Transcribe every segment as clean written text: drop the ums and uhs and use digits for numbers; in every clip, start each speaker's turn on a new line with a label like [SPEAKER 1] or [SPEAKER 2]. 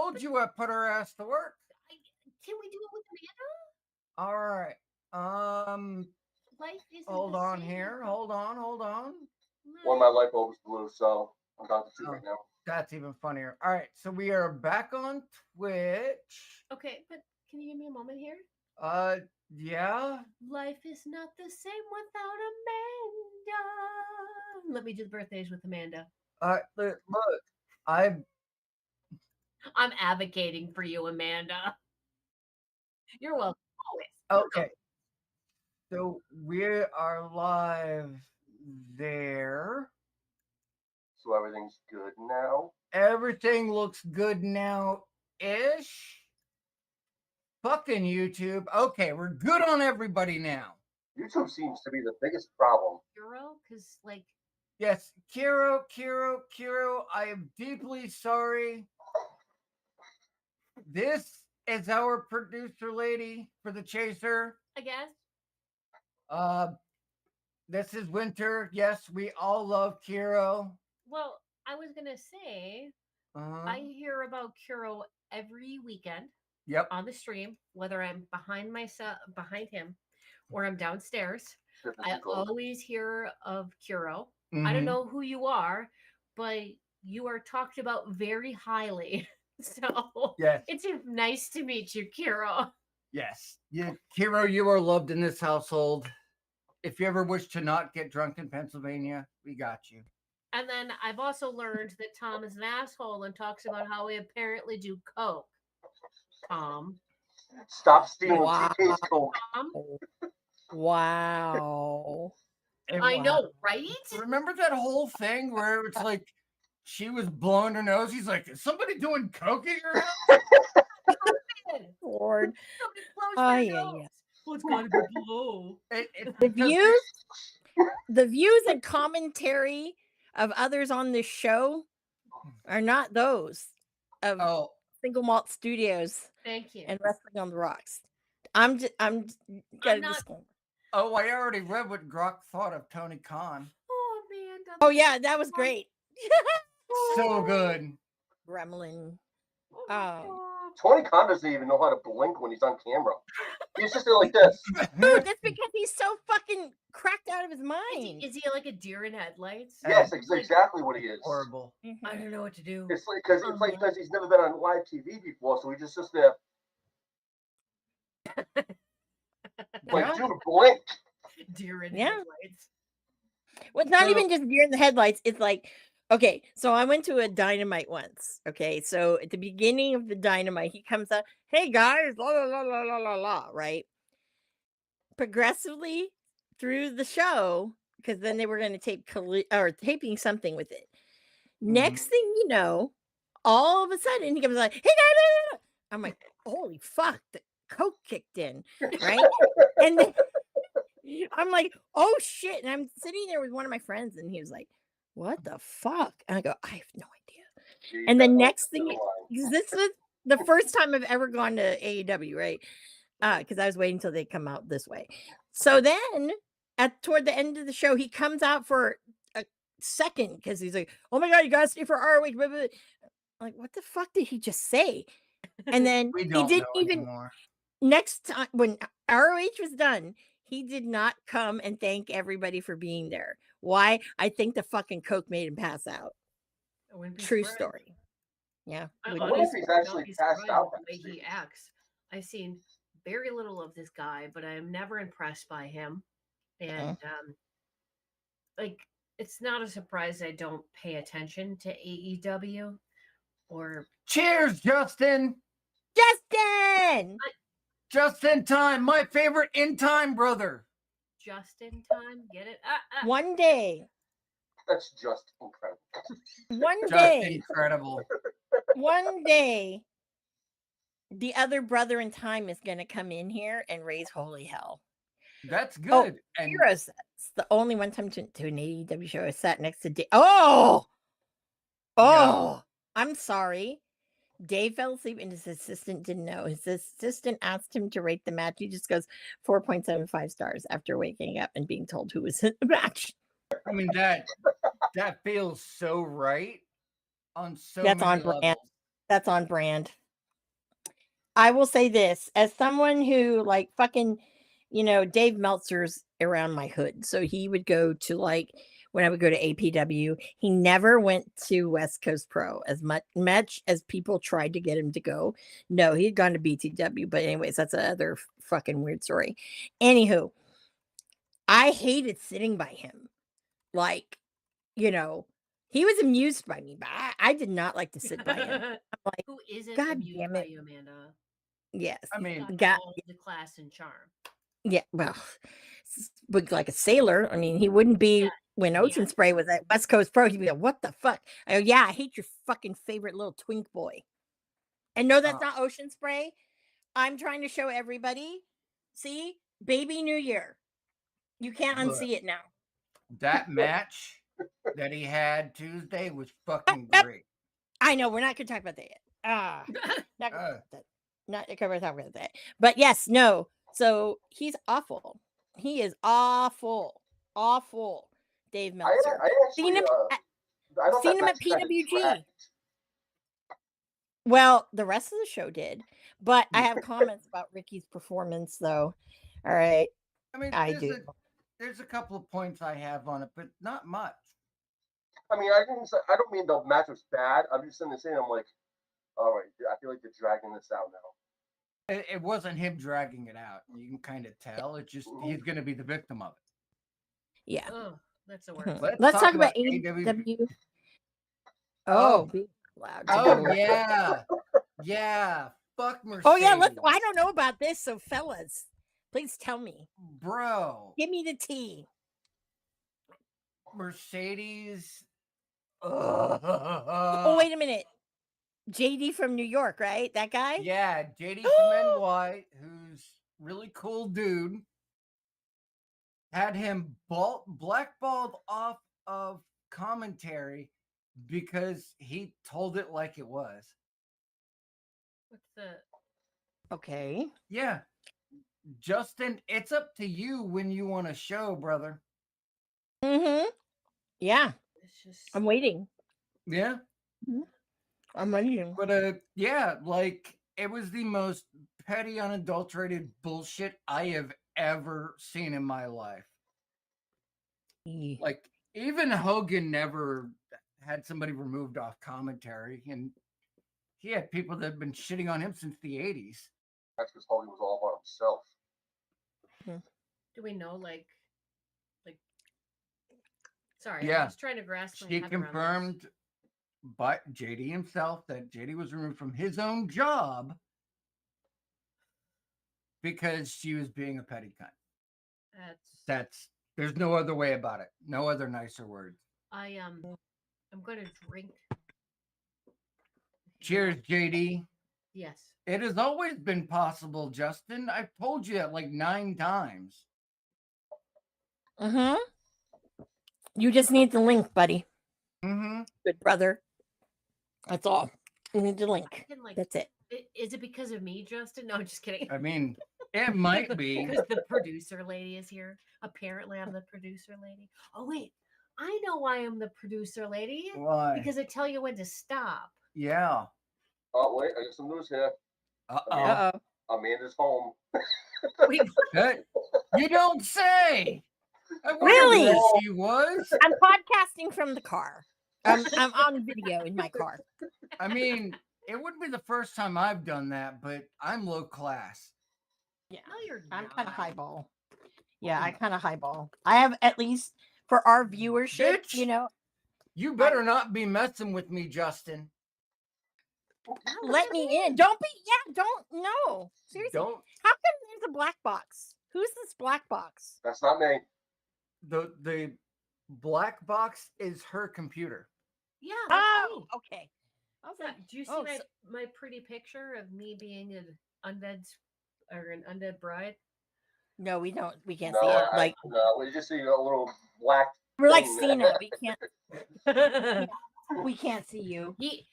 [SPEAKER 1] told you I put her ass to work.
[SPEAKER 2] Can we do it with
[SPEAKER 1] All right.
[SPEAKER 2] Life isn't
[SPEAKER 1] Hold
[SPEAKER 2] the
[SPEAKER 1] on
[SPEAKER 2] same
[SPEAKER 1] here.
[SPEAKER 2] without-
[SPEAKER 1] Hold on.
[SPEAKER 3] One of my light bulbs blew, so I'm about to shoot
[SPEAKER 1] Oh.
[SPEAKER 3] right now.
[SPEAKER 1] That's even funnier. All right, so we are back on Twitch.
[SPEAKER 2] Okay, but can you give me a moment here?
[SPEAKER 1] Yeah.
[SPEAKER 2] Life is not the same without Amanda. Let me do the birthdays with Amanda.
[SPEAKER 1] Look, I'm
[SPEAKER 2] I'm advocating for you, Amanda. You're welcome. Always.
[SPEAKER 1] okay. So we are live there.
[SPEAKER 3] So everything's good now.
[SPEAKER 1] Everything looks good now ish. Fucking YouTube. Okay, we're good on everybody now.
[SPEAKER 3] YouTube seems to be the biggest problem.
[SPEAKER 2] Euro, because like
[SPEAKER 1] Yes, Kiro, I am deeply sorry. This is our producer lady for the Chaser.
[SPEAKER 2] I guess.
[SPEAKER 1] This is Winter. Yes, we all love Kiro.
[SPEAKER 2] Well, I was gonna say I hear about Kuro every weekend.
[SPEAKER 1] Yep.
[SPEAKER 2] On the stream, whether I'm behind him or I'm downstairs. I always hear of Kuro. I don't know who you are, but you are talked about very highly. So
[SPEAKER 1] yes,
[SPEAKER 2] it's nice to meet you, Kuro.
[SPEAKER 1] Yes. Kiro, you are loved in this household. If you ever wish to not get drunk in Pennsylvania, we got you.
[SPEAKER 2] And then I've also learned that Tom is an asshole and talks about how we apparently do coke. Tom.
[SPEAKER 3] Stop stealing TK's coke.
[SPEAKER 4] Wow.
[SPEAKER 2] I know, right?
[SPEAKER 1] Remember that whole thing where it's like she was blowing her nose? He's like, is somebody doing coke at your house?
[SPEAKER 4] Lord.
[SPEAKER 2] Somebody blows their nose.
[SPEAKER 4] Yeah.
[SPEAKER 2] Well, it's gotta be blue.
[SPEAKER 4] The views and commentary of others on this show are not those of Single Malt Studios.
[SPEAKER 2] Thank you.
[SPEAKER 4] And Wrestling on the Rocks. I'm not.
[SPEAKER 1] Oh, I already read what Grok thought of Tony Khan.
[SPEAKER 2] Oh man.
[SPEAKER 4] Oh yeah, that was great.
[SPEAKER 1] So good.
[SPEAKER 4] Gremlin.
[SPEAKER 3] Tony Khan doesn't even know how to blink when he's on camera. He's just like this.
[SPEAKER 4] Dude, that's because he's so fucking cracked out of his mind.
[SPEAKER 2] Is he like a deer in headlights?
[SPEAKER 3] Yes, exactly what he is.
[SPEAKER 1] Horrible.
[SPEAKER 2] I don't know what to do.
[SPEAKER 3] It's like because he's never been on live TV before, so he just sits there. Like, dude, blink.
[SPEAKER 2] Deer in headlights.
[SPEAKER 4] Well, it's not even just deer in the headlights. It's like, okay, so I went to a Dynamite once. Okay, so at the beginning of the Dynamite, he comes out, hey guys, la la la la la la la, right? Progressively through the show, because then they were going to taping something with it. Next thing you know, all of a sudden he comes like, hey guys, I'm like, holy fuck, the coke kicked in, right? And then I'm like, oh shit. And I'm sitting there with one of my friends, and he was like, what the fuck? And I go, I have no idea. And the next thing, this was the first time I've ever gone to AEW, right? Because I was waiting until they come out this way. So then toward the end of the show, he comes out for a second because he's like, oh my God, you gotta stay for ROH. Blah, blah, blah. I'm like, what the fuck did he just say? And then he didn't even anymore. Next time when ROH was done, he did not come and thank everybody for being there. Why? I think the fucking coke made him pass out. True story. Yeah.
[SPEAKER 2] I wonder if he's actually passed out. The way he acts. I've seen very little of this guy, but I'm never impressed by him. And like, it's not a surprise I don't pay attention to AEW or.
[SPEAKER 1] Cheers, Justin. Just in time, my favorite in time brother.
[SPEAKER 2] Just in time, get it?
[SPEAKER 4] One day.
[SPEAKER 3] That's just incredible.
[SPEAKER 4] One day.
[SPEAKER 1] Just incredible.
[SPEAKER 4] One day, the other brother in time is going to come in here and raise holy hell.
[SPEAKER 1] That's good.
[SPEAKER 4] Oh, and it's the only one time to an AEW show I sat next to Dave. Oh, no. I'm sorry. Dave fell asleep and his assistant didn't know. His assistant asked him to rate the match. He just goes 4.75 stars after waking up and being told who was in the match.
[SPEAKER 1] I mean, that feels so right on so
[SPEAKER 4] That's
[SPEAKER 1] many
[SPEAKER 4] on brand.
[SPEAKER 1] levels.
[SPEAKER 4] That's on brand. I will say this as someone who like fucking, Dave Meltzer's around my hood. So he would go to like when I would go to APW, he never went to West Coast Pro as much as people tried to get him to go. No, he'd gone to BTW. But anyways, that's another fucking weird story. Anywho, I hated sitting by him. Like, he was amused by me, but I did not like to sit by him. I'm like,
[SPEAKER 2] Who isn't
[SPEAKER 4] God
[SPEAKER 2] amused
[SPEAKER 4] damn
[SPEAKER 2] by
[SPEAKER 4] it.
[SPEAKER 2] you, Amanda?
[SPEAKER 4] Yes.
[SPEAKER 1] I mean,
[SPEAKER 2] Got all the class and charm.
[SPEAKER 4] Yeah, well, looked like a sailor. I mean, he wouldn't be when Ocean Spray was at West Coast Pro. He'd be like, "What the fuck?" I go, "Yeah, I hate your fucking favorite little twink boy." And no, that's not Ocean Spray. I'm trying to show everybody. See, Baby New Year. You can't unsee it now.
[SPEAKER 1] That match that he had Tuesday was fucking great.
[SPEAKER 4] I know we're not going to talk about that yet. Not going to talk about that. But yes, no. So he's awful. He is awful. Dave Meltzer.
[SPEAKER 3] I
[SPEAKER 4] Seen him at PWG. Well, the rest of the show did, but I have comments about Ricky's performance, though. All right,
[SPEAKER 1] I mean, there's a couple of points I have on it, but not much.
[SPEAKER 3] I mean, I don't mean the match was bad. I'm just saying I'm like, all right, I feel like they're dragging this out now.
[SPEAKER 1] It wasn't him dragging it out. You can kind of tell. It's just he's going to be the victim of it.
[SPEAKER 4] Yeah.
[SPEAKER 2] Oh, that's the word.
[SPEAKER 4] Let's talk about AEW. Oh, be loud.
[SPEAKER 1] Oh yeah, yeah. Fuck Mercedes.
[SPEAKER 4] Oh yeah. I don't know about this, so fellas, please tell me,
[SPEAKER 1] bro.
[SPEAKER 4] Give me the tea.
[SPEAKER 1] Mercedes.
[SPEAKER 4] Oh wait a minute. JD from New York, right? That guy?
[SPEAKER 1] Yeah, JD from NY, who's really cool dude. Had him blackballed off of commentary because he told it like it was.
[SPEAKER 2] What's the?
[SPEAKER 4] Okay.
[SPEAKER 1] Yeah. Justin, it's up to you when you want to show, brother.
[SPEAKER 4] Mm-hmm. Yeah. I'm waiting.
[SPEAKER 1] Yeah.
[SPEAKER 4] Mm-hmm. I'm waiting.
[SPEAKER 1] But yeah, like it was the most petty, unadulterated bullshit I have ever seen in my life. Like even Hogan never had somebody removed off commentary, and he had people that have been shitting on him since the 80s.
[SPEAKER 3] That's because Hogan was all about himself.
[SPEAKER 2] Do we know, like? Sorry,
[SPEAKER 1] yeah.
[SPEAKER 2] I was trying to grasp.
[SPEAKER 1] He confirmed by JD himself that JD was removed from his own job because she was being a petty cunt. There's no other way about it. No other nicer words.
[SPEAKER 2] I'm going to drink.
[SPEAKER 1] Cheers, JD.
[SPEAKER 2] Yes.
[SPEAKER 1] It has always been possible, Justin. I've told you that like 9 times.
[SPEAKER 4] Mm-hmm. You just need the link, buddy.
[SPEAKER 1] Mm-hmm.
[SPEAKER 4] Good brother. That's all. You need the link. That's it.
[SPEAKER 2] Is it because of me, Justin? No, I'm just kidding.
[SPEAKER 1] I mean, it might be.
[SPEAKER 2] Because the producer lady is here. Apparently, I'm the producer lady. Oh, wait. I know why I'm the producer lady.
[SPEAKER 1] Why?
[SPEAKER 2] Because I tell you when to stop.
[SPEAKER 1] Yeah.
[SPEAKER 3] Oh, wait. I got some news here.
[SPEAKER 1] Uh-oh.
[SPEAKER 3] Amanda's home.
[SPEAKER 1] Hey, you don't say.
[SPEAKER 4] Really?
[SPEAKER 1] She was.
[SPEAKER 4] I'm podcasting from the car. I'm on video in my car.
[SPEAKER 1] I mean, it wouldn't be the first time I've done that, but I'm low class.
[SPEAKER 4] Yeah,
[SPEAKER 2] no, you're
[SPEAKER 4] I'm
[SPEAKER 2] not.
[SPEAKER 4] kind of highball. Yeah, I kind of highball. I have at least for our viewership.
[SPEAKER 1] Bitch, you better not be messing with me, Justin.
[SPEAKER 4] Let me in. Don't no. Seriously.
[SPEAKER 1] Don't.
[SPEAKER 4] How come there's a black box? Who's this black box?
[SPEAKER 3] That's not me.
[SPEAKER 1] The black box is her computer.
[SPEAKER 2] Yeah.
[SPEAKER 4] Oh, okay.
[SPEAKER 2] Do you see my pretty picture of me being an undead bride?
[SPEAKER 4] No, we don't. We can't see it.
[SPEAKER 3] No, we just see a little black.
[SPEAKER 4] We're like Cena. We can't. We can't see you.
[SPEAKER 2] He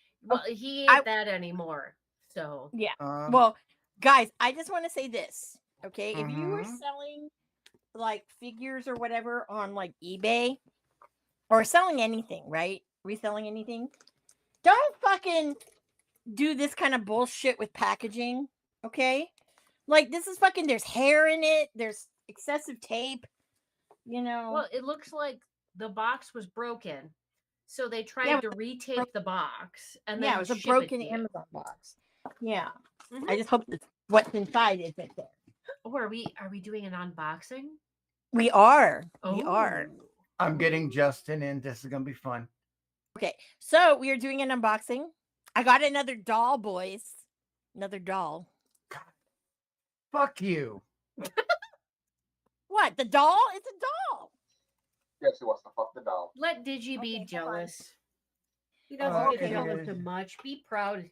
[SPEAKER 2] ain't that anymore. So
[SPEAKER 4] yeah. Well, guys, I just want to say this. Okay, if you were selling like figures or whatever on like eBay or selling anything, right? Reselling anything, don't fucking do this kind of bullshit with packaging. Okay, like this is fucking. There's hair in it. There's excessive tape. You know.
[SPEAKER 2] Well, it looks like the box was broken, so they tried
[SPEAKER 4] Yeah,
[SPEAKER 2] to retape the box and
[SPEAKER 4] yeah,
[SPEAKER 2] then
[SPEAKER 4] it was a
[SPEAKER 2] ship it
[SPEAKER 4] broken
[SPEAKER 2] to you.
[SPEAKER 4] Amazon box. Yeah,
[SPEAKER 2] Mhm.
[SPEAKER 4] I just hope that what's inside isn't there.
[SPEAKER 2] Oh, are we doing an unboxing?
[SPEAKER 4] We are.
[SPEAKER 2] Oh,
[SPEAKER 4] We are.
[SPEAKER 1] I'm getting Justin in. This is gonna be fun.
[SPEAKER 4] Okay, so we are doing an unboxing. I got another doll, boys. Another doll.
[SPEAKER 1] Fuck you.
[SPEAKER 4] What? The doll? It's a doll.
[SPEAKER 3] Yes, he wants to fuck the doll.
[SPEAKER 2] Let Digi be
[SPEAKER 4] Okay, hold on.
[SPEAKER 2] jealous. He doesn't
[SPEAKER 1] Oh,
[SPEAKER 2] get
[SPEAKER 4] okay, hold
[SPEAKER 2] jealous
[SPEAKER 1] on.
[SPEAKER 2] too much. Be proud.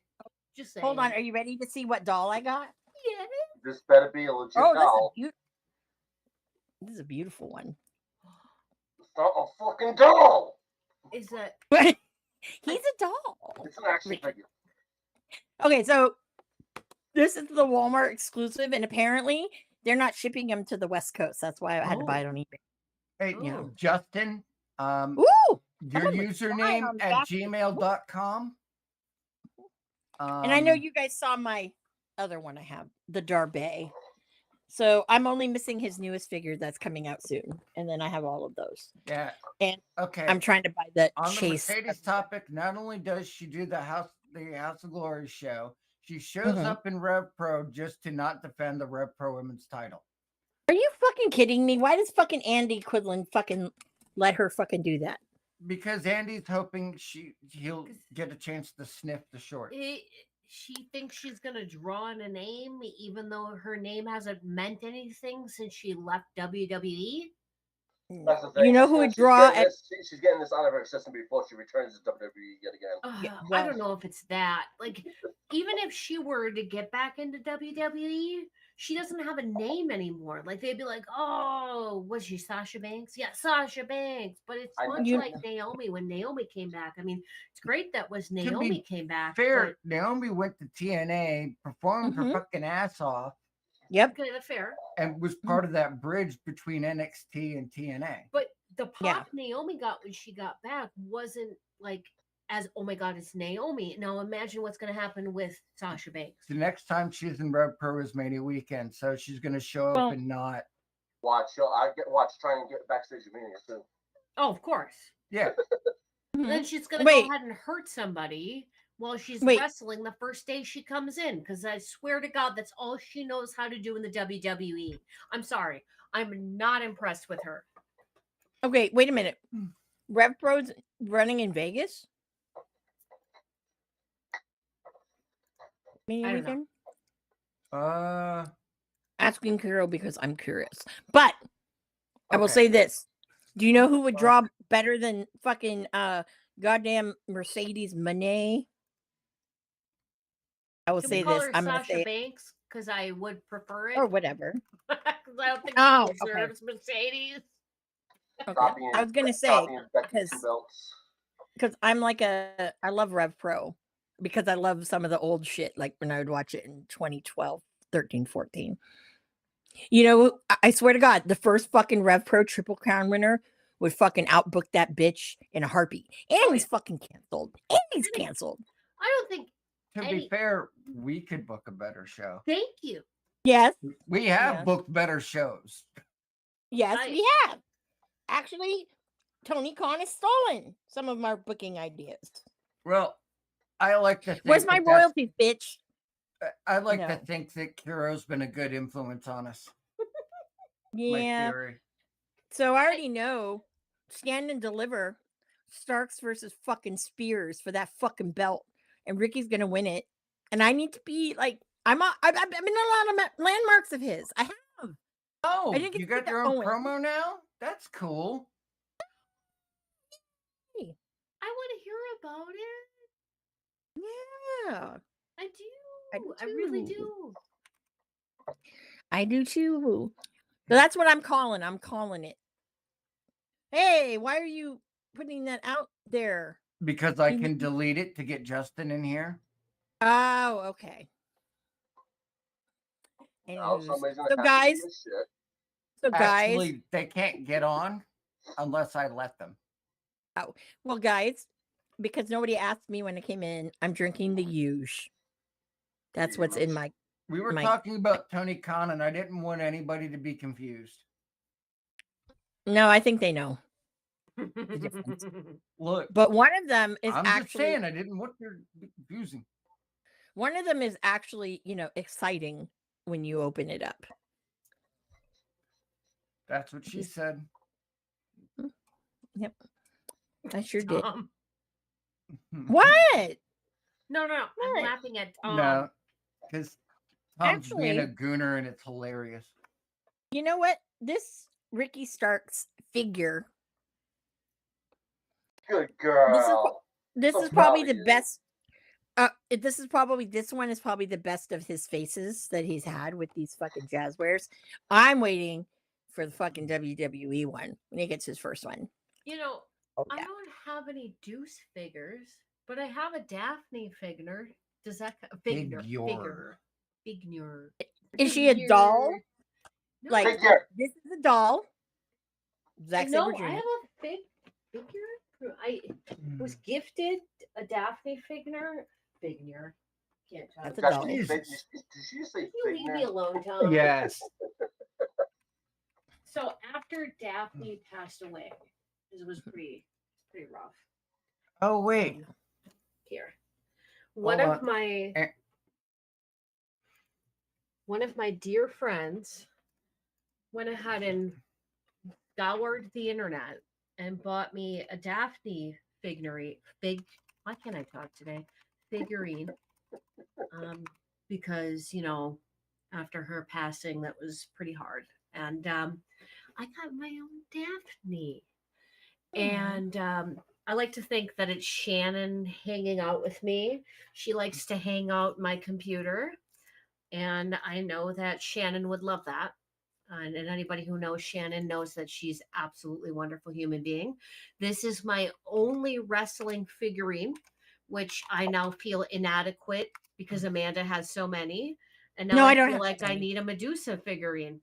[SPEAKER 2] Just say.
[SPEAKER 4] Hold on. Are you ready to see what doll I got?
[SPEAKER 2] Yeah.
[SPEAKER 3] This better be a legit
[SPEAKER 4] Oh,
[SPEAKER 3] doll.
[SPEAKER 4] this is a beautiful one.
[SPEAKER 3] It's not a fucking doll.
[SPEAKER 2] Is that
[SPEAKER 4] He's a doll.
[SPEAKER 3] It's an action figure.
[SPEAKER 4] Okay, so this is the Walmart exclusive, and apparently they're not shipping them to the West Coast. That's why I had to buy it on eBay.
[SPEAKER 1] Hey,
[SPEAKER 2] Oh.
[SPEAKER 1] Justin,
[SPEAKER 4] Ooh!
[SPEAKER 1] your
[SPEAKER 4] someone was crying
[SPEAKER 1] username
[SPEAKER 4] on the
[SPEAKER 1] at
[SPEAKER 4] back.
[SPEAKER 1] gmail.com.
[SPEAKER 4] And I know you guys saw my other one I have, the Darbe. So I'm only missing his newest figure that's coming out soon. And then I have all of those.
[SPEAKER 1] Yeah.
[SPEAKER 4] And
[SPEAKER 1] Okay.
[SPEAKER 4] I'm trying to buy the
[SPEAKER 1] On the
[SPEAKER 4] Chase.
[SPEAKER 1] Mercedes topic, not only does she do the House of Glory show, she shows
[SPEAKER 4] Mhm.
[SPEAKER 1] up in Rev Pro just to not defend the Rev Pro Women's title.
[SPEAKER 4] Are you fucking kidding me? Why does fucking Andy Quidlin fucking let her fucking do that?
[SPEAKER 1] Because Andy's hoping he'll get a chance to sniff the short.
[SPEAKER 2] she thinks she's gonna draw in a name, even though her name hasn't meant anything since she left WWE.
[SPEAKER 3] That's the thing.
[SPEAKER 4] You know who would draw at
[SPEAKER 3] She's getting this out of her system before she returns to WWE yet again.
[SPEAKER 4] Yeah,
[SPEAKER 2] I
[SPEAKER 4] well-
[SPEAKER 2] don't know if it's that. Like, even if she were to get back into WWE, she doesn't have a name anymore. Like, they'd be like, "Oh, was she Sasha Banks? Yeah, Sasha Banks." But it's
[SPEAKER 3] I
[SPEAKER 2] much
[SPEAKER 4] know.
[SPEAKER 2] like Naomi when Naomi came back. I mean, it's great that was
[SPEAKER 1] be
[SPEAKER 2] Naomi came back.
[SPEAKER 1] Fair, Naomi went to TNA, performed her
[SPEAKER 4] Mhm.
[SPEAKER 1] fucking ass off,
[SPEAKER 4] Yep.
[SPEAKER 2] But, okay, that's fair.
[SPEAKER 1] and was part of that bridge between NXT and TNA.
[SPEAKER 2] But the pop
[SPEAKER 4] Yeah.
[SPEAKER 2] Naomi got when she got back wasn't like as, oh my god, it's Naomi. Now imagine what's going to happen with Sasha Banks.
[SPEAKER 1] The next time she's in Rev Pro is Mania weekend, so she's going to show
[SPEAKER 4] Well-
[SPEAKER 1] up and not.
[SPEAKER 3] Watch trying to get backstage at Mania too.
[SPEAKER 2] Oh, of course.
[SPEAKER 1] Yeah.
[SPEAKER 4] Mhm.
[SPEAKER 2] Then she's going to
[SPEAKER 4] Wait.
[SPEAKER 2] go ahead and hurt somebody while she's
[SPEAKER 4] Wait.
[SPEAKER 2] wrestling the first day she comes in. Because I swear to God, that's all she knows how to do in the WWE. I'm sorry. I'm not impressed with her.
[SPEAKER 4] Okay, wait a minute. Rev Pro's running in Vegas? Mania
[SPEAKER 2] I don't know.
[SPEAKER 4] weekend? Asking Carol because I'm curious. But I will
[SPEAKER 1] Okay.
[SPEAKER 4] say this. Do you know who would draw better than fucking goddamn Mercedes Monet? I will
[SPEAKER 2] Can
[SPEAKER 4] say
[SPEAKER 2] we call
[SPEAKER 4] this.
[SPEAKER 2] her
[SPEAKER 4] I'm gonna
[SPEAKER 2] Sasha
[SPEAKER 4] say
[SPEAKER 2] Banks? Because I would prefer it.
[SPEAKER 4] or whatever.
[SPEAKER 2] Because I don't think
[SPEAKER 4] Oh,
[SPEAKER 2] she deserves Mercedes.
[SPEAKER 4] Okay.
[SPEAKER 3] Stop being-
[SPEAKER 4] I was gonna say
[SPEAKER 3] stop being Becky
[SPEAKER 4] because
[SPEAKER 3] Two Belts.
[SPEAKER 4] I'm like I love Rev Pro because I love some of the old shit, like when I would watch it in 2012, 13, 14. You know, I swear to God, the first fucking Rev Pro Triple Crown winner would fucking outbook that bitch in a heartbeat. And he's fucking canceled. And he's canceled.
[SPEAKER 2] I don't think.
[SPEAKER 1] To be
[SPEAKER 2] Any-
[SPEAKER 1] fair, we could book a better show.
[SPEAKER 2] Thank you.
[SPEAKER 4] Yes,
[SPEAKER 1] We have
[SPEAKER 4] Yes.
[SPEAKER 1] booked better shows.
[SPEAKER 4] yes,
[SPEAKER 2] I-
[SPEAKER 4] we have. Actually, Tony Khan has stolen some of my booking ideas.
[SPEAKER 1] Well, I like to think
[SPEAKER 4] Where's my
[SPEAKER 1] that that's-
[SPEAKER 4] royalties, bitch?
[SPEAKER 1] I like
[SPEAKER 4] No.
[SPEAKER 1] to think that Kiro's been a good influence on us. My
[SPEAKER 4] Yeah.
[SPEAKER 1] theory.
[SPEAKER 4] So I already know Stand and Deliver Starks versus fucking Spears for that fucking belt. And Ricky's gonna win it. And I need to be like, I've been in a lot of landmarks of his. I have.
[SPEAKER 1] Oh,
[SPEAKER 4] didn't get
[SPEAKER 1] you
[SPEAKER 4] to
[SPEAKER 1] got
[SPEAKER 4] see that
[SPEAKER 1] your own
[SPEAKER 4] Owen.
[SPEAKER 1] promo now? That's cool.
[SPEAKER 2] I want to hear about it.
[SPEAKER 4] Yeah.
[SPEAKER 2] I do.
[SPEAKER 4] I do
[SPEAKER 2] I really
[SPEAKER 4] too.
[SPEAKER 2] do.
[SPEAKER 4] I do too. So that's what I'm calling. I'm calling it. Hey, why are you putting that out there?
[SPEAKER 1] Because I
[SPEAKER 4] You
[SPEAKER 1] can
[SPEAKER 4] need-
[SPEAKER 1] delete it to get Justin in here.
[SPEAKER 4] Oh, okay.
[SPEAKER 3] Now
[SPEAKER 4] Anyways,
[SPEAKER 3] somebody's gonna
[SPEAKER 4] so
[SPEAKER 3] have
[SPEAKER 4] guys,
[SPEAKER 3] to do this shit.
[SPEAKER 1] Actually, they can't get on unless I let them.
[SPEAKER 4] well, guys, because nobody asked me when I came in, I'm drinking the Huge. That's what's in my
[SPEAKER 1] We were
[SPEAKER 4] Mike.
[SPEAKER 1] talking about Tony Khan, and I didn't want anybody to be confused.
[SPEAKER 4] No, I think they know. difference.
[SPEAKER 1] Look,
[SPEAKER 4] But one of them is
[SPEAKER 1] I'm just
[SPEAKER 4] actually
[SPEAKER 1] saying I didn't want to be confusing.
[SPEAKER 4] one of them is actually, exciting when you open it up.
[SPEAKER 1] That's what she said.
[SPEAKER 4] Yep. I sure did.
[SPEAKER 2] Tom.
[SPEAKER 4] What?
[SPEAKER 2] No. I'm
[SPEAKER 4] What?
[SPEAKER 2] laughing at Tom.
[SPEAKER 1] No, because Tom's being a
[SPEAKER 4] Actually-
[SPEAKER 1] gooner and it's hilarious.
[SPEAKER 4] You know what? This Ricky Starks figure,
[SPEAKER 3] Good girl.
[SPEAKER 4] this
[SPEAKER 3] So
[SPEAKER 4] is probably
[SPEAKER 3] proud of
[SPEAKER 4] the
[SPEAKER 3] you.
[SPEAKER 4] best. This one is probably the best of his faces that he's had with these fucking Jazzwares. I'm waiting for the fucking WWE one when he gets his first one.
[SPEAKER 2] You know,
[SPEAKER 4] Oh,
[SPEAKER 2] I
[SPEAKER 4] yeah.
[SPEAKER 2] don't have any Deuce figures, but I have a Daphne figure. Does that figure?
[SPEAKER 1] Figure.
[SPEAKER 2] Figure.
[SPEAKER 4] Is she a doll?
[SPEAKER 2] Figure. No,
[SPEAKER 4] Like
[SPEAKER 3] Figure.
[SPEAKER 4] this is a doll. Zack
[SPEAKER 2] no,
[SPEAKER 4] Sabre
[SPEAKER 2] I
[SPEAKER 4] Jr.
[SPEAKER 2] have a figure. I was gifted a Daphne figure. Figure. Can't talk.
[SPEAKER 4] That's a
[SPEAKER 3] Did
[SPEAKER 4] doll.
[SPEAKER 3] she-
[SPEAKER 1] Jesus.
[SPEAKER 3] Did she just say
[SPEAKER 2] Can you leave
[SPEAKER 3] figure?
[SPEAKER 2] me alone, Tom?
[SPEAKER 1] Yes.
[SPEAKER 2] So after Daphne passed away, it was pretty rough.
[SPEAKER 1] Oh wait.
[SPEAKER 2] Here, one
[SPEAKER 1] Hold
[SPEAKER 2] of
[SPEAKER 1] on.
[SPEAKER 2] my
[SPEAKER 1] Eh.
[SPEAKER 2] one of my dear friends went ahead and scoured the internet and bought me a Daphne figurine. Why can't I talk today? Figurine. Because after her passing, that was pretty hard, and I got my own Daphne, and I like to think that it's Shannon hanging out with me. She likes to hang out my computer, and I know that Shannon would love that. And anybody who knows Shannon knows that she's absolutely wonderful human being. This is my only wrestling figurine, which I now feel inadequate because Amanda has so many. And now
[SPEAKER 4] No, I
[SPEAKER 2] I
[SPEAKER 4] don't
[SPEAKER 2] feel
[SPEAKER 4] have
[SPEAKER 2] like
[SPEAKER 4] so
[SPEAKER 2] I
[SPEAKER 4] many.
[SPEAKER 2] need a Medusa figurine.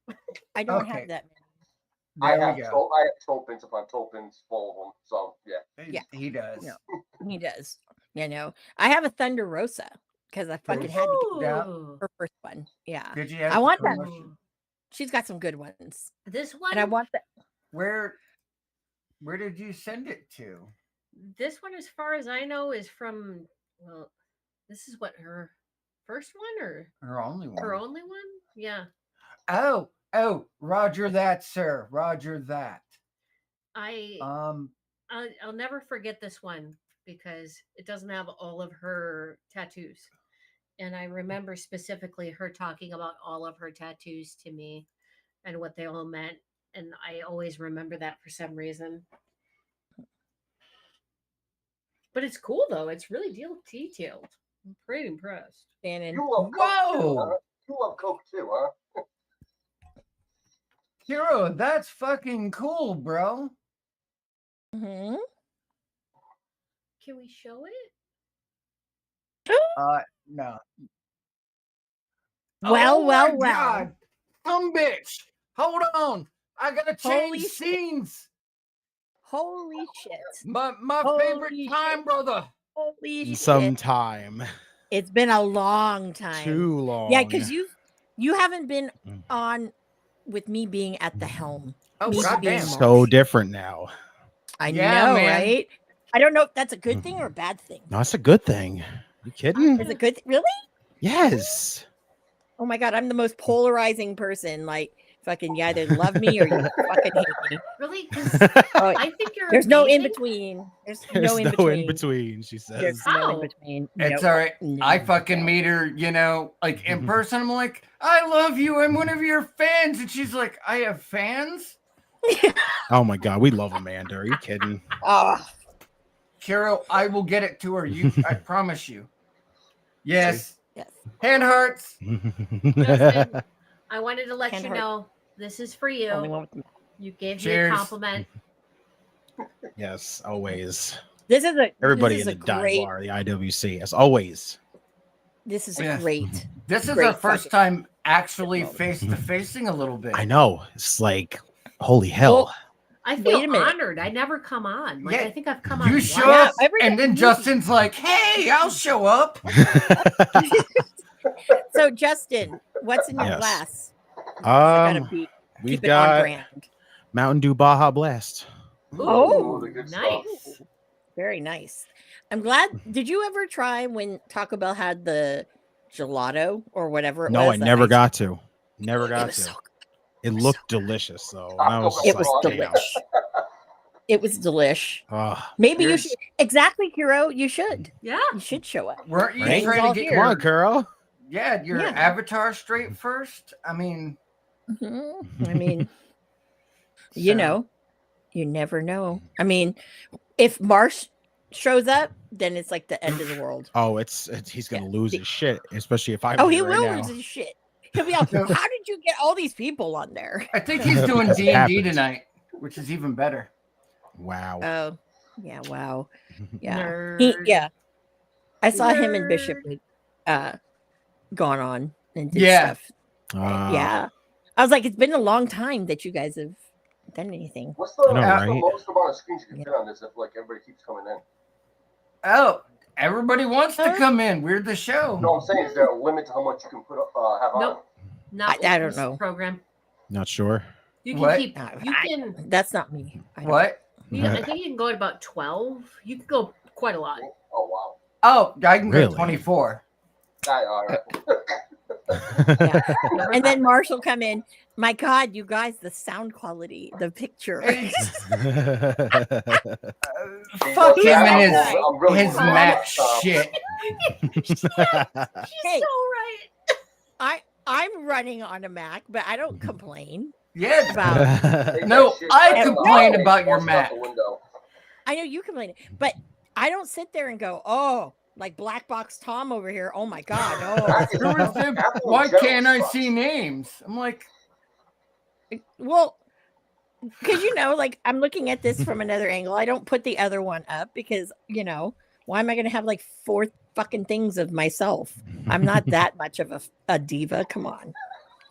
[SPEAKER 4] I don't
[SPEAKER 1] Okay.
[SPEAKER 4] have that many.
[SPEAKER 3] I
[SPEAKER 1] There
[SPEAKER 3] have
[SPEAKER 1] we go.
[SPEAKER 3] I have Topins upon Topins full of them. So yeah.
[SPEAKER 4] Yeah.
[SPEAKER 1] He does.
[SPEAKER 4] No. He does. I have a Thunder Rosa because I fucking had to get
[SPEAKER 1] Yeah.
[SPEAKER 2] Ooh.
[SPEAKER 4] her first one. Yeah.
[SPEAKER 1] Did you have
[SPEAKER 4] I
[SPEAKER 1] the
[SPEAKER 4] want that.
[SPEAKER 1] promotion?
[SPEAKER 4] She's got some good ones.
[SPEAKER 2] This one,
[SPEAKER 4] And I want that.
[SPEAKER 1] Where did you send it to?
[SPEAKER 2] this one, as far as I know, is from. Well, this is what her first one or
[SPEAKER 1] Her only one.
[SPEAKER 2] her only one. Yeah,
[SPEAKER 1] Oh, Roger that, sir. Roger that.
[SPEAKER 2] I'll never forget this one because it doesn't have all of her tattoos. And I remember specifically her talking about all of her tattoos to me and what they all meant. And I always remember that for some reason. But it's cool though. It's really detailed. I'm pretty impressed.
[SPEAKER 4] Shannon.
[SPEAKER 3] You love Coke too,
[SPEAKER 1] Whoa!
[SPEAKER 3] huh? You love Coke too, huh?
[SPEAKER 1] Hero, that's fucking cool, bro.
[SPEAKER 4] Mhm.
[SPEAKER 2] Can we show it?
[SPEAKER 1] No.
[SPEAKER 4] Well,
[SPEAKER 1] Oh
[SPEAKER 4] well,
[SPEAKER 1] my
[SPEAKER 4] well.
[SPEAKER 1] God. Some bitch. Hold on. I gotta
[SPEAKER 4] Holy
[SPEAKER 1] change
[SPEAKER 4] shit.
[SPEAKER 1] scenes.
[SPEAKER 4] Holy shit.
[SPEAKER 1] My
[SPEAKER 4] Holy
[SPEAKER 1] favorite
[SPEAKER 4] shit.
[SPEAKER 1] time, brother.
[SPEAKER 4] Holy shit.
[SPEAKER 5] Some time.
[SPEAKER 4] It's been a long time.
[SPEAKER 5] Too long.
[SPEAKER 4] Yeah, because you haven't been
[SPEAKER 5] Mm.
[SPEAKER 4] on with me being at the helm.
[SPEAKER 1] Oh,
[SPEAKER 4] Me
[SPEAKER 1] goddamn.
[SPEAKER 4] being
[SPEAKER 5] So different now.
[SPEAKER 4] I
[SPEAKER 1] Yeah,
[SPEAKER 4] know,
[SPEAKER 1] man.
[SPEAKER 4] right? I don't know if that's a good thing or a bad thing.
[SPEAKER 5] No, it's a good thing. You kidding?
[SPEAKER 4] Is it good? Really?
[SPEAKER 5] Yes.
[SPEAKER 4] Oh my god, I'm the most polarizing person. Like, fucking, you either love me or you fucking hate me.
[SPEAKER 2] Really? 'Cause
[SPEAKER 4] Oh,
[SPEAKER 2] I think you're
[SPEAKER 4] there's no in
[SPEAKER 2] amazing.
[SPEAKER 4] between. There's
[SPEAKER 5] There's
[SPEAKER 4] no in between.
[SPEAKER 5] between, she
[SPEAKER 4] There's
[SPEAKER 5] says.
[SPEAKER 4] no
[SPEAKER 2] How?
[SPEAKER 4] in between.
[SPEAKER 1] It's
[SPEAKER 4] Nope.
[SPEAKER 1] all right. I
[SPEAKER 4] No,
[SPEAKER 1] fucking
[SPEAKER 4] no.
[SPEAKER 1] meet her, like in person. I'm like, I love you. I'm one of your fans. And she's like, I have fans?
[SPEAKER 5] Oh my god, we love Amanda. Are you kidding?
[SPEAKER 4] Oh,
[SPEAKER 1] Carol, I will get it to her. I promise you. Yes.
[SPEAKER 4] yes.
[SPEAKER 1] Hand hearts.
[SPEAKER 2] Justin, I wanted to let
[SPEAKER 4] Can't
[SPEAKER 2] you
[SPEAKER 4] hurt.
[SPEAKER 2] know this is for
[SPEAKER 4] Only
[SPEAKER 2] you.
[SPEAKER 4] one with the-
[SPEAKER 2] You gave me
[SPEAKER 1] Cheers.
[SPEAKER 2] a compliment.
[SPEAKER 5] Yes, always.
[SPEAKER 4] This is a
[SPEAKER 5] Everybody
[SPEAKER 4] this
[SPEAKER 5] in
[SPEAKER 4] is
[SPEAKER 5] the
[SPEAKER 4] a
[SPEAKER 5] dive
[SPEAKER 4] great.
[SPEAKER 5] bar, the IWC, as always.
[SPEAKER 4] This is
[SPEAKER 1] Yes.
[SPEAKER 4] great.
[SPEAKER 1] This is
[SPEAKER 4] Great
[SPEAKER 1] our first
[SPEAKER 4] fucking-
[SPEAKER 1] time actually
[SPEAKER 4] moment.
[SPEAKER 1] face to facing a little bit.
[SPEAKER 5] I know. It's like, holy hell.
[SPEAKER 4] Well,
[SPEAKER 2] I
[SPEAKER 4] Wait
[SPEAKER 2] feel
[SPEAKER 4] a minute.
[SPEAKER 2] honored. I never come on. Like
[SPEAKER 1] Yeah,
[SPEAKER 2] I think I've come on.
[SPEAKER 1] You
[SPEAKER 2] once.
[SPEAKER 1] show
[SPEAKER 4] Yeah,
[SPEAKER 1] up,
[SPEAKER 4] every
[SPEAKER 1] and then
[SPEAKER 4] time-
[SPEAKER 1] Justin's like, "Hey, I'll show up."
[SPEAKER 4] So So Justin, what's in your
[SPEAKER 5] Yes.
[SPEAKER 4] glass? I gotta
[SPEAKER 5] We've
[SPEAKER 4] keep it on
[SPEAKER 5] got
[SPEAKER 4] brand.
[SPEAKER 5] Mountain Dew Baja Blast.
[SPEAKER 4] Oh,
[SPEAKER 3] the good
[SPEAKER 2] nice.
[SPEAKER 3] stuff.
[SPEAKER 4] Very nice. I'm glad. Did you ever try when Taco Bell had the gelato or whatever it
[SPEAKER 5] No,
[SPEAKER 4] was?
[SPEAKER 5] I
[SPEAKER 4] that
[SPEAKER 5] never
[SPEAKER 4] ice-
[SPEAKER 5] got to. Never
[SPEAKER 4] It
[SPEAKER 5] got
[SPEAKER 4] was
[SPEAKER 5] to.
[SPEAKER 4] so
[SPEAKER 5] It
[SPEAKER 4] was
[SPEAKER 5] looked
[SPEAKER 4] so
[SPEAKER 5] delicious though. And I was
[SPEAKER 3] Taco
[SPEAKER 5] just
[SPEAKER 4] It was
[SPEAKER 5] like, damn.
[SPEAKER 4] delish. It was delish.
[SPEAKER 5] Ah,
[SPEAKER 4] Maybe you
[SPEAKER 1] Here's-
[SPEAKER 4] should exactly, Hero. You should.
[SPEAKER 2] Yeah.
[SPEAKER 4] You should show up.
[SPEAKER 1] Weren't you
[SPEAKER 5] Right?
[SPEAKER 1] trying
[SPEAKER 4] All
[SPEAKER 1] to get
[SPEAKER 4] here.
[SPEAKER 5] come on,
[SPEAKER 1] your
[SPEAKER 5] girl.
[SPEAKER 1] your
[SPEAKER 4] Yeah.
[SPEAKER 1] avatar straight first? I mean,
[SPEAKER 4] Mhm. I mean, you
[SPEAKER 1] so-
[SPEAKER 4] know, you never know. I mean, if Marsh shows up, then it's like the end of the world.
[SPEAKER 5] Oh, he's gonna lose
[SPEAKER 4] the-
[SPEAKER 5] his shit, especially if I'm
[SPEAKER 4] Oh,
[SPEAKER 5] here
[SPEAKER 4] he
[SPEAKER 5] right
[SPEAKER 4] will
[SPEAKER 5] now.
[SPEAKER 4] lose his shit. He'll be like,
[SPEAKER 1] No.
[SPEAKER 4] how did you get all these people on there?
[SPEAKER 1] I think he's doing
[SPEAKER 5] Because it
[SPEAKER 1] D&D
[SPEAKER 5] happens.
[SPEAKER 1] tonight, which is even better.
[SPEAKER 5] Wow.
[SPEAKER 4] Oh, yeah, wow. Yeah.
[SPEAKER 2] Nerd.
[SPEAKER 4] Yeah. I saw him and Bishop
[SPEAKER 2] Nerd.
[SPEAKER 4] had gone on and did
[SPEAKER 1] Yeah.
[SPEAKER 4] stuff.
[SPEAKER 5] Ah,
[SPEAKER 4] Yeah. I was like, it's been a long time that you guys have done anything.
[SPEAKER 3] What's the,
[SPEAKER 5] I know,
[SPEAKER 3] what's the
[SPEAKER 5] right?
[SPEAKER 3] most amount of screens you can
[SPEAKER 4] Yeah.
[SPEAKER 3] fit on this if like everybody keeps coming in?
[SPEAKER 1] Oh, everybody wants to
[SPEAKER 4] Huh?
[SPEAKER 1] come in. We're the show.
[SPEAKER 3] No, I'm saying is there a limit to how much you can put have on?
[SPEAKER 2] Nope. Not
[SPEAKER 4] I
[SPEAKER 2] with
[SPEAKER 4] don't
[SPEAKER 2] this
[SPEAKER 4] know.
[SPEAKER 2] program.
[SPEAKER 5] Not sure.
[SPEAKER 2] You can
[SPEAKER 1] What?
[SPEAKER 2] keep.
[SPEAKER 4] No,
[SPEAKER 2] You
[SPEAKER 4] I-
[SPEAKER 2] can.
[SPEAKER 4] That's not me. I don't-
[SPEAKER 1] What?
[SPEAKER 2] I think you can go at about 12. You can go quite a lot.
[SPEAKER 3] Oh wow.
[SPEAKER 1] Oh, I can go
[SPEAKER 5] Really?
[SPEAKER 1] 24.
[SPEAKER 3] All right.
[SPEAKER 4] And then Marshall come in. My God, you guys, the sound quality, the picture.
[SPEAKER 1] Fuck
[SPEAKER 3] He
[SPEAKER 1] him
[SPEAKER 3] does
[SPEAKER 1] and
[SPEAKER 3] that.
[SPEAKER 1] his
[SPEAKER 3] I'm really
[SPEAKER 1] his
[SPEAKER 3] proud of
[SPEAKER 1] Mac
[SPEAKER 3] myself.
[SPEAKER 1] shit.
[SPEAKER 2] She's
[SPEAKER 4] Hey.
[SPEAKER 2] so right.
[SPEAKER 4] I'm running on a Mac, but I don't complain
[SPEAKER 1] Yeah.
[SPEAKER 4] about.
[SPEAKER 3] Take
[SPEAKER 1] No,
[SPEAKER 3] that shit
[SPEAKER 1] I
[SPEAKER 3] out.
[SPEAKER 1] complain
[SPEAKER 3] Take
[SPEAKER 1] about your
[SPEAKER 3] force it out
[SPEAKER 1] Mac.
[SPEAKER 3] the window.
[SPEAKER 4] I know you complain, but I don't sit there and go, "Oh, like Black Box Tom over here. Oh my God, oh."
[SPEAKER 3] Mac is-
[SPEAKER 1] Who is them?
[SPEAKER 3] Apple in
[SPEAKER 1] Why
[SPEAKER 3] general
[SPEAKER 1] can't I
[SPEAKER 3] sucks.
[SPEAKER 1] see names? I'm like,
[SPEAKER 4] Well, because like I'm looking at this from another angle. I don't put the other one up because why am I going to have like 4 fucking things of myself? I'm not that much of a diva. Come on,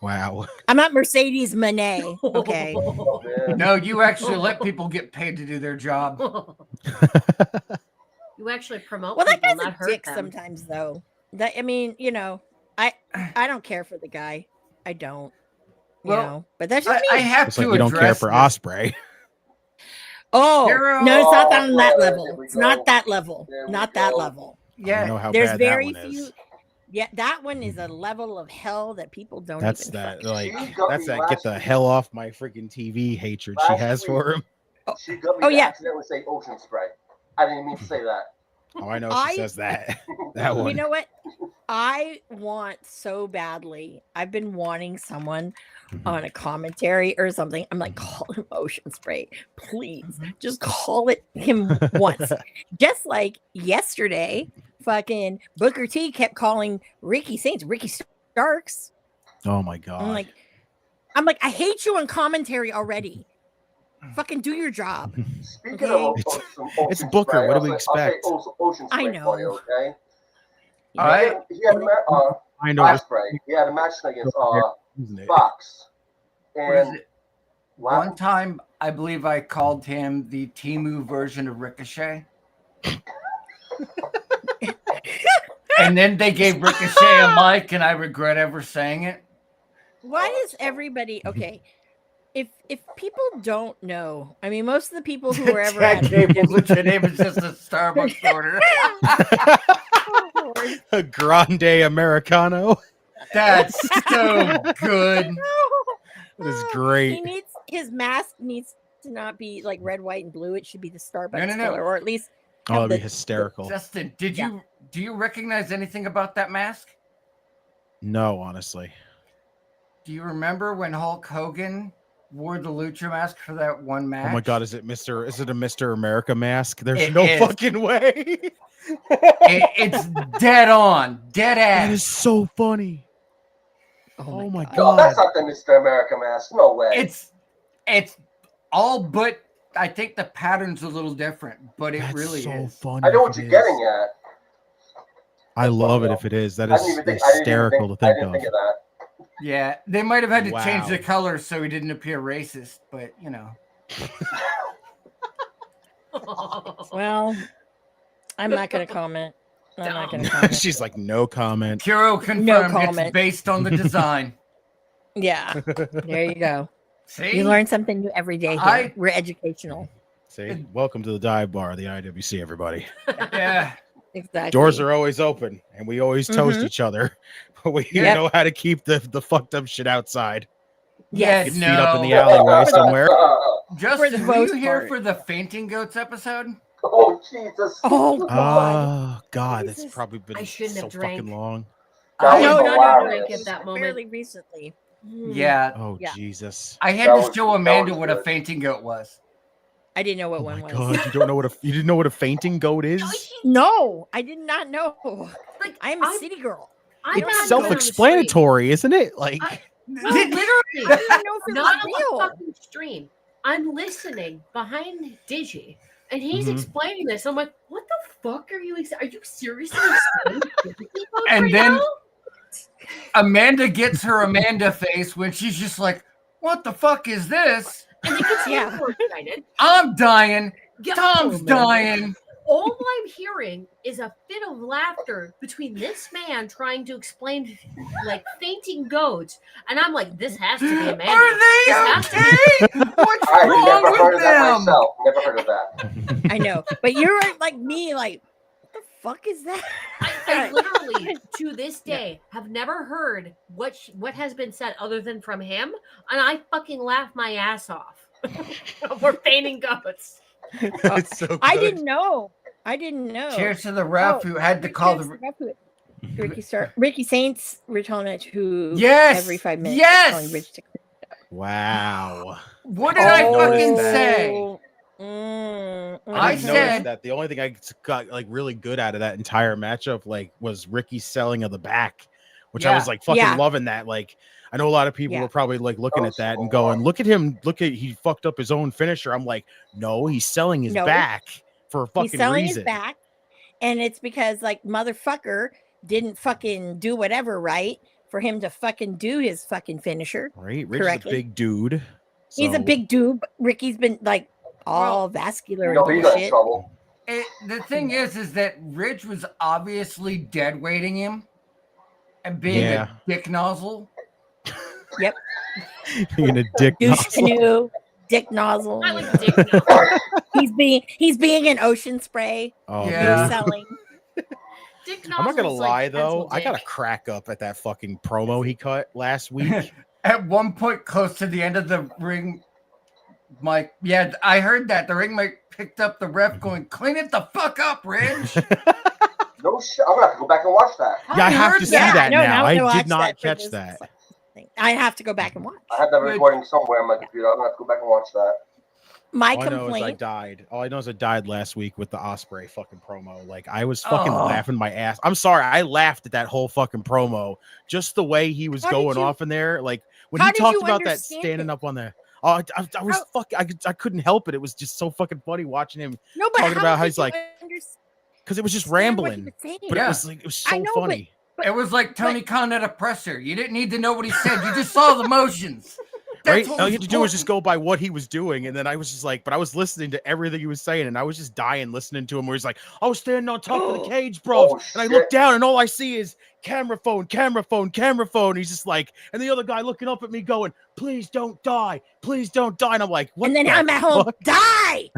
[SPEAKER 5] Wow.
[SPEAKER 4] I'm not Mercedes Monet. Okay,
[SPEAKER 3] Oh, man.
[SPEAKER 1] no, you actually let people get paid to do their job.
[SPEAKER 2] You actually promote
[SPEAKER 4] well that
[SPEAKER 2] people,
[SPEAKER 4] guy's
[SPEAKER 2] not
[SPEAKER 4] a
[SPEAKER 2] hurt
[SPEAKER 4] dick
[SPEAKER 2] them.
[SPEAKER 4] sometimes though. That I mean, I don't care for the guy. I don't.
[SPEAKER 1] Well,
[SPEAKER 4] But that's just
[SPEAKER 1] I
[SPEAKER 4] me.
[SPEAKER 1] have
[SPEAKER 5] It's
[SPEAKER 1] to
[SPEAKER 5] like you don't care
[SPEAKER 1] address
[SPEAKER 5] for
[SPEAKER 1] this.
[SPEAKER 5] Osprey.
[SPEAKER 4] Oh
[SPEAKER 1] Hero-
[SPEAKER 4] no, it's not on that
[SPEAKER 3] Oh,
[SPEAKER 4] level.
[SPEAKER 3] there we
[SPEAKER 4] It's
[SPEAKER 3] go.
[SPEAKER 4] not that level.
[SPEAKER 3] There we
[SPEAKER 4] Not that
[SPEAKER 3] go.
[SPEAKER 4] level.
[SPEAKER 5] You
[SPEAKER 1] Yeah,
[SPEAKER 5] know how
[SPEAKER 4] There's
[SPEAKER 5] bad
[SPEAKER 4] very
[SPEAKER 5] that one
[SPEAKER 4] few.
[SPEAKER 5] is.
[SPEAKER 4] Yeah, that one is a level of hell that people don't
[SPEAKER 5] That's
[SPEAKER 4] even.
[SPEAKER 5] that
[SPEAKER 4] fucking
[SPEAKER 5] like
[SPEAKER 4] know.
[SPEAKER 3] She got
[SPEAKER 5] that's
[SPEAKER 3] me
[SPEAKER 5] that
[SPEAKER 3] last
[SPEAKER 5] get the
[SPEAKER 3] week.
[SPEAKER 5] hell off my freaking TV hatred she
[SPEAKER 3] Last
[SPEAKER 5] has for him.
[SPEAKER 3] She got me
[SPEAKER 4] Oh,
[SPEAKER 3] to
[SPEAKER 4] yeah.
[SPEAKER 3] accidentally say ocean spray. I didn't mean to say that.
[SPEAKER 5] Oh, I know
[SPEAKER 4] I-
[SPEAKER 5] she says that. That one.
[SPEAKER 4] You know what? I want so badly. I've been wanting someone on a commentary or something. I'm like, call him Ocean Spray, please. Just call it him once. Just like yesterday, fucking Booker T kept calling Ricky Saints Ricky Starks.
[SPEAKER 5] Oh my god.
[SPEAKER 4] I'm like, I hate you on commentary already. Fucking do your job.
[SPEAKER 3] Speaking
[SPEAKER 4] Okay.
[SPEAKER 3] of
[SPEAKER 5] It's-
[SPEAKER 3] some
[SPEAKER 5] it's
[SPEAKER 3] ocean
[SPEAKER 5] Booker,
[SPEAKER 3] spray,
[SPEAKER 5] what do
[SPEAKER 3] I'll
[SPEAKER 5] we
[SPEAKER 3] say-
[SPEAKER 5] expect?
[SPEAKER 3] I'll say ocean
[SPEAKER 4] I
[SPEAKER 3] spray for you,
[SPEAKER 4] know.
[SPEAKER 3] okay?
[SPEAKER 1] All right.
[SPEAKER 3] He had
[SPEAKER 5] I know
[SPEAKER 3] Osprey. He had a match against
[SPEAKER 5] isn't it?
[SPEAKER 3] Fox.
[SPEAKER 1] What is
[SPEAKER 3] And
[SPEAKER 1] it?
[SPEAKER 3] wow,
[SPEAKER 1] One time, I believe I called him the Timu version of Ricochet. And then they gave Ricochet a mic, and I regret ever saying it.
[SPEAKER 4] Why does everybody okay? If people don't know, I mean, most of the people who were ever
[SPEAKER 1] Jack
[SPEAKER 4] at
[SPEAKER 1] Gable's legit name is just a Starbucks order.
[SPEAKER 5] A grande americano.
[SPEAKER 1] That's so good.
[SPEAKER 5] That is
[SPEAKER 4] He
[SPEAKER 5] great.
[SPEAKER 4] needs his mask needs to not be like red, white, and blue. It should be the Starbucks
[SPEAKER 1] no.
[SPEAKER 4] color, or at least
[SPEAKER 5] Oh, that'd be
[SPEAKER 4] the-
[SPEAKER 5] hysterical.
[SPEAKER 1] Justin,
[SPEAKER 4] Yeah.
[SPEAKER 1] do you recognize anything about that mask?
[SPEAKER 5] No, honestly.
[SPEAKER 1] Do you remember when Hulk Hogan wore the Lucha mask for that one match?
[SPEAKER 5] Oh my god, is it a Mr. America mask? There's
[SPEAKER 1] It
[SPEAKER 5] no
[SPEAKER 1] is.
[SPEAKER 5] fucking way.
[SPEAKER 1] It's dead on, dead
[SPEAKER 5] That
[SPEAKER 1] ass.
[SPEAKER 5] is so funny.
[SPEAKER 4] oh
[SPEAKER 5] my
[SPEAKER 4] God.
[SPEAKER 3] no,
[SPEAKER 5] God.
[SPEAKER 3] that's not the Mr. America mask. No way.
[SPEAKER 1] It's all but I think the pattern's a little different, but it
[SPEAKER 5] That's
[SPEAKER 1] really
[SPEAKER 5] so
[SPEAKER 1] is.
[SPEAKER 5] funny.
[SPEAKER 3] I know
[SPEAKER 5] if
[SPEAKER 3] what
[SPEAKER 5] it
[SPEAKER 3] you're
[SPEAKER 5] is.
[SPEAKER 3] getting at.
[SPEAKER 5] I love it if it is. That
[SPEAKER 3] I
[SPEAKER 5] is
[SPEAKER 3] didn't even think.
[SPEAKER 5] hysterical to
[SPEAKER 3] I
[SPEAKER 5] think
[SPEAKER 3] didn't
[SPEAKER 5] of.
[SPEAKER 3] think of that.
[SPEAKER 1] Yeah, they might have had to change the
[SPEAKER 5] Wow.
[SPEAKER 1] color so he didn't appear racist, but you know.
[SPEAKER 4] Well, I'm not going to comment. I'm not
[SPEAKER 2] dumb.
[SPEAKER 4] gonna comment.
[SPEAKER 5] She's like, no comment.
[SPEAKER 1] Kuro confirmed it's
[SPEAKER 4] comment.
[SPEAKER 1] based on the design.
[SPEAKER 4] Yeah, there you go.
[SPEAKER 1] See?
[SPEAKER 4] You learn something new every day here. We're educational.
[SPEAKER 5] See, welcome to the dive bar, the IWC, everybody.
[SPEAKER 1] Yeah.
[SPEAKER 4] Exactly.
[SPEAKER 5] Doors are always open, and we always toast each other, but we
[SPEAKER 4] Yep.
[SPEAKER 5] know how to keep the fucked up shit outside.
[SPEAKER 1] Yes,
[SPEAKER 5] Get
[SPEAKER 1] no.
[SPEAKER 5] feet up in the alleyway somewhere.
[SPEAKER 1] Justin,
[SPEAKER 4] the
[SPEAKER 1] were you
[SPEAKER 4] most
[SPEAKER 1] here
[SPEAKER 4] part.
[SPEAKER 1] for the Fainting Goats episode?
[SPEAKER 3] Oh Jesus!
[SPEAKER 4] Oh God.
[SPEAKER 5] Oh God, that's
[SPEAKER 4] Jesus.
[SPEAKER 5] probably been
[SPEAKER 2] I shouldn't
[SPEAKER 5] so
[SPEAKER 2] have drank.
[SPEAKER 5] fucking long.
[SPEAKER 3] That
[SPEAKER 1] I-
[SPEAKER 3] was
[SPEAKER 4] No,
[SPEAKER 3] hilarious.
[SPEAKER 2] Drink at that moment.
[SPEAKER 4] Fairly recently.
[SPEAKER 1] Yeah.
[SPEAKER 5] Oh
[SPEAKER 4] Yeah.
[SPEAKER 5] Jesus!
[SPEAKER 1] I had
[SPEAKER 3] That
[SPEAKER 1] to
[SPEAKER 3] was-
[SPEAKER 1] show
[SPEAKER 3] that
[SPEAKER 1] Amanda
[SPEAKER 3] was
[SPEAKER 1] what a
[SPEAKER 3] good.
[SPEAKER 1] fainting goat was.
[SPEAKER 4] I didn't know what
[SPEAKER 5] Oh
[SPEAKER 4] one
[SPEAKER 5] my
[SPEAKER 4] was.
[SPEAKER 5] God, you didn't know what a fainting goat is?
[SPEAKER 4] No, I did not know.
[SPEAKER 2] Like,
[SPEAKER 4] I'm a city girl.
[SPEAKER 2] I'm
[SPEAKER 4] It's
[SPEAKER 2] not
[SPEAKER 5] It's
[SPEAKER 2] going on the street.
[SPEAKER 5] self-explanatory, isn't it? Like,
[SPEAKER 2] No, literally.
[SPEAKER 4] I didn't even know if it
[SPEAKER 2] Not
[SPEAKER 4] was
[SPEAKER 2] on
[SPEAKER 4] real.
[SPEAKER 2] the fucking stream. I'm listening behind Digi, and he's
[SPEAKER 5] Mhm.
[SPEAKER 2] explaining this. I'm like, what the fuck are you? Are you seriously explaining Disney Code
[SPEAKER 1] And
[SPEAKER 2] right
[SPEAKER 1] then-
[SPEAKER 2] now?
[SPEAKER 1] Amanda gets her Amanda face when she's just like, what the fuck is this?
[SPEAKER 2] And it gets
[SPEAKER 4] Yeah.
[SPEAKER 2] more excited.
[SPEAKER 1] I'm dying.
[SPEAKER 2] Get
[SPEAKER 1] Tom's
[SPEAKER 2] over it.
[SPEAKER 1] dying.
[SPEAKER 2] All I'm hearing is a fit of laughter between this man trying to explain like fainting goats, and I'm like, this has to be Amanda.
[SPEAKER 1] Are
[SPEAKER 2] This
[SPEAKER 1] they
[SPEAKER 2] has to be-
[SPEAKER 1] okay? What's
[SPEAKER 3] I
[SPEAKER 1] wrong
[SPEAKER 3] never heard
[SPEAKER 1] with
[SPEAKER 3] of that
[SPEAKER 1] them?
[SPEAKER 3] myself. Never heard of that.
[SPEAKER 4] I know, but you're like me. Like, what the fuck is that?
[SPEAKER 2] I literally, to this day, have never heard what has been said other than from him, and I fucking laugh my ass off. We're fainting goats.
[SPEAKER 5] it's so good.
[SPEAKER 4] I didn't know. I didn't know.
[SPEAKER 1] Cheers to the ref
[SPEAKER 4] Oh,
[SPEAKER 1] who had to call
[SPEAKER 4] Cheers
[SPEAKER 1] the.
[SPEAKER 4] to Ref Ricky Saints. We're telling it who
[SPEAKER 1] Yes!
[SPEAKER 4] every 5 minutes.
[SPEAKER 1] Yes!
[SPEAKER 4] Telling Rich to
[SPEAKER 5] Wow.
[SPEAKER 1] What did I
[SPEAKER 5] Oh.
[SPEAKER 1] fucking
[SPEAKER 5] Noticed that.
[SPEAKER 1] say? I
[SPEAKER 5] didn't
[SPEAKER 1] said-
[SPEAKER 5] notice that the only thing I got like really good out of that entire matchup like was Ricky's selling of the back, which I
[SPEAKER 1] Yeah.
[SPEAKER 5] was like fucking
[SPEAKER 4] Yeah.
[SPEAKER 5] loving that. Like I know a lot of people
[SPEAKER 4] Yeah.
[SPEAKER 5] were probably like looking
[SPEAKER 3] Oh,
[SPEAKER 5] at that and
[SPEAKER 3] so
[SPEAKER 5] going, look at him, he fucked up his own finisher. I'm like, no, he's selling his
[SPEAKER 4] No.
[SPEAKER 5] back for a fucking
[SPEAKER 4] he's selling
[SPEAKER 5] reason.
[SPEAKER 4] his back, and it's because like motherfucker didn't fucking do whatever right for him to fucking do his fucking finisher.
[SPEAKER 5] Right? Rich is a
[SPEAKER 4] Correctly.
[SPEAKER 5] big dude.
[SPEAKER 4] He's a
[SPEAKER 5] so-
[SPEAKER 4] big dude. But Ricky's been like all vascular
[SPEAKER 3] No,
[SPEAKER 4] and
[SPEAKER 3] he got in
[SPEAKER 4] shit.
[SPEAKER 3] trouble.
[SPEAKER 1] The thing is that Rich was obviously dead weighting him and being
[SPEAKER 5] Yeah.
[SPEAKER 1] a dick nozzle.
[SPEAKER 5] being a dick.
[SPEAKER 4] Douche
[SPEAKER 5] nozzle.
[SPEAKER 4] canoe, dick nozzle.
[SPEAKER 2] I like dick now.
[SPEAKER 4] He's being an ocean spray.
[SPEAKER 5] Oh,
[SPEAKER 1] Yeah.
[SPEAKER 5] dude.
[SPEAKER 4] Selling.
[SPEAKER 2] Dick
[SPEAKER 5] I'm not gonna
[SPEAKER 2] nozzle's like
[SPEAKER 5] lie though,
[SPEAKER 2] pencil
[SPEAKER 5] I got a
[SPEAKER 2] dick.
[SPEAKER 5] crack up at that fucking promo he cut last week.
[SPEAKER 1] At one point, close to the end of the ring, Mike, yeah, I heard that. The ring Mike picked up the ref going, clean it the fuck up, Rich.
[SPEAKER 3] No shit. I'm gonna have to go back and watch that.
[SPEAKER 5] Yeah, I have
[SPEAKER 1] heard
[SPEAKER 5] to see
[SPEAKER 1] that.
[SPEAKER 5] that
[SPEAKER 4] no,
[SPEAKER 5] now.
[SPEAKER 4] I'm gonna
[SPEAKER 5] I
[SPEAKER 4] watch
[SPEAKER 5] did not
[SPEAKER 4] that for
[SPEAKER 5] catch
[SPEAKER 4] this
[SPEAKER 5] that.
[SPEAKER 4] thing. I have to go back and watch.
[SPEAKER 3] I have that
[SPEAKER 1] Good.
[SPEAKER 3] recording somewhere on my computer. I'm gonna have to go back and watch that.
[SPEAKER 4] My
[SPEAKER 5] All I know is I
[SPEAKER 4] complaint.
[SPEAKER 5] died. All I know is I died last week with the Osprey fucking promo. Like I was fucking
[SPEAKER 1] Oh.
[SPEAKER 5] laughing my ass. I'm sorry, I laughed at that whole fucking promo. Just the way he was
[SPEAKER 4] How did
[SPEAKER 5] going
[SPEAKER 4] you-
[SPEAKER 5] off in there. Like when
[SPEAKER 4] how
[SPEAKER 5] he
[SPEAKER 4] did
[SPEAKER 5] talked
[SPEAKER 4] you
[SPEAKER 5] about that
[SPEAKER 4] understand
[SPEAKER 5] standing
[SPEAKER 4] it?
[SPEAKER 5] up on there. Oh, I was
[SPEAKER 4] How-
[SPEAKER 5] I couldn't help it. It was just so fucking funny watching him
[SPEAKER 4] No, but
[SPEAKER 5] talking about how
[SPEAKER 4] did
[SPEAKER 5] he's
[SPEAKER 4] you
[SPEAKER 5] like-
[SPEAKER 4] understand
[SPEAKER 5] because it was just
[SPEAKER 4] what he
[SPEAKER 5] rambling.
[SPEAKER 4] was saying?
[SPEAKER 5] But
[SPEAKER 1] Yeah.
[SPEAKER 5] it was so
[SPEAKER 4] I know, but-
[SPEAKER 5] funny.
[SPEAKER 1] It was like Tony Khan at a presser. You didn't need to know what he said. You just saw the motions.
[SPEAKER 5] Right?
[SPEAKER 1] That's what
[SPEAKER 5] All
[SPEAKER 1] was
[SPEAKER 5] you had to do was just
[SPEAKER 1] important.
[SPEAKER 5] go by what he was doing. And then I was just like, but I was listening to everything he was saying, and I was just dying listening to him where he's like, I was standing on top of the cage, bro.
[SPEAKER 3] Oh,
[SPEAKER 5] and I
[SPEAKER 3] shit.
[SPEAKER 5] look down and all I see is camera phone, camera phone, camera phone. He's just like, and the other guy looking up at me going, please don't die. Please don't die. And I'm like, what
[SPEAKER 4] And then
[SPEAKER 5] the
[SPEAKER 4] I'm at home.
[SPEAKER 5] fuck?
[SPEAKER 4] Die!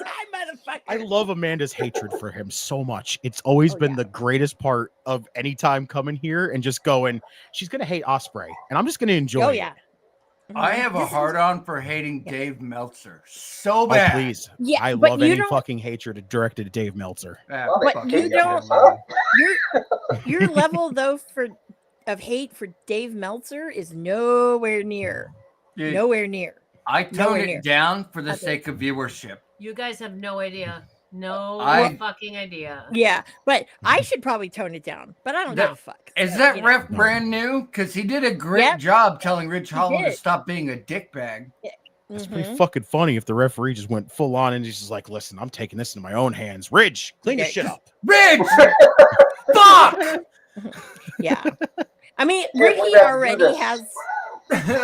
[SPEAKER 4] Die, motherfucker!
[SPEAKER 5] I love Amanda's hatred for him so much. It's always
[SPEAKER 4] Oh,
[SPEAKER 5] been
[SPEAKER 4] yeah.
[SPEAKER 5] the greatest part of any time coming here and just going, she's gonna hate Osprey. And I'm just gonna enjoy
[SPEAKER 4] Oh
[SPEAKER 5] it.
[SPEAKER 4] yeah.
[SPEAKER 1] I
[SPEAKER 4] Mhm.
[SPEAKER 1] have a
[SPEAKER 4] This is-
[SPEAKER 1] hard on for hating Dave Meltzer so
[SPEAKER 5] Oh,
[SPEAKER 1] bad.
[SPEAKER 5] please.
[SPEAKER 4] Yeah,
[SPEAKER 5] I
[SPEAKER 4] but
[SPEAKER 5] love
[SPEAKER 4] you
[SPEAKER 5] any
[SPEAKER 4] don't-
[SPEAKER 5] fucking hatred directed at Dave Meltzer.
[SPEAKER 1] Ah,
[SPEAKER 3] Well, they
[SPEAKER 1] fuck
[SPEAKER 4] you
[SPEAKER 3] fucking
[SPEAKER 4] don't-
[SPEAKER 3] get huh?
[SPEAKER 4] your level though of hate for Dave Meltzer is nowhere near.
[SPEAKER 1] Dude,
[SPEAKER 4] Nowhere near.
[SPEAKER 1] I toned
[SPEAKER 4] nowhere
[SPEAKER 1] it
[SPEAKER 4] near.
[SPEAKER 1] down for the
[SPEAKER 4] Okay.
[SPEAKER 1] sake of viewership.
[SPEAKER 2] You guys have no idea. No
[SPEAKER 1] I-
[SPEAKER 2] fucking idea.
[SPEAKER 4] Yeah, but I should probably tone it down. But I don't
[SPEAKER 1] That-
[SPEAKER 4] give a fuck.
[SPEAKER 1] Is
[SPEAKER 4] So,
[SPEAKER 1] that
[SPEAKER 4] you know.
[SPEAKER 1] ref
[SPEAKER 5] No.
[SPEAKER 1] brand new? Because he did a great
[SPEAKER 4] Yep.
[SPEAKER 1] job telling Rich
[SPEAKER 4] He
[SPEAKER 1] Holland to
[SPEAKER 4] did.
[SPEAKER 1] stop being a dickbag.
[SPEAKER 5] It's
[SPEAKER 4] Mhm.
[SPEAKER 5] pretty fucking funny if the referee just went full on and he's just like, listen, I'm taking this into my own hands. Ridge, clean your
[SPEAKER 4] Yeah.
[SPEAKER 5] shit up.
[SPEAKER 1] Rich! Fuck!
[SPEAKER 4] Yeah. I mean,
[SPEAKER 3] Yeah,
[SPEAKER 4] Ricky
[SPEAKER 3] we're gonna do
[SPEAKER 4] already
[SPEAKER 3] this.
[SPEAKER 4] has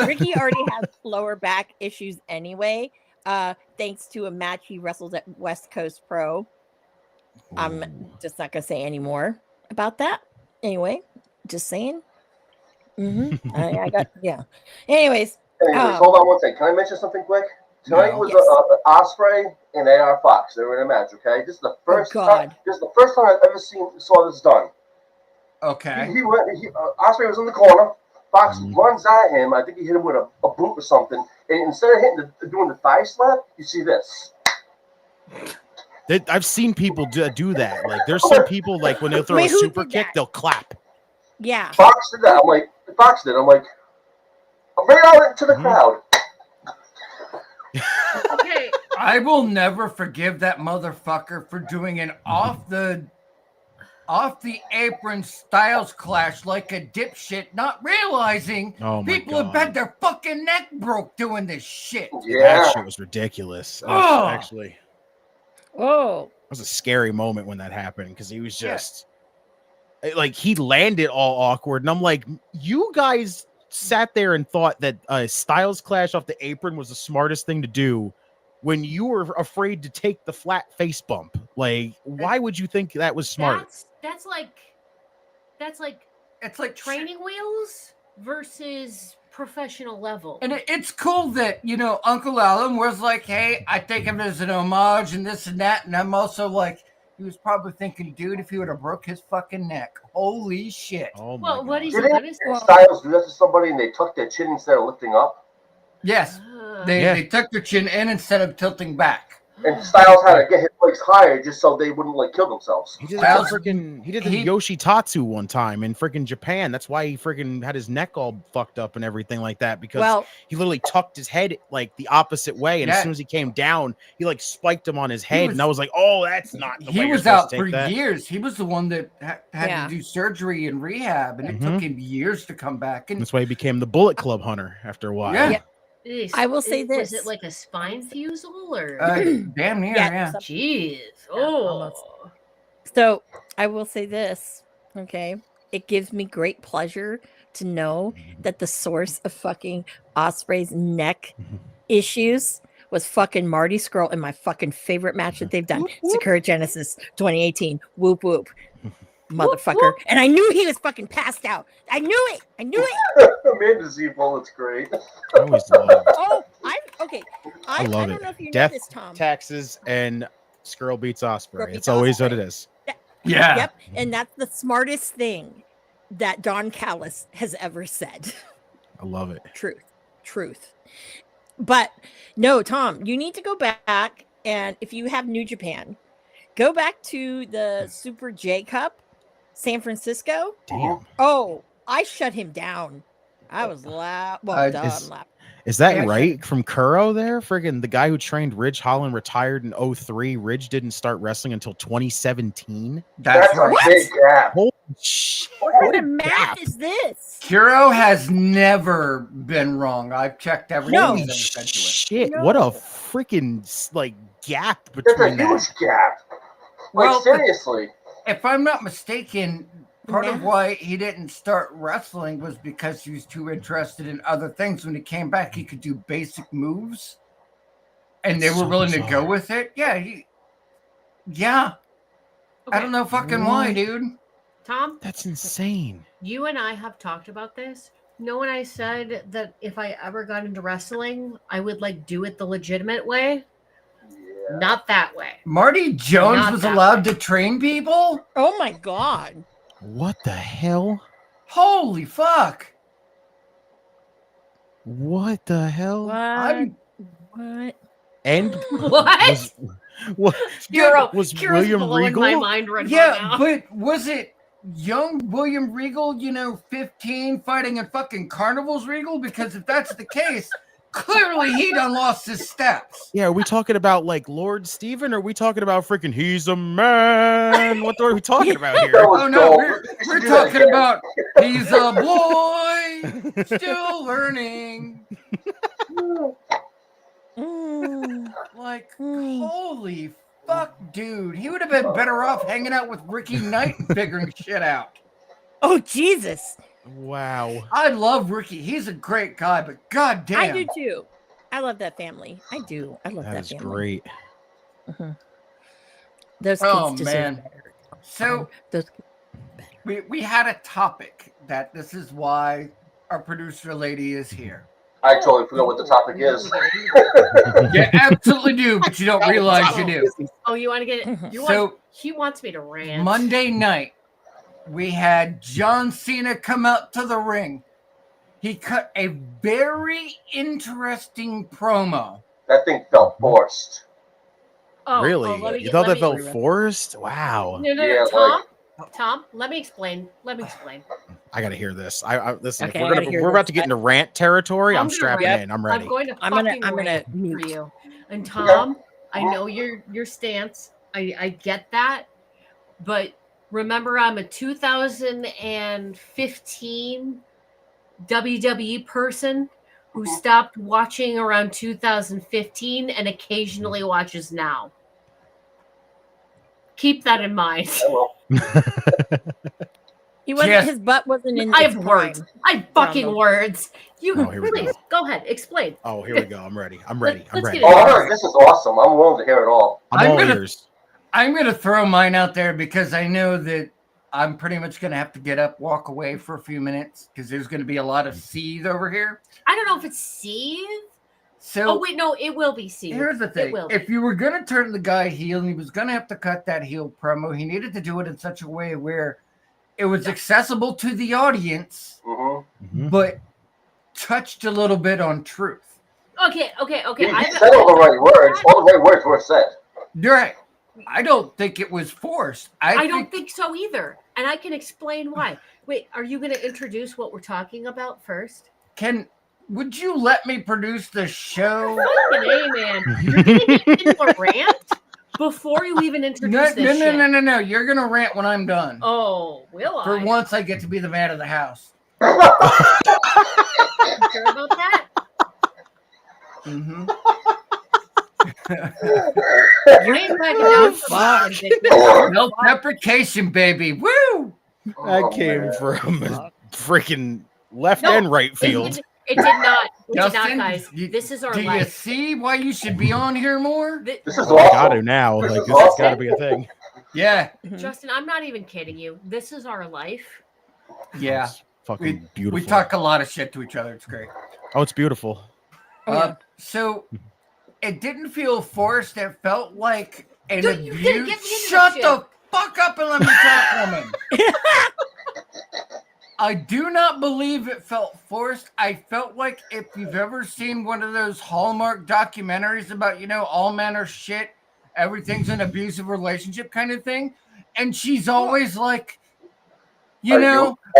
[SPEAKER 4] Ricky already has lower back issues anyway. Thanks to a match he wrestled at West Coast Pro. I'm
[SPEAKER 5] Ooh.
[SPEAKER 4] just not gonna say any more about that. Anyway, just saying. I got Anyways,
[SPEAKER 3] Anyways, hold on one second. Can I mention something quick? Tonight
[SPEAKER 1] No.
[SPEAKER 3] was
[SPEAKER 4] Yes.
[SPEAKER 3] Osprey and AR Fox. They were in a match. Okay, this is the first time.
[SPEAKER 4] God.
[SPEAKER 3] This is the first time I've ever saw this done.
[SPEAKER 1] Okay.
[SPEAKER 3] Osprey was in the corner. Fox
[SPEAKER 5] Mhm.
[SPEAKER 3] runs at him. I think he hit him with a boot or something. And instead of doing the thigh slap, you see this.
[SPEAKER 5] I've seen people do that. Like, there's some people, like, when they'll throw
[SPEAKER 4] Wait,
[SPEAKER 5] a
[SPEAKER 4] who
[SPEAKER 5] super
[SPEAKER 4] did
[SPEAKER 5] kick,
[SPEAKER 4] that?
[SPEAKER 5] they'll clap.
[SPEAKER 4] Yeah.
[SPEAKER 3] Fox did that. I'm like, Fox did. I'm like, right out into the
[SPEAKER 5] Mhm.
[SPEAKER 3] crowd.
[SPEAKER 2] Okay.
[SPEAKER 1] I will never forgive that motherfucker for doing an off the apron Styles Clash like a dipshit, not realizing
[SPEAKER 5] Oh my
[SPEAKER 1] people have
[SPEAKER 5] God.
[SPEAKER 1] had their fucking neck broke doing this shit.
[SPEAKER 3] Yeah.
[SPEAKER 5] That shit was ridiculous.
[SPEAKER 1] Ugh.
[SPEAKER 5] Actually,
[SPEAKER 4] Oh.
[SPEAKER 5] it was a scary moment when that happened because he was
[SPEAKER 1] Yeah.
[SPEAKER 5] just like, he landed all awkward, and I'm like, you guys sat there and thought that Styles Clash off the apron was the smartest thing to do when you were afraid to take the flat face bump. Like, why would you think that was smart?
[SPEAKER 2] That's like
[SPEAKER 1] It's like
[SPEAKER 2] training wheels versus professional level.
[SPEAKER 1] And it's cool that, Uncle Alan was like, hey, I think of it as an homage and this and that. And I'm also like, he was probably thinking, dude, if he would have broke his fucking neck. Holy shit.
[SPEAKER 5] Oh my
[SPEAKER 2] Well, what
[SPEAKER 5] God.
[SPEAKER 2] is he
[SPEAKER 3] Didn't
[SPEAKER 2] gonna say?
[SPEAKER 3] Styles do that to somebody and they tucked their chin instead of lifting up?
[SPEAKER 1] Yes.
[SPEAKER 2] Ah.
[SPEAKER 1] They took their chin in instead of tilting back.
[SPEAKER 3] And Styles had to get his legs higher just so they wouldn't kill themselves.
[SPEAKER 5] He did
[SPEAKER 1] Styles-
[SPEAKER 5] he did the
[SPEAKER 1] he-
[SPEAKER 5] Yoshitatsu one time in freaking Japan. That's why he freaking had his neck all fucked up and everything like that, because
[SPEAKER 4] Well,
[SPEAKER 5] he literally tucked his head like the opposite way, and as
[SPEAKER 1] Yeah.
[SPEAKER 5] soon as he came down, he like spiked him on his head,
[SPEAKER 1] was-
[SPEAKER 5] and I was like, "Oh, that's not the
[SPEAKER 1] He
[SPEAKER 5] way you're
[SPEAKER 1] was
[SPEAKER 5] supposed
[SPEAKER 1] out
[SPEAKER 5] to
[SPEAKER 1] for
[SPEAKER 5] take that."
[SPEAKER 1] years. He was the one that had
[SPEAKER 4] Yeah.
[SPEAKER 1] to do surgery and rehab, and it took him years to come back. And
[SPEAKER 5] That's why he became the Bullet Club hunter after a while.
[SPEAKER 1] Yeah.
[SPEAKER 4] Yeah. I will say
[SPEAKER 2] Was
[SPEAKER 4] this.
[SPEAKER 2] it like a spine fusel or?
[SPEAKER 1] damn near,
[SPEAKER 4] Yeah,
[SPEAKER 1] yeah.
[SPEAKER 4] something-
[SPEAKER 2] Jeez.
[SPEAKER 4] Yeah, almost.
[SPEAKER 2] Oh.
[SPEAKER 4] So I will say this, okay? It gives me great pleasure to know that the source of fucking Osprey's neck issues was fucking Marty Scurll in my fucking favorite match that they've done,
[SPEAKER 5] Whoop, whoop.
[SPEAKER 4] Sakura Genesis 2018. Whoop whoop. Motherfucker. And I knew he was fucking passed out. I knew it. I knew it.
[SPEAKER 3] Amanda Z Bullet's great.
[SPEAKER 5] I always loved
[SPEAKER 4] Oh, okay. I
[SPEAKER 5] love
[SPEAKER 4] don't
[SPEAKER 5] it.
[SPEAKER 4] know if you
[SPEAKER 5] Death,
[SPEAKER 4] know this, Tom.
[SPEAKER 5] taxes, and Skrull beats Osprey.
[SPEAKER 4] Skrull beats
[SPEAKER 5] It's always what
[SPEAKER 4] Osprey.
[SPEAKER 5] it is.
[SPEAKER 1] Yeah.
[SPEAKER 4] Yep. And that's the smartest thing that Don Callis has ever said.
[SPEAKER 5] I love it.
[SPEAKER 4] Truth. But no, Tom, you need to go back, and if you have New Japan, go back to the Super J Cup, San Francisco.
[SPEAKER 5] Damn.
[SPEAKER 4] Oh, I shut him down. I was loud. Well,
[SPEAKER 1] Uh,
[SPEAKER 4] duh,
[SPEAKER 5] is-
[SPEAKER 4] I'm loud.
[SPEAKER 5] Is that
[SPEAKER 1] Yeah,
[SPEAKER 5] right from Kuro there? Friggin' the guy who trained Ridge Holland retired in 03. Ridge didn't start wrestling until 2017.
[SPEAKER 1] That's
[SPEAKER 3] That's a
[SPEAKER 1] right.
[SPEAKER 4] What?
[SPEAKER 3] big gap.
[SPEAKER 5] Holy shit.
[SPEAKER 4] What
[SPEAKER 5] What
[SPEAKER 4] kind
[SPEAKER 5] a
[SPEAKER 4] of math
[SPEAKER 5] gap.
[SPEAKER 4] is this?
[SPEAKER 1] Kuro has never been wrong. I've checked everything
[SPEAKER 4] No.
[SPEAKER 1] he's
[SPEAKER 5] Holy
[SPEAKER 1] ever said to us.
[SPEAKER 5] shit. What a
[SPEAKER 4] No.
[SPEAKER 5] freaking like gap
[SPEAKER 3] That's a
[SPEAKER 5] between that.
[SPEAKER 3] huge gap.
[SPEAKER 1] Well,
[SPEAKER 3] Seriously.
[SPEAKER 1] If I'm not mistaken, part of
[SPEAKER 4] Math.
[SPEAKER 1] why he didn't start wrestling was because he was too interested in other things. When he came back, he could do basic moves, and they
[SPEAKER 5] That's
[SPEAKER 1] were
[SPEAKER 5] so
[SPEAKER 1] willing to
[SPEAKER 5] bizarre.
[SPEAKER 1] go with it. Yeah, I
[SPEAKER 2] Okay,
[SPEAKER 1] don't know fucking why,
[SPEAKER 5] What?
[SPEAKER 1] dude.
[SPEAKER 2] Tom,
[SPEAKER 5] That's insane.
[SPEAKER 2] you and I have talked about this. No, when I said that if I ever got into wrestling, I would do it the legitimate way.
[SPEAKER 3] Yeah.
[SPEAKER 2] Not that way.
[SPEAKER 1] Marty Jones
[SPEAKER 2] Not
[SPEAKER 1] was
[SPEAKER 2] that
[SPEAKER 1] allowed
[SPEAKER 2] way.
[SPEAKER 1] to train people.
[SPEAKER 4] Oh my god.
[SPEAKER 5] What the hell?
[SPEAKER 1] Holy fuck!
[SPEAKER 5] What the hell?
[SPEAKER 4] What?
[SPEAKER 1] I'm
[SPEAKER 4] What?
[SPEAKER 5] And
[SPEAKER 2] What?
[SPEAKER 5] what
[SPEAKER 2] Kiro,
[SPEAKER 5] was
[SPEAKER 2] Kiro's
[SPEAKER 5] William
[SPEAKER 2] blowing my
[SPEAKER 5] Regal?
[SPEAKER 2] mind right
[SPEAKER 1] yeah,
[SPEAKER 2] now.
[SPEAKER 1] but was it young William Regal? 15, fighting in fucking Carnival's Regal? Because if that's the case, clearly he done lost his steps.
[SPEAKER 5] Yeah, are we talking about like Lord Steven, or are we talking about freaking he's a man? What are we talking about
[SPEAKER 3] That
[SPEAKER 5] here?
[SPEAKER 3] was
[SPEAKER 1] Oh no,
[SPEAKER 3] dope.
[SPEAKER 1] we're
[SPEAKER 3] You should do that
[SPEAKER 1] talking
[SPEAKER 3] again.
[SPEAKER 1] about he's a boy still learning.
[SPEAKER 4] Mm.
[SPEAKER 1] Like,
[SPEAKER 4] Mm.
[SPEAKER 1] holy fuck, dude. He would have been better off hanging out with Ricky Knight and figuring shit out.
[SPEAKER 4] Oh Jesus.
[SPEAKER 5] Wow.
[SPEAKER 1] I love Ricky. He's a great guy, but goddamn.
[SPEAKER 4] I do too. I love that family. I do. I love
[SPEAKER 5] That
[SPEAKER 4] that
[SPEAKER 5] is
[SPEAKER 4] family.
[SPEAKER 5] great.
[SPEAKER 4] Those kids
[SPEAKER 1] Oh,
[SPEAKER 4] deserve
[SPEAKER 1] man.
[SPEAKER 4] better.
[SPEAKER 1] So
[SPEAKER 4] Those
[SPEAKER 1] we had a topic that this is why our producer lady is here.
[SPEAKER 3] I totally forgot what the topic is.
[SPEAKER 1] You absolutely do, but you don't realize you do.
[SPEAKER 2] Oh, you want to get it?
[SPEAKER 1] So
[SPEAKER 2] He wants me to rant.
[SPEAKER 1] Monday night, we had John Cena come out to the ring. He cut a very interesting promo.
[SPEAKER 3] That thing felt forced.
[SPEAKER 5] Really?
[SPEAKER 2] let me
[SPEAKER 5] You
[SPEAKER 2] get-
[SPEAKER 5] thought
[SPEAKER 2] let
[SPEAKER 5] that
[SPEAKER 2] me-
[SPEAKER 5] felt forced? Wow.
[SPEAKER 2] No,
[SPEAKER 3] Yeah,
[SPEAKER 2] Tom, let me explain.
[SPEAKER 5] I gotta hear this. I listen.
[SPEAKER 4] Okay,
[SPEAKER 5] if
[SPEAKER 4] I
[SPEAKER 5] we're
[SPEAKER 4] gotta hear
[SPEAKER 5] we're about
[SPEAKER 4] this.
[SPEAKER 5] to get into rant territory.
[SPEAKER 2] I'm
[SPEAKER 5] I'm
[SPEAKER 2] gonna
[SPEAKER 5] strapping
[SPEAKER 2] rant.
[SPEAKER 5] in. I'm ready.
[SPEAKER 2] I'm going to
[SPEAKER 4] I'm gonna
[SPEAKER 2] rant
[SPEAKER 4] mute.
[SPEAKER 2] for you. And Tom, I know your stance. I get that, but remember, I'm a 2015 WWE person who stopped watching around 2015 and occasionally watches now. Keep that in mind.
[SPEAKER 3] I will.
[SPEAKER 4] He wasn't.
[SPEAKER 1] Yes.
[SPEAKER 4] His butt wasn't in.
[SPEAKER 2] I
[SPEAKER 4] its
[SPEAKER 2] have words.
[SPEAKER 4] prime.
[SPEAKER 2] I have fucking
[SPEAKER 4] Rumble.
[SPEAKER 2] words. You
[SPEAKER 5] Oh, here we
[SPEAKER 2] please
[SPEAKER 5] go.
[SPEAKER 2] go ahead. Explain.
[SPEAKER 5] Oh, here we go. I'm ready. I'm ready. I'm
[SPEAKER 2] Let's
[SPEAKER 5] ready.
[SPEAKER 2] get
[SPEAKER 3] Oh,
[SPEAKER 2] it.
[SPEAKER 3] all right, this is awesome. I'm willing to hear it all.
[SPEAKER 5] I'm
[SPEAKER 1] I'm
[SPEAKER 5] all
[SPEAKER 1] gonna-
[SPEAKER 5] ears.
[SPEAKER 1] I'm going to throw mine out there because I know that I'm pretty much going to have to get up, walk away for a few minutes because there's going to be a lot of seethe over here.
[SPEAKER 2] I don't know if it's seethe.
[SPEAKER 1] So
[SPEAKER 2] Oh wait, no, it will be seethe.
[SPEAKER 1] here's the
[SPEAKER 2] It
[SPEAKER 1] thing.
[SPEAKER 2] will.
[SPEAKER 1] If you were going to turn the guy heel and he was going to have to cut that heel promo, he needed to do it in such a way where it was accessible to the audience,
[SPEAKER 3] Mm-hmm.
[SPEAKER 5] Mhm.
[SPEAKER 1] but touched a little bit on truth.
[SPEAKER 2] Okay.
[SPEAKER 3] He said all the right words. All the right words were said.
[SPEAKER 1] You're right. I don't think it was forced.
[SPEAKER 2] I don't think so either, and I can explain why. Wait, are you going to introduce what we're talking about first?
[SPEAKER 1] Would you let me produce the show?
[SPEAKER 2] Fucking A, man. You're going to get into a rant before you even introduce this shit.
[SPEAKER 1] No. You're gonna rant when I'm done.
[SPEAKER 2] Oh, will
[SPEAKER 1] For
[SPEAKER 2] I?
[SPEAKER 1] once, I get to be the man of the house.
[SPEAKER 2] You sure about that?
[SPEAKER 1] Mm-hmm.
[SPEAKER 2] You ain't backing down from that, Vicky.
[SPEAKER 1] Self-deprecation, baby. Woo!
[SPEAKER 5] That
[SPEAKER 3] Oh,
[SPEAKER 5] came
[SPEAKER 3] man.
[SPEAKER 5] from freaking left
[SPEAKER 2] No,
[SPEAKER 5] and right field.
[SPEAKER 2] It did not. It did not,
[SPEAKER 1] Justin,
[SPEAKER 2] guys. This is our
[SPEAKER 1] Do you
[SPEAKER 2] life.
[SPEAKER 1] see why you should be on here more?
[SPEAKER 3] This is
[SPEAKER 5] Oh, I got to
[SPEAKER 3] awesome.
[SPEAKER 5] now.
[SPEAKER 3] This
[SPEAKER 5] Like
[SPEAKER 3] is
[SPEAKER 5] this has got to
[SPEAKER 3] awesome.
[SPEAKER 5] be a thing.
[SPEAKER 1] Yeah,
[SPEAKER 2] Justin, I'm not even kidding you. This is our life.
[SPEAKER 1] yeah.
[SPEAKER 5] It's fucking beautiful.
[SPEAKER 1] We talk a lot of shit to each other. It's great.
[SPEAKER 5] Oh, it's beautiful.
[SPEAKER 1] So it didn't feel forced. It felt like an
[SPEAKER 2] Dude, you didn't
[SPEAKER 1] abuse.
[SPEAKER 2] get me into
[SPEAKER 1] Shut
[SPEAKER 2] this
[SPEAKER 1] the fuck up and let me talk, woman. I do not believe it felt forced. I felt like if you've ever seen one of those Hallmark documentaries about, all men are shit, everything's an abusive relationship kind of thing. And she's always like,
[SPEAKER 3] Are you in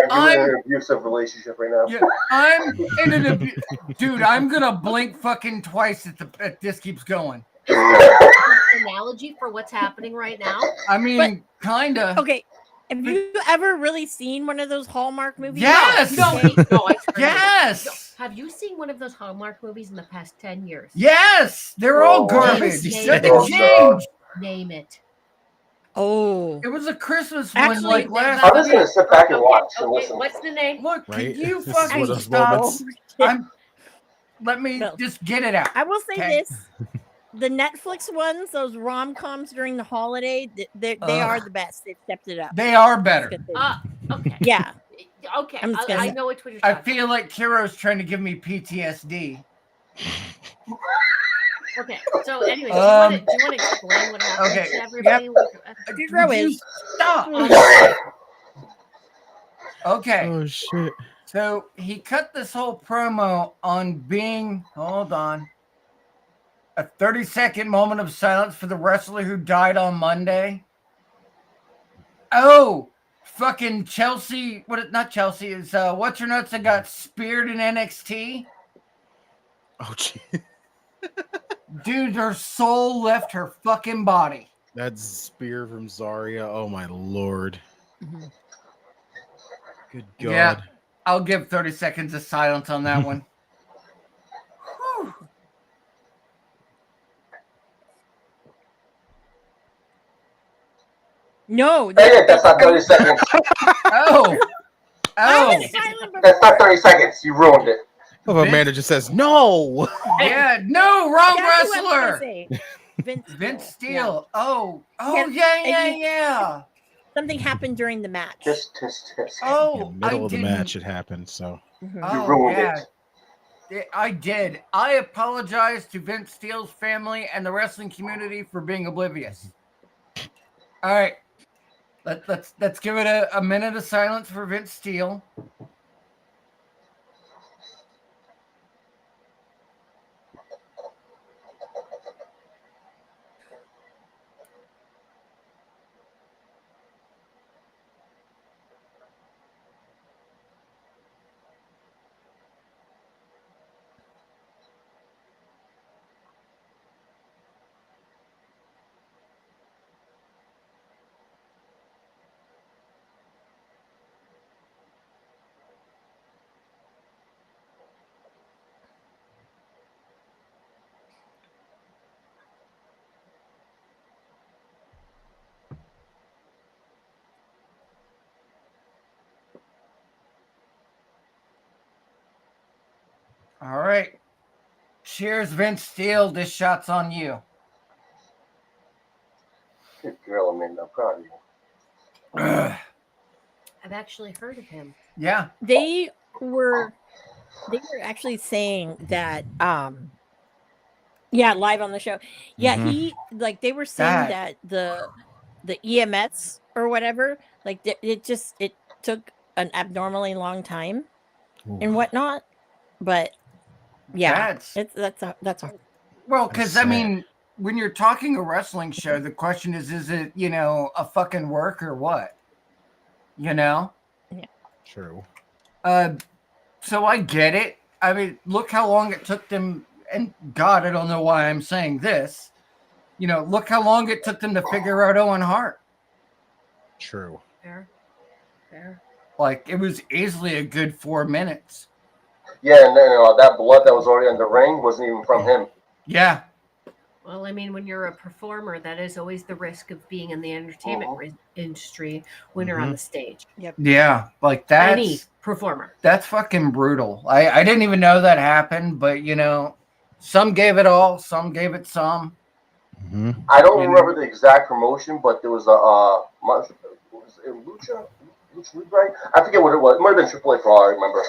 [SPEAKER 1] I'm-
[SPEAKER 3] an abusive relationship right now?
[SPEAKER 1] yeah, I'm in an dude, I'm gonna blink fucking twice if this keeps going.
[SPEAKER 2] Analogy for what's happening right now.
[SPEAKER 1] I mean, kinda.
[SPEAKER 4] Okay. Have you ever really seen one of those Hallmark movies?
[SPEAKER 1] Yes!
[SPEAKER 2] No,
[SPEAKER 4] Okay.
[SPEAKER 2] no, I swear.
[SPEAKER 1] Yes!
[SPEAKER 2] Have you seen one of those Hallmark movies in the past 10 years?
[SPEAKER 1] Yes! They're all
[SPEAKER 3] Oh,
[SPEAKER 1] garbage.
[SPEAKER 2] yes.
[SPEAKER 1] Nothing
[SPEAKER 3] Oh,
[SPEAKER 1] changed.
[SPEAKER 2] Name it.
[SPEAKER 4] Oh.
[SPEAKER 1] It was a Christmas one
[SPEAKER 4] Actually,
[SPEAKER 1] like last
[SPEAKER 3] I'm just
[SPEAKER 1] week.
[SPEAKER 3] gonna sit back and watch and
[SPEAKER 2] Okay,
[SPEAKER 3] listen.
[SPEAKER 2] what's the name?
[SPEAKER 1] Look,
[SPEAKER 5] Right?
[SPEAKER 1] can you
[SPEAKER 5] This is one of
[SPEAKER 1] fucking
[SPEAKER 5] those
[SPEAKER 1] stop?
[SPEAKER 5] moments.
[SPEAKER 1] Let me
[SPEAKER 4] No.
[SPEAKER 1] just get it out.
[SPEAKER 4] I will say
[SPEAKER 1] Okay.
[SPEAKER 4] this. The Netflix ones, those rom-coms during the holiday, they are
[SPEAKER 1] Ugh.
[SPEAKER 4] the best. They've stepped it up.
[SPEAKER 1] They are
[SPEAKER 4] That's
[SPEAKER 1] better.
[SPEAKER 4] good thing.
[SPEAKER 2] Okay.
[SPEAKER 4] Yeah.
[SPEAKER 2] Okay.
[SPEAKER 4] I'm just gonna
[SPEAKER 2] I
[SPEAKER 4] say-
[SPEAKER 2] know which one you're
[SPEAKER 1] I
[SPEAKER 2] talking
[SPEAKER 1] feel like Kiro's trying to give me PTSD.
[SPEAKER 2] Okay. So anyway, do you want to explain what happened
[SPEAKER 1] okay,
[SPEAKER 2] to everybody?
[SPEAKER 4] Hero
[SPEAKER 1] Would you
[SPEAKER 4] is-
[SPEAKER 1] stop. Okay,
[SPEAKER 5] Oh shit.
[SPEAKER 1] so he cut this whole promo on being, hold on, a 30-second moment of silence for the wrestler who died on Monday. Oh, fucking Chelsea, not Chelsea, is what's her nuts that got speared in NXT?
[SPEAKER 5] Oh gee.
[SPEAKER 1] Dude, her soul left her fucking body.
[SPEAKER 5] That's spear from Zarya. Oh my lord.
[SPEAKER 4] Mhm.
[SPEAKER 5] Good God.
[SPEAKER 1] Yeah. I'll give 30 seconds of silence on that one. Whew.
[SPEAKER 4] No.
[SPEAKER 3] Hey, that's not 30 seconds.
[SPEAKER 1] Oh.
[SPEAKER 4] I
[SPEAKER 1] Oh.
[SPEAKER 4] was silent
[SPEAKER 3] That's
[SPEAKER 4] before.
[SPEAKER 3] not 30 seconds. You ruined it.
[SPEAKER 5] Oh, Amanda just says no.
[SPEAKER 1] Yeah. No, wrong
[SPEAKER 4] That's what I was gonna
[SPEAKER 1] wrestler.
[SPEAKER 4] say.
[SPEAKER 1] Vince
[SPEAKER 4] Steele,
[SPEAKER 1] Steele. Oh,
[SPEAKER 4] Him-
[SPEAKER 1] yeah.
[SPEAKER 4] Something happened during the match.
[SPEAKER 3] Tisk.
[SPEAKER 1] Oh,
[SPEAKER 5] In the middle
[SPEAKER 1] I
[SPEAKER 5] of the
[SPEAKER 1] didn't.
[SPEAKER 5] match, it happened. So
[SPEAKER 4] Mhm.
[SPEAKER 3] You
[SPEAKER 1] Oh,
[SPEAKER 3] ruined
[SPEAKER 1] yeah.
[SPEAKER 3] it.
[SPEAKER 1] I did. I apologize to Vince Steele's family and the wrestling community for being oblivious. All right, let's give it a minute of silence for Vince Steele. All right. Cheers, Vince Steele. This shot's on you.
[SPEAKER 3] Good girl, Amanda. I'm proud of you.
[SPEAKER 1] Ugh.
[SPEAKER 2] I've actually heard of him.
[SPEAKER 1] Yeah.
[SPEAKER 4] They were actually saying that yeah, live on the show. Yeah,
[SPEAKER 5] Mhm.
[SPEAKER 4] they were saying
[SPEAKER 1] That-
[SPEAKER 4] that the EMS or whatever, like it took an abnormally long time and whatnot. But yeah, that's a
[SPEAKER 1] Well, because I
[SPEAKER 5] sad.
[SPEAKER 1] mean, when you're talking a wrestling show, the question is it, a fucking work or what?
[SPEAKER 5] true.
[SPEAKER 1] So I get it. I mean, look how long it took them, and God, I don't know why I'm saying this. Look how long it took them to figure out Owen Hart.
[SPEAKER 5] True.
[SPEAKER 2] Fair.
[SPEAKER 1] Like, it was easily a good 4 minutes.
[SPEAKER 3] Yeah, and then that blood that was already on the ring wasn't even from him.
[SPEAKER 1] Yeah.
[SPEAKER 2] Well, I mean, when you're a performer, that is always the risk of being in the entertainment
[SPEAKER 3] Uh-huh.
[SPEAKER 2] industry when you're on the stage.
[SPEAKER 1] Yeah. Like,
[SPEAKER 2] Any performer.
[SPEAKER 1] that's fucking brutal. I didn't even know that happened, but, some gave it all, some gave it some.
[SPEAKER 5] Mhm.
[SPEAKER 3] I don't
[SPEAKER 1] You know?
[SPEAKER 3] remember the exact promotion, but there was was it Lucha Libre? I forget what it was. It might have been AAA for all I remember.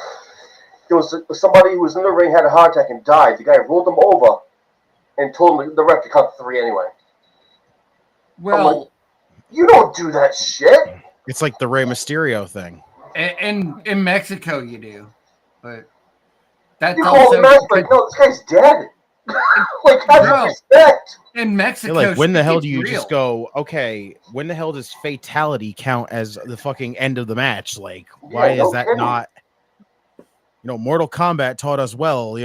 [SPEAKER 3] There was somebody who was in the ring, had a heart attack, and died. The guy rolled him over and told him the ref to count 3 anyway.
[SPEAKER 1] Well,
[SPEAKER 3] You don't do that shit.
[SPEAKER 5] It's like the Rey Mysterio thing.
[SPEAKER 1] in Mexico you do, but that's
[SPEAKER 3] You call the
[SPEAKER 1] also
[SPEAKER 3] match like, no, this guy's dead. Like, have
[SPEAKER 1] Bro.
[SPEAKER 3] some respect.
[SPEAKER 1] in Mexico.
[SPEAKER 5] You're like, when the
[SPEAKER 1] shit
[SPEAKER 5] hell
[SPEAKER 1] gets
[SPEAKER 5] do you
[SPEAKER 1] real.
[SPEAKER 5] just go, okay, when the hell does fatality count as the fucking end of the match? Like, why
[SPEAKER 3] no
[SPEAKER 5] is that
[SPEAKER 3] kidding.
[SPEAKER 5] not? Mortal Kombat taught us well,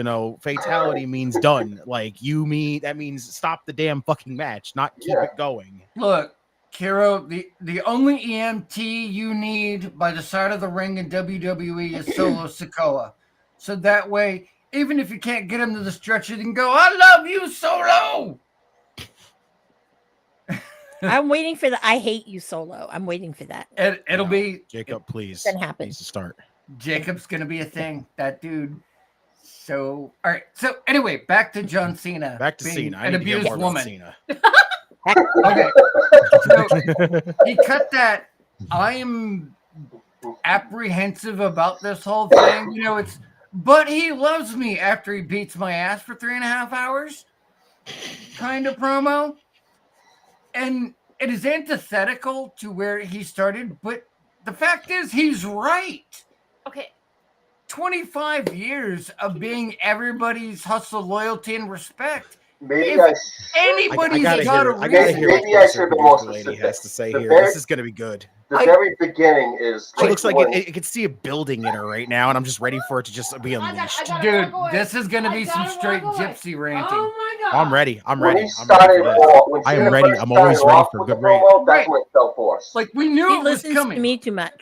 [SPEAKER 5] fatality means done. Like, that means stop the damn fucking match, not keep
[SPEAKER 3] Yeah.
[SPEAKER 5] it going.
[SPEAKER 1] Look, Kiro, the only EMT you need by the side of the ring in WWE is Solo Sikoa. So that way, even if you can't get him to the stretcher, you can go, I love you, Solo.
[SPEAKER 4] I'm waiting for the I hate you solo. I'm waiting for that.
[SPEAKER 1] It'll
[SPEAKER 5] No,
[SPEAKER 1] be
[SPEAKER 5] Jacob, please.
[SPEAKER 4] Gonna happen.
[SPEAKER 5] Needs to start.
[SPEAKER 1] Jacob's gonna be a thing. That dude. So all right. So anyway, back to John Cena.
[SPEAKER 5] Back to
[SPEAKER 1] being
[SPEAKER 5] Cena. I
[SPEAKER 1] an
[SPEAKER 5] need to hear
[SPEAKER 1] abused
[SPEAKER 5] more about
[SPEAKER 1] woman.
[SPEAKER 5] Cena.
[SPEAKER 1] Okay. So he cut that. I am apprehensive about this whole thing. But he loves me after he beats my ass for 3.5 hours. Kind of promo. And it is antithetical to where he started, but the fact is he's right.
[SPEAKER 2] Okay.
[SPEAKER 1] 25 years of being everybody's hustle, loyalty, and respect.
[SPEAKER 3] Maybe
[SPEAKER 1] If anybody's
[SPEAKER 5] gotta
[SPEAKER 1] got a
[SPEAKER 5] hear. I gotta
[SPEAKER 1] reason.
[SPEAKER 5] hear what
[SPEAKER 3] Maybe I
[SPEAKER 5] Chris
[SPEAKER 3] should be
[SPEAKER 5] Beautiful
[SPEAKER 3] more
[SPEAKER 5] Lady
[SPEAKER 3] specific.
[SPEAKER 5] has to say
[SPEAKER 3] The
[SPEAKER 5] here.
[SPEAKER 3] very-
[SPEAKER 5] This is gonna be good.
[SPEAKER 3] the
[SPEAKER 1] I-
[SPEAKER 3] very beginning is.
[SPEAKER 5] She looks like
[SPEAKER 3] when-
[SPEAKER 5] it could see a building in her right now, and I'm just ready for it to just be unleashed.
[SPEAKER 1] Dude, this is going to be some straight gypsy ranting.
[SPEAKER 2] Oh my god.
[SPEAKER 5] I'm ready. I'm
[SPEAKER 3] When
[SPEAKER 5] ready.
[SPEAKER 3] he
[SPEAKER 5] I'm ready
[SPEAKER 3] started
[SPEAKER 5] for this.
[SPEAKER 3] off, when
[SPEAKER 5] I am
[SPEAKER 3] Cena
[SPEAKER 5] ready.
[SPEAKER 3] first
[SPEAKER 5] I'm always
[SPEAKER 3] started
[SPEAKER 5] ready
[SPEAKER 3] off
[SPEAKER 5] for
[SPEAKER 3] with
[SPEAKER 5] good
[SPEAKER 3] the
[SPEAKER 5] rant.
[SPEAKER 3] promo, that's
[SPEAKER 1] Right.
[SPEAKER 3] when it fell for us.
[SPEAKER 1] Like, we knew
[SPEAKER 4] He
[SPEAKER 1] it was
[SPEAKER 4] listens
[SPEAKER 1] coming.
[SPEAKER 4] to me too much.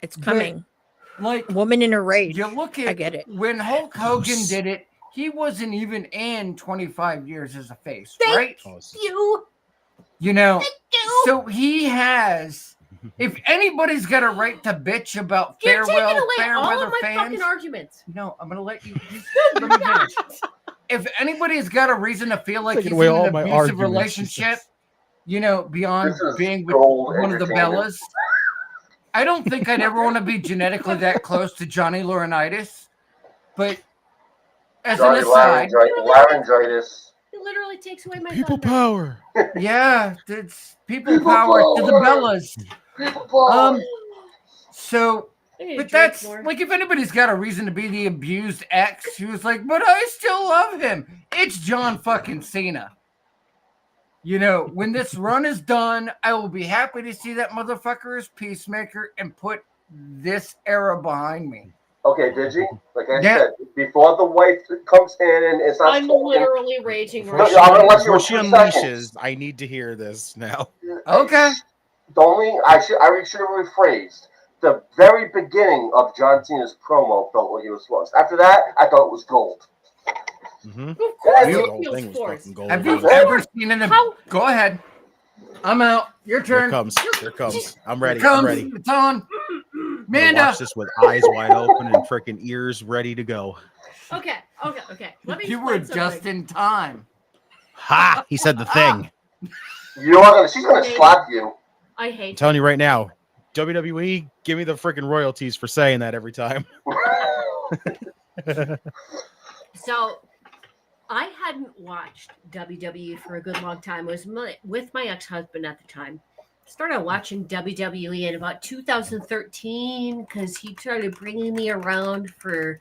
[SPEAKER 4] It's
[SPEAKER 1] But-
[SPEAKER 4] coming.
[SPEAKER 1] Like,
[SPEAKER 4] Woman in a rage.
[SPEAKER 1] you look at
[SPEAKER 4] I get it.
[SPEAKER 1] when Hulk Hogan
[SPEAKER 5] Gross.
[SPEAKER 1] did it, he wasn't even in 25 years as a face,
[SPEAKER 2] Thank
[SPEAKER 1] right?
[SPEAKER 5] Oh, this is-
[SPEAKER 2] You.
[SPEAKER 1] So he has. If anybody's got a right to bitch about
[SPEAKER 2] You're taking
[SPEAKER 1] farewell,
[SPEAKER 2] away
[SPEAKER 1] fair
[SPEAKER 2] all
[SPEAKER 1] weather
[SPEAKER 2] of my
[SPEAKER 1] fans,
[SPEAKER 2] fucking arguments.
[SPEAKER 1] no, I'm gonna let you. Let me finish. if anybody's got a reason to feel like
[SPEAKER 5] Taking
[SPEAKER 1] he's
[SPEAKER 5] away
[SPEAKER 1] in
[SPEAKER 5] all
[SPEAKER 1] an
[SPEAKER 5] my
[SPEAKER 1] abusive
[SPEAKER 5] arguments,
[SPEAKER 1] relationship,
[SPEAKER 5] Jesus.
[SPEAKER 1] you know, beyond
[SPEAKER 3] This is
[SPEAKER 1] being with
[SPEAKER 3] gold
[SPEAKER 1] one of the
[SPEAKER 3] entertainment.
[SPEAKER 1] Bellas, I don't think I'd ever want to be genetically that close to Johnny Laurinaitis. But as
[SPEAKER 3] Johnny
[SPEAKER 1] an aside,
[SPEAKER 3] laryngitis.
[SPEAKER 2] It literally takes away my
[SPEAKER 5] People
[SPEAKER 2] thunder.
[SPEAKER 5] power.
[SPEAKER 1] yeah, it's people
[SPEAKER 3] People
[SPEAKER 1] power to the
[SPEAKER 3] power.
[SPEAKER 1] Bellas.
[SPEAKER 3] People power.
[SPEAKER 1] So,
[SPEAKER 2] I need to
[SPEAKER 1] but
[SPEAKER 2] drink
[SPEAKER 1] that's
[SPEAKER 2] more.
[SPEAKER 1] like if anybody's got a reason to be the abused ex who's like, but I still love him. It's John fucking Cena. You know, when this run is done, I will be happy to see that motherfucker as Peacemaker and put this era behind me.
[SPEAKER 3] Okay, did you? Like I
[SPEAKER 1] Yeah.
[SPEAKER 3] said, before the wife comes in and it's not
[SPEAKER 2] I'm
[SPEAKER 3] talking,
[SPEAKER 2] literally raging
[SPEAKER 3] No,
[SPEAKER 2] right
[SPEAKER 3] I'm gonna
[SPEAKER 2] now.
[SPEAKER 3] let you
[SPEAKER 5] Before
[SPEAKER 3] in
[SPEAKER 5] she
[SPEAKER 3] 2
[SPEAKER 5] unleashes,
[SPEAKER 3] seconds.
[SPEAKER 5] I need to hear this now.
[SPEAKER 1] Okay.
[SPEAKER 3] The only I should have rephrased. The very beginning of John Cena's promo felt like it was forced. After that, I thought it was gold.
[SPEAKER 5] Mm-hmm.
[SPEAKER 2] Of course
[SPEAKER 3] You-
[SPEAKER 2] it
[SPEAKER 5] The whole
[SPEAKER 2] feels
[SPEAKER 5] thing was
[SPEAKER 2] forced.
[SPEAKER 5] fucking gold.
[SPEAKER 1] Have you
[SPEAKER 3] Yeah.
[SPEAKER 1] ever seen an?
[SPEAKER 2] How-
[SPEAKER 1] Go ahead. I'm out. Your
[SPEAKER 5] Here
[SPEAKER 1] turn.
[SPEAKER 5] it comes. Here it comes. I'm
[SPEAKER 1] Here
[SPEAKER 5] ready.
[SPEAKER 1] it comes.
[SPEAKER 5] I'm ready.
[SPEAKER 1] It's on.
[SPEAKER 5] I'm gonna
[SPEAKER 1] Amanda.
[SPEAKER 5] watch this with eyes wide open and freaking ears ready to go.
[SPEAKER 2] Okay. Let me
[SPEAKER 1] You were
[SPEAKER 2] explain
[SPEAKER 1] just
[SPEAKER 2] something.
[SPEAKER 1] in time.
[SPEAKER 5] Ha! He said the thing.
[SPEAKER 3] You are gonna. She's gonna slap you.
[SPEAKER 2] I
[SPEAKER 5] I'm
[SPEAKER 2] hate
[SPEAKER 5] telling you right now, WWE, give me the freaking royalties for saying that every time.
[SPEAKER 2] So I hadn't watched WWE for a good long time. I was with my ex-husband at the time. Started watching WWE in about 2013 because he started bringing me around for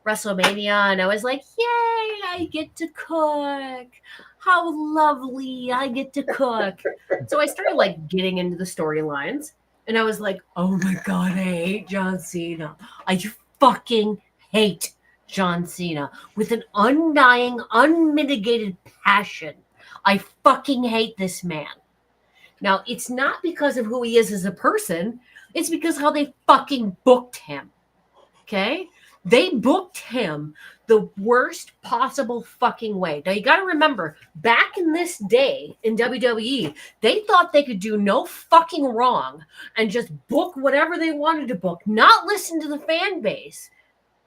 [SPEAKER 2] WrestleMania, and I was like, "Yay! I get to cook! How lovely! I get to cook!" So I started like getting into the storylines, and I was like, "Oh my god, I hate John Cena! I fucking hate John Cena with an undying, unmitigated passion. I fucking hate this man." Now, it's not because of who he is as a person, it's because how they fucking booked him. Okay? They booked him the worst possible fucking way. Now, you got to remember, back in this day in WWE, they thought they could do no fucking wrong and just book whatever they wanted to book, not listen to the fan base.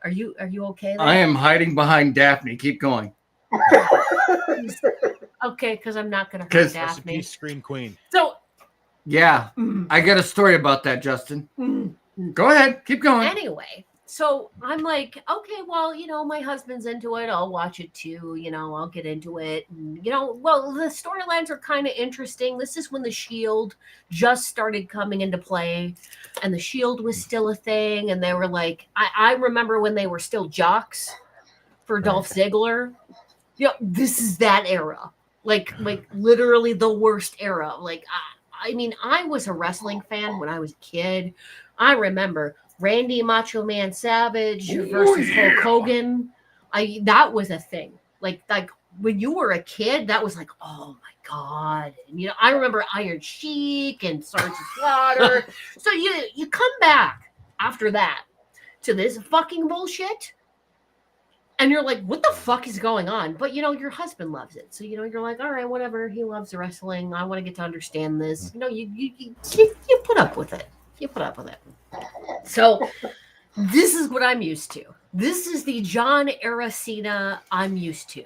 [SPEAKER 2] Are you okay there?
[SPEAKER 1] I am hiding behind Daphne. Keep going.
[SPEAKER 2] Okay, because I'm not gonna hurt
[SPEAKER 1] 'Cause-
[SPEAKER 2] Daphne.
[SPEAKER 5] Scream Queen.
[SPEAKER 2] So
[SPEAKER 1] Yeah,
[SPEAKER 2] mm,
[SPEAKER 1] I got a story about that, Justin.
[SPEAKER 2] mm.
[SPEAKER 1] Go ahead. Keep going.
[SPEAKER 2] Anyway, so I'm like, okay, well, my husband's into it. I'll watch it too. I'll get into it. And, well, the storylines are kind of interesting. This is when the Shield just started coming into play, and the Shield was still a thing. And they were like, I remember when they were still jocks for Dolph Ziggler. This is that era. Like literally the worst era. Like, I mean, I was a wrestling fan when I was a kid. I remember Randy Macho Man Savage versus Hulk Hogan. That was a thing. Like when you were a kid, that was like, oh my god. And I remember Iron Sheik and Sergeant Slaughter. So you come back after that to this fucking bullshit. And you're like, what the fuck is going on? But your husband loves it. So you're like, all right, whatever. He loves wrestling. I want to get to understand this. You put up with it. You put up with it. So this is what I'm used to. This is the John era Cena I'm used to.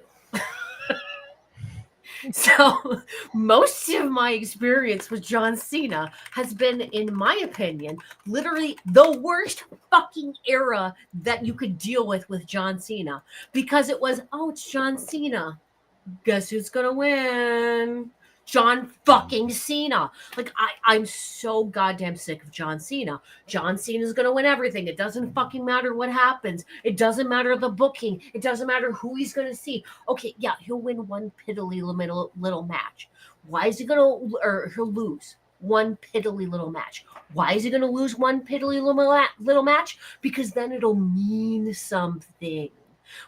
[SPEAKER 2] So most of my experience with John Cena has been, in my opinion, literally the worst fucking era that you could deal with John Cena, because it was, oh, it's John Cena. Guess who's gonna win? John fucking Cena. Like, I'm so goddamn sick of John Cena. John Cena's gonna win everything. It doesn't fucking matter what happens. It doesn't matter the booking. It doesn't matter who he's gonna see. Okay, yeah, he'll win one piddly little match. Why is he or he'll lose one piddly little match. Why is he gonna lose one piddly little match? Because then it'll mean something.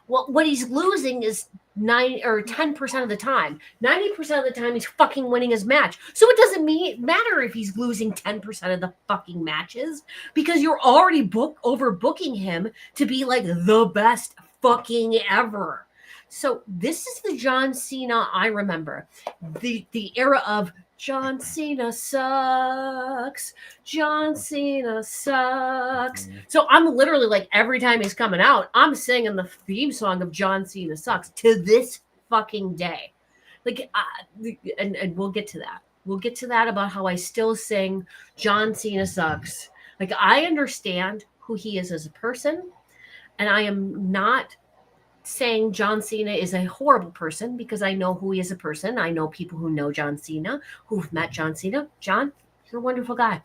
[SPEAKER 2] Well, what he's losing is 9 or 10% of the time. 90% of the time, he's fucking winning his match. So it doesn't matter if he's losing 10% of the fucking matches, because you're already overbooking him to be like the best fucking ever. So this is the John Cena I remember. The era of John Cena sucks. John Cena sucks. So I'm literally like, every time he's coming out, I'm singing the theme song of John Cena sucks to this fucking day. Like, and we'll get to that. We'll get to that about how I still sing John Cena sucks. Like, I understand who he is as a person, and I am not saying John Cena is a horrible person because I know who he is a person. I know people who know John Cena, who've met John Cena. John, you're a wonderful guy.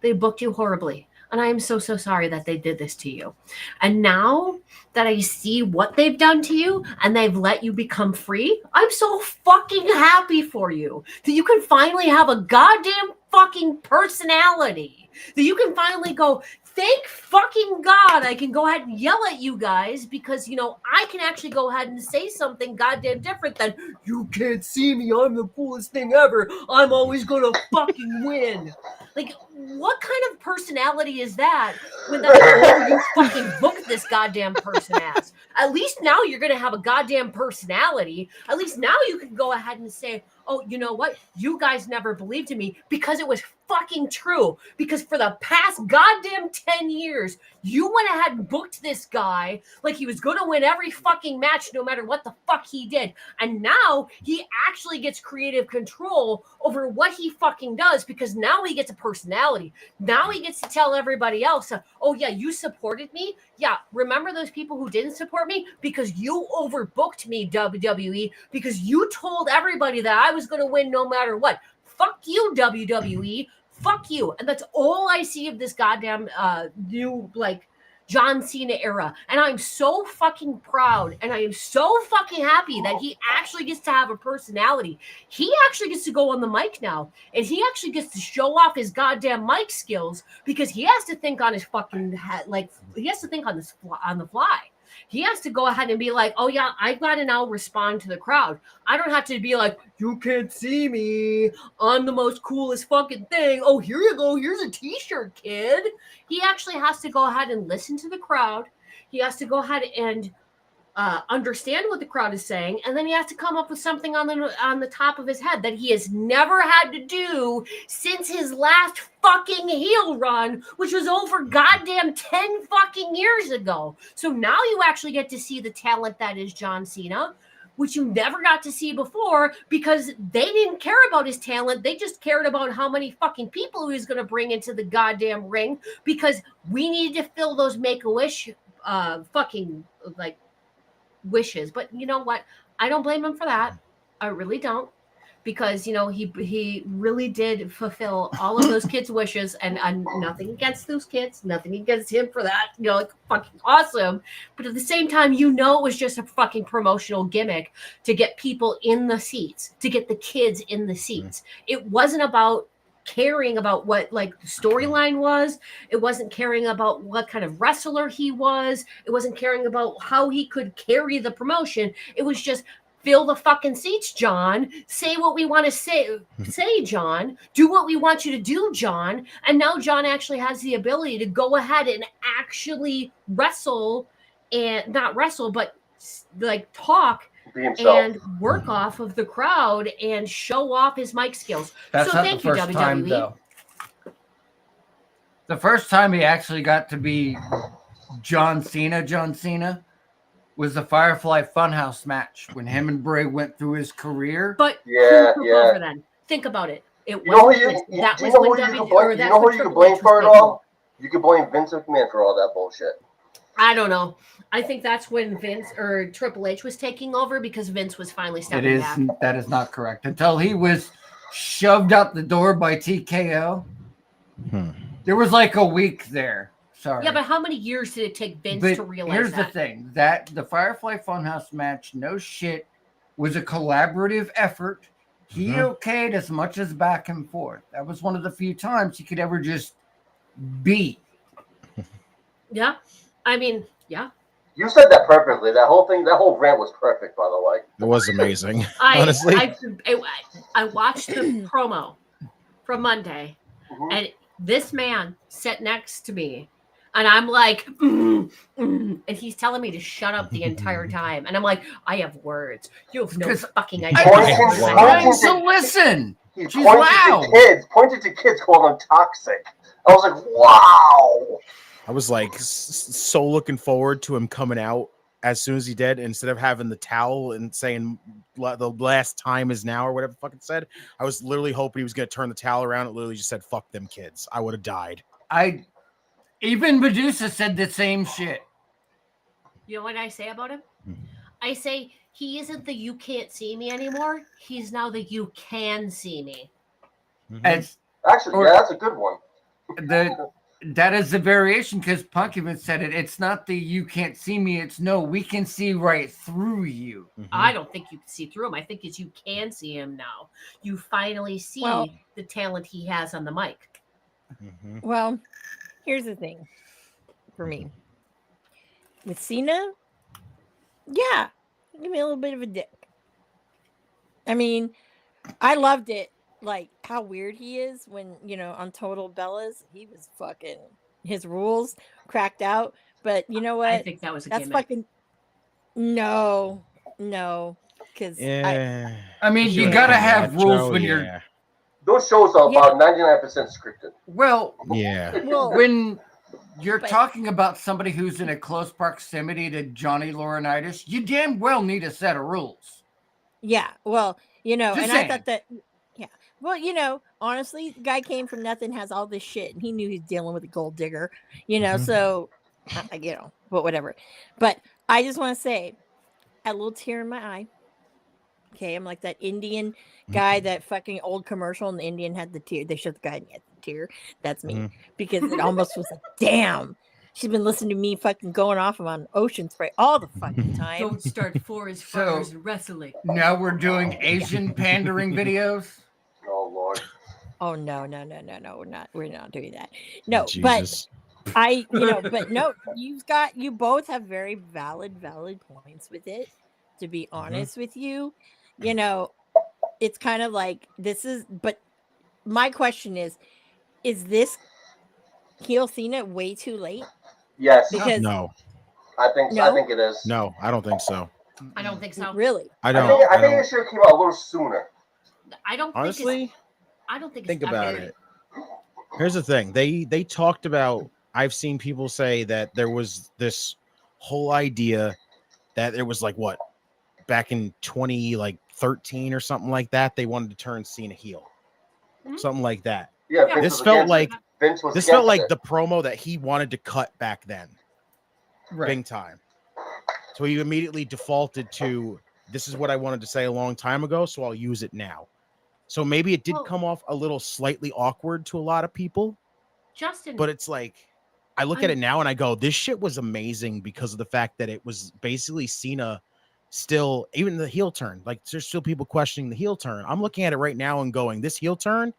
[SPEAKER 2] They booked you horribly. And I am so sorry that they did this to you. And now that I see what they've done to you and they've let you become free, I'm so fucking happy for you that you can finally have a goddamn fucking personality. That you can finally go, thank fucking God I can go ahead and yell at you guys because, you know, I can actually go ahead and say something goddamn different than, you can't see me, I'm the coolest thing ever, I'm always gonna fucking win. Like, what kind of personality is that when that's all you fucking booked this goddamn person as? At least now you're gonna have a goddamn personality. At least now you can go ahead and say, oh, you know what? You guys never believed in me because it was fucking true. Because for the past goddamn 10 years, you went ahead and booked this guy like he was going to win every fucking match no matter what the fuck he did. And now he actually gets creative control over what he fucking does because now he gets a personality. Now he gets to tell everybody else, oh yeah, you supported me? Yeah, remember those people who didn't support me? Because you overbooked me, WWE, because you told everybody that I was going to win no matter what. Fuck you, WWE. Fuck you. And that's all I see of this goddamn new, like, John Cena era. And I'm so fucking proud and I am so fucking happy that he actually gets to have a personality. He actually gets to go on the mic now and he actually gets to show off his goddamn mic skills because he has to think on his fucking head, like, he has to think on the fly. He has to go ahead and be like, oh yeah, I've got to now respond to the crowd. I don't have to be like, you can't see me, I'm the most coolest fucking thing. Oh, here you go, here's a t-shirt, kid. He actually has to go ahead and listen to the crowd. He has to go ahead and understand what the crowd is saying, and then he has to come up with something on the top of his head that he has never had to do since his last fucking heel run, which was over goddamn 10 fucking years ago. So now you actually get to see the talent that is John Cena, which you never got to see before because they didn't care about his talent. They just cared about how many fucking people he was going to bring into the goddamn ring because we needed to fill those Make-A-Wish fucking, like, wishes. But you know what? I don't blame him for that. I really don't. Because, you know, he really did fulfill all of those kids' wishes, and nothing against those kids, nothing against him for that, you know, like, fucking awesome. But at the same time, you know, it was just a fucking promotional gimmick to get people in the seats, to get the kids in the seats. It wasn't about caring about what, like, the storyline was. It wasn't caring about what kind of wrestler he was. It wasn't caring about how he could carry the promotion. It was just, fill the fucking seats, John. Say what we want to say, John. Do what we want you to do, John. And now John actually has the ability to go ahead and actually wrestle, and not wrestle, but like talk and work off of the crowd and show off his mic skills.
[SPEAKER 1] That's
[SPEAKER 2] so
[SPEAKER 1] not
[SPEAKER 2] thank
[SPEAKER 1] the first
[SPEAKER 2] you,
[SPEAKER 1] time,
[SPEAKER 2] WWE.
[SPEAKER 1] though. The first time he actually got to be John Cena, was the Firefly Funhouse match when him and Bray went through his career.
[SPEAKER 2] But
[SPEAKER 3] Yeah,
[SPEAKER 2] who took
[SPEAKER 3] yeah.
[SPEAKER 2] over then? Think about it. It
[SPEAKER 3] You know
[SPEAKER 2] was
[SPEAKER 3] who you
[SPEAKER 2] that
[SPEAKER 3] can
[SPEAKER 2] was when
[SPEAKER 3] you can blame for it all? You can blame Vince McMahon for all that bullshit.
[SPEAKER 2] I don't know. I think that's when Vince or Triple H was taking over because Vince was finally stepping back.
[SPEAKER 1] That is not correct. Until he was shoved out the door by TKO. There was like a week there. Sorry.
[SPEAKER 2] Yeah, but how many years did it take Vince to realize
[SPEAKER 1] here's
[SPEAKER 2] that?
[SPEAKER 1] the thing. That the Firefly Funhouse match, no shit, was a collaborative effort. He okayed as much as back and forth. That was one of the few times he could ever just be.
[SPEAKER 2] Yeah. I mean, yeah.
[SPEAKER 3] You said that perfectly. That whole rant was perfect, by the way.
[SPEAKER 5] It was amazing. Honestly.
[SPEAKER 2] I watched the promo from Monday, and this man sat next to me. And I'm like, and he's telling me to shut up the entire time. And I'm like, I have words. You have no fucking idea.
[SPEAKER 1] I'm trying to listen.
[SPEAKER 3] He
[SPEAKER 1] She's
[SPEAKER 3] pointed to kids, calling them toxic. I was like, wow.
[SPEAKER 5] I was like so looking forward to him coming out as soon as he did, instead of having the towel and saying the last time is now or whatever the fuck it said. I was literally hoping he was going to turn the towel around. It literally just said, fuck them kids. I would have died.
[SPEAKER 1] Even Medusa said the same shit.
[SPEAKER 2] You know what I say about him?
[SPEAKER 5] Mhm.
[SPEAKER 2] I say he isn't the you can't see me anymore. He's now the you can see me.
[SPEAKER 1] As
[SPEAKER 3] Actually, yeah, that's a good one.
[SPEAKER 1] that is the variation, because Punk even said it. It's not the you can't see me. It's no, we can see right through you.
[SPEAKER 2] I don't think you can see through him. I think it's you can see him now. You finally see
[SPEAKER 4] Well-
[SPEAKER 2] the talent he has on the mic.
[SPEAKER 4] Well, here's the thing for me. With Cena, yeah, give me a little bit of a dick. I mean, I loved it, like how weird he is when, on Total Bellas, he was fucking, his rules cracked out. But you know what?
[SPEAKER 2] I think that was a
[SPEAKER 4] That's
[SPEAKER 2] gimmick.
[SPEAKER 4] fucking, no, because
[SPEAKER 5] Yeah.
[SPEAKER 1] I mean, you
[SPEAKER 5] Sure.
[SPEAKER 1] gotta
[SPEAKER 5] Yeah,
[SPEAKER 1] have rules
[SPEAKER 5] Joe,
[SPEAKER 1] when
[SPEAKER 5] yeah.
[SPEAKER 1] you're
[SPEAKER 3] Those shows are about 99% scripted.
[SPEAKER 1] well.
[SPEAKER 5] Yeah.
[SPEAKER 4] well,
[SPEAKER 1] When you're
[SPEAKER 4] But-
[SPEAKER 1] talking about somebody who's in a close proximity to Johnny Laurinaitis, you damn well need a set of rules.
[SPEAKER 4] yeah, well,
[SPEAKER 1] Just
[SPEAKER 4] and
[SPEAKER 1] saying.
[SPEAKER 4] I thought that, yeah, well, honestly, the guy came from nothing, has all this shit, and he knew he's dealing with a gold digger,
[SPEAKER 5] Mhm.
[SPEAKER 4] so, but whatever. But I just want to say, I had a little tear in my eye. Okay, I'm like that Indian guy, that fucking old commercial, and the Indian had the tear. They showed the guy and he had the tear. That's me,
[SPEAKER 5] Mhm.
[SPEAKER 4] because it almost was like, damn, she's been listening to me fucking going off on Ocean Spray all the fucking time.
[SPEAKER 2] Don't start forest
[SPEAKER 1] So-
[SPEAKER 2] fires and wrestling.
[SPEAKER 1] Now we're doing Asian pandering videos.
[SPEAKER 3] Oh, Lord.
[SPEAKER 4] Oh no, we're not doing that. No, but
[SPEAKER 5] Jesus.
[SPEAKER 4] but no, you both have very valid points with it. To be honest with you, it's kind of like but my question is this heel Cena way too late?
[SPEAKER 3] Yes,
[SPEAKER 4] Because
[SPEAKER 5] No,
[SPEAKER 3] I think
[SPEAKER 4] No?
[SPEAKER 3] it is.
[SPEAKER 5] no, I don't think so.
[SPEAKER 2] I don't think so.
[SPEAKER 4] really,
[SPEAKER 5] I
[SPEAKER 3] I
[SPEAKER 5] don't.
[SPEAKER 3] think,
[SPEAKER 5] I
[SPEAKER 3] it
[SPEAKER 5] don't.
[SPEAKER 3] should have came out a little sooner.
[SPEAKER 2] I don't
[SPEAKER 5] Honestly,
[SPEAKER 2] I don't think
[SPEAKER 5] think
[SPEAKER 2] it's
[SPEAKER 5] about
[SPEAKER 2] ever-
[SPEAKER 5] it. Here's the thing. They talked about, I've seen people say that there was this whole idea that it was like what, back in 2013 or something like that, they wanted to turn Cena heel.
[SPEAKER 2] Mhm.
[SPEAKER 5] Something like that.
[SPEAKER 3] Yeah,
[SPEAKER 2] Yeah.
[SPEAKER 3] Vince
[SPEAKER 5] This
[SPEAKER 3] was
[SPEAKER 5] felt
[SPEAKER 3] against
[SPEAKER 5] like
[SPEAKER 3] it. Vince was
[SPEAKER 5] this felt
[SPEAKER 3] against
[SPEAKER 5] like
[SPEAKER 3] it.
[SPEAKER 5] the promo that he wanted to cut back then.
[SPEAKER 1] Right.
[SPEAKER 5] Big time. So he immediately defaulted to, this is what I wanted to say a long time ago, so I'll use it now. So maybe it did
[SPEAKER 2] Well-
[SPEAKER 5] come off a little slightly awkward to a lot of people,
[SPEAKER 2] Justin.
[SPEAKER 5] but it's like, I look at it now and I go, this shit was amazing because of the fact that it was basically Cena still, even the heel turn. Like, there's still people questioning the heel turn. I'm looking at it right now and going, this heel turn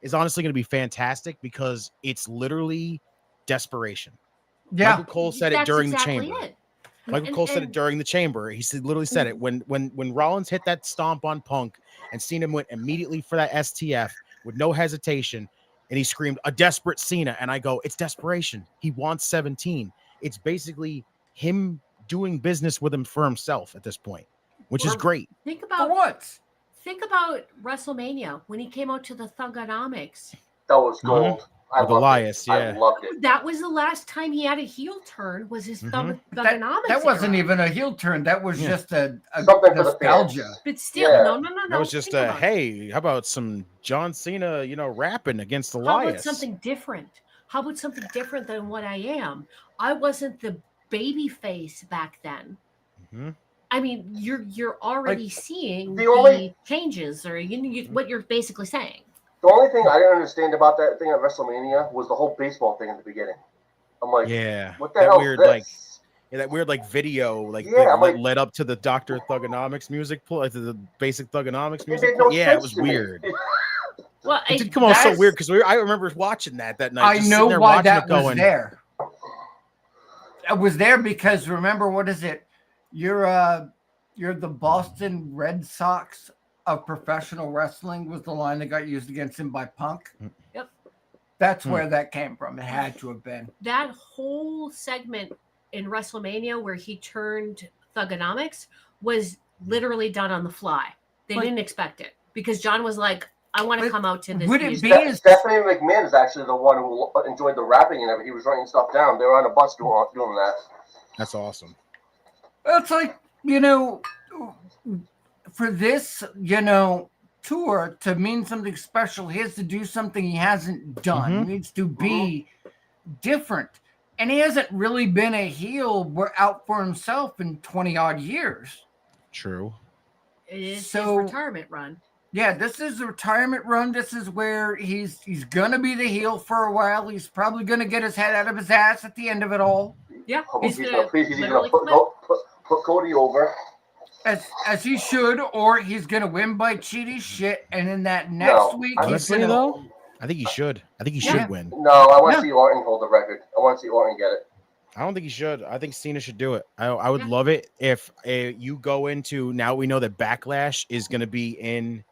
[SPEAKER 5] is honestly going to be fantastic because it's literally desperation.
[SPEAKER 1] Yeah.
[SPEAKER 5] Michael Cole said it
[SPEAKER 2] That's
[SPEAKER 5] during
[SPEAKER 2] exactly
[SPEAKER 5] the chamber.
[SPEAKER 2] it.
[SPEAKER 5] Michael Cole said it during the chamber. He literally said it when Rollins hit that stomp on Punk and Cena went immediately for that STF with no hesitation, and he screamed a desperate Cena, and I go, it's desperation. He wants 17. It's basically him doing business with him for himself at this point, which is
[SPEAKER 1] Or-
[SPEAKER 5] great.
[SPEAKER 2] Think
[SPEAKER 1] For
[SPEAKER 2] about
[SPEAKER 1] what?
[SPEAKER 2] WrestleMania when he came out to the Thugonomics.
[SPEAKER 3] That was gold. I
[SPEAKER 5] With
[SPEAKER 3] loved
[SPEAKER 5] Elias,
[SPEAKER 3] it. I
[SPEAKER 5] yeah.
[SPEAKER 3] loved it.
[SPEAKER 2] That was the last time he had a heel turn. Was his
[SPEAKER 5] Mhm.
[SPEAKER 2] Thugonomics?
[SPEAKER 1] That wasn't
[SPEAKER 2] era.
[SPEAKER 1] even a heel turn. That was
[SPEAKER 5] Yeah.
[SPEAKER 1] just a
[SPEAKER 3] Something for the
[SPEAKER 1] nostalgia.
[SPEAKER 3] fans.
[SPEAKER 2] But still,
[SPEAKER 3] Yeah.
[SPEAKER 2] no.
[SPEAKER 5] That was just
[SPEAKER 2] Think
[SPEAKER 5] a,
[SPEAKER 2] about it.
[SPEAKER 5] hey, how about some John Cena, rapping against
[SPEAKER 2] How
[SPEAKER 5] Elias?
[SPEAKER 2] about something different? How about something different than what I am? I wasn't the baby face back then.
[SPEAKER 5] Mhm.
[SPEAKER 2] I mean, you're already seeing
[SPEAKER 3] the
[SPEAKER 2] the
[SPEAKER 3] only-
[SPEAKER 2] changes, or what you're basically saying.
[SPEAKER 3] The only thing I didn't understand about that thing at WrestleMania was the whole baseball thing at the beginning. I'm like,
[SPEAKER 5] Yeah,
[SPEAKER 3] what the
[SPEAKER 5] that
[SPEAKER 3] hell
[SPEAKER 5] weird
[SPEAKER 3] is this?
[SPEAKER 5] that weird video
[SPEAKER 3] Yeah, I'm like-
[SPEAKER 5] led up to the Dr. Thugonomics music play, to the basic Thugonomics
[SPEAKER 3] It
[SPEAKER 5] music.
[SPEAKER 3] made no
[SPEAKER 5] Yeah, it
[SPEAKER 3] sense
[SPEAKER 5] was
[SPEAKER 3] to me.
[SPEAKER 5] weird.
[SPEAKER 2] Well,
[SPEAKER 5] It did come off so
[SPEAKER 1] that's-
[SPEAKER 5] weird because I remember watching that night.
[SPEAKER 1] I
[SPEAKER 5] just
[SPEAKER 1] know
[SPEAKER 5] sitting there
[SPEAKER 1] why
[SPEAKER 5] watching
[SPEAKER 1] that
[SPEAKER 5] it going,
[SPEAKER 1] was there. It was there because remember, what is it? You're the Boston Red Sox of professional wrestling was the line that got used against him by Punk.
[SPEAKER 2] Yep.
[SPEAKER 1] That's
[SPEAKER 5] Hmm.
[SPEAKER 1] where that came from. It had to have been.
[SPEAKER 2] that whole segment in WrestleMania where he turned Thugonomics was literally done on the fly. They
[SPEAKER 1] Like-
[SPEAKER 2] didn't expect it because John was like, I want to
[SPEAKER 1] But
[SPEAKER 2] come out to this
[SPEAKER 1] would it
[SPEAKER 2] music.
[SPEAKER 1] be as
[SPEAKER 3] Stephanie McMahon is actually the one who enjoyed the rapping and everything. He was writing stuff down. They were on a bus doing that.
[SPEAKER 5] That's awesome.
[SPEAKER 1] it's like, for this, tour to mean something special, he has to do something he hasn't done.
[SPEAKER 5] Mhm.
[SPEAKER 1] He needs to be different. And he hasn't really been a heel out for himself in 20 odd years.
[SPEAKER 5] True.
[SPEAKER 2] It is
[SPEAKER 1] So-
[SPEAKER 2] his retirement run.
[SPEAKER 1] Yeah, this is the retirement run. This is where he's gonna be the heel for a while. He's probably gonna get his head out of his ass at the end of it all,
[SPEAKER 2] Yeah,
[SPEAKER 3] He's
[SPEAKER 2] he's
[SPEAKER 3] gonna
[SPEAKER 2] literally
[SPEAKER 3] put Cody over.
[SPEAKER 1] as he should, or he's gonna win by cheaty shit. And in that next
[SPEAKER 3] No,
[SPEAKER 1] week,
[SPEAKER 5] Honestly,
[SPEAKER 1] he's gonna.
[SPEAKER 5] though, I think he should. I think he
[SPEAKER 1] Yeah.
[SPEAKER 5] should win.
[SPEAKER 3] No, I want
[SPEAKER 1] Yeah.
[SPEAKER 3] to see Orton hold the record. I want to see Orton get it.
[SPEAKER 5] I don't think he should. I think Cena should do it. I would
[SPEAKER 2] Yeah.
[SPEAKER 5] love it if you go into, now we know that Backlash is going to be in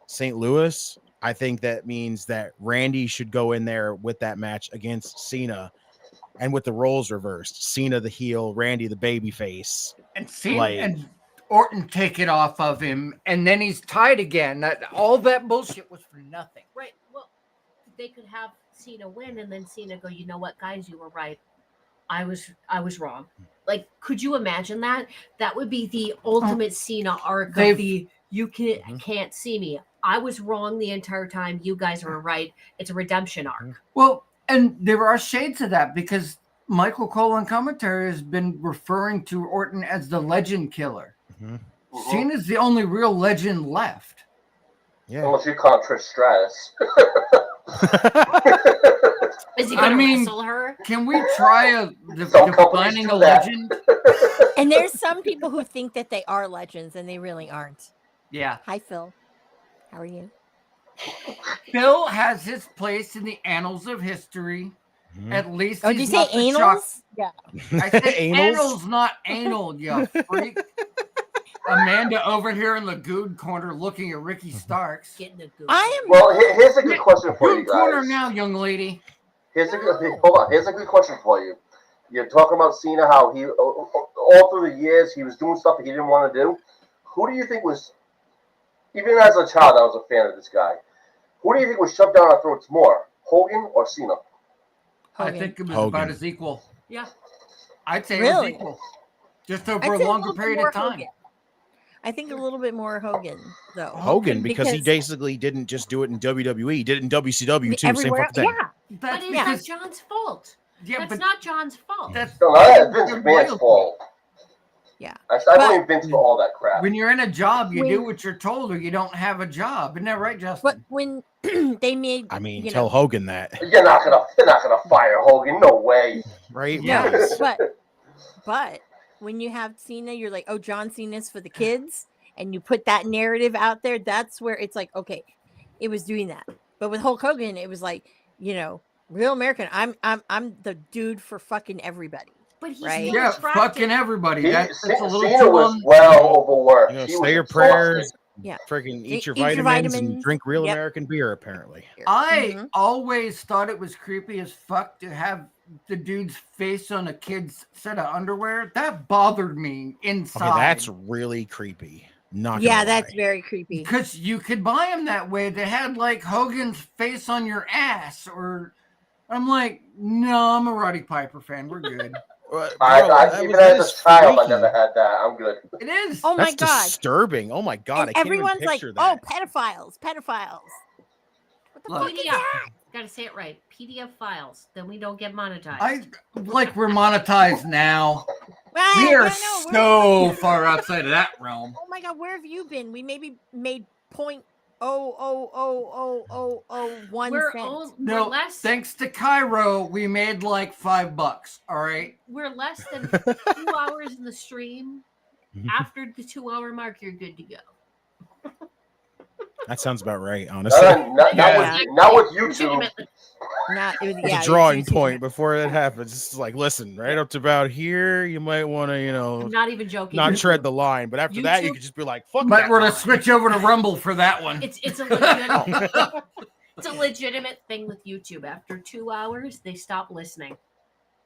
[SPEAKER 5] St. Louis. I think that means that Randy should go in there with that match against Cena, and with the roles reversed. Cena the heel, Randy the baby face.
[SPEAKER 1] And Cena
[SPEAKER 5] Like-
[SPEAKER 1] and Orton take it off of him, and then he's tied again. That all that bullshit was for nothing.
[SPEAKER 2] right. Well, they could have Cena win and then Cena go, you know what, guys, you were right. I was wrong. Like, could you imagine that? That would be the ultimate Cena arc
[SPEAKER 1] They've-
[SPEAKER 2] of the can't see me. I was wrong the entire time. You guys were right. It's a redemption arc.
[SPEAKER 1] Well, and there are shades of that because Michael Cole on commentary has been referring to Orton as the legend killer.
[SPEAKER 5] Mhm.
[SPEAKER 1] Cena's the only real legend left.
[SPEAKER 5] Yeah.
[SPEAKER 3] Unless you call Trish Stratus.
[SPEAKER 2] Is he
[SPEAKER 1] I
[SPEAKER 2] going to
[SPEAKER 1] mean-
[SPEAKER 2] wrestle her?
[SPEAKER 1] Can we try
[SPEAKER 3] Some companies
[SPEAKER 1] defining
[SPEAKER 3] do
[SPEAKER 1] a
[SPEAKER 3] that.
[SPEAKER 1] legend?
[SPEAKER 4] And there's some people who think that they are legends and they really aren't.
[SPEAKER 1] Yeah.
[SPEAKER 4] Hi, Phil. How are you?
[SPEAKER 1] Phil has his place in the annals of history.
[SPEAKER 5] Mhm.
[SPEAKER 1] At least
[SPEAKER 4] Oh, did you
[SPEAKER 1] he's
[SPEAKER 4] say
[SPEAKER 1] not the shock-
[SPEAKER 4] anals? Yeah.
[SPEAKER 1] I said
[SPEAKER 5] Anals?
[SPEAKER 1] annals, not anal, you freak. Amanda over here in the good corner looking at Ricky Starks.
[SPEAKER 2] Get in the goop.
[SPEAKER 4] I am.
[SPEAKER 3] Well, here's a good question for you
[SPEAKER 1] Good corner
[SPEAKER 3] guys.
[SPEAKER 1] now, young lady.
[SPEAKER 3] Here's a good question for you. You're talking about Cena, how he all through the years he was doing stuff that he didn't want to do. Who do you think was, even as a child, I was a fan of this guy. Who do you think was shoved down our throats more, Hogan or Cena?
[SPEAKER 1] I
[SPEAKER 4] Hogan.
[SPEAKER 1] think it was
[SPEAKER 5] Hogan.
[SPEAKER 1] about as equal.
[SPEAKER 2] Yeah.
[SPEAKER 1] I'd say it
[SPEAKER 4] Really?
[SPEAKER 1] was equal. Just
[SPEAKER 4] I'd
[SPEAKER 1] over a
[SPEAKER 4] say
[SPEAKER 1] longer
[SPEAKER 4] little bit
[SPEAKER 1] period
[SPEAKER 4] more
[SPEAKER 1] of time.
[SPEAKER 4] Hogan. I think a little bit more Hogan, though.
[SPEAKER 5] Hogan, because he basically didn't just do it in WWE, he did it in WCW too. Same
[SPEAKER 4] everywhere.
[SPEAKER 5] fucking thing.
[SPEAKER 4] Yeah.
[SPEAKER 2] But
[SPEAKER 1] That's
[SPEAKER 2] it's
[SPEAKER 1] because,
[SPEAKER 2] not John's fault.
[SPEAKER 1] yeah,
[SPEAKER 2] That's
[SPEAKER 1] but
[SPEAKER 2] not John's fault.
[SPEAKER 1] that's
[SPEAKER 3] No, that's Vince McMahon's
[SPEAKER 1] loyalty.
[SPEAKER 3] fault.
[SPEAKER 4] Yeah.
[SPEAKER 3] I blame Vince for all that crap.
[SPEAKER 1] When you're in a job, you do
[SPEAKER 4] When-
[SPEAKER 1] what you're told, or you don't have a job. Isn't that right, Justin?
[SPEAKER 4] But when they made,
[SPEAKER 5] I mean,
[SPEAKER 4] you
[SPEAKER 5] tell
[SPEAKER 4] know,
[SPEAKER 5] Hogan that,
[SPEAKER 3] They're not gonna fire Hogan. No way.
[SPEAKER 5] right?
[SPEAKER 1] Yeah.
[SPEAKER 5] Please.
[SPEAKER 4] but when you have Cena, you're like, oh, John Cena's for the kids, and you put that narrative out there. That's where it's like, okay, it was doing that. But with Hulk Hogan, it was like, real American. I'm the dude for fucking everybody.
[SPEAKER 2] But he's
[SPEAKER 4] Right.
[SPEAKER 2] more
[SPEAKER 1] yeah,
[SPEAKER 2] attractive.
[SPEAKER 1] fucking everybody. That's a little
[SPEAKER 3] Cena
[SPEAKER 1] too
[SPEAKER 3] was
[SPEAKER 1] long.
[SPEAKER 3] well overworked.
[SPEAKER 5] You know,
[SPEAKER 3] He
[SPEAKER 5] say
[SPEAKER 3] was
[SPEAKER 5] your
[SPEAKER 3] exhausted.
[SPEAKER 5] prayers.
[SPEAKER 4] Yeah.
[SPEAKER 5] Freaking eat your
[SPEAKER 4] Eat your
[SPEAKER 5] vitamins, and
[SPEAKER 4] vitamins.
[SPEAKER 5] drink real
[SPEAKER 4] Yep.
[SPEAKER 5] American beer. Apparently,
[SPEAKER 1] I
[SPEAKER 4] Mhm.
[SPEAKER 1] always thought it was creepy as fuck to have the dude's face on a kid's set of underwear. That bothered me inside.
[SPEAKER 5] okay, that's really creepy. Not
[SPEAKER 4] Yeah,
[SPEAKER 5] gonna
[SPEAKER 4] that's
[SPEAKER 5] lie.
[SPEAKER 4] very creepy.
[SPEAKER 1] because you could buy them that way. They had like Hogan's face on your ass, or I'm like, no, I'm a Roddy Piper fan. We're good.
[SPEAKER 5] Bro,
[SPEAKER 3] Even as a child, I never had that. I'm good.
[SPEAKER 1] It is.
[SPEAKER 4] Oh my
[SPEAKER 5] That's
[SPEAKER 4] god.
[SPEAKER 5] disturbing. Oh my god,
[SPEAKER 4] And
[SPEAKER 5] I can't even
[SPEAKER 4] everyone's like,
[SPEAKER 5] picture
[SPEAKER 4] oh,
[SPEAKER 5] that.
[SPEAKER 4] pedophiles. What the
[SPEAKER 1] Look.
[SPEAKER 4] fuck is
[SPEAKER 2] PDF.
[SPEAKER 4] that?
[SPEAKER 2] Gotta say it right. PDF files. Then we don't get monetized.
[SPEAKER 1] I like we're monetized now.
[SPEAKER 4] Well,
[SPEAKER 1] We
[SPEAKER 4] yeah,
[SPEAKER 1] are
[SPEAKER 4] no, we're-
[SPEAKER 1] so far outside of that realm.
[SPEAKER 4] Oh my god, where have you been? We maybe made .0000001
[SPEAKER 2] we're
[SPEAKER 4] cent.
[SPEAKER 2] we're
[SPEAKER 1] No,
[SPEAKER 2] less
[SPEAKER 1] thanks to Cairo, we made like $5. All right.
[SPEAKER 2] we're less than 2 hours in the stream.
[SPEAKER 5] Mhm.
[SPEAKER 2] After the 2 hour mark, you're good to go.
[SPEAKER 5] That sounds about right, honestly.
[SPEAKER 3] Not
[SPEAKER 1] Yeah.
[SPEAKER 3] with YouTube.
[SPEAKER 2] Legitimately.
[SPEAKER 4] Not, it was,
[SPEAKER 5] It's
[SPEAKER 4] yeah,
[SPEAKER 5] a
[SPEAKER 4] it was
[SPEAKER 5] drawing
[SPEAKER 4] YouTube.
[SPEAKER 5] point before it happens. It's like, listen, right up to about here, you might want to,
[SPEAKER 2] I'm not even joking.
[SPEAKER 5] not tread the line. But after that, you
[SPEAKER 2] YouTube-
[SPEAKER 5] could just be like, fuck
[SPEAKER 1] Might
[SPEAKER 5] that
[SPEAKER 1] want to
[SPEAKER 5] line.
[SPEAKER 1] switch over to Rumble for that one.
[SPEAKER 2] It's a legitimate it's a legitimate thing with YouTube. After 2 hours, they stop listening.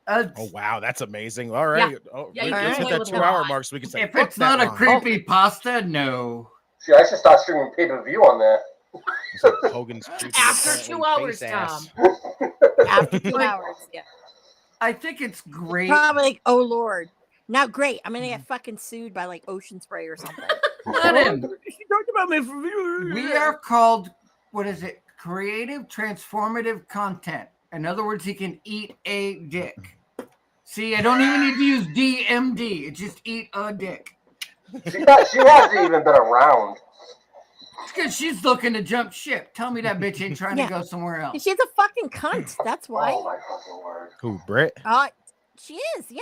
[SPEAKER 5] Oh wow, that's amazing. All right, oh,
[SPEAKER 2] Yeah, you
[SPEAKER 5] let's
[SPEAKER 4] can
[SPEAKER 5] hit
[SPEAKER 4] play
[SPEAKER 5] that
[SPEAKER 2] with
[SPEAKER 5] 2
[SPEAKER 2] the
[SPEAKER 5] hour
[SPEAKER 2] line.
[SPEAKER 5] mark so we can say,
[SPEAKER 1] if
[SPEAKER 5] fuck
[SPEAKER 1] it's
[SPEAKER 5] that
[SPEAKER 1] not a
[SPEAKER 5] line.
[SPEAKER 1] creepy pasta, no.
[SPEAKER 3] Shit, I should start streaming pay-per-view on that.
[SPEAKER 5] It's like Hogan's creepy
[SPEAKER 2] After
[SPEAKER 5] apparently
[SPEAKER 2] 2 hours,
[SPEAKER 5] face ass.
[SPEAKER 2] Tom.
[SPEAKER 4] After 2
[SPEAKER 1] Like-
[SPEAKER 4] hours. Yeah.
[SPEAKER 1] I think it's great.
[SPEAKER 4] Probably like, oh Lord. Now great. I'm gonna get fucking sued by like Ocean Spray or something.
[SPEAKER 1] Let him.
[SPEAKER 4] She talked about me for
[SPEAKER 1] We are called, what is it? Creative transformative content. In other words, he can eat a dick. See, I don't even need to use DMD. It's just eat a dick.
[SPEAKER 3] She hasn't even been around.
[SPEAKER 1] It's because she's looking to jump ship. Tell me that bitch ain't trying
[SPEAKER 4] Yeah.
[SPEAKER 1] to go somewhere else.
[SPEAKER 4] She's a fucking cunt. That's why.
[SPEAKER 3] Oh my fucking word.
[SPEAKER 5] Who, Britt?
[SPEAKER 4] She is, yeah.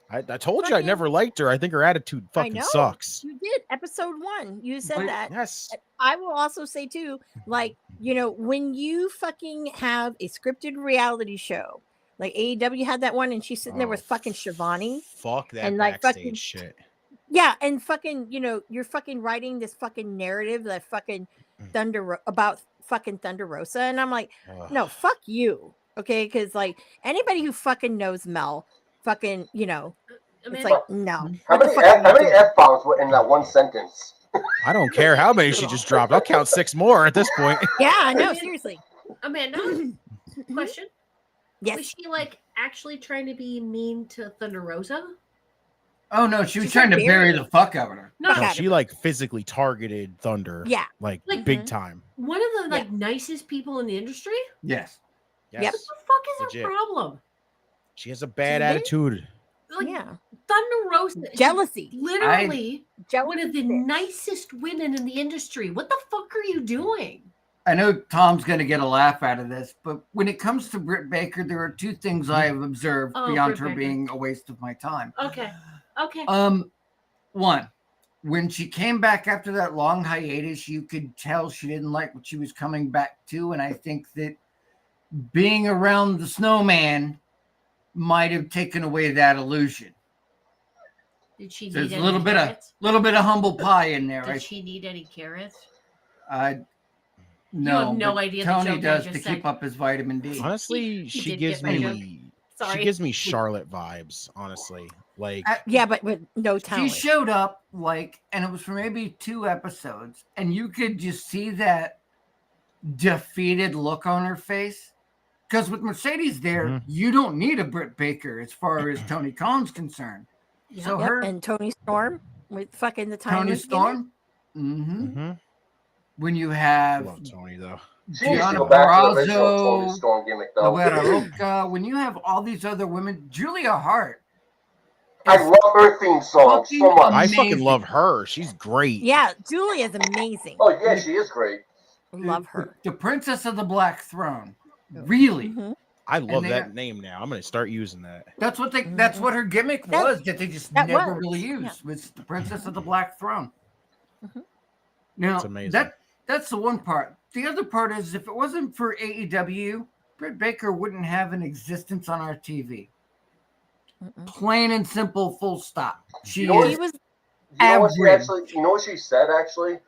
[SPEAKER 5] I told you I
[SPEAKER 4] Fucking-
[SPEAKER 5] never liked her. I think her attitude fucking
[SPEAKER 4] know.
[SPEAKER 5] sucks.
[SPEAKER 4] You did episode 1. You said
[SPEAKER 1] But-
[SPEAKER 4] that.
[SPEAKER 5] Yes.
[SPEAKER 4] I will also say too, like, you know, when you fucking have a scripted reality show, like AEW had that one, and she's sitting there with fucking Shivani.
[SPEAKER 5] Fuck that
[SPEAKER 4] and, like,
[SPEAKER 5] backstage
[SPEAKER 4] fucking-
[SPEAKER 5] shit.
[SPEAKER 4] Yeah, and fucking, you know, you're fucking writing this fucking narrative that fucking about fucking Thunder Rosa, and I'm like,
[SPEAKER 5] Ugh.
[SPEAKER 4] no, fuck you, okay? Because like anybody who fucking knows Mel, fucking, you know, it's
[SPEAKER 2] Amanda,
[SPEAKER 4] like no.
[SPEAKER 3] How
[SPEAKER 4] What the
[SPEAKER 3] many
[SPEAKER 4] fuck are you doing?
[SPEAKER 3] F-bombs were in that one sentence?
[SPEAKER 5] I don't care how many she just dropped. I'll count 6 more at this point.
[SPEAKER 4] Yeah, I know, seriously.
[SPEAKER 2] Amanda, question.
[SPEAKER 4] Yes.
[SPEAKER 2] Was she like actually trying to be mean to Thunder Rosa?
[SPEAKER 1] Oh no, she was
[SPEAKER 4] She's
[SPEAKER 1] trying to
[SPEAKER 4] like
[SPEAKER 1] bury
[SPEAKER 4] buried.
[SPEAKER 1] the fuck out of her.
[SPEAKER 2] No,
[SPEAKER 5] No,
[SPEAKER 4] Got
[SPEAKER 5] she
[SPEAKER 4] it.
[SPEAKER 5] like physically targeted Thunder.
[SPEAKER 4] Yeah.
[SPEAKER 5] Like
[SPEAKER 2] Like-
[SPEAKER 5] big
[SPEAKER 4] Mhm.
[SPEAKER 5] time.
[SPEAKER 2] one of the like nicest people in the industry.
[SPEAKER 1] Yes.
[SPEAKER 5] Yes.
[SPEAKER 4] Yep.
[SPEAKER 2] What the fuck is
[SPEAKER 5] Legit.
[SPEAKER 2] her problem?
[SPEAKER 5] She has a bad
[SPEAKER 4] did?
[SPEAKER 5] attitude.
[SPEAKER 2] Like
[SPEAKER 4] Yeah.
[SPEAKER 2] Thunder Rosa, is
[SPEAKER 4] Jealousy.
[SPEAKER 2] literally one
[SPEAKER 4] Jealousy.
[SPEAKER 2] of the
[SPEAKER 4] bitch.
[SPEAKER 2] nicest women in the industry. What the fuck are you doing?
[SPEAKER 1] I know Tom's going to get a laugh out of this, but when it comes to Britt Baker, there are 2 things I have observed
[SPEAKER 2] Oh,
[SPEAKER 1] beyond
[SPEAKER 2] Britt
[SPEAKER 1] her
[SPEAKER 2] Baker.
[SPEAKER 1] being a waste of my time.
[SPEAKER 2] Okay, okay.
[SPEAKER 1] One, when she came back after that long hiatus, you could tell she didn't like what she was coming back to, and I think that being around the snowman might have taken away that illusion.
[SPEAKER 2] Did she need
[SPEAKER 1] There's a
[SPEAKER 2] any
[SPEAKER 1] little bit
[SPEAKER 2] carrots?
[SPEAKER 1] of humble pie in there.
[SPEAKER 2] Did she need any carrots?
[SPEAKER 1] No,
[SPEAKER 2] have no
[SPEAKER 1] but
[SPEAKER 2] idea the
[SPEAKER 1] Tony
[SPEAKER 2] joke I
[SPEAKER 1] does to
[SPEAKER 2] just
[SPEAKER 1] keep
[SPEAKER 2] said.
[SPEAKER 1] up his vitamin D.
[SPEAKER 5] Honestly,
[SPEAKER 2] He
[SPEAKER 5] she
[SPEAKER 2] did
[SPEAKER 5] gives
[SPEAKER 2] get my joke.
[SPEAKER 5] me
[SPEAKER 2] Sorry.
[SPEAKER 5] she gives me Charlotte vibes, honestly. Like
[SPEAKER 4] Yeah, but with no
[SPEAKER 1] She
[SPEAKER 4] talent.
[SPEAKER 1] showed up and it was for maybe 2 episodes, and you could just see that defeated look on her face. Because with Mercedes there,
[SPEAKER 5] Mhm.
[SPEAKER 1] you don't need a Britt Baker as far as Tony Khan's concerned.
[SPEAKER 2] Yeah.
[SPEAKER 1] So
[SPEAKER 4] Yep,
[SPEAKER 1] her
[SPEAKER 4] and Tony Storm with fucking the
[SPEAKER 1] Tony
[SPEAKER 4] timeless gimmick.
[SPEAKER 1] Storm. Mm-hmm.
[SPEAKER 5] mhm.
[SPEAKER 1] When you
[SPEAKER 5] I
[SPEAKER 1] have
[SPEAKER 5] love Tony though.
[SPEAKER 3] She needs to
[SPEAKER 1] Gianna
[SPEAKER 3] go back to the original Tony
[SPEAKER 1] Barrazo,
[SPEAKER 3] Storm gimmick, though.
[SPEAKER 1] Loera Roca, when you have all these other women, Julia Hart.
[SPEAKER 3] I love her theme song so
[SPEAKER 1] Fucking
[SPEAKER 3] much.
[SPEAKER 5] I
[SPEAKER 1] Amazing.
[SPEAKER 5] fucking love her. She's great.
[SPEAKER 4] Yeah, Julia's amazing.
[SPEAKER 3] Oh yeah, she is great.
[SPEAKER 4] Love her.
[SPEAKER 1] The Princess of the Black Throne. Really?
[SPEAKER 4] Mhm.
[SPEAKER 5] I love
[SPEAKER 1] they
[SPEAKER 5] that
[SPEAKER 1] got-
[SPEAKER 5] name now. I'm gonna start using that.
[SPEAKER 1] That's what her gimmick
[SPEAKER 4] That-
[SPEAKER 1] was that they just
[SPEAKER 4] that
[SPEAKER 1] never
[SPEAKER 4] was,
[SPEAKER 1] really
[SPEAKER 4] yeah.
[SPEAKER 1] used was the Princess of the Black Throne.
[SPEAKER 4] Mhm.
[SPEAKER 1] Now
[SPEAKER 5] It's amazing.
[SPEAKER 1] that's the one part. The other part is if it wasn't for AEW, Britt Baker wouldn't have an existence on our TV.
[SPEAKER 4] Mm-mm.
[SPEAKER 1] Plain and simple, full stop. She
[SPEAKER 3] You know what
[SPEAKER 4] He
[SPEAKER 1] is
[SPEAKER 4] was
[SPEAKER 3] You know what she
[SPEAKER 1] Average.
[SPEAKER 3] actually? You know what she said actually?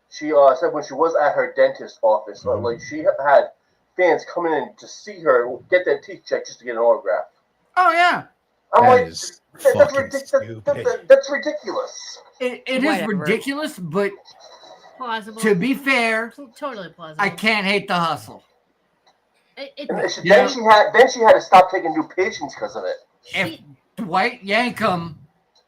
[SPEAKER 3] She said when she was at her dentist office, like she had fans coming in to see her get their teeth checked just to get an autograph.
[SPEAKER 1] oh yeah.
[SPEAKER 3] I'm
[SPEAKER 5] That
[SPEAKER 3] like,
[SPEAKER 5] is
[SPEAKER 3] that's,
[SPEAKER 5] fucking stupid.
[SPEAKER 3] that's ridiculous.
[SPEAKER 1] It is
[SPEAKER 4] Whatever.
[SPEAKER 1] ridiculous, but
[SPEAKER 2] Plausible.
[SPEAKER 1] to be fair,
[SPEAKER 2] Totally plausible.
[SPEAKER 1] I can't hate the hustle.
[SPEAKER 3] Then she had to stop taking new patients because of it.
[SPEAKER 1] If Dwight Yankum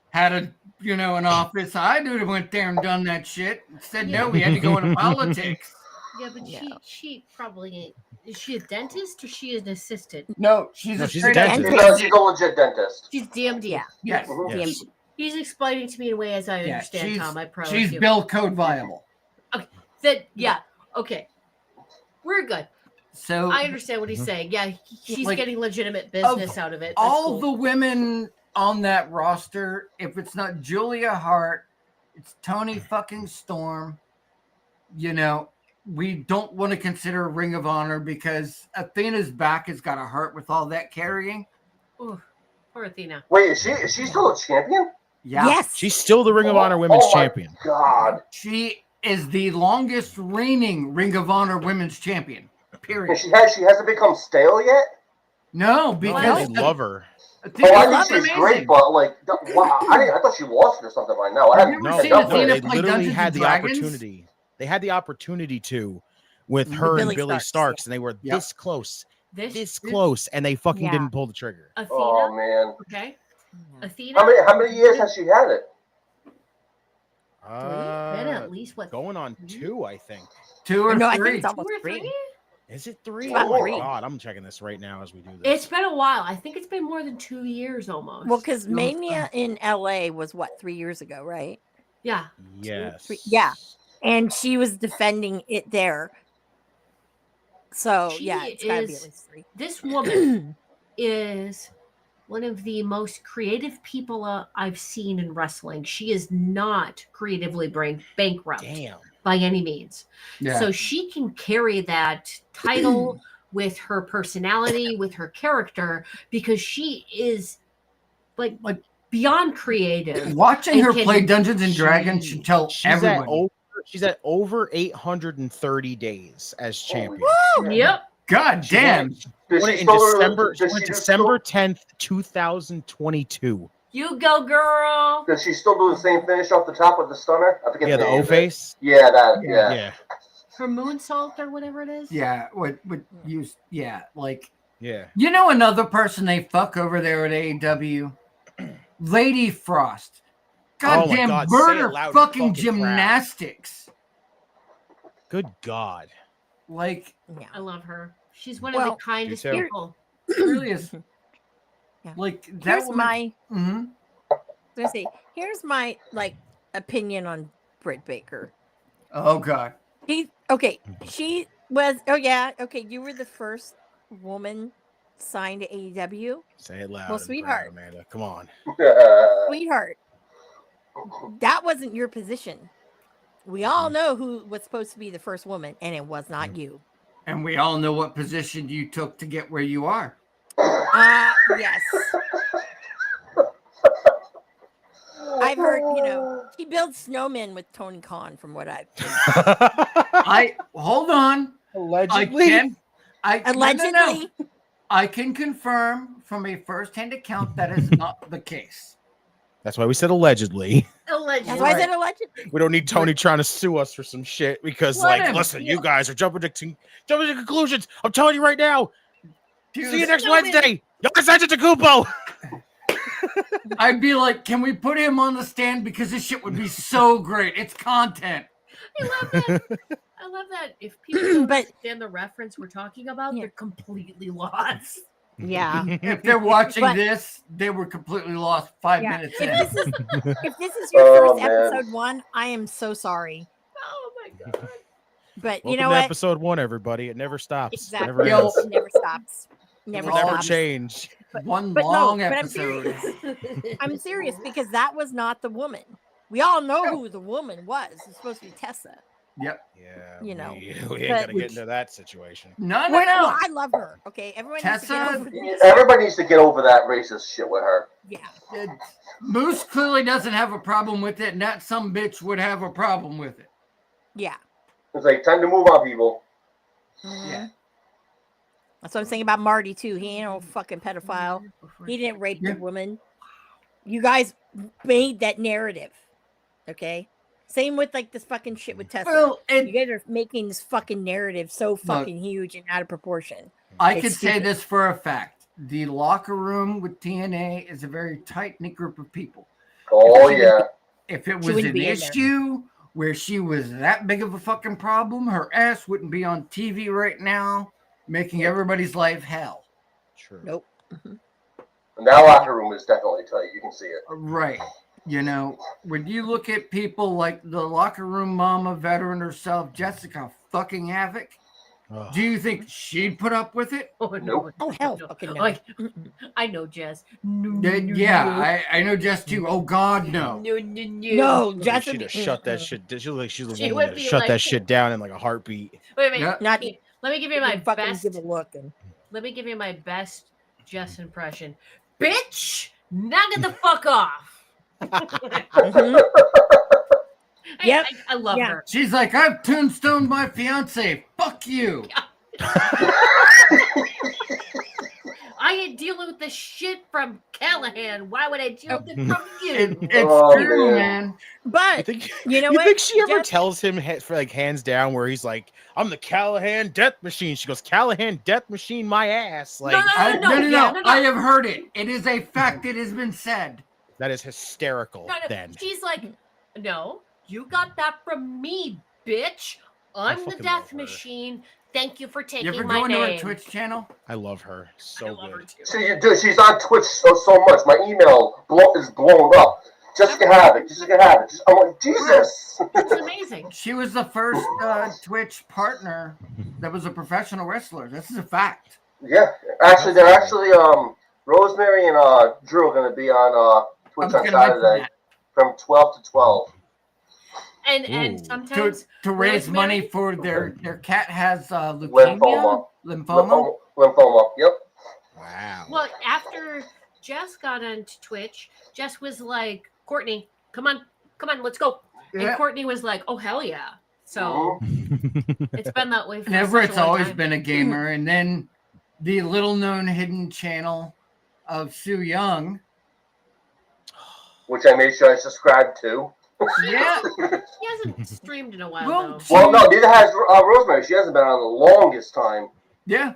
[SPEAKER 1] had an office, I'd have went there and done that shit. Said no, we had to go into politics.
[SPEAKER 2] Yeah, but
[SPEAKER 4] Yeah.
[SPEAKER 2] she probably ain't. Is she a dentist or she an assistant?
[SPEAKER 1] No, she's
[SPEAKER 5] No,
[SPEAKER 1] a
[SPEAKER 5] she's a
[SPEAKER 1] straight up
[SPEAKER 5] dentist.
[SPEAKER 3] She's a legit dentist.
[SPEAKER 2] She's DMD.
[SPEAKER 4] Yeah.
[SPEAKER 1] Yes,
[SPEAKER 3] Mhm.
[SPEAKER 5] Yes.
[SPEAKER 2] He's explaining to me in a way as I
[SPEAKER 1] Yeah,
[SPEAKER 2] understand,
[SPEAKER 1] she's-
[SPEAKER 2] Tom. I promise
[SPEAKER 1] she's
[SPEAKER 2] you.
[SPEAKER 1] bill code viable.
[SPEAKER 2] Yeah. Okay. We're good.
[SPEAKER 1] So
[SPEAKER 2] I understand what he's
[SPEAKER 5] Mhm.
[SPEAKER 2] saying. Yeah, she's
[SPEAKER 1] Like,
[SPEAKER 2] getting legitimate business out of it. That's
[SPEAKER 1] all
[SPEAKER 2] cool.
[SPEAKER 1] the women on that roster, if it's not Julia Hart, it's Tony fucking Storm. We don't want to consider Ring of Honor because Athena's back has got to hurt with all that carrying.
[SPEAKER 2] Ooh, poor Athena.
[SPEAKER 3] Wait, is she still a champion?
[SPEAKER 1] Yeah.
[SPEAKER 4] Yes.
[SPEAKER 5] She's still the Ring of Honor Women's
[SPEAKER 3] Oh my
[SPEAKER 5] Champion.
[SPEAKER 3] God.
[SPEAKER 1] She is the longest reigning Ring of Honor Women's Champion.
[SPEAKER 3] And
[SPEAKER 1] Period.
[SPEAKER 3] she hasn't become stale yet?
[SPEAKER 1] No,
[SPEAKER 5] No,
[SPEAKER 1] because
[SPEAKER 5] they love her.
[SPEAKER 1] Athena
[SPEAKER 3] Oh, I
[SPEAKER 1] looks
[SPEAKER 3] think she's
[SPEAKER 1] amazing.
[SPEAKER 3] great, but wow, I thought she lost it or something by now. I
[SPEAKER 1] Have
[SPEAKER 3] haven't
[SPEAKER 1] you ever
[SPEAKER 5] No,
[SPEAKER 1] seen
[SPEAKER 3] checked out
[SPEAKER 1] Athena
[SPEAKER 5] they
[SPEAKER 1] play
[SPEAKER 5] literally
[SPEAKER 1] Dungeons
[SPEAKER 5] had
[SPEAKER 1] and
[SPEAKER 5] the
[SPEAKER 1] Dragons?
[SPEAKER 5] opportunity. They had the opportunity to, with
[SPEAKER 1] With
[SPEAKER 5] her
[SPEAKER 4] Billy
[SPEAKER 5] and Billy
[SPEAKER 4] Starks,
[SPEAKER 5] Starks, and they were
[SPEAKER 1] Yep.
[SPEAKER 5] this close,
[SPEAKER 2] This
[SPEAKER 5] this close, and they fucking
[SPEAKER 4] Yeah.
[SPEAKER 5] didn't pull the trigger.
[SPEAKER 2] Athena.
[SPEAKER 3] Oh man.
[SPEAKER 2] Okay.
[SPEAKER 4] Yeah.
[SPEAKER 2] Athena.
[SPEAKER 3] How many years has she had it?
[SPEAKER 2] Been at least what?
[SPEAKER 5] Going on 2, I think.
[SPEAKER 1] 2 or
[SPEAKER 4] No, I think
[SPEAKER 1] 3.
[SPEAKER 4] it's
[SPEAKER 2] Two
[SPEAKER 4] almost
[SPEAKER 2] or
[SPEAKER 4] 3.
[SPEAKER 2] three?
[SPEAKER 5] Is it 3?
[SPEAKER 4] about
[SPEAKER 5] Oh my
[SPEAKER 4] 3.
[SPEAKER 5] god, I'm checking this right now as we do this.
[SPEAKER 2] It's been a while. I think it's been more than 2 years almost.
[SPEAKER 4] Well, because
[SPEAKER 1] No,
[SPEAKER 4] Mania in LA was what, 3 years ago, right?
[SPEAKER 2] yeah.
[SPEAKER 5] yes.
[SPEAKER 4] Yeah. And she was defending it there. So
[SPEAKER 2] She
[SPEAKER 4] yeah, it's gotta be
[SPEAKER 2] is-
[SPEAKER 4] at least 3.
[SPEAKER 2] This woman is one of the most creative people I've seen in wrestling. She is not creatively bankrupt
[SPEAKER 5] Damn.
[SPEAKER 2] by any means.
[SPEAKER 1] Yeah.
[SPEAKER 2] So she can carry that title with her personality, with her character, because she is like beyond creative.
[SPEAKER 1] Watching her
[SPEAKER 2] can-
[SPEAKER 1] play Dungeons and Dragons should tell everybody.
[SPEAKER 5] She's at over 830 days as champion.
[SPEAKER 2] Yep.
[SPEAKER 1] God
[SPEAKER 5] She won
[SPEAKER 1] damn.
[SPEAKER 5] it-
[SPEAKER 3] Does
[SPEAKER 5] won
[SPEAKER 3] she
[SPEAKER 5] it in
[SPEAKER 3] still
[SPEAKER 5] December,
[SPEAKER 3] does she
[SPEAKER 5] December 10th, 2022.
[SPEAKER 2] You go, girl.
[SPEAKER 3] Does she still do the same finish off the top with the stunner? I forget
[SPEAKER 5] Yeah, the
[SPEAKER 3] name of it.
[SPEAKER 5] O-face.
[SPEAKER 3] Yeah, that.
[SPEAKER 1] Yeah.
[SPEAKER 3] Yeah.
[SPEAKER 5] Yeah,
[SPEAKER 2] Her moonsault or whatever it is.
[SPEAKER 1] Yeah, what use? Yeah, like
[SPEAKER 5] yeah.
[SPEAKER 1] you know another person they fuck over there at AEW, Lady Frost.
[SPEAKER 5] Oh my
[SPEAKER 1] Goddamn
[SPEAKER 5] God, say it
[SPEAKER 1] murder
[SPEAKER 5] loud and
[SPEAKER 1] fucking
[SPEAKER 5] fucking proud.
[SPEAKER 1] gymnastics.
[SPEAKER 5] Good God.
[SPEAKER 1] Like
[SPEAKER 4] Yeah.
[SPEAKER 2] I love her. She's one
[SPEAKER 4] Well,
[SPEAKER 2] of the kindest
[SPEAKER 5] too.
[SPEAKER 2] people.
[SPEAKER 1] really is.
[SPEAKER 4] Yeah.
[SPEAKER 1] Like that
[SPEAKER 4] Here's
[SPEAKER 1] woman.
[SPEAKER 4] my
[SPEAKER 1] Mhm.
[SPEAKER 4] I was gonna say, here's my opinion on Britt Baker.
[SPEAKER 1] Oh God.
[SPEAKER 4] She was you were the first woman signed to AEW.
[SPEAKER 5] Say it loud.
[SPEAKER 4] Well,
[SPEAKER 5] and
[SPEAKER 4] sweetheart.
[SPEAKER 5] proud, Amanda. Come on.
[SPEAKER 4] Sweetheart, that wasn't your position. We all know who was supposed to be the first woman, and it was not you.
[SPEAKER 1] And we all know what position you took to get where you are.
[SPEAKER 4] Yes. I've heard, he builds snowmen with Tony Khan from what I've
[SPEAKER 1] I hold on.
[SPEAKER 5] Allegedly.
[SPEAKER 1] No,
[SPEAKER 4] allegedly.
[SPEAKER 1] I can confirm from a first-hand account that is not the case.
[SPEAKER 5] That's why we said allegedly.
[SPEAKER 2] Allegedly.
[SPEAKER 4] That's why I said allegedly.
[SPEAKER 5] We don't need Tony trying to sue us for some shit because,
[SPEAKER 1] Whatever.
[SPEAKER 5] listen, you guys are jumping to conclusions. I'm telling you right now.
[SPEAKER 1] Dude,
[SPEAKER 5] See you next
[SPEAKER 2] Snowman.
[SPEAKER 5] Wednesday. Giannis Antetokounmpo.
[SPEAKER 1] I'd be like, can we put him on the stand because this shit would be so great. It's content.
[SPEAKER 2] I love that. I love that. If people don't
[SPEAKER 4] But-
[SPEAKER 2] understand the reference we're talking about,
[SPEAKER 4] Yeah.
[SPEAKER 2] they're completely lost.
[SPEAKER 4] Yeah.
[SPEAKER 1] If they're watching
[SPEAKER 4] But-
[SPEAKER 1] this, they were completely lost 5
[SPEAKER 4] Yeah.
[SPEAKER 1] minutes in.
[SPEAKER 4] If this is your
[SPEAKER 3] Oh,
[SPEAKER 4] first
[SPEAKER 3] man.
[SPEAKER 4] episode 1, I am so sorry.
[SPEAKER 2] Oh my god.
[SPEAKER 4] But
[SPEAKER 5] Welcome
[SPEAKER 4] you know
[SPEAKER 5] to
[SPEAKER 4] what?
[SPEAKER 5] episode 1, everybody. It never stops.
[SPEAKER 4] Exactly.
[SPEAKER 5] Never
[SPEAKER 1] Yo.
[SPEAKER 5] ends.
[SPEAKER 4] It never stops. Never
[SPEAKER 5] It will never
[SPEAKER 4] stops.
[SPEAKER 5] change.
[SPEAKER 1] One
[SPEAKER 4] but no,
[SPEAKER 1] long
[SPEAKER 4] but I'm
[SPEAKER 1] episode.
[SPEAKER 4] I'm serious because that was not the woman. We all know who the woman was. It's supposed to be Tessa.
[SPEAKER 1] Yep.
[SPEAKER 5] Yeah.
[SPEAKER 4] You know,
[SPEAKER 5] we ain't
[SPEAKER 4] but-
[SPEAKER 5] gonna get into that situation.
[SPEAKER 1] No,
[SPEAKER 4] Well, no, I love her. Okay, everyone needs to
[SPEAKER 1] Tessa-
[SPEAKER 4] get over this.
[SPEAKER 3] Everybody needs to get over that racist shit with her.
[SPEAKER 4] Yeah.
[SPEAKER 1] Moose clearly doesn't have a problem with it, and that some bitch would have a problem with it.
[SPEAKER 4] Yeah.
[SPEAKER 3] It's like time to move on, people.
[SPEAKER 1] Yeah.
[SPEAKER 4] That's what I'm saying about Marty too. He ain't no fucking pedophile. He didn't rape
[SPEAKER 1] Yeah.
[SPEAKER 4] the woman. You guys made that narrative. Okay. Same with this fucking shit with Tessa.
[SPEAKER 1] Well,
[SPEAKER 4] You
[SPEAKER 1] and
[SPEAKER 4] guys are making this fucking narrative so fucking huge and out of proportion.
[SPEAKER 1] I
[SPEAKER 4] it's
[SPEAKER 1] can say
[SPEAKER 4] stupid.
[SPEAKER 1] this for a fact. The locker room with TNA is a very tight-knit group of people.
[SPEAKER 3] Oh
[SPEAKER 1] She
[SPEAKER 3] yeah.
[SPEAKER 1] If it
[SPEAKER 4] She
[SPEAKER 1] was
[SPEAKER 4] wouldn't
[SPEAKER 1] an
[SPEAKER 4] be in there.
[SPEAKER 1] issue where she was that big of a fucking problem, her ass wouldn't be on TV right now, making everybody's life hell.
[SPEAKER 5] True.
[SPEAKER 4] Nope.
[SPEAKER 3] And that locker room is definitely tight. You can see it.
[SPEAKER 1] Right. You know, when you look at people like the locker room mama veteran herself, Jessica fucking Havoc,
[SPEAKER 5] Ugh.
[SPEAKER 1] do you think she'd put up with it?
[SPEAKER 2] Oh,
[SPEAKER 3] Nope.
[SPEAKER 4] Oh hell,
[SPEAKER 2] No.
[SPEAKER 4] fucking no.
[SPEAKER 2] Like,
[SPEAKER 4] Mm-mm.
[SPEAKER 2] I know, Jess. No,
[SPEAKER 1] Yeah, I know Jess too. Oh God, no.
[SPEAKER 4] No,
[SPEAKER 5] Like,
[SPEAKER 4] Jess
[SPEAKER 5] she'd
[SPEAKER 4] would
[SPEAKER 5] have
[SPEAKER 4] be-
[SPEAKER 5] shut that
[SPEAKER 4] mm-mm.
[SPEAKER 5] shit. She looked like she's the
[SPEAKER 2] She
[SPEAKER 5] woman
[SPEAKER 2] would
[SPEAKER 5] that
[SPEAKER 2] be
[SPEAKER 5] shut
[SPEAKER 2] like-
[SPEAKER 5] that shit down in like a heartbeat.
[SPEAKER 2] Wait a minute.
[SPEAKER 1] Yeah.
[SPEAKER 4] Not
[SPEAKER 2] Let me give you my
[SPEAKER 4] even fucking
[SPEAKER 2] best.
[SPEAKER 4] give a look. And
[SPEAKER 2] Let me give you my best Jess impression. Bitch, knock it the fuck off.
[SPEAKER 4] Mhm. Yep.
[SPEAKER 2] I love
[SPEAKER 4] Yeah.
[SPEAKER 2] her.
[SPEAKER 1] She's like, I've tombstoned my fiance. Fuck you.
[SPEAKER 2] I I ain't dealing with the shit from Callahan. Why would I deal with it from you?
[SPEAKER 1] It's
[SPEAKER 3] Oh,
[SPEAKER 1] true,
[SPEAKER 3] man.
[SPEAKER 1] man.
[SPEAKER 4] But
[SPEAKER 5] You think
[SPEAKER 4] you know
[SPEAKER 5] you
[SPEAKER 4] what?
[SPEAKER 5] think she ever
[SPEAKER 4] Jeff-
[SPEAKER 5] tells him for like hands down where he's like, "I'm the Callahan Death Machine." She goes, "Callahan Death Machine, my ass!" Like
[SPEAKER 1] No. I have heard it. It is a fact. It has been said.
[SPEAKER 5] that is hysterical.
[SPEAKER 2] No.
[SPEAKER 5] Then
[SPEAKER 2] She's like, no, you got that from me, bitch. I'm the
[SPEAKER 5] fucking love
[SPEAKER 2] Death
[SPEAKER 5] her.
[SPEAKER 2] Machine. Thank you for
[SPEAKER 1] You
[SPEAKER 2] taking
[SPEAKER 1] ever
[SPEAKER 2] my
[SPEAKER 1] go into
[SPEAKER 2] name.
[SPEAKER 1] her Twitch channel?
[SPEAKER 5] I love her so
[SPEAKER 2] I love her
[SPEAKER 5] good.
[SPEAKER 2] too.
[SPEAKER 3] See, dude, she's on Twitch so much. My email is blown up. Jessica Havoc. I'm like, Jesus.
[SPEAKER 2] It's amazing.
[SPEAKER 1] She was the first Twitch partner that was a professional wrestler. This is a fact.
[SPEAKER 3] Yeah, actually, they're actually Rosemary and Drew are going to be on Twitch
[SPEAKER 1] I was
[SPEAKER 3] on
[SPEAKER 1] gonna mention
[SPEAKER 3] Saturday
[SPEAKER 1] that.
[SPEAKER 3] from 12 to 12.
[SPEAKER 2] And
[SPEAKER 5] Ooh.
[SPEAKER 2] sometimes
[SPEAKER 1] To raise money
[SPEAKER 2] Rosemary-
[SPEAKER 1] for their cat has leukemia, lymphoma.
[SPEAKER 3] Lymphoma. Yep.
[SPEAKER 5] Wow.
[SPEAKER 2] well, after Jess got onto Twitch, Jess was like, Courtney, come on, let's go.
[SPEAKER 1] Yeah.
[SPEAKER 2] And Courtney was like, oh hell yeah. So it's been that way for
[SPEAKER 1] And
[SPEAKER 2] such a
[SPEAKER 1] Everett's
[SPEAKER 2] long
[SPEAKER 1] always
[SPEAKER 2] time.
[SPEAKER 1] been a gamer, and then the little-known hidden channel of Sue Young.
[SPEAKER 3] Which I made sure I subscribed to.
[SPEAKER 1] Yeah,
[SPEAKER 2] He hasn't streamed in a while
[SPEAKER 1] Well,
[SPEAKER 2] though.
[SPEAKER 3] Well, no, neither has Rosemary. She hasn't been on the longest time.
[SPEAKER 1] yeah.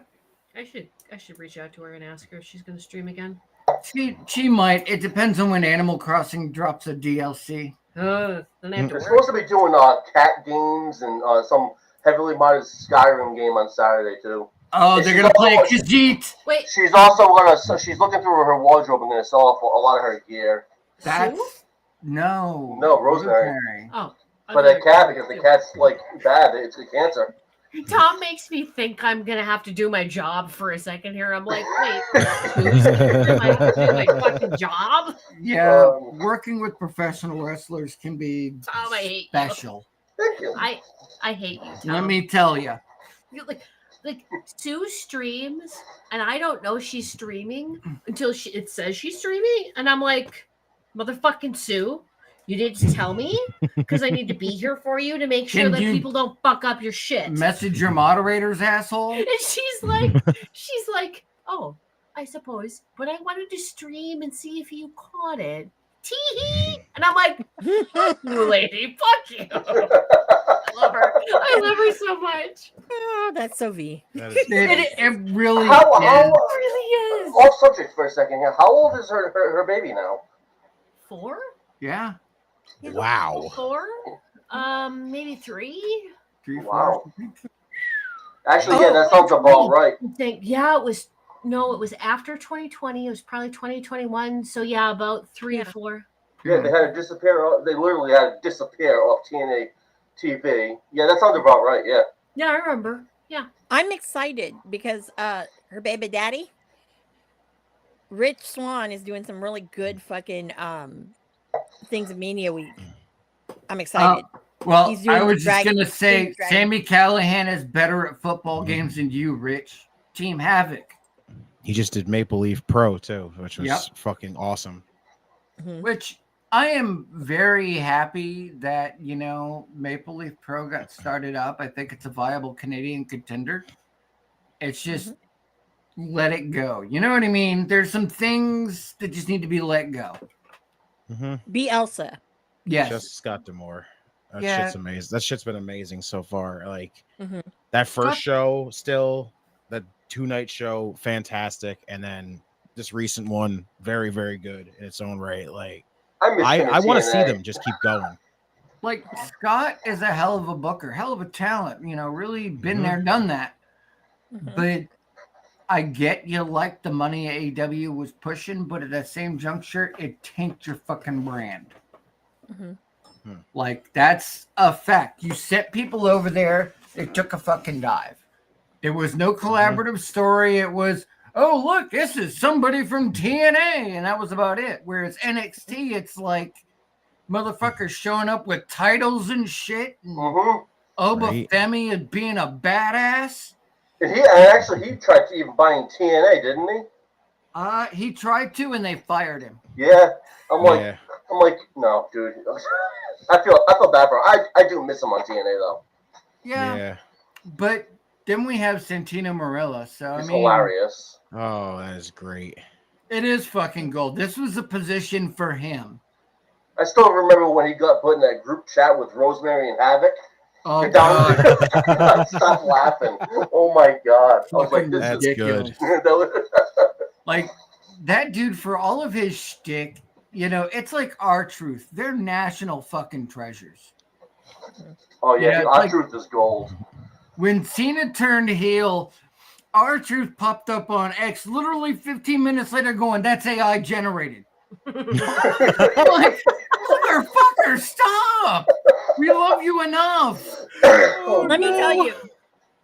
[SPEAKER 2] I should reach out to her and ask her if she's gonna stream again.
[SPEAKER 1] She might. It depends on when Animal Crossing drops a DLC.
[SPEAKER 2] Then I have to
[SPEAKER 3] They're
[SPEAKER 2] work.
[SPEAKER 3] supposed to be doing cat games and some heavily modded Skyrim game on Saturday too.
[SPEAKER 1] Oh,
[SPEAKER 3] Is
[SPEAKER 1] they're
[SPEAKER 3] she
[SPEAKER 1] gonna play
[SPEAKER 3] also-
[SPEAKER 1] Khajiit.
[SPEAKER 2] Wait,
[SPEAKER 3] She's also gonna. She's looking through her wardrobe and gonna sell off a lot of her gear
[SPEAKER 1] That's
[SPEAKER 2] Sue?
[SPEAKER 1] no,
[SPEAKER 3] Rosemary.
[SPEAKER 2] Oh.
[SPEAKER 3] for that cat because the cat's like bad. It's a cancer.
[SPEAKER 2] Tom makes me think I'm gonna have to do my job for a second here. I'm like, wait, who's gonna do my fucking job?
[SPEAKER 1] Yeah, working with professional wrestlers can be
[SPEAKER 2] Tom, I hate you.
[SPEAKER 1] special.
[SPEAKER 3] Thank you.
[SPEAKER 2] I hate you, Tom.
[SPEAKER 1] Let me tell you.
[SPEAKER 2] Like Sue streams, and I don't know she's streaming until it says she's streaming, and I'm like, motherfucking Sue, you didn't tell me because I need to be here for you to make sure
[SPEAKER 1] Can
[SPEAKER 2] that
[SPEAKER 1] you
[SPEAKER 2] people don't fuck up your shit.
[SPEAKER 1] Message your moderators, asshole.
[SPEAKER 2] And she's like, oh, I suppose, but I wanted to stream and see if you caught it. Tee-hee. And I'm like, fuck you, lady. Fuck you. I love her. I love her so much.
[SPEAKER 4] Oh, that's so V.
[SPEAKER 5] That is-
[SPEAKER 1] It really
[SPEAKER 3] How
[SPEAKER 1] is.
[SPEAKER 2] It really is.
[SPEAKER 3] off subject for a second here? How old is her baby now?
[SPEAKER 2] 4?
[SPEAKER 1] Yeah.
[SPEAKER 5] wow.
[SPEAKER 2] 4? Maybe 3?
[SPEAKER 1] 3, 4.
[SPEAKER 3] Wow. Actually, yeah, that sounds about right.
[SPEAKER 2] I think, it was after 2020. It was probably 2021. So yeah, about 3 or 4.
[SPEAKER 3] Yeah, they had to disappear. They literally had to disappear off TNA TV. Yeah, that sounds about right. Yeah.
[SPEAKER 2] Yeah, I remember. Yeah.
[SPEAKER 4] I'm excited because her baby daddy, Rich Swann, is doing some really good fucking things of Mania Week. I'm excited.
[SPEAKER 1] Well,
[SPEAKER 4] He's doing
[SPEAKER 1] I
[SPEAKER 4] the
[SPEAKER 1] was just
[SPEAKER 4] dragon-
[SPEAKER 1] gonna say,
[SPEAKER 4] big dragon.
[SPEAKER 1] Sammy Callahan is better at football games than you, Rich. Team Havoc,
[SPEAKER 5] He just did Maple Leaf Pro too, which was
[SPEAKER 1] Yep.
[SPEAKER 5] fucking awesome.
[SPEAKER 4] Mhm.
[SPEAKER 1] which I am very happy that Maple Leaf Pro got started up. I think it's a viable Canadian contender. It's just let it go. You know what I mean? There's some things that just need to be let go.
[SPEAKER 5] Mm-hmm.
[SPEAKER 4] Be Elsa.
[SPEAKER 1] Yes.
[SPEAKER 5] Just Scott D'Amore. That
[SPEAKER 1] Yeah.
[SPEAKER 5] shit's amazing. That shit's been amazing so far. Like
[SPEAKER 4] Mhm.
[SPEAKER 5] that first
[SPEAKER 1] Scott-
[SPEAKER 5] show, still that 2-night show, fantastic, and then this recent one, very, very good in its own right. Like I want to see them just keep going.
[SPEAKER 1] Like Scott is a hell of a booker, hell of a talent, really been
[SPEAKER 5] Mhm.
[SPEAKER 1] there, done that.
[SPEAKER 4] Mhm.
[SPEAKER 1] But I get you like the money AEW was pushing, but at that same juncture, it tanked your fucking brand.
[SPEAKER 4] Mhm.
[SPEAKER 1] Like that's a fact. You set people over there, it took a fucking dive. There was no collaborative story. It was, oh look, this is somebody from TNA, and that was about it. Whereas NXT, it's like motherfuckers showing up with titles and shit, and
[SPEAKER 3] Mm-hmm.
[SPEAKER 1] Oba
[SPEAKER 5] Right.
[SPEAKER 1] Femi is being a badass.
[SPEAKER 3] And he tried to even buying TNA, didn't he?
[SPEAKER 1] He tried to, and they fired him.
[SPEAKER 3] Yeah. I'm like,
[SPEAKER 5] Yeah.
[SPEAKER 3] no, dude. I feel bad for him. I do miss him on TNA though.
[SPEAKER 1] Yeah,
[SPEAKER 5] Yeah.
[SPEAKER 1] but then we have Santino Marella. So
[SPEAKER 3] He's
[SPEAKER 1] I mean,
[SPEAKER 3] hilarious.
[SPEAKER 5] Oh, that is great.
[SPEAKER 1] It is fucking gold. This was a position for him.
[SPEAKER 3] I still remember when he got put in that group chat with Rosemary and Havoc.
[SPEAKER 1] Oh
[SPEAKER 3] You're down
[SPEAKER 1] god,
[SPEAKER 3] there. I stopped laughing. Oh my god! I was like,
[SPEAKER 1] fucking
[SPEAKER 3] "This
[SPEAKER 5] That's
[SPEAKER 3] is
[SPEAKER 1] ridiculous.
[SPEAKER 5] good.
[SPEAKER 1] Like that dude, for all of his shtick, you know, it's like R-Truth. They're national fucking treasures.
[SPEAKER 3] Oh yeah,
[SPEAKER 1] Yeah, it's
[SPEAKER 3] our
[SPEAKER 1] like-
[SPEAKER 3] truth is gold.
[SPEAKER 1] When Cena turned heel, R-Truth popped up on X literally 15 minutes later going, that's AI generated. I'm like, motherfucker, stop. We love you enough.
[SPEAKER 4] Let me tell you.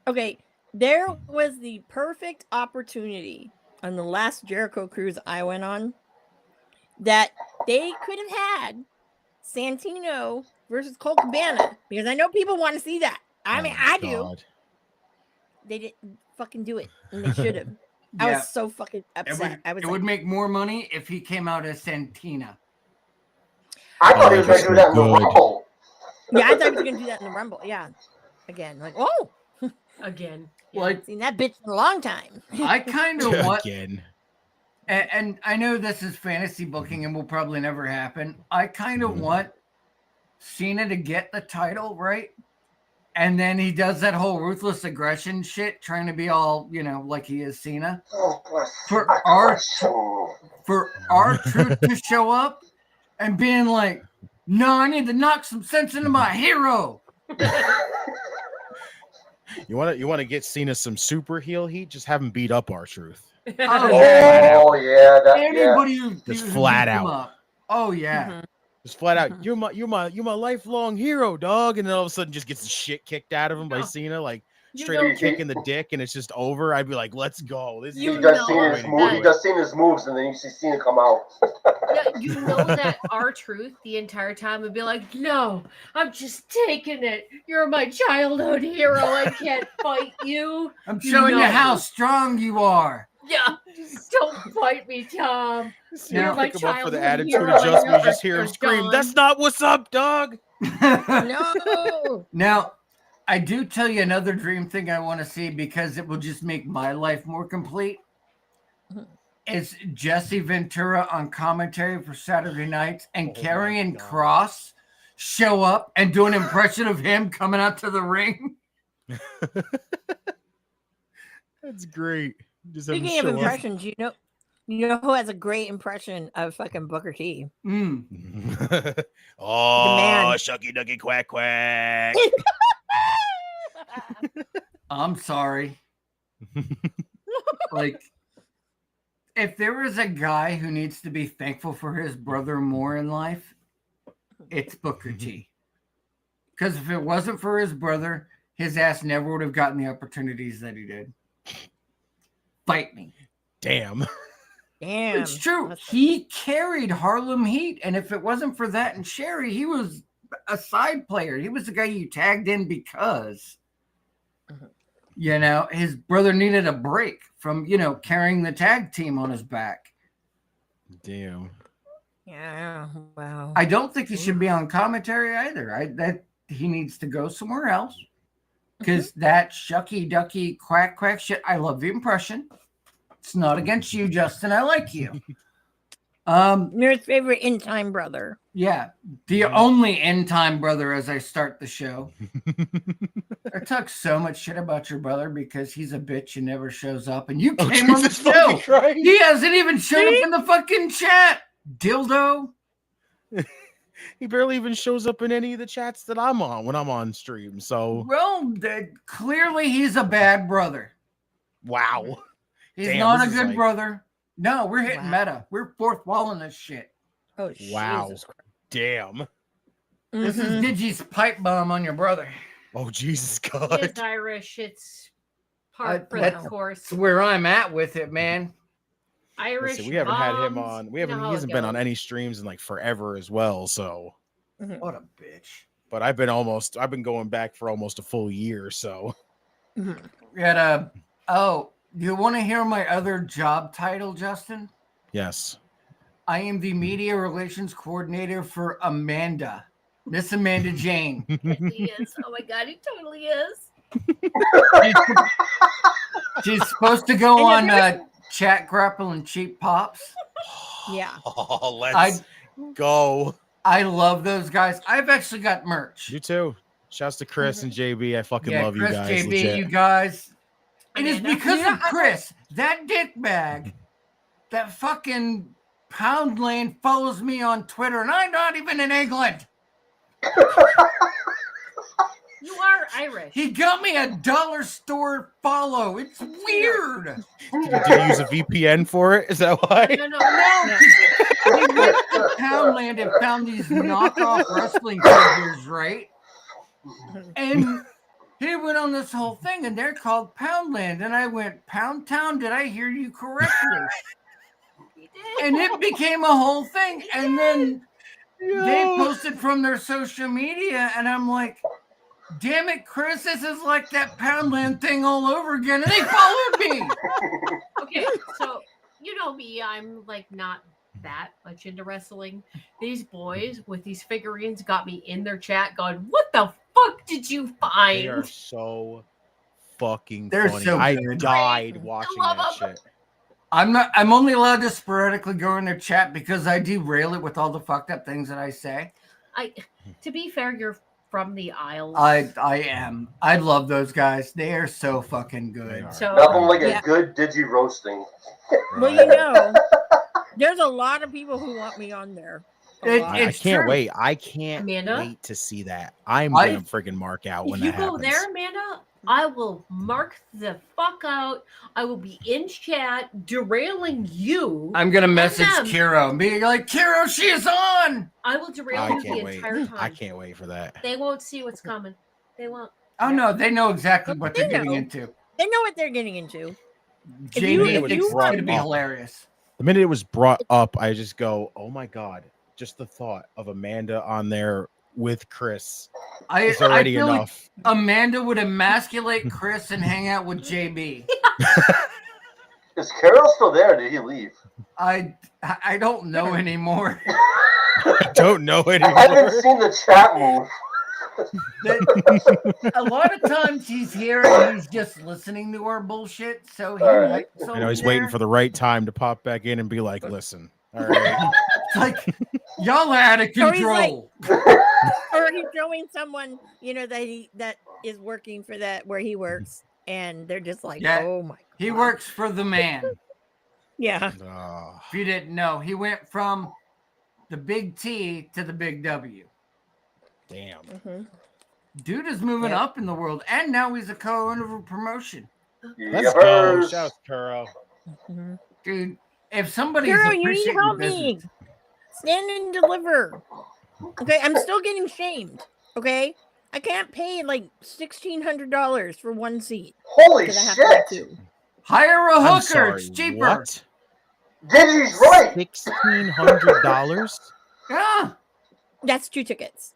[SPEAKER 4] Okay, there was the perfect opportunity on the last Jericho cruise I went on that they could have had Santino versus Colt Cabana because I know people want to see that. I mean,
[SPEAKER 5] Oh,
[SPEAKER 4] I do.
[SPEAKER 5] God.
[SPEAKER 4] They didn't fucking do it, and they should have. I
[SPEAKER 1] Yeah,
[SPEAKER 4] was so fucking upset. I was
[SPEAKER 1] it
[SPEAKER 4] like,
[SPEAKER 1] would make more money if he came out as Santina.
[SPEAKER 3] I thought he
[SPEAKER 5] Oh,
[SPEAKER 3] was going to do that in the
[SPEAKER 5] good.
[SPEAKER 3] Rumble.
[SPEAKER 4] yeah, I thought he was gonna do that in the Rumble. Yeah, again, like, oh,
[SPEAKER 2] Again.
[SPEAKER 1] Like,
[SPEAKER 4] seen that bitch in a long time.
[SPEAKER 1] I kind of want,
[SPEAKER 5] Again.
[SPEAKER 1] and I know this is fantasy booking and will probably never happen. I kind of
[SPEAKER 5] Mhm.
[SPEAKER 1] want Cena to get the title, right? And then he does that whole ruthless aggression shit, trying to be all, you know, like he is Cena.
[SPEAKER 3] Oh, bless.
[SPEAKER 1] For
[SPEAKER 3] I
[SPEAKER 1] our
[SPEAKER 3] question.
[SPEAKER 1] for R-Truth to show up and being like, no, I need to knock some sense into my hero.
[SPEAKER 5] You want to get Cena some super heel heat? Just have him beat up R-Truth.
[SPEAKER 1] Oh,
[SPEAKER 3] Oh yeah, that yeah.
[SPEAKER 1] Anybody who
[SPEAKER 5] Just
[SPEAKER 1] who
[SPEAKER 5] flat
[SPEAKER 1] beats him
[SPEAKER 5] out.
[SPEAKER 1] up. Oh yeah.
[SPEAKER 4] Mhm.
[SPEAKER 5] Just flat out,
[SPEAKER 4] Mhm.
[SPEAKER 5] you're my lifelong hero, dog. And then all of a sudden, just gets the shit kicked out of him by
[SPEAKER 2] No.
[SPEAKER 5] Cena, like
[SPEAKER 2] You
[SPEAKER 5] straight
[SPEAKER 2] know-
[SPEAKER 5] up kicking the dick, and it's just over. I'd be like, let's go. This
[SPEAKER 2] You
[SPEAKER 5] is
[SPEAKER 3] He
[SPEAKER 5] the
[SPEAKER 3] does
[SPEAKER 2] know
[SPEAKER 3] Cena's
[SPEAKER 5] way to
[SPEAKER 3] move.
[SPEAKER 5] do
[SPEAKER 3] He
[SPEAKER 5] it.
[SPEAKER 3] does Cena's moves, and then you see Cena come out.
[SPEAKER 2] Yeah, you know that R-Truth the entire time would be like, no, I'm just taking it. You're my childhood hero. I can't fight you.
[SPEAKER 1] I'm showing you
[SPEAKER 2] No.
[SPEAKER 1] how strong you are.
[SPEAKER 2] Yeah, don't fight me, Tom.
[SPEAKER 5] Cena
[SPEAKER 1] You're
[SPEAKER 2] my
[SPEAKER 5] pick him up for the
[SPEAKER 2] childhood
[SPEAKER 5] attitude
[SPEAKER 2] hero,
[SPEAKER 5] adjustment. You just
[SPEAKER 2] you're
[SPEAKER 5] hear him scream,
[SPEAKER 2] gone.
[SPEAKER 5] "That's not what's up, dog."
[SPEAKER 4] No.
[SPEAKER 1] Now, I do tell you another dream thing I want to see because it will just make my life more complete. Is Jesse Ventura on commentary for Saturday nights and
[SPEAKER 5] Oh my
[SPEAKER 1] Karrion
[SPEAKER 5] God.
[SPEAKER 1] Kross show up and do an impression of him coming out to the ring.
[SPEAKER 5] That's great. Just have him
[SPEAKER 4] Speaking of
[SPEAKER 5] show up.
[SPEAKER 4] impressions, you know who has a great impression of fucking Booker T?
[SPEAKER 1] Mm.
[SPEAKER 5] Oh,
[SPEAKER 4] man.
[SPEAKER 5] shucky ducky quack quack.
[SPEAKER 1] I'm sorry. Like, if there is a guy who needs to be thankful for his brother more in life, it's Booker T. Because if it wasn't for his brother, his ass never would have gotten the opportunities that he did. Fight me.
[SPEAKER 5] Damn.
[SPEAKER 4] Damn.
[SPEAKER 1] It's true.
[SPEAKER 4] That's-
[SPEAKER 1] He carried Harlem Heat, and if it wasn't for that and Sherry, he was a side player. He was the guy you tagged in because,
[SPEAKER 4] Mhm.
[SPEAKER 1] you know, his brother needed a break from, you know, carrying the tag team on his back.
[SPEAKER 5] Damn.
[SPEAKER 4] Yeah. Wow.
[SPEAKER 1] I don't think he should be on commentary either. That he needs to go somewhere else because that shucky ducky quack quack shit. I love the impression. It's not against you, Justin. I like you.
[SPEAKER 4] Nerd's favorite in time brother.
[SPEAKER 1] Yeah, the only end time brother as I start the show. I talk so much shit about your brother because he's a bitch and never shows up, and you
[SPEAKER 5] Oh,
[SPEAKER 1] came on the
[SPEAKER 5] Jesus
[SPEAKER 1] show.
[SPEAKER 5] fucking Christ.
[SPEAKER 1] He hasn't even showed up in the fucking chat, dildo.
[SPEAKER 5] He barely even shows up in any of the chats that I'm on when I'm on stream. So
[SPEAKER 1] Well, clearly he's a bad brother.
[SPEAKER 5] wow.
[SPEAKER 1] He's
[SPEAKER 5] Damn,
[SPEAKER 1] not a
[SPEAKER 5] this is
[SPEAKER 1] good
[SPEAKER 5] like-
[SPEAKER 1] brother. No, we're hitting
[SPEAKER 4] Wow.
[SPEAKER 1] meta. We're fourth walling this shit.
[SPEAKER 4] Oh,
[SPEAKER 5] Wow.
[SPEAKER 4] Jesus Christ.
[SPEAKER 5] Damn.
[SPEAKER 1] This
[SPEAKER 4] Mhm.
[SPEAKER 1] is Digi's pipe bomb on your brother.
[SPEAKER 5] Oh Jesus
[SPEAKER 2] It
[SPEAKER 5] God.
[SPEAKER 2] is Irish. It's part for
[SPEAKER 1] that's-
[SPEAKER 2] the course.
[SPEAKER 1] That's where I'm at with it, man.
[SPEAKER 2] Irish.
[SPEAKER 5] Listen, we haven't had him
[SPEAKER 2] moms,
[SPEAKER 5] on.
[SPEAKER 2] you know
[SPEAKER 5] He
[SPEAKER 2] how it
[SPEAKER 5] hasn't been on
[SPEAKER 2] goes.
[SPEAKER 5] any streams in like forever as well. So,
[SPEAKER 1] What a bitch.
[SPEAKER 5] but I've been going back for almost a full year. So
[SPEAKER 4] Mhm.
[SPEAKER 1] We had a. Oh, you want to hear my other job title, Justin?
[SPEAKER 5] yes.
[SPEAKER 1] I am the media relations coordinator for Amanda, Miss Amanda Jane.
[SPEAKER 2] He is. Oh my god, he totally is.
[SPEAKER 1] She's supposed to go
[SPEAKER 4] And
[SPEAKER 1] on.
[SPEAKER 4] if
[SPEAKER 1] Chat Grapple and Cheap Pops.
[SPEAKER 4] Yeah.
[SPEAKER 5] Oh, let's go.
[SPEAKER 1] I love those guys. I've actually got merch.
[SPEAKER 5] You too. Shouts to Chris and JB. I fucking love
[SPEAKER 1] Chris,
[SPEAKER 5] you guys.
[SPEAKER 1] JB,
[SPEAKER 5] legit.
[SPEAKER 1] you guys. It is
[SPEAKER 2] Amanda?
[SPEAKER 1] because
[SPEAKER 4] Yeah,
[SPEAKER 1] of Chris. That dickbag, that fucking Poundland follows me on Twitter, and I'm not even in England.
[SPEAKER 2] You are Irish.
[SPEAKER 1] He got me a dollar store follow. It's weird.
[SPEAKER 5] Did you use a VPN for it? Is that why?
[SPEAKER 2] No, no,
[SPEAKER 1] No, he went to Poundland and found these knockoff wrestling figures, right? And he went on this whole thing, and they're called Poundland. And I went, Pound Town? Did I hear you correctly?
[SPEAKER 2] He did.
[SPEAKER 1] And it became a whole thing. And then they posted from their social media, and I'm like, damn it, Chris, this is like that Poundland thing all over again. And they followed me.
[SPEAKER 2] Okay, so you know me, I'm like not that much into wrestling. These boys with these figurines got me in their chat going, what the fuck did you
[SPEAKER 5] They are
[SPEAKER 2] find?
[SPEAKER 5] so fucking
[SPEAKER 1] They're
[SPEAKER 5] funny.
[SPEAKER 1] so
[SPEAKER 5] I
[SPEAKER 1] good.
[SPEAKER 5] died watching
[SPEAKER 2] love
[SPEAKER 5] that
[SPEAKER 2] them.
[SPEAKER 5] shit.
[SPEAKER 1] I'm only allowed to sporadically go in their chat because I derail it with all the fucked up things that I say.
[SPEAKER 2] To be fair, you're from the Isles.
[SPEAKER 1] I am. I love those guys. They are so fucking
[SPEAKER 5] They
[SPEAKER 1] good.
[SPEAKER 5] are.
[SPEAKER 2] So
[SPEAKER 3] Nothing like
[SPEAKER 4] Yeah.
[SPEAKER 3] a good digi roasting.
[SPEAKER 4] Well, you know, there's a lot of people who want me on there. A
[SPEAKER 1] It-
[SPEAKER 4] lot.
[SPEAKER 5] I
[SPEAKER 1] It's
[SPEAKER 5] can't
[SPEAKER 1] true.
[SPEAKER 5] wait. I can't
[SPEAKER 2] Amanda?
[SPEAKER 5] wait to see that. I'm
[SPEAKER 1] I-
[SPEAKER 5] gonna friggin' mark out when
[SPEAKER 2] if you
[SPEAKER 5] that
[SPEAKER 2] go
[SPEAKER 5] happens.
[SPEAKER 2] there, Amanda, I will mark the fuck out. I will be in chat derailing you.
[SPEAKER 1] I'm gonna message
[SPEAKER 2] them.
[SPEAKER 1] Kiro and be like, Kiro, she is on.
[SPEAKER 2] I will derail
[SPEAKER 5] I
[SPEAKER 2] you the
[SPEAKER 5] can't wait.
[SPEAKER 2] entire time.
[SPEAKER 5] I can't wait for that.
[SPEAKER 2] They won't see what's coming. They won't.
[SPEAKER 1] Oh no, they know exactly what
[SPEAKER 4] They
[SPEAKER 1] they're getting
[SPEAKER 4] know.
[SPEAKER 1] into.
[SPEAKER 4] They know what they're getting into. If
[SPEAKER 1] JB
[SPEAKER 4] you-
[SPEAKER 5] if
[SPEAKER 1] thinks
[SPEAKER 5] you
[SPEAKER 1] it's
[SPEAKER 5] brought
[SPEAKER 1] gonna be
[SPEAKER 5] up-
[SPEAKER 1] hilarious.
[SPEAKER 5] The minute it was brought up, I just go, "Oh my god!" Just the thought of Amanda on there with Chris is
[SPEAKER 1] I
[SPEAKER 5] already
[SPEAKER 1] feel like
[SPEAKER 5] enough.
[SPEAKER 1] Amanda would emasculate Chris and hang out with JB.
[SPEAKER 3] Is Carol still there? Or did he leave?
[SPEAKER 1] I don't know anymore.
[SPEAKER 5] I don't know
[SPEAKER 3] I
[SPEAKER 5] anymore.
[SPEAKER 3] haven't seen the chat move.
[SPEAKER 1] A lot of times he's here and he's just listening to our bullshit. So he
[SPEAKER 3] All right.
[SPEAKER 1] might
[SPEAKER 5] I
[SPEAKER 1] still
[SPEAKER 5] know he's
[SPEAKER 1] be
[SPEAKER 5] waiting
[SPEAKER 1] there.
[SPEAKER 5] for the right time to pop back in and be like, "Listen, all right."
[SPEAKER 1] It's like y'all are out of
[SPEAKER 4] Or he's like-
[SPEAKER 1] control.
[SPEAKER 4] Or he's showing someone, you know, that is working for that where he works, and they're just like,
[SPEAKER 1] Yeah.
[SPEAKER 4] oh my god.
[SPEAKER 1] He works for the man.
[SPEAKER 4] Yeah.
[SPEAKER 5] Ah,
[SPEAKER 1] If you didn't know, he went from the big T to the big W.
[SPEAKER 5] damn.
[SPEAKER 4] Mhm.
[SPEAKER 1] Dude is moving
[SPEAKER 4] Yep.
[SPEAKER 1] up in the world, and now he's a co-owner of a promotion.
[SPEAKER 5] Let's go.
[SPEAKER 3] Yes.
[SPEAKER 5] Shout out to Kuro.
[SPEAKER 4] Mhm.
[SPEAKER 1] Dude, if somebody's
[SPEAKER 4] Girl, you need to
[SPEAKER 1] appreciating
[SPEAKER 4] help
[SPEAKER 1] the
[SPEAKER 4] me.
[SPEAKER 1] business,
[SPEAKER 4] Stand and deliver. Okay, I'm still getting shamed. Okay, I can't pay like $1,600 for one seat
[SPEAKER 3] Holy
[SPEAKER 4] because I have to have
[SPEAKER 3] shit!
[SPEAKER 4] two.
[SPEAKER 1] hire a
[SPEAKER 5] I'm
[SPEAKER 1] hooker.
[SPEAKER 5] sorry.
[SPEAKER 1] It's cheaper.
[SPEAKER 5] What?
[SPEAKER 3] Digi's right.
[SPEAKER 5] $1,600?
[SPEAKER 1] Yeah.
[SPEAKER 4] That's two tickets.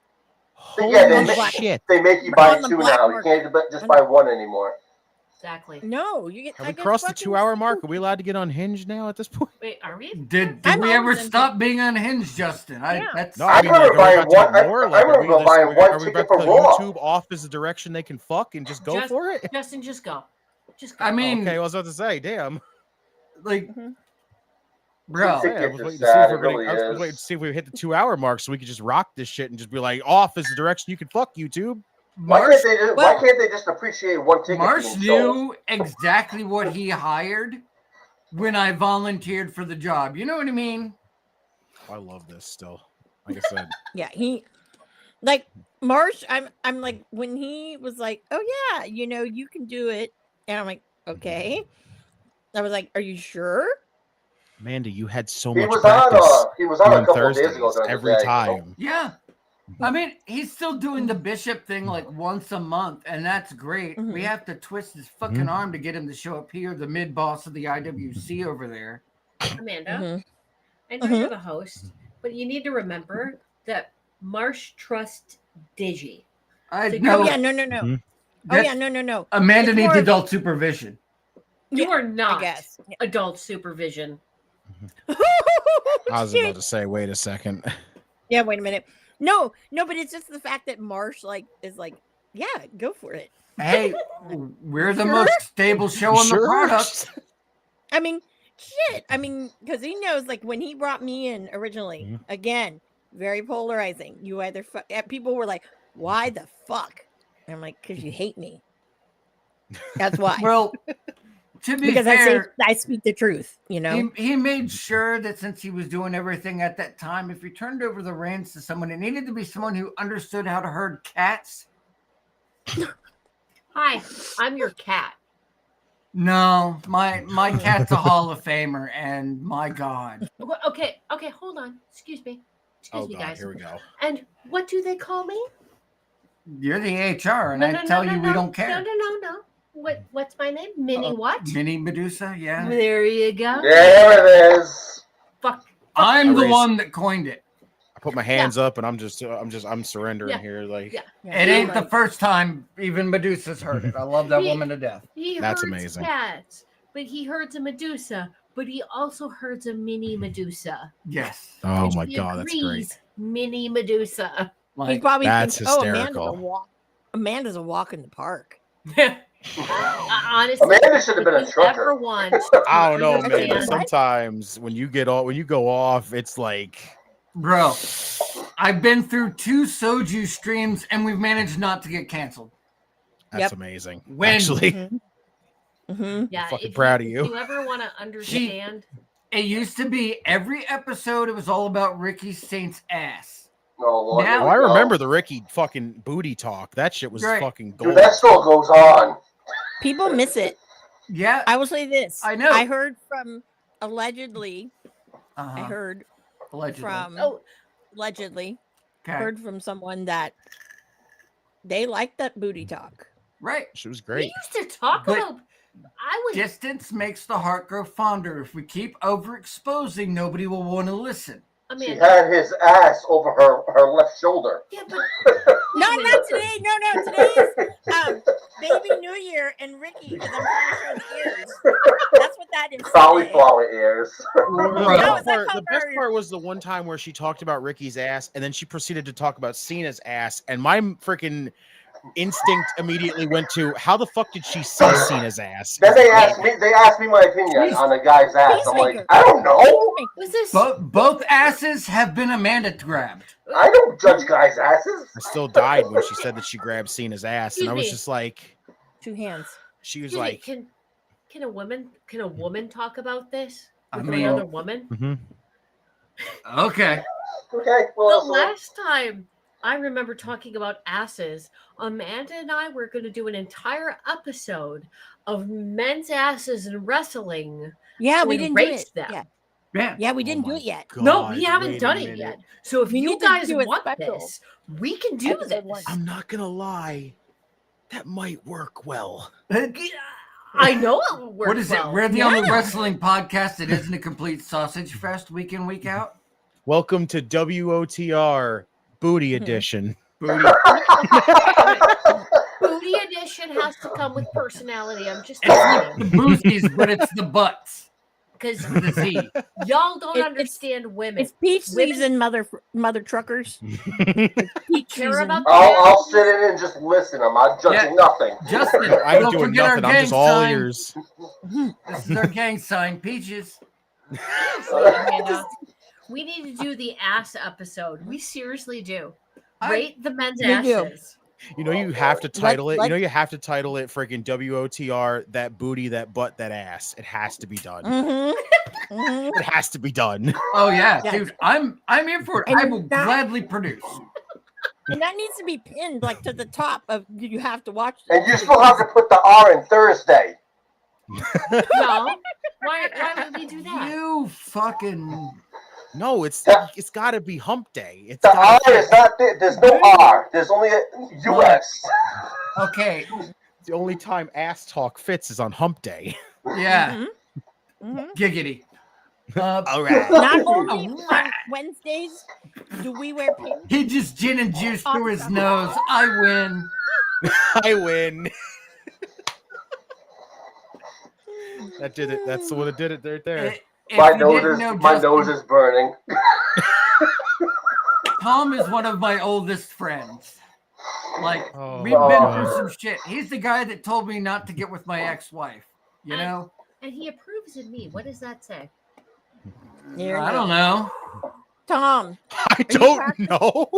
[SPEAKER 5] Holy
[SPEAKER 3] Yeah,
[SPEAKER 4] they make-
[SPEAKER 5] shit!
[SPEAKER 3] They make you
[SPEAKER 4] On
[SPEAKER 3] buy
[SPEAKER 4] the
[SPEAKER 3] two
[SPEAKER 4] black
[SPEAKER 3] now. You
[SPEAKER 4] market.
[SPEAKER 3] can't just buy one anymore.
[SPEAKER 2] Exactly.
[SPEAKER 4] No, you get.
[SPEAKER 5] Have
[SPEAKER 4] I
[SPEAKER 5] we
[SPEAKER 4] get
[SPEAKER 5] crossed the
[SPEAKER 4] fucking
[SPEAKER 5] 2-hour mark?
[SPEAKER 4] stupid.
[SPEAKER 5] Are we allowed to get unhinged now at this point?
[SPEAKER 2] Wait, are we?
[SPEAKER 1] Did
[SPEAKER 4] I'm
[SPEAKER 1] we ever
[SPEAKER 4] always in
[SPEAKER 1] stop being unhinged, Justin?
[SPEAKER 4] Yeah.
[SPEAKER 1] That's
[SPEAKER 5] No,
[SPEAKER 3] I
[SPEAKER 5] I mean,
[SPEAKER 3] remember
[SPEAKER 5] like, are we
[SPEAKER 3] buying
[SPEAKER 5] about to
[SPEAKER 3] one-
[SPEAKER 5] get more?
[SPEAKER 3] I
[SPEAKER 5] Like, are we
[SPEAKER 3] remember
[SPEAKER 5] just-
[SPEAKER 3] buying one
[SPEAKER 5] are we
[SPEAKER 3] ticket
[SPEAKER 5] about to
[SPEAKER 3] for
[SPEAKER 5] tell
[SPEAKER 3] Raw.
[SPEAKER 5] YouTube off as the direction they can fuck and just go
[SPEAKER 2] Just-
[SPEAKER 5] for it?
[SPEAKER 2] Justin, just go. Just go.
[SPEAKER 1] I mean,
[SPEAKER 5] Okay, I was about to say, damn.
[SPEAKER 1] like,
[SPEAKER 4] Mhm.
[SPEAKER 1] bro.
[SPEAKER 3] Think
[SPEAKER 5] I
[SPEAKER 3] it's
[SPEAKER 5] was
[SPEAKER 3] just
[SPEAKER 5] waiting to see if
[SPEAKER 3] sad,
[SPEAKER 5] we're
[SPEAKER 3] it
[SPEAKER 5] gonna-
[SPEAKER 3] really
[SPEAKER 5] I was
[SPEAKER 3] is.
[SPEAKER 5] waiting to see if we hit the 2-hour mark so we could just rock this shit and just be like, off is the direction you can fuck YouTube.
[SPEAKER 3] Why
[SPEAKER 1] Marsh,
[SPEAKER 3] why can't they just appreciate one ticket
[SPEAKER 1] Marsh
[SPEAKER 3] being sold?
[SPEAKER 1] knew exactly what he hired when I volunteered for the job. You know what I mean?
[SPEAKER 5] I love this still. Like I said,
[SPEAKER 4] Yeah, he like Marsh. I'm like when he was like, oh yeah, you know you can do it, and I'm like, okay. I was like, are you sure?
[SPEAKER 5] Amanda, you had so
[SPEAKER 3] He
[SPEAKER 5] much
[SPEAKER 3] was
[SPEAKER 5] practice
[SPEAKER 3] on. He was on a
[SPEAKER 5] doing
[SPEAKER 3] couple of days
[SPEAKER 5] Thursdays
[SPEAKER 3] ago during the
[SPEAKER 5] every
[SPEAKER 3] day.
[SPEAKER 5] time.
[SPEAKER 1] Yeah. I mean, he's still doing the Bishop thing like once a month, and that's great. We
[SPEAKER 4] Mhm.
[SPEAKER 1] have to twist his fucking arm to get him to show up here, the mid boss of the IWC over there.
[SPEAKER 2] Amanda,
[SPEAKER 4] Mhm.
[SPEAKER 2] I know
[SPEAKER 4] Mhm.
[SPEAKER 2] you're the host, but you need to remember that Marsh trusts Digi.
[SPEAKER 1] I
[SPEAKER 2] So
[SPEAKER 1] know
[SPEAKER 4] Oh yeah, no.
[SPEAKER 5] Mhm.
[SPEAKER 4] Oh
[SPEAKER 1] that's-
[SPEAKER 4] yeah, no.
[SPEAKER 1] Amanda
[SPEAKER 4] It's
[SPEAKER 1] needs
[SPEAKER 4] more of-
[SPEAKER 1] adult supervision.
[SPEAKER 2] You
[SPEAKER 4] Yeah,
[SPEAKER 2] are
[SPEAKER 4] I
[SPEAKER 2] not
[SPEAKER 4] guess.
[SPEAKER 2] adult supervision.
[SPEAKER 5] I was
[SPEAKER 4] Shit.
[SPEAKER 5] about to say, wait a second.
[SPEAKER 4] Yeah, wait a minute. No, but it's just the fact that Marsh like is like, yeah, go for it.
[SPEAKER 1] Hey, we're the
[SPEAKER 4] Sure?
[SPEAKER 1] most stable show on the product.
[SPEAKER 4] I mean, shit. I mean, because he knows, like, when he brought me in originally,
[SPEAKER 5] Mhm.
[SPEAKER 4] again, very polarizing. You either people were like, "Why the fuck?" And I'm like, "Because you hate me." That's why.
[SPEAKER 1] Well, to be
[SPEAKER 4] Because
[SPEAKER 1] fair,
[SPEAKER 4] I speak the truth. You know.
[SPEAKER 1] he made sure that since he was doing everything at that time, if he turned over the reins to someone, it needed to be someone who understood how to herd cats.
[SPEAKER 2] Hi, I'm your cat.
[SPEAKER 1] No, my cat's a Hall of Famer, and my God,
[SPEAKER 2] Okay, hold on. Excuse me,
[SPEAKER 5] Oh
[SPEAKER 2] me,
[SPEAKER 5] god,
[SPEAKER 2] guys.
[SPEAKER 5] here we go.
[SPEAKER 2] And what do they call me?
[SPEAKER 1] you're the HR, and I tell you we don't care.
[SPEAKER 2] No. What's my name? Minnie what?
[SPEAKER 1] Mini Medusa, yeah.
[SPEAKER 2] There you go.
[SPEAKER 3] There it is.
[SPEAKER 2] Fuck.
[SPEAKER 1] I'm the
[SPEAKER 5] Erase.
[SPEAKER 1] one that coined it.
[SPEAKER 5] I put my hands up and I'm surrendering
[SPEAKER 2] Yeah.
[SPEAKER 5] here. Like
[SPEAKER 2] Yeah.
[SPEAKER 1] It ain't the first time even Medusa's heard it. I love that
[SPEAKER 2] He-
[SPEAKER 1] woman to death.
[SPEAKER 2] He
[SPEAKER 5] That's
[SPEAKER 2] herds
[SPEAKER 5] amazing.
[SPEAKER 2] cats, but he herds a Medusa, but he also herds a mini Medusa.
[SPEAKER 1] Yes.
[SPEAKER 5] oh
[SPEAKER 2] And
[SPEAKER 5] my
[SPEAKER 2] he
[SPEAKER 5] god, that's great.
[SPEAKER 2] agrees, Mini Medusa.
[SPEAKER 4] He's
[SPEAKER 1] Like,
[SPEAKER 4] probably
[SPEAKER 5] That's
[SPEAKER 4] thinking, "Oh,
[SPEAKER 5] hysterical.
[SPEAKER 4] Amanda's a walk in the park."
[SPEAKER 2] Honestly,
[SPEAKER 3] Amanda should have been a
[SPEAKER 2] if you ever
[SPEAKER 3] trucker.
[SPEAKER 2] want,
[SPEAKER 5] I don't know,
[SPEAKER 4] Okay,
[SPEAKER 5] man.
[SPEAKER 4] what?
[SPEAKER 5] Sometimes when you go off, it's like
[SPEAKER 1] bro, I've been through 2 soju streams and we've managed not to get canceled.
[SPEAKER 5] that's
[SPEAKER 4] Yep.
[SPEAKER 5] amazing.
[SPEAKER 1] When?
[SPEAKER 5] Actually,
[SPEAKER 4] Mm-hmm.
[SPEAKER 2] yeah,
[SPEAKER 5] fucking
[SPEAKER 2] if
[SPEAKER 5] proud of
[SPEAKER 2] if
[SPEAKER 5] you.
[SPEAKER 2] you ever want to understand,
[SPEAKER 1] It used to be every episode it was all about Ricky Saint's ass.
[SPEAKER 3] No, Lord,
[SPEAKER 1] Now-
[SPEAKER 3] here
[SPEAKER 5] oh,
[SPEAKER 3] we
[SPEAKER 5] I
[SPEAKER 3] go.
[SPEAKER 5] remember the Ricky fucking booty talk. That shit was
[SPEAKER 1] Right.
[SPEAKER 5] fucking
[SPEAKER 3] Dude,
[SPEAKER 5] gold.
[SPEAKER 3] that still goes on.
[SPEAKER 4] People miss it.
[SPEAKER 1] Yeah.
[SPEAKER 4] I will say this.
[SPEAKER 1] I know.
[SPEAKER 4] I heard from allegedly. I
[SPEAKER 1] Uh-huh.
[SPEAKER 4] heard
[SPEAKER 1] Allegedly.
[SPEAKER 4] from
[SPEAKER 2] oh,
[SPEAKER 4] allegedly
[SPEAKER 1] Okay.
[SPEAKER 4] heard from someone that they like that booty talk.
[SPEAKER 1] Right.
[SPEAKER 5] She was
[SPEAKER 2] we
[SPEAKER 5] great.
[SPEAKER 2] used to talk
[SPEAKER 1] But-
[SPEAKER 2] about. I would.
[SPEAKER 1] Distance makes the heart grow fonder. If we keep overexposing, nobody will want to listen.
[SPEAKER 3] She
[SPEAKER 2] Amanda.
[SPEAKER 3] had his ass over her left shoulder.
[SPEAKER 2] Yeah, but
[SPEAKER 4] No, not today. No, today is Baby New Year and Ricky because I'm trying to show the ears. That's what that is. today.
[SPEAKER 3] Cauliflower ears.
[SPEAKER 5] The
[SPEAKER 1] Bro.
[SPEAKER 5] best,
[SPEAKER 4] that
[SPEAKER 5] part, the best
[SPEAKER 4] cover-
[SPEAKER 5] part was the one time where she talked about Ricky's ass and then she proceeded to talk about Cena's ass. And my freaking instinct immediately went to how the fuck did she see Cena's ass?
[SPEAKER 3] Then they asked me my opinion on the guy's ass. I'm like,
[SPEAKER 4] Peacemaker.
[SPEAKER 3] I don't know.
[SPEAKER 2] was this?
[SPEAKER 1] Both asses have been Amanda grabbed.
[SPEAKER 3] I don't judge guys' asses.
[SPEAKER 5] I still died when she said that she grabbed Cena's ass. And I was
[SPEAKER 2] Excuse me.
[SPEAKER 5] just like,
[SPEAKER 4] 2 hands.
[SPEAKER 5] she was
[SPEAKER 2] Excuse me,
[SPEAKER 5] like,
[SPEAKER 2] can a woman talk about this
[SPEAKER 1] I
[SPEAKER 2] with
[SPEAKER 1] mean-
[SPEAKER 2] another woman?
[SPEAKER 5] mhm.
[SPEAKER 1] Okay.
[SPEAKER 3] Okay,
[SPEAKER 2] The
[SPEAKER 3] well,
[SPEAKER 2] last time I remember talking about asses, Amanda and I were going to do an entire episode of men's asses in wrestling.
[SPEAKER 4] Yeah, we
[SPEAKER 2] and
[SPEAKER 4] didn't do
[SPEAKER 2] rate
[SPEAKER 4] it.
[SPEAKER 2] them.
[SPEAKER 4] Yeah,
[SPEAKER 1] Yeah.
[SPEAKER 4] yeah, we
[SPEAKER 5] Oh
[SPEAKER 4] didn't do
[SPEAKER 5] my
[SPEAKER 4] it yet.
[SPEAKER 2] No,
[SPEAKER 5] God,
[SPEAKER 2] we haven't
[SPEAKER 5] wait a
[SPEAKER 2] done it
[SPEAKER 5] minute.
[SPEAKER 2] yet. So if
[SPEAKER 4] We
[SPEAKER 2] you
[SPEAKER 4] need to
[SPEAKER 2] guys
[SPEAKER 4] do a
[SPEAKER 2] want
[SPEAKER 4] special.
[SPEAKER 2] this, we can do
[SPEAKER 4] Episode
[SPEAKER 2] this.
[SPEAKER 4] 1.
[SPEAKER 5] I'm not gonna lie, that might work well.
[SPEAKER 2] I know it will work.
[SPEAKER 1] What is
[SPEAKER 2] well.
[SPEAKER 1] it? We're the only
[SPEAKER 4] Yeah.
[SPEAKER 1] wrestling podcast that isn't a complete sausage fest week in, week out.
[SPEAKER 5] Welcome to WOTR Booty
[SPEAKER 4] Mhm.
[SPEAKER 5] Edition.
[SPEAKER 1] Booty.
[SPEAKER 2] Booty edition has to come with personality. I'm just
[SPEAKER 1] It's like
[SPEAKER 2] saying
[SPEAKER 1] the boozies, but it's the butts.
[SPEAKER 2] because
[SPEAKER 1] The Z.
[SPEAKER 2] y'all don't
[SPEAKER 4] It's-
[SPEAKER 2] understand women.
[SPEAKER 4] It's peach sleeves
[SPEAKER 2] Women-
[SPEAKER 4] and mother truckers. Peach
[SPEAKER 2] Care
[SPEAKER 4] season.
[SPEAKER 2] about
[SPEAKER 3] I'll sit in and just listen. I'm not judging nothing.
[SPEAKER 1] Justin,
[SPEAKER 5] I'm
[SPEAKER 1] don't
[SPEAKER 5] doing
[SPEAKER 1] forget our
[SPEAKER 5] nothing. I'm
[SPEAKER 1] gang
[SPEAKER 5] just all
[SPEAKER 1] sign.
[SPEAKER 5] ears.
[SPEAKER 1] This is our gang sign, Peaches.
[SPEAKER 2] Amanda, we need to do the ass episode. We seriously do. Rate the men's
[SPEAKER 4] We do.
[SPEAKER 2] asses.
[SPEAKER 5] You know you have to title it.
[SPEAKER 4] let-
[SPEAKER 5] You know you have to title it freaking WOTR. That booty, that butt, that ass. It has to be done.
[SPEAKER 4] Mm-hmm. Mm-hmm.
[SPEAKER 5] It has to be done.
[SPEAKER 1] Oh yeah,
[SPEAKER 4] Yes.
[SPEAKER 1] dude. I'm here for it.
[SPEAKER 4] And
[SPEAKER 1] I will
[SPEAKER 4] that-
[SPEAKER 1] gladly produce.
[SPEAKER 4] And that needs to be pinned like to the top of you have to watch.
[SPEAKER 3] And you still have to put the R in Thursday.
[SPEAKER 2] No, why would we do that?
[SPEAKER 1] You fucking
[SPEAKER 5] No, it's
[SPEAKER 3] Yeah.
[SPEAKER 5] got to be hump day. It's
[SPEAKER 3] The R
[SPEAKER 5] gotta,
[SPEAKER 3] is not there. There's no R. There's only a US.
[SPEAKER 1] okay.
[SPEAKER 5] the only time ass talk fits is on hump day.
[SPEAKER 1] Yeah,
[SPEAKER 4] Mhm.
[SPEAKER 1] giggity.
[SPEAKER 5] All right.
[SPEAKER 4] Not only on
[SPEAKER 1] Alright.
[SPEAKER 4] Wednesdays do we wear pink.
[SPEAKER 1] He just gin and juice through his nose. I win.
[SPEAKER 5] I win. That did it. That's what it did it right there.
[SPEAKER 1] If
[SPEAKER 3] My
[SPEAKER 1] you
[SPEAKER 3] nose
[SPEAKER 1] didn't
[SPEAKER 3] is
[SPEAKER 1] know,
[SPEAKER 3] my
[SPEAKER 1] Justin,
[SPEAKER 3] nose is burning.
[SPEAKER 1] Tom is one of my oldest friends. Like
[SPEAKER 5] Oh,
[SPEAKER 1] we've been
[SPEAKER 3] God.
[SPEAKER 1] through some shit. He's the guy that told me not to get with my ex-wife. You know,
[SPEAKER 2] and he approves of me. What does that say?
[SPEAKER 4] There you
[SPEAKER 1] I
[SPEAKER 4] go.
[SPEAKER 1] don't know.
[SPEAKER 4] Tom.
[SPEAKER 5] I don't know.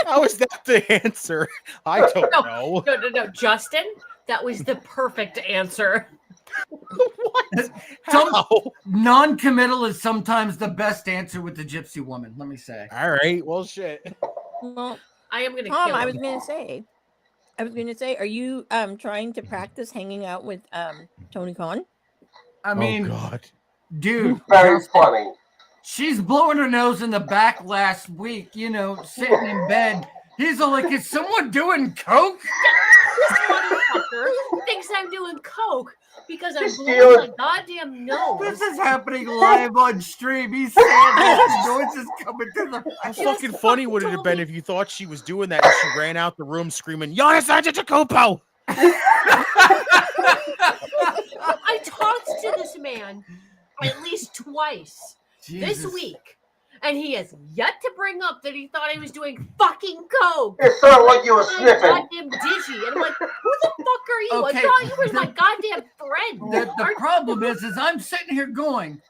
[SPEAKER 5] How is that the answer? I don't know.
[SPEAKER 2] No, Justin, that was the perfect answer.
[SPEAKER 5] What?
[SPEAKER 1] Some-
[SPEAKER 5] How?
[SPEAKER 1] Non-committal is sometimes the best answer with the gypsy woman. Let me say.
[SPEAKER 5] All right. Well, shit.
[SPEAKER 4] Well,
[SPEAKER 2] I am gonna
[SPEAKER 4] Tom,
[SPEAKER 2] kill
[SPEAKER 4] I
[SPEAKER 2] him.
[SPEAKER 4] was gonna say, are you trying to practice hanging out with Tony Khan?
[SPEAKER 1] I mean,
[SPEAKER 5] oh God.
[SPEAKER 1] dude,
[SPEAKER 3] Very
[SPEAKER 1] Justin,
[SPEAKER 3] funny.
[SPEAKER 1] she's blowing her nose in the back last week, you know, sitting in bed. He's all like, is someone doing coke?
[SPEAKER 2] This motherfucker thinks I'm doing coke because I'm
[SPEAKER 3] He's
[SPEAKER 2] blowing my
[SPEAKER 3] stealing-
[SPEAKER 2] goddamn nose.
[SPEAKER 1] This is happening live on stream. He's saying this noise is coming to the
[SPEAKER 5] How
[SPEAKER 2] He
[SPEAKER 5] fucking
[SPEAKER 2] just
[SPEAKER 5] funny
[SPEAKER 2] fucking
[SPEAKER 5] would it have
[SPEAKER 2] told
[SPEAKER 5] been
[SPEAKER 2] me-
[SPEAKER 5] if you thought she was doing that and she ran out the room screaming, Giannis Antetokounmpo!
[SPEAKER 2] I talked to this man at least twice this
[SPEAKER 1] Jesus.
[SPEAKER 2] week, and he has yet to bring up that he thought I was doing fucking coke.
[SPEAKER 3] It sounded like you were
[SPEAKER 2] I'm
[SPEAKER 3] sniffing.
[SPEAKER 2] goddamn digi, and I'm like, who the fuck are you?
[SPEAKER 1] Okay,
[SPEAKER 2] I thought you was my goddamn friend.
[SPEAKER 1] The problem is I'm sitting here going,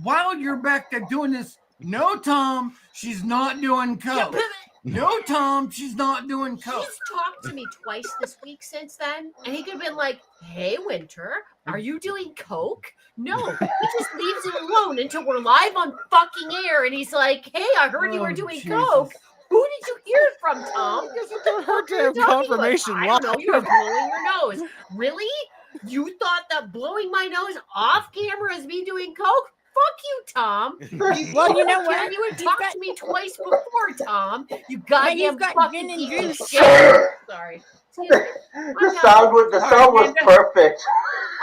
[SPEAKER 1] while you're back there doing this, no, Tom, she's not doing
[SPEAKER 2] Yeah,
[SPEAKER 1] coke.
[SPEAKER 2] but
[SPEAKER 1] No, Tom, she's not doing coke.
[SPEAKER 2] he's talked to me twice this week since then, and he could have been like, "Hey, Winter, are you doing coke?" No, he just leaves it alone until we're live on fucking air, and he's like, "Hey, I heard you were
[SPEAKER 1] Oh,
[SPEAKER 2] doing
[SPEAKER 1] Jesus.
[SPEAKER 2] coke. Who did you hear it from, Tom?"
[SPEAKER 5] Hard to have
[SPEAKER 2] Talking about-
[SPEAKER 5] confirmation
[SPEAKER 2] I don't know.
[SPEAKER 5] live.
[SPEAKER 2] You were blowing your nose. Really? You thought that blowing my nose off camera is me doing coke? Fuck you, Tom.
[SPEAKER 4] Well, you know
[SPEAKER 2] Karen,
[SPEAKER 4] what?
[SPEAKER 2] you had
[SPEAKER 4] You've
[SPEAKER 2] talked
[SPEAKER 4] got-
[SPEAKER 2] to me twice before, Tom. You goddamn
[SPEAKER 4] you've got
[SPEAKER 2] fucking
[SPEAKER 4] gin and
[SPEAKER 2] piece of
[SPEAKER 4] juice.
[SPEAKER 2] shit. Sorry. Excuse me.
[SPEAKER 3] The sound was perfect.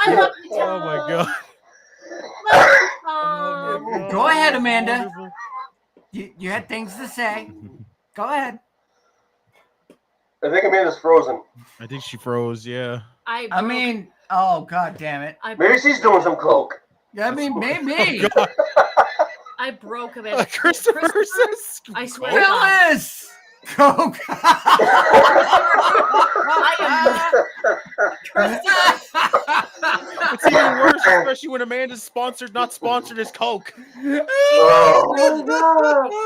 [SPEAKER 2] I love you,
[SPEAKER 5] Oh
[SPEAKER 2] Tom.
[SPEAKER 5] my God.
[SPEAKER 2] Love you,
[SPEAKER 5] Oh
[SPEAKER 2] Tom.
[SPEAKER 5] my God.
[SPEAKER 1] Go ahead, Amanda.
[SPEAKER 5] Wonderful.
[SPEAKER 1] You had things to say. Go ahead.
[SPEAKER 3] I think Amanda's frozen.
[SPEAKER 5] I think she froze, yeah.
[SPEAKER 1] I
[SPEAKER 2] broke-
[SPEAKER 1] mean, oh, God damn it.
[SPEAKER 2] I
[SPEAKER 3] Maybe
[SPEAKER 2] broke,
[SPEAKER 3] she's doing some coke.
[SPEAKER 1] I mean, maybe.
[SPEAKER 5] Oh, God.
[SPEAKER 2] I broke him. at-
[SPEAKER 5] Christopher says,
[SPEAKER 2] I swear to God.
[SPEAKER 1] Willis! Coke!
[SPEAKER 5] It's even worse, especially when Amanda's sponsored, not sponsored as Coke.
[SPEAKER 3] Oh.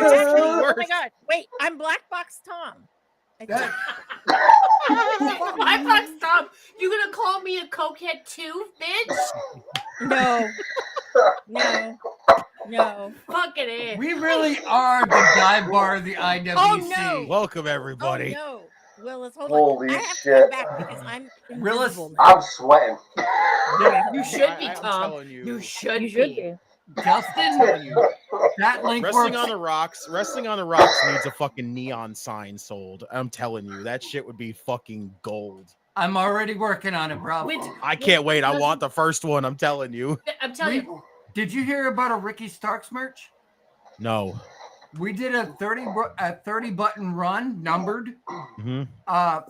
[SPEAKER 5] It's actually
[SPEAKER 4] Oh my
[SPEAKER 5] worse.
[SPEAKER 4] God! Wait, I'm Black Box Tom. I think.
[SPEAKER 1] That-
[SPEAKER 2] My fuck, stop. You gonna call me a cokehead too, bitch?
[SPEAKER 4] No, no, no.
[SPEAKER 2] Fucking A.
[SPEAKER 1] we really are the dive bar of the IWC.
[SPEAKER 4] Oh, no.
[SPEAKER 5] Welcome,
[SPEAKER 4] Oh
[SPEAKER 5] everybody.
[SPEAKER 4] no, Willis, hold
[SPEAKER 3] Holy
[SPEAKER 4] on. I have to
[SPEAKER 3] shit.
[SPEAKER 4] come back because I'm
[SPEAKER 1] Willis,
[SPEAKER 4] invisible now.
[SPEAKER 3] I'm sweating.
[SPEAKER 2] You should be,
[SPEAKER 5] I'm
[SPEAKER 2] Tom.
[SPEAKER 5] telling you.
[SPEAKER 2] You should,
[SPEAKER 4] You should
[SPEAKER 2] be.
[SPEAKER 4] be.
[SPEAKER 5] I'm
[SPEAKER 1] Justin,
[SPEAKER 5] telling you.
[SPEAKER 1] that link
[SPEAKER 5] Wrestling
[SPEAKER 1] works.
[SPEAKER 5] on the Rocks. Wrestling on the Rocks needs a fucking neon sign sold. I'm telling you, that shit would be fucking gold.
[SPEAKER 1] I'm already working on it, bro.
[SPEAKER 2] Which-
[SPEAKER 5] I can't wait. I want the first one. I'm telling you.
[SPEAKER 2] I'm telling
[SPEAKER 1] We-
[SPEAKER 2] you.
[SPEAKER 1] Did you hear about a Ricky Starks merch?
[SPEAKER 5] No.
[SPEAKER 1] We did a 30 button run numbered
[SPEAKER 5] hmm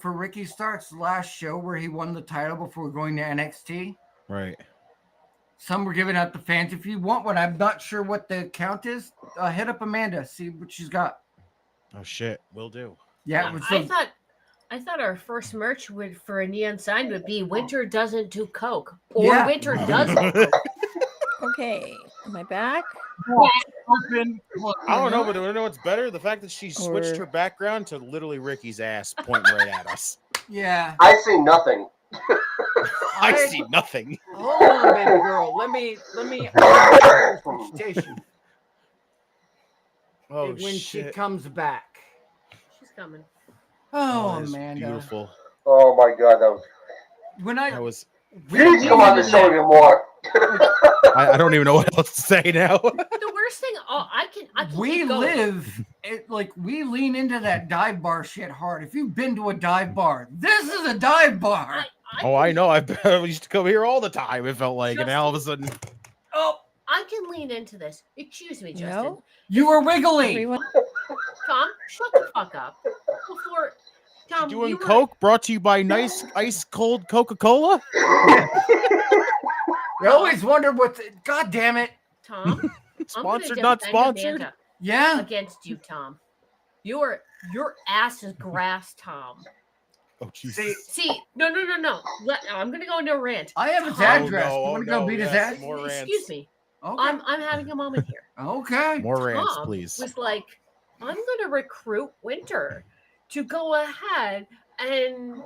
[SPEAKER 1] for Ricky Starks' last show where he won the title before going to NXT.
[SPEAKER 5] Right.
[SPEAKER 1] Some were giving out the fans. If you want one, I'm not sure what the count is. Hit up Amanda, see what she's got.
[SPEAKER 5] Oh shit. Will do.
[SPEAKER 1] Yeah, it was
[SPEAKER 2] I thought our first merch would for a neon sign would be Winter doesn't do coke or
[SPEAKER 1] Yeah.
[SPEAKER 2] Winter does coke.
[SPEAKER 4] Okay, am I back?
[SPEAKER 1] open.
[SPEAKER 5] I don't know, but I know what's better. The fact that she switched
[SPEAKER 4] Or-
[SPEAKER 5] her background to literally Ricky's ass pointing right at us.
[SPEAKER 1] Yeah.
[SPEAKER 3] I see nothing.
[SPEAKER 5] I see nothing.
[SPEAKER 1] Hold on, baby girl. Let me station
[SPEAKER 5] Oh
[SPEAKER 1] when she
[SPEAKER 5] shit.
[SPEAKER 1] comes back.
[SPEAKER 2] She's coming.
[SPEAKER 1] Oh,
[SPEAKER 5] that is
[SPEAKER 1] Amanda.
[SPEAKER 5] beautiful.
[SPEAKER 3] Oh my god, that was.
[SPEAKER 1] When
[SPEAKER 5] That
[SPEAKER 1] I
[SPEAKER 5] was.
[SPEAKER 3] You need to come on the show even more.
[SPEAKER 5] I don't even know what else to say now.
[SPEAKER 2] The worst thing, I can
[SPEAKER 1] we
[SPEAKER 2] keep going.
[SPEAKER 1] live it like we lean into that dive bar shit hard. If you've been to a dive bar, this is a dive bar.
[SPEAKER 5] Oh, I know. I used to come here all the time. It felt like, and now all of a sudden,
[SPEAKER 1] Oh,
[SPEAKER 2] I can lean into this. Excuse me, Justin.
[SPEAKER 4] No,
[SPEAKER 1] you were wiggly.
[SPEAKER 4] everyone.
[SPEAKER 2] Tom, shut the fuck up. Before Tom,
[SPEAKER 5] doing
[SPEAKER 2] you were-
[SPEAKER 5] Coke brought to you by nice ice cold Coca-Cola.
[SPEAKER 1] I always wonder what. God damn it.
[SPEAKER 2] Tom,
[SPEAKER 5] Sponsored,
[SPEAKER 2] I'm gonna
[SPEAKER 5] not
[SPEAKER 2] defend
[SPEAKER 5] sponsored.
[SPEAKER 2] Amanda
[SPEAKER 1] Yeah.
[SPEAKER 2] against you, Tom. Your ass is grass, Tom.
[SPEAKER 5] Oh Jesus.
[SPEAKER 2] See, no. I'm gonna go into a rant.
[SPEAKER 1] I have his
[SPEAKER 2] Tom-
[SPEAKER 1] address.
[SPEAKER 5] no,
[SPEAKER 1] You
[SPEAKER 5] oh
[SPEAKER 1] want to go
[SPEAKER 5] no,
[SPEAKER 1] beat his
[SPEAKER 5] yes,
[SPEAKER 1] ass?
[SPEAKER 5] more
[SPEAKER 2] Excuse
[SPEAKER 5] rants.
[SPEAKER 2] me.
[SPEAKER 1] Okay.
[SPEAKER 2] I'm having a moment here.
[SPEAKER 1] Okay.
[SPEAKER 5] More rants,
[SPEAKER 2] Tom
[SPEAKER 5] please.
[SPEAKER 2] was like, I'm gonna recruit Winter to go ahead and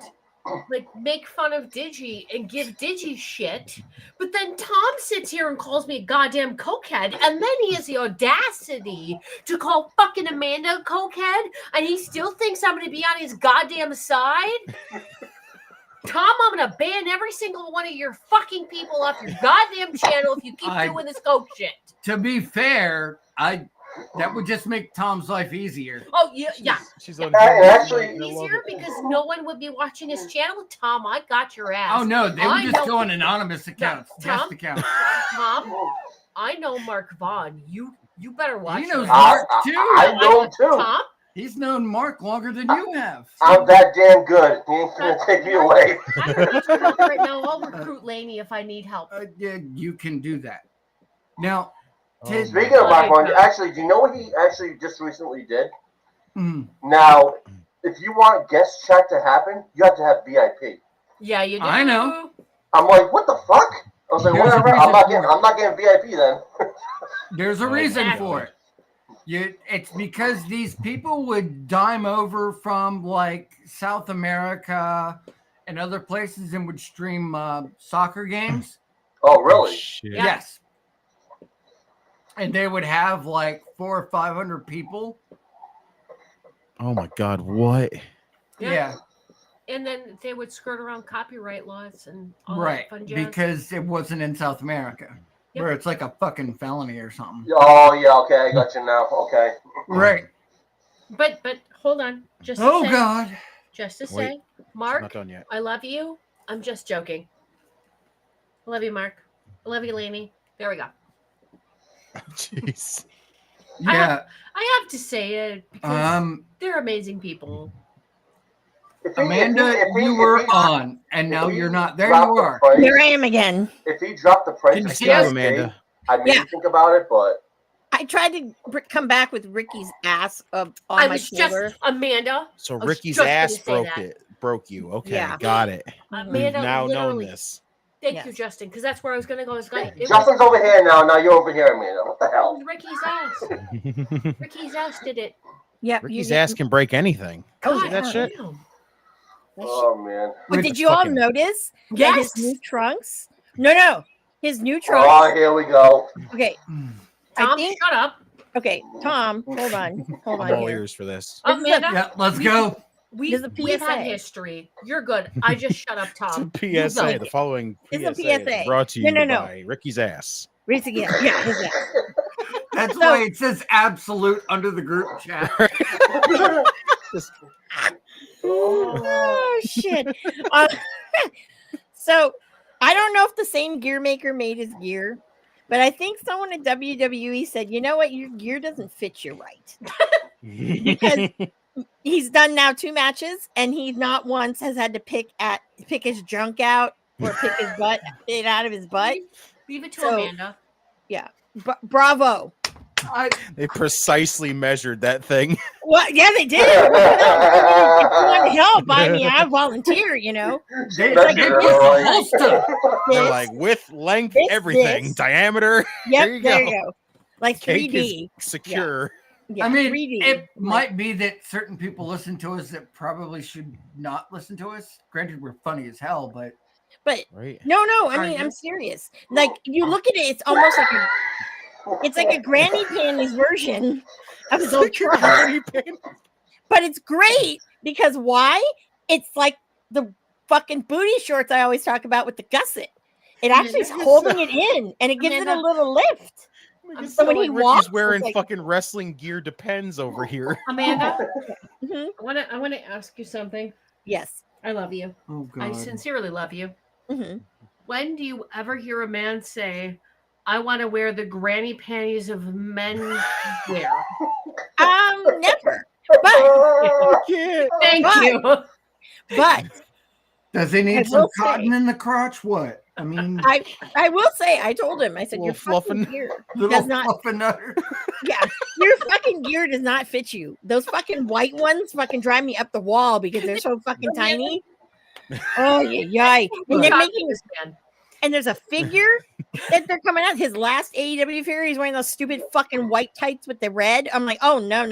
[SPEAKER 2] like make fun of Digi and give Digi shit. But then Tom sits here and calls me a goddamn cokehead, and then he has the audacity to call fucking Amanda a cokehead, and he still thinks I'm gonna be on his goddamn side. Tom, I'm gonna ban every single one of your fucking people off your goddamn channel if you keep doing this coke shit.
[SPEAKER 1] To be fair, that would just make Tom's life easier.
[SPEAKER 2] Oh yeah.
[SPEAKER 5] She's on.
[SPEAKER 3] actually-
[SPEAKER 5] I love
[SPEAKER 2] Easier
[SPEAKER 5] it.
[SPEAKER 2] because no one would be watching his channel. Tom, I got your ass.
[SPEAKER 1] Oh no, they would
[SPEAKER 2] I
[SPEAKER 1] just
[SPEAKER 2] know-
[SPEAKER 1] go on anonymous accounts,
[SPEAKER 2] Tom?
[SPEAKER 1] guest accounts.
[SPEAKER 2] Tom, I know Mark Vaughn. You better watch.
[SPEAKER 1] He knows
[SPEAKER 2] your
[SPEAKER 1] Mark
[SPEAKER 2] ass.
[SPEAKER 1] too.
[SPEAKER 3] I know too.
[SPEAKER 2] Tom,
[SPEAKER 1] He's known Mark longer than you have.
[SPEAKER 3] I'm that damn good. He ain't gonna take me away.
[SPEAKER 2] I don't need to recruit right now. I'll recruit Laney if I need help.
[SPEAKER 1] Yeah, you can do that. Now,
[SPEAKER 5] Oh,
[SPEAKER 3] Speaking of
[SPEAKER 2] Okay,
[SPEAKER 3] Mark Vaughn,
[SPEAKER 2] Tom.
[SPEAKER 3] actually, do you know what he actually just recently did?
[SPEAKER 1] mm,
[SPEAKER 3] Now, if you want guest chat to happen, you have to have VIP.
[SPEAKER 2] Yeah, you do.
[SPEAKER 1] I know.
[SPEAKER 3] I'm like, what the fuck? I was like,
[SPEAKER 1] There's a
[SPEAKER 3] whatever.
[SPEAKER 1] reason for it.
[SPEAKER 3] I'm not getting VIP then.
[SPEAKER 1] there's a
[SPEAKER 5] Oh,
[SPEAKER 1] reason
[SPEAKER 2] exactly.
[SPEAKER 1] for it. It's because these people would dime over from like South America and other places and would stream soccer games.
[SPEAKER 3] Oh, really?
[SPEAKER 5] Shit.
[SPEAKER 2] Yeah.
[SPEAKER 1] Yes. And they would have like 400 or 500 people.
[SPEAKER 5] Oh my God, what?
[SPEAKER 1] Yeah,
[SPEAKER 2] And then they would skirt around copyright laws and all
[SPEAKER 1] right.
[SPEAKER 2] that fun jazz.
[SPEAKER 1] Because it wasn't in South America,
[SPEAKER 2] Yep.
[SPEAKER 1] where it's like a fucking felony or something.
[SPEAKER 3] Oh, yeah, okay, I got you now. Okay.
[SPEAKER 1] Right.
[SPEAKER 2] But hold on. Just to
[SPEAKER 1] Oh
[SPEAKER 2] say,
[SPEAKER 1] God.
[SPEAKER 2] Just to
[SPEAKER 5] Wait.
[SPEAKER 2] say,
[SPEAKER 5] She's
[SPEAKER 2] Mark,
[SPEAKER 5] not done yet.
[SPEAKER 2] I love you. I'm just joking. I love you, Mark. I love you, Laney. There we go.
[SPEAKER 5] Jeez.
[SPEAKER 1] Yeah.
[SPEAKER 2] I have to say it because
[SPEAKER 1] Um,
[SPEAKER 2] they're amazing people.
[SPEAKER 1] Amanda, you were on, and now you're not. There
[SPEAKER 3] dropped
[SPEAKER 1] you
[SPEAKER 3] the
[SPEAKER 1] are.
[SPEAKER 3] price-
[SPEAKER 4] Here I am again.
[SPEAKER 3] If he dropped the price
[SPEAKER 1] Can you
[SPEAKER 3] of
[SPEAKER 1] see
[SPEAKER 5] Thank
[SPEAKER 1] us,
[SPEAKER 5] you, Amanda.
[SPEAKER 3] I'd maybe
[SPEAKER 4] Yeah.
[SPEAKER 3] think about it, but
[SPEAKER 4] I tried to come back with Ricky's ass up on
[SPEAKER 2] I
[SPEAKER 4] my
[SPEAKER 2] was just
[SPEAKER 4] shoulder.
[SPEAKER 2] Amanda.
[SPEAKER 5] So
[SPEAKER 2] was
[SPEAKER 5] Ricky's
[SPEAKER 2] just gonna
[SPEAKER 5] ass
[SPEAKER 2] say that.
[SPEAKER 5] broke you. Okay,
[SPEAKER 4] Yeah.
[SPEAKER 5] got it.
[SPEAKER 4] Mhm.
[SPEAKER 5] We've
[SPEAKER 2] Amanda,
[SPEAKER 5] now known
[SPEAKER 2] literally.
[SPEAKER 5] this.
[SPEAKER 2] Thank
[SPEAKER 4] Yes.
[SPEAKER 2] you, Justin, because that's where I was going to go. It
[SPEAKER 3] Justin's over here now. Now you're over here, Amanda. What the hell?
[SPEAKER 2] was Ricky's ass. Ricky's ass did it.
[SPEAKER 4] Yep.
[SPEAKER 5] Ricky's ass can break anything.
[SPEAKER 4] Oh,
[SPEAKER 5] See that
[SPEAKER 4] yeah.
[SPEAKER 5] shit?
[SPEAKER 2] damn.
[SPEAKER 3] Oh man.
[SPEAKER 4] But
[SPEAKER 1] Rich
[SPEAKER 4] did you all
[SPEAKER 5] fucking-
[SPEAKER 4] notice that
[SPEAKER 2] Yes.
[SPEAKER 4] his new trunks? No, his new trunks.
[SPEAKER 3] Oh, here we go.
[SPEAKER 4] Okay, I
[SPEAKER 2] Tom,
[SPEAKER 4] think.
[SPEAKER 2] shut up.
[SPEAKER 4] Okay, Tom, hold on
[SPEAKER 5] I'm
[SPEAKER 4] here.
[SPEAKER 5] all ears for this.
[SPEAKER 4] This is a-
[SPEAKER 2] Amanda,
[SPEAKER 1] Yeah, let's go.
[SPEAKER 4] There's a
[SPEAKER 2] we've had
[SPEAKER 4] PSA.
[SPEAKER 2] history. You're good. I just shut up,
[SPEAKER 5] It's
[SPEAKER 2] Tom.
[SPEAKER 5] a
[SPEAKER 2] You
[SPEAKER 5] PSA.
[SPEAKER 2] go.
[SPEAKER 5] The following
[SPEAKER 4] It's a
[SPEAKER 5] PSA is
[SPEAKER 4] PSA.
[SPEAKER 5] brought to you
[SPEAKER 4] No.
[SPEAKER 5] by Ricky's ass.
[SPEAKER 4] Read it again. Yeah, his ass.
[SPEAKER 1] That's
[SPEAKER 4] So-
[SPEAKER 1] why it says absolute under the group chat.
[SPEAKER 4] Oh shit. So I don't know if the same gear maker made his gear, but I think someone at WWE said, you know what, your gear doesn't fit you right. Because he's done now 2 matches and he not once has had to pick his junk out or pick his butt it out of his butt.
[SPEAKER 2] Leave it to
[SPEAKER 4] So-
[SPEAKER 2] Amanda.
[SPEAKER 4] Bravo.
[SPEAKER 5] They precisely measured that thing.
[SPEAKER 4] Well, yeah, they did. If you want help, I volunteer, you know.
[SPEAKER 1] They,
[SPEAKER 3] That's
[SPEAKER 1] they
[SPEAKER 3] it,
[SPEAKER 1] put the
[SPEAKER 3] right?
[SPEAKER 1] holster.
[SPEAKER 5] They're
[SPEAKER 4] This-
[SPEAKER 5] like width, length,
[SPEAKER 4] this,
[SPEAKER 5] everything,
[SPEAKER 4] this.
[SPEAKER 5] diameter,
[SPEAKER 4] Yep,
[SPEAKER 5] there you
[SPEAKER 4] there
[SPEAKER 5] go.
[SPEAKER 4] you go. Like
[SPEAKER 5] Cake
[SPEAKER 4] 3D.
[SPEAKER 5] secure.
[SPEAKER 4] Yeah,
[SPEAKER 1] I mean,
[SPEAKER 4] 3D.
[SPEAKER 1] it
[SPEAKER 4] Like,
[SPEAKER 1] might be that certain people listen to us that probably should not listen to us. Granted, we're funny as hell, but
[SPEAKER 4] but
[SPEAKER 5] Right.
[SPEAKER 4] no, I
[SPEAKER 1] Are
[SPEAKER 4] mean,
[SPEAKER 1] you?
[SPEAKER 4] I'm serious. Like you look at it, it's almost like a granny panties version of his old truck. But it's great because why? It's like the fucking booty shorts I always talk about with the gusset. It actually is holding it in and it gives it a
[SPEAKER 2] Amanda.
[SPEAKER 4] little lift.
[SPEAKER 5] So
[SPEAKER 4] when he walks,
[SPEAKER 5] Ricky's wearing
[SPEAKER 4] it's like-
[SPEAKER 5] fucking wrestling gear depends over here.
[SPEAKER 2] Amanda,
[SPEAKER 4] Mhm.
[SPEAKER 2] I want to ask you something.
[SPEAKER 4] Yes.
[SPEAKER 2] I love you.
[SPEAKER 1] oh
[SPEAKER 2] I
[SPEAKER 1] god.
[SPEAKER 2] sincerely love you.
[SPEAKER 4] Mhm.
[SPEAKER 2] When do you ever hear a man say, I want to wear the granny panties of men wear?
[SPEAKER 4] Never. But
[SPEAKER 2] Thank
[SPEAKER 4] But-
[SPEAKER 2] you.
[SPEAKER 4] but
[SPEAKER 1] Does he
[SPEAKER 4] I
[SPEAKER 1] need some
[SPEAKER 4] will
[SPEAKER 1] cotton
[SPEAKER 4] say-
[SPEAKER 1] in the crotch? What? I mean,
[SPEAKER 4] I will say, I told him, I said,
[SPEAKER 5] Little
[SPEAKER 4] your fucking
[SPEAKER 5] fluffin'.
[SPEAKER 4] gear
[SPEAKER 1] little
[SPEAKER 4] does not,
[SPEAKER 1] fluffernutter.
[SPEAKER 4] yeah, your fucking gear does not fit you. Those fucking white ones fucking drive me up the wall because they're so fucking tiny. Oh, yay. And they're
[SPEAKER 2] Talk to
[SPEAKER 4] making,
[SPEAKER 2] this man.
[SPEAKER 4] and there's a figure that they're coming out. His last AEW figure, he's wearing those stupid fucking white tights with the red. I'm like, oh, no.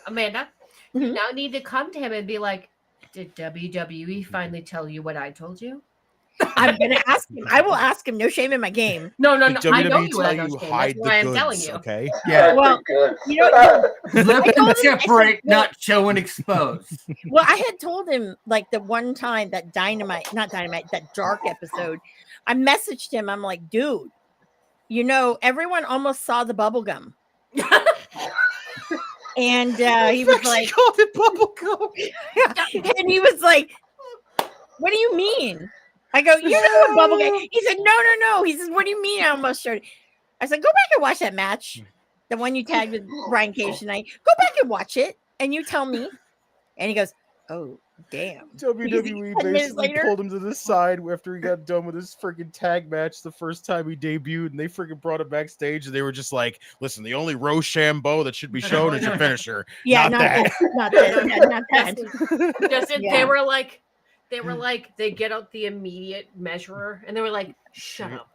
[SPEAKER 2] Amanda, you
[SPEAKER 4] Mhm.
[SPEAKER 2] now need to come to him and be like, did WWE finally tell you what I told you?
[SPEAKER 4] I'm going to ask him. I will ask him. No shame in my game.
[SPEAKER 2] No.
[SPEAKER 5] Did
[SPEAKER 2] I know
[SPEAKER 5] WWE
[SPEAKER 2] you
[SPEAKER 5] tell
[SPEAKER 2] had
[SPEAKER 5] you
[SPEAKER 2] those games.
[SPEAKER 5] hide
[SPEAKER 2] That's
[SPEAKER 5] the
[SPEAKER 2] why I'm telling
[SPEAKER 5] goods,
[SPEAKER 2] you.
[SPEAKER 5] okay?
[SPEAKER 1] Yeah.
[SPEAKER 4] Well,
[SPEAKER 3] good.
[SPEAKER 4] you know,
[SPEAKER 1] Lip
[SPEAKER 4] I told him,
[SPEAKER 1] and
[SPEAKER 4] I said,
[SPEAKER 1] separate,
[SPEAKER 4] well-
[SPEAKER 1] not show and expose.
[SPEAKER 4] Well, I had told him like the one time that that dark episode, I messaged him. I'm like, dude, you know, everyone almost saw the bubble gum. And he was like,
[SPEAKER 5] called it bubblegum.
[SPEAKER 4] and he was like, what do you mean? I go, you know what bubble gum? He said, no. He says, what do you mean? I almost showed it. I said, go back and watch that match. The one you tagged with Brian Cage tonight. Go back and watch it. And you tell me. And he goes, oh, damn.
[SPEAKER 5] WWE
[SPEAKER 4] 10 minutes
[SPEAKER 5] basically
[SPEAKER 4] later-
[SPEAKER 5] pulled him to the side after he got done with his freaking tag match the first time he debuted, and they freaking brought him backstage, and they were just like, "Listen, the only Rochambeau that should be shown is your finisher."
[SPEAKER 4] Yeah,
[SPEAKER 5] Not
[SPEAKER 4] not
[SPEAKER 5] that.
[SPEAKER 4] that. Not that. Yeah, not that.
[SPEAKER 2] Just
[SPEAKER 4] Yeah.
[SPEAKER 2] they were like, they get out the immediate measurer and they were like, shut up.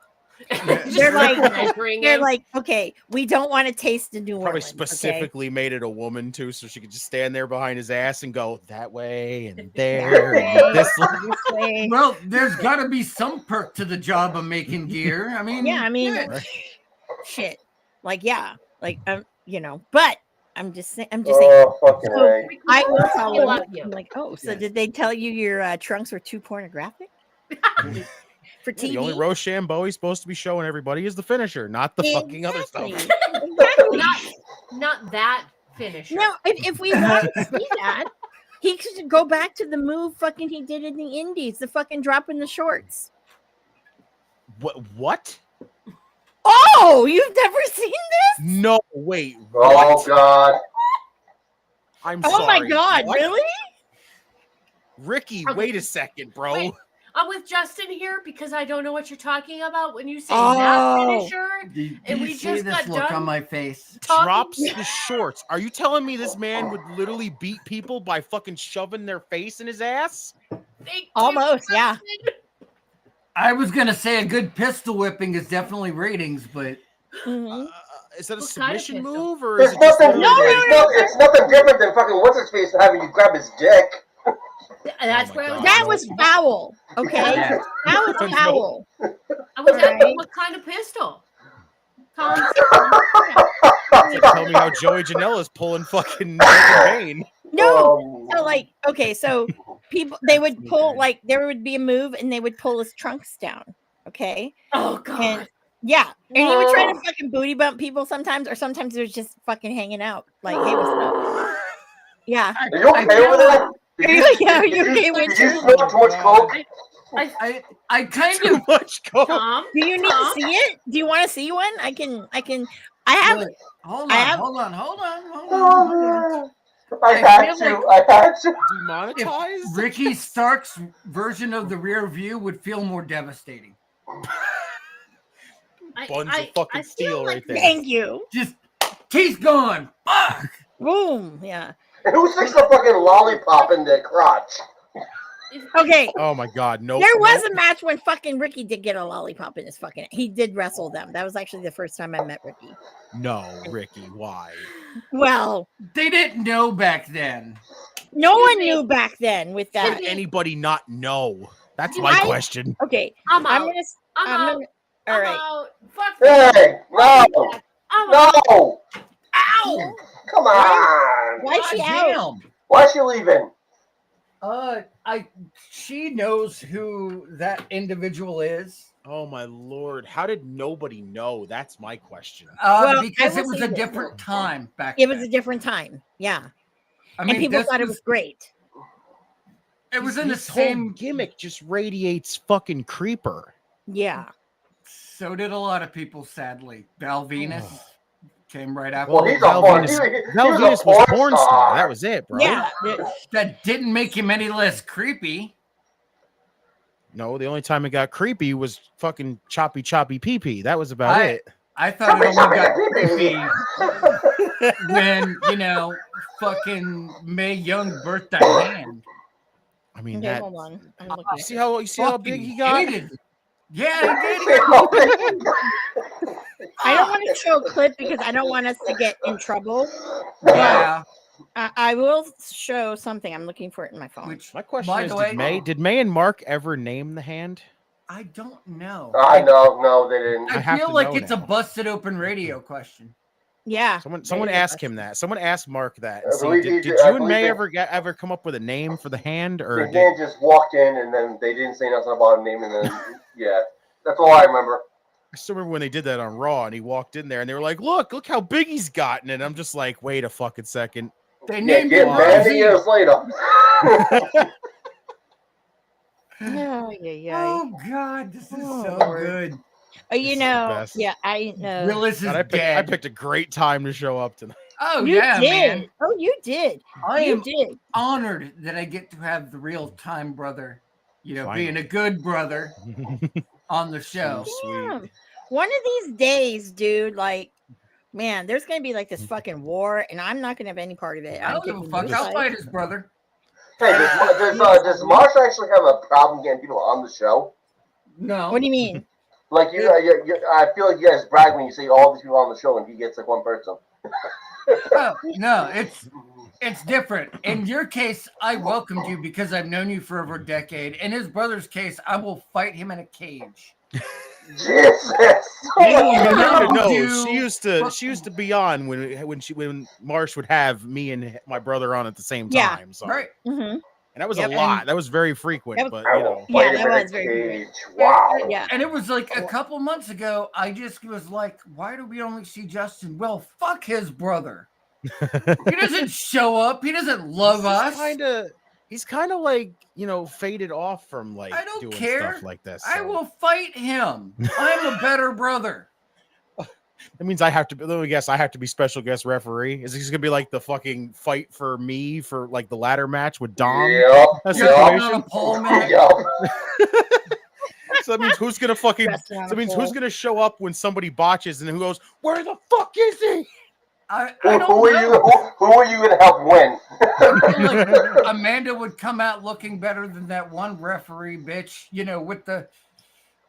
[SPEAKER 2] Just
[SPEAKER 4] They're like-
[SPEAKER 2] measuring
[SPEAKER 4] They're
[SPEAKER 2] him.
[SPEAKER 4] like, okay, we don't want to taste the New
[SPEAKER 5] Probably
[SPEAKER 4] Orleans. Okay?
[SPEAKER 5] specifically made it a woman too, so she could just stand there behind his ass and go that way and there and this.
[SPEAKER 4] This way.
[SPEAKER 1] Well, there's got to be some perk to the job of making gear. I mean,
[SPEAKER 4] Yeah, I mean,
[SPEAKER 1] yeah.
[SPEAKER 4] shit. Like, yeah, like, you know, but I'm just saying.
[SPEAKER 3] Oh, fucking
[SPEAKER 4] So,
[SPEAKER 3] right.
[SPEAKER 4] I will tell
[SPEAKER 2] We
[SPEAKER 4] him.
[SPEAKER 2] love you.
[SPEAKER 4] I'm like, oh, so
[SPEAKER 1] Yes.
[SPEAKER 4] did they tell you your trunks were too pornographic for TV?
[SPEAKER 5] The only Rochambeau he's supposed to be showing everybody is the finisher, not the fucking other stuff.
[SPEAKER 4] Exactly.
[SPEAKER 2] not that finisher.
[SPEAKER 4] No, if we want to see that, he should go back to the move fucking he did in the Indies, the fucking drop in the shorts.
[SPEAKER 5] What?
[SPEAKER 4] Oh, you've never seen this?
[SPEAKER 5] No, wait.
[SPEAKER 3] Oh
[SPEAKER 5] What?
[SPEAKER 3] God.
[SPEAKER 5] I'm
[SPEAKER 4] Oh
[SPEAKER 5] sorry.
[SPEAKER 4] my god,
[SPEAKER 5] What?
[SPEAKER 4] really?
[SPEAKER 5] Ricky,
[SPEAKER 2] Okay.
[SPEAKER 5] wait a second, bro.
[SPEAKER 2] Wait. I'm with Justin here because I don't know what you're talking about when you say
[SPEAKER 4] Oh.
[SPEAKER 2] that finisher.
[SPEAKER 1] Do
[SPEAKER 2] And
[SPEAKER 1] you
[SPEAKER 2] we
[SPEAKER 1] see
[SPEAKER 2] just
[SPEAKER 1] this
[SPEAKER 2] got
[SPEAKER 1] look
[SPEAKER 2] done
[SPEAKER 1] on my face?
[SPEAKER 2] talking-
[SPEAKER 5] Drops the shorts. Are you telling me this man would literally beat people by fucking shoving their face in his ass?
[SPEAKER 2] Thank you,
[SPEAKER 4] Almost, yeah.
[SPEAKER 2] Justin.
[SPEAKER 1] I was gonna say a good pistol whipping is definitely ratings, but
[SPEAKER 4] Mhm.
[SPEAKER 5] Is that a
[SPEAKER 2] What kind of
[SPEAKER 5] submission
[SPEAKER 2] pistol?
[SPEAKER 5] move or
[SPEAKER 3] There's
[SPEAKER 5] is it just
[SPEAKER 3] nothing.
[SPEAKER 5] literally
[SPEAKER 3] It's nothing different than fucking what's his face having you grab his dick.
[SPEAKER 2] That's
[SPEAKER 5] Oh my
[SPEAKER 2] where I was.
[SPEAKER 5] God.
[SPEAKER 4] That was foul. Okay,
[SPEAKER 1] Yeah.
[SPEAKER 4] that was
[SPEAKER 5] No.
[SPEAKER 4] foul.
[SPEAKER 2] I was asking
[SPEAKER 4] Alright.
[SPEAKER 2] what kind of pistol. Tom,
[SPEAKER 5] tell me how Joey Janela is pulling fucking Bane?
[SPEAKER 4] No, so like, okay, so people they would pull like there would be a move and they would pull his trunks down. Okay,
[SPEAKER 2] oh god.
[SPEAKER 4] and yeah, and he would try to fucking booty bump people sometimes, or sometimes it was just fucking hanging out. Like, hey, what's up? Yeah.
[SPEAKER 3] Are you okay
[SPEAKER 1] I-
[SPEAKER 3] with that?
[SPEAKER 4] Yeah, are you okay with
[SPEAKER 3] Did you
[SPEAKER 4] it?
[SPEAKER 3] snort too much coke?
[SPEAKER 1] I kind
[SPEAKER 5] Too
[SPEAKER 1] of
[SPEAKER 5] much coke.
[SPEAKER 2] Tom,
[SPEAKER 4] Do you need to see it? Do you want to see one? I have
[SPEAKER 1] look, hold
[SPEAKER 4] I
[SPEAKER 1] on,
[SPEAKER 4] have-
[SPEAKER 1] hold on.
[SPEAKER 3] I had to.
[SPEAKER 5] Demonetized?
[SPEAKER 1] Ricky Stark's version of the rear view would feel more devastating.
[SPEAKER 5] Buns of fucking
[SPEAKER 2] I feel
[SPEAKER 5] steel right there.
[SPEAKER 4] thank you.
[SPEAKER 1] Just teeth gone. Fuck.
[SPEAKER 4] Boom. Yeah.
[SPEAKER 3] Who sticks a fucking lollipop in their crotch?
[SPEAKER 4] Okay.
[SPEAKER 5] Oh my god, no.
[SPEAKER 4] There was a match when fucking Ricky did get a lollipop in his fucking. He did wrestle them. That was actually the first time I met Ricky.
[SPEAKER 5] No, Ricky, why?
[SPEAKER 4] Well,
[SPEAKER 1] They didn't know back then.
[SPEAKER 4] no
[SPEAKER 2] Excuse
[SPEAKER 4] one
[SPEAKER 2] me.
[SPEAKER 4] knew back then with
[SPEAKER 5] How
[SPEAKER 4] that.
[SPEAKER 5] did anybody not know? That's my
[SPEAKER 4] I-
[SPEAKER 5] question.
[SPEAKER 4] Okay,
[SPEAKER 2] I'm
[SPEAKER 4] I'm
[SPEAKER 2] out.
[SPEAKER 4] gonna.
[SPEAKER 2] I'm
[SPEAKER 4] I'm
[SPEAKER 2] out.
[SPEAKER 4] gonna. All
[SPEAKER 2] I'm
[SPEAKER 4] right.
[SPEAKER 2] out. Fuck you.
[SPEAKER 3] Hey, no,
[SPEAKER 2] I'm out.
[SPEAKER 3] no,
[SPEAKER 1] Ow!
[SPEAKER 3] come on.
[SPEAKER 4] Why is she out?
[SPEAKER 1] Damn.
[SPEAKER 3] Why is she leaving?
[SPEAKER 1] She knows who that individual is.
[SPEAKER 5] Oh my lord, how did nobody know? That's my question.
[SPEAKER 4] Well,
[SPEAKER 1] Because
[SPEAKER 4] I
[SPEAKER 1] it
[SPEAKER 4] will
[SPEAKER 1] was
[SPEAKER 4] say
[SPEAKER 1] a
[SPEAKER 4] this.
[SPEAKER 1] different time back
[SPEAKER 4] It was
[SPEAKER 1] then.
[SPEAKER 4] a different time. Yeah,
[SPEAKER 1] I
[SPEAKER 4] and people
[SPEAKER 1] this
[SPEAKER 4] thought it was great.
[SPEAKER 1] It was in the
[SPEAKER 5] His whole
[SPEAKER 1] same.
[SPEAKER 5] gimmick just radiates fucking creeper.
[SPEAKER 4] Yeah.
[SPEAKER 1] So did a lot of people, sadly. Val Venus came right after.
[SPEAKER 3] Well, he's a
[SPEAKER 5] Val
[SPEAKER 3] porn.
[SPEAKER 5] Venus-
[SPEAKER 3] He
[SPEAKER 5] Val
[SPEAKER 3] was
[SPEAKER 5] Venus
[SPEAKER 3] a
[SPEAKER 5] was
[SPEAKER 3] porn
[SPEAKER 5] porn star. That was it, bro.
[SPEAKER 4] Yeah.
[SPEAKER 1] That didn't make him any less creepy.
[SPEAKER 5] No, the only time it got creepy was fucking choppy pee pee. That was about it.
[SPEAKER 1] I thought it only got creepy when, fucking Mae Young birthed that hand.
[SPEAKER 5] I mean,
[SPEAKER 4] Okay,
[SPEAKER 5] that.
[SPEAKER 4] hold on. I'm
[SPEAKER 5] You
[SPEAKER 4] looking.
[SPEAKER 5] see how big he
[SPEAKER 1] Fucking
[SPEAKER 5] got?
[SPEAKER 1] hated it. Yeah, he did.
[SPEAKER 4] I don't want to show a clip because I don't want us to get in trouble.
[SPEAKER 1] Yeah.
[SPEAKER 4] I will show something. I'm looking for it in my phone.
[SPEAKER 1] Which,
[SPEAKER 5] My question
[SPEAKER 1] by
[SPEAKER 5] is,
[SPEAKER 1] the way,
[SPEAKER 5] did May and Mark ever name the hand?
[SPEAKER 1] I don't know.
[SPEAKER 3] I know, no, they didn't.
[SPEAKER 1] I
[SPEAKER 5] I have
[SPEAKER 1] feel
[SPEAKER 5] to
[SPEAKER 1] like
[SPEAKER 5] know
[SPEAKER 1] it's a
[SPEAKER 5] now.
[SPEAKER 1] busted open radio question.
[SPEAKER 4] Yeah.
[SPEAKER 5] Someone
[SPEAKER 4] is a
[SPEAKER 5] ask him
[SPEAKER 4] question.
[SPEAKER 5] that. Someone ask Mark that.
[SPEAKER 3] I
[SPEAKER 5] And see,
[SPEAKER 3] believe
[SPEAKER 5] did
[SPEAKER 3] he-
[SPEAKER 5] you
[SPEAKER 3] I
[SPEAKER 5] and
[SPEAKER 3] believe
[SPEAKER 5] May
[SPEAKER 3] they-
[SPEAKER 5] ever come up with a name for the hand, or
[SPEAKER 3] The
[SPEAKER 5] did
[SPEAKER 3] hand just walked in, and then they didn't say nothing about a name, and then yeah, that's all I remember.
[SPEAKER 5] I still remember when they did that on Raw, and he walked in there, and they were like, "Look how big he's gotten," and I'm just like, "Wait a fucking second."
[SPEAKER 1] They
[SPEAKER 3] Yeah,
[SPEAKER 1] named
[SPEAKER 3] get
[SPEAKER 1] him
[SPEAKER 3] many
[SPEAKER 1] Rosie.
[SPEAKER 3] years later.
[SPEAKER 4] Oh, yeah.
[SPEAKER 1] Oh God, this is
[SPEAKER 4] Oh,
[SPEAKER 1] so
[SPEAKER 4] Lord.
[SPEAKER 1] good.
[SPEAKER 5] This is the best.
[SPEAKER 4] Yeah, I know.
[SPEAKER 1] Willis is
[SPEAKER 5] God, I
[SPEAKER 1] dead.
[SPEAKER 5] picked a great time to show up tonight.
[SPEAKER 1] Oh
[SPEAKER 4] You
[SPEAKER 1] yeah,
[SPEAKER 4] did.
[SPEAKER 1] man.
[SPEAKER 4] Oh, you did.
[SPEAKER 1] I
[SPEAKER 4] You
[SPEAKER 1] am
[SPEAKER 4] did.
[SPEAKER 1] honored that I get to have the real time brother, being
[SPEAKER 5] Finally.
[SPEAKER 1] a good brother on the show.
[SPEAKER 5] Sweet.
[SPEAKER 4] Yeah. One of these days, dude, like, man, there's gonna be like this fucking war, and I'm not gonna have any part of it.
[SPEAKER 1] I
[SPEAKER 4] I'm
[SPEAKER 1] don't give a
[SPEAKER 4] giving
[SPEAKER 1] fuck.
[SPEAKER 4] you
[SPEAKER 1] I'll
[SPEAKER 4] life.
[SPEAKER 1] fight his brother.
[SPEAKER 3] Hey, does Marsh actually have a problem getting people on the show?
[SPEAKER 1] No.
[SPEAKER 4] What do you mean?
[SPEAKER 3] Like I feel like you guys brag when you say all these people on the show, and he gets like one person.
[SPEAKER 1] Oh, no, it's different. In your case, I welcomed you because I've known you for over a decade. In his brother's case, I will fight him in a cage.
[SPEAKER 3] Jesus.
[SPEAKER 5] No,
[SPEAKER 1] do-
[SPEAKER 5] she used to be on when Marsh would have me and my brother on at the same
[SPEAKER 4] Yeah.
[SPEAKER 5] time. So
[SPEAKER 1] Right.
[SPEAKER 4] Mm-hmm.
[SPEAKER 5] and that was
[SPEAKER 4] Yep,
[SPEAKER 5] a lot. That was very frequent,
[SPEAKER 4] That
[SPEAKER 5] but
[SPEAKER 3] I
[SPEAKER 5] you
[SPEAKER 3] will
[SPEAKER 5] know.
[SPEAKER 4] Yeah,
[SPEAKER 3] fight
[SPEAKER 4] that
[SPEAKER 3] him in
[SPEAKER 4] was
[SPEAKER 3] a
[SPEAKER 4] very
[SPEAKER 3] cage. Wow.
[SPEAKER 4] Yeah.
[SPEAKER 1] And it was like a couple months ago, I just was like, why do we only see Justin? Well, fuck his brother. He doesn't show up. He doesn't love us.
[SPEAKER 5] He's kind of like, faded off from like
[SPEAKER 1] I don't
[SPEAKER 5] doing
[SPEAKER 1] care.
[SPEAKER 5] stuff like this.
[SPEAKER 1] I
[SPEAKER 5] so.
[SPEAKER 1] will fight him. I'm a better brother.
[SPEAKER 5] That means I have to. Let me guess. I have to be special guest referee. Is this gonna be like the fucking fight for me for like the ladder match with Dom?
[SPEAKER 3] Yep.
[SPEAKER 5] That
[SPEAKER 1] You're on a
[SPEAKER 5] situation.
[SPEAKER 1] pole match.
[SPEAKER 3] Yep.
[SPEAKER 5] So that means who's gonna fucking.
[SPEAKER 4] Dressed around
[SPEAKER 5] So that
[SPEAKER 4] a
[SPEAKER 5] means
[SPEAKER 4] pole.
[SPEAKER 5] who's gonna show up when somebody botches and who goes, "Where the fuck is he?"
[SPEAKER 1] I
[SPEAKER 3] Who
[SPEAKER 1] don't
[SPEAKER 3] are you?
[SPEAKER 1] know.
[SPEAKER 3] Who are you gonna help win?
[SPEAKER 1] I feel like Amanda would come out looking better than that one referee bitch, with the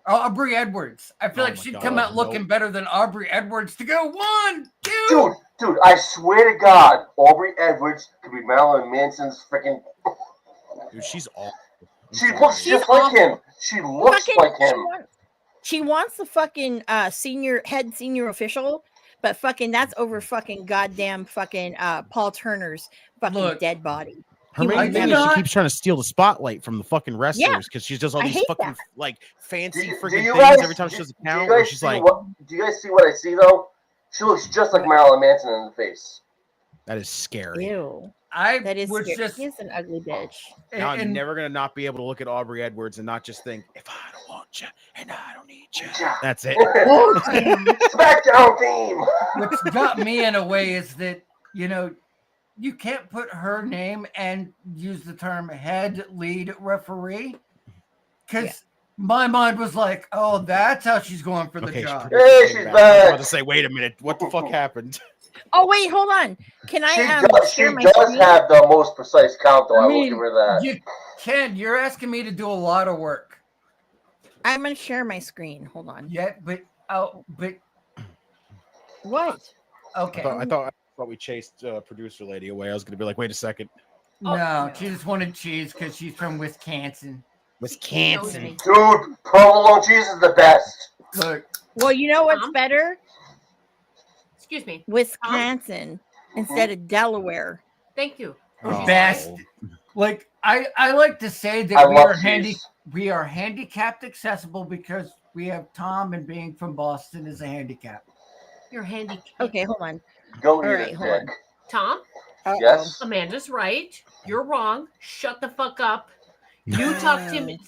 [SPEAKER 1] Aubrey Edwards. I feel
[SPEAKER 5] Oh
[SPEAKER 1] like
[SPEAKER 5] my
[SPEAKER 1] she'd
[SPEAKER 5] God,
[SPEAKER 1] come out
[SPEAKER 5] nope.
[SPEAKER 1] looking better than Aubrey Edwards to go 1, 2.
[SPEAKER 3] Dude, I swear to God, Aubrey Edwards could be Marilyn Manson's freaking.
[SPEAKER 5] Dude, she's awful. I'm
[SPEAKER 3] She
[SPEAKER 5] sorry.
[SPEAKER 3] looks just like him. She looks
[SPEAKER 4] Fucking-
[SPEAKER 3] like him.
[SPEAKER 4] She wants the fucking head senior official, but fucking that's over fucking goddamn fucking Paul Turner's fucking
[SPEAKER 1] Look,
[SPEAKER 4] dead body.
[SPEAKER 5] Her
[SPEAKER 4] He
[SPEAKER 5] main
[SPEAKER 4] will
[SPEAKER 5] thing is
[SPEAKER 1] never-
[SPEAKER 5] she keeps trying to steal the spotlight from the fucking wrestlers because she does all
[SPEAKER 4] I
[SPEAKER 5] these
[SPEAKER 4] hate
[SPEAKER 5] fucking
[SPEAKER 4] that.
[SPEAKER 5] like fancy
[SPEAKER 3] Do
[SPEAKER 5] freaking
[SPEAKER 3] you
[SPEAKER 5] things
[SPEAKER 3] guys-
[SPEAKER 5] every time she does a
[SPEAKER 3] do
[SPEAKER 5] count.
[SPEAKER 3] you
[SPEAKER 5] Where
[SPEAKER 3] guys
[SPEAKER 5] she's
[SPEAKER 3] see
[SPEAKER 5] like,
[SPEAKER 3] do you guys see what I see though? She looks just like Marilyn Manson in the face.
[SPEAKER 5] that is scary.
[SPEAKER 4] Ew.
[SPEAKER 1] I
[SPEAKER 4] That is
[SPEAKER 1] was
[SPEAKER 4] scary.
[SPEAKER 1] just
[SPEAKER 4] He's an ugly bitch.
[SPEAKER 5] Now I'm
[SPEAKER 1] and-
[SPEAKER 5] never gonna not be able to look at Aubrey Edwards and not just think, if I don't want you and I don't need you.
[SPEAKER 3] Yeah.
[SPEAKER 5] That's it.
[SPEAKER 3] SmackDown theme.
[SPEAKER 1] what's got me in a way is that you can't put her name and use the term head lead referee because
[SPEAKER 4] Yeah.
[SPEAKER 1] my mind was like, oh, that's how she's going for the
[SPEAKER 5] Okay,
[SPEAKER 1] job.
[SPEAKER 3] Hey, she's
[SPEAKER 5] I was
[SPEAKER 3] back.
[SPEAKER 5] about to say, wait a minute, what the fuck happened?
[SPEAKER 4] Oh wait, hold on. Can I
[SPEAKER 3] She
[SPEAKER 4] share my
[SPEAKER 3] does
[SPEAKER 4] screen?
[SPEAKER 3] have the most precise count, though.
[SPEAKER 1] I
[SPEAKER 3] I will
[SPEAKER 1] mean,
[SPEAKER 3] give her that.
[SPEAKER 1] You can. You're asking me to do a lot of work.
[SPEAKER 4] I'm gonna share my screen. Hold on.
[SPEAKER 1] Yet, but
[SPEAKER 4] What?
[SPEAKER 1] okay.
[SPEAKER 5] I thought we chased producer lady away. I was gonna be like, wait a second.
[SPEAKER 1] No,
[SPEAKER 2] no.
[SPEAKER 1] she just wanted cheese because she's from Wisconsin.
[SPEAKER 5] Wisconsin.
[SPEAKER 3] Dude, provolone cheese is the best.
[SPEAKER 1] Look,
[SPEAKER 4] Well, you know what's
[SPEAKER 2] Tom?
[SPEAKER 4] better?
[SPEAKER 2] Excuse me.
[SPEAKER 4] Wisconsin instead of Delaware.
[SPEAKER 2] Thank you.
[SPEAKER 5] Oh.
[SPEAKER 1] best. Like I like to say that
[SPEAKER 3] I
[SPEAKER 1] we
[SPEAKER 3] love
[SPEAKER 1] are
[SPEAKER 3] cheese.
[SPEAKER 1] we are handicapped accessible because we have Tom, and being from Boston is a handicap.
[SPEAKER 2] You're handy.
[SPEAKER 4] Okay, hold on.
[SPEAKER 3] Go
[SPEAKER 4] All
[SPEAKER 3] eat
[SPEAKER 4] right,
[SPEAKER 3] it,
[SPEAKER 4] hold on.
[SPEAKER 3] Dick.
[SPEAKER 2] Tom,
[SPEAKER 4] Uh-oh.
[SPEAKER 3] Yes.
[SPEAKER 2] Amanda's right. You're wrong. Shut the fuck up. You talk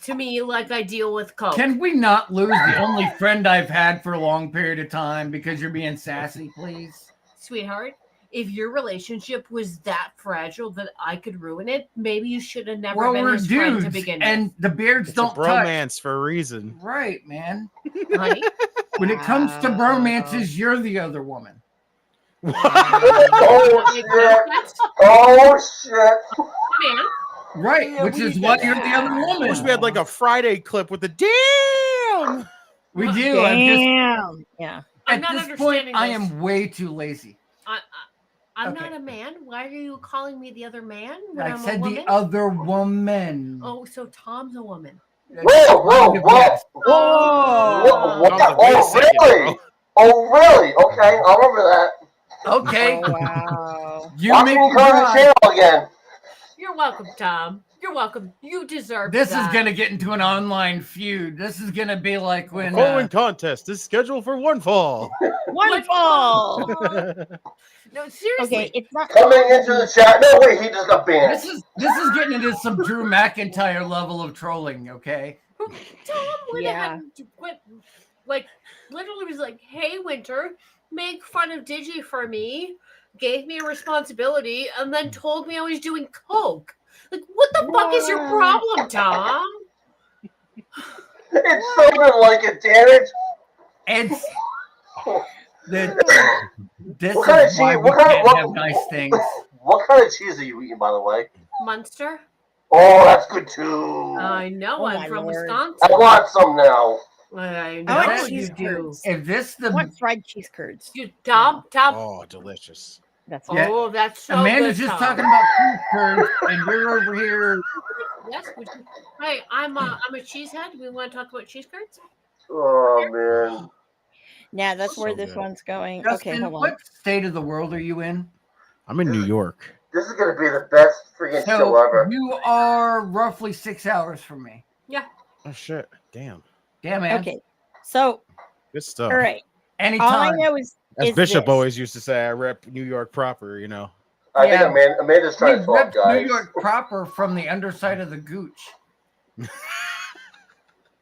[SPEAKER 2] to me like I deal with coke.
[SPEAKER 1] Can we not lose the only friend I've had for a long period of time because you're being sassy, please?
[SPEAKER 2] Sweetheart, if your relationship was that fragile that I could ruin it, maybe you should have never
[SPEAKER 1] Well,
[SPEAKER 2] been
[SPEAKER 1] we're
[SPEAKER 2] his friend to
[SPEAKER 1] dudes,
[SPEAKER 2] begin
[SPEAKER 1] and the beards
[SPEAKER 5] It's a
[SPEAKER 1] don't touch.
[SPEAKER 5] bromance for a reason.
[SPEAKER 1] Right, man.
[SPEAKER 2] with, honey.
[SPEAKER 1] When it comes to
[SPEAKER 4] Wow.
[SPEAKER 1] bromances, you're the other woman.
[SPEAKER 3] Oh
[SPEAKER 2] Like,
[SPEAKER 3] shit!
[SPEAKER 2] that's
[SPEAKER 3] Oh shit!
[SPEAKER 2] man.
[SPEAKER 1] Right,
[SPEAKER 4] Yeah,
[SPEAKER 1] which
[SPEAKER 4] we
[SPEAKER 1] is
[SPEAKER 4] did
[SPEAKER 1] why
[SPEAKER 4] that.
[SPEAKER 1] you're the other
[SPEAKER 5] I
[SPEAKER 1] woman.
[SPEAKER 5] wish we had like a Friday clip with the damn.
[SPEAKER 1] We do. I'm just,
[SPEAKER 4] Damn. Yeah.
[SPEAKER 2] I'm
[SPEAKER 1] at
[SPEAKER 2] not
[SPEAKER 1] this point,
[SPEAKER 2] understanding
[SPEAKER 1] I
[SPEAKER 2] this.
[SPEAKER 1] am way too lazy.
[SPEAKER 2] I'm
[SPEAKER 1] Okay.
[SPEAKER 2] not a man. Why are you calling me the other man when
[SPEAKER 1] I
[SPEAKER 2] I'm a
[SPEAKER 1] said
[SPEAKER 2] woman?
[SPEAKER 1] the other woman.
[SPEAKER 2] Oh, so Tom's a woman.
[SPEAKER 3] Whoa, whoa,
[SPEAKER 1] Kind of,
[SPEAKER 3] whoa!
[SPEAKER 1] yes.
[SPEAKER 3] What? What?
[SPEAKER 5] Tom's like, wait a
[SPEAKER 3] Oh
[SPEAKER 5] second,
[SPEAKER 3] really?
[SPEAKER 5] bro.
[SPEAKER 3] Oh really? Okay, I'll remember that.
[SPEAKER 1] Okay.
[SPEAKER 4] Oh, wow.
[SPEAKER 1] You
[SPEAKER 3] Watch
[SPEAKER 1] make
[SPEAKER 3] me
[SPEAKER 1] me
[SPEAKER 3] come on the
[SPEAKER 1] cry.
[SPEAKER 3] channel again.
[SPEAKER 2] You're welcome, Tom. You're welcome. You deserve
[SPEAKER 1] This
[SPEAKER 2] that.
[SPEAKER 1] is gonna get into an online feud. This is gonna be like when
[SPEAKER 5] Following contest is scheduled for one fall.
[SPEAKER 4] One fall.
[SPEAKER 2] No, seriously.
[SPEAKER 4] Okay, it's not
[SPEAKER 3] Coming into the chat. No, wait, he just got banned.
[SPEAKER 1] this is getting into some Drew McIntyre level of trolling. Okay.
[SPEAKER 2] Tom would
[SPEAKER 4] Yeah.
[SPEAKER 2] have went, like, literally was like, hey, Winter, make fun of Digi for me, gave me a responsibility, and then told me I was doing coke. Like, what the fuck is your
[SPEAKER 4] What?
[SPEAKER 2] problem, Tom?
[SPEAKER 3] It sounded like it, damn it.
[SPEAKER 1] It's the, this
[SPEAKER 3] What kind of
[SPEAKER 1] is why
[SPEAKER 3] cheese-
[SPEAKER 1] we
[SPEAKER 3] what kind of-
[SPEAKER 1] can't
[SPEAKER 3] what-
[SPEAKER 1] have nice things.
[SPEAKER 3] What kind of cheese are you eating, by the way?
[SPEAKER 2] Munster?
[SPEAKER 3] Oh, that's good too.
[SPEAKER 2] I know,
[SPEAKER 4] Oh, my
[SPEAKER 2] I'm from
[SPEAKER 4] Lord.
[SPEAKER 2] Wisconsin.
[SPEAKER 3] I want some now.
[SPEAKER 2] I
[SPEAKER 4] I
[SPEAKER 2] know
[SPEAKER 4] want
[SPEAKER 2] you
[SPEAKER 4] cheese
[SPEAKER 2] do.
[SPEAKER 4] curds.
[SPEAKER 1] If this
[SPEAKER 4] I
[SPEAKER 1] the
[SPEAKER 4] want fried cheese curds.
[SPEAKER 2] Dude, Tom,
[SPEAKER 5] Oh, delicious.
[SPEAKER 4] That's
[SPEAKER 1] Yeah.
[SPEAKER 2] Oh, that's so
[SPEAKER 1] Amanda's
[SPEAKER 2] good,
[SPEAKER 1] just
[SPEAKER 2] Tom.
[SPEAKER 1] talking about food curds, and you're over here.
[SPEAKER 2] Yes, would you? Hey, I'm a cheesehead. We want to talk about cheese curds?
[SPEAKER 3] Oh man.
[SPEAKER 4] Yeah, that's where
[SPEAKER 5] So
[SPEAKER 4] this
[SPEAKER 5] good.
[SPEAKER 4] one's going.
[SPEAKER 1] Justin,
[SPEAKER 4] Okay, hold on.
[SPEAKER 1] what state of the world are you in?
[SPEAKER 5] I'm in New York.
[SPEAKER 3] This is gonna be the best freaking show
[SPEAKER 1] So
[SPEAKER 3] ever.
[SPEAKER 1] you are roughly 6 hours from me.
[SPEAKER 5] Oh shit! Damn.
[SPEAKER 1] Yeah, man.
[SPEAKER 4] Okay, so
[SPEAKER 5] Good stuff.
[SPEAKER 4] all right.
[SPEAKER 1] Anytime.
[SPEAKER 4] All I know is
[SPEAKER 5] As
[SPEAKER 4] is
[SPEAKER 5] Bishop
[SPEAKER 4] this.
[SPEAKER 5] always used to say, I rep New York proper. You know.
[SPEAKER 3] I think
[SPEAKER 4] Yeah.
[SPEAKER 3] Amanda's trying
[SPEAKER 1] We
[SPEAKER 3] to talk,
[SPEAKER 1] ripped New
[SPEAKER 3] guys.
[SPEAKER 1] York proper from the underside of the gooch.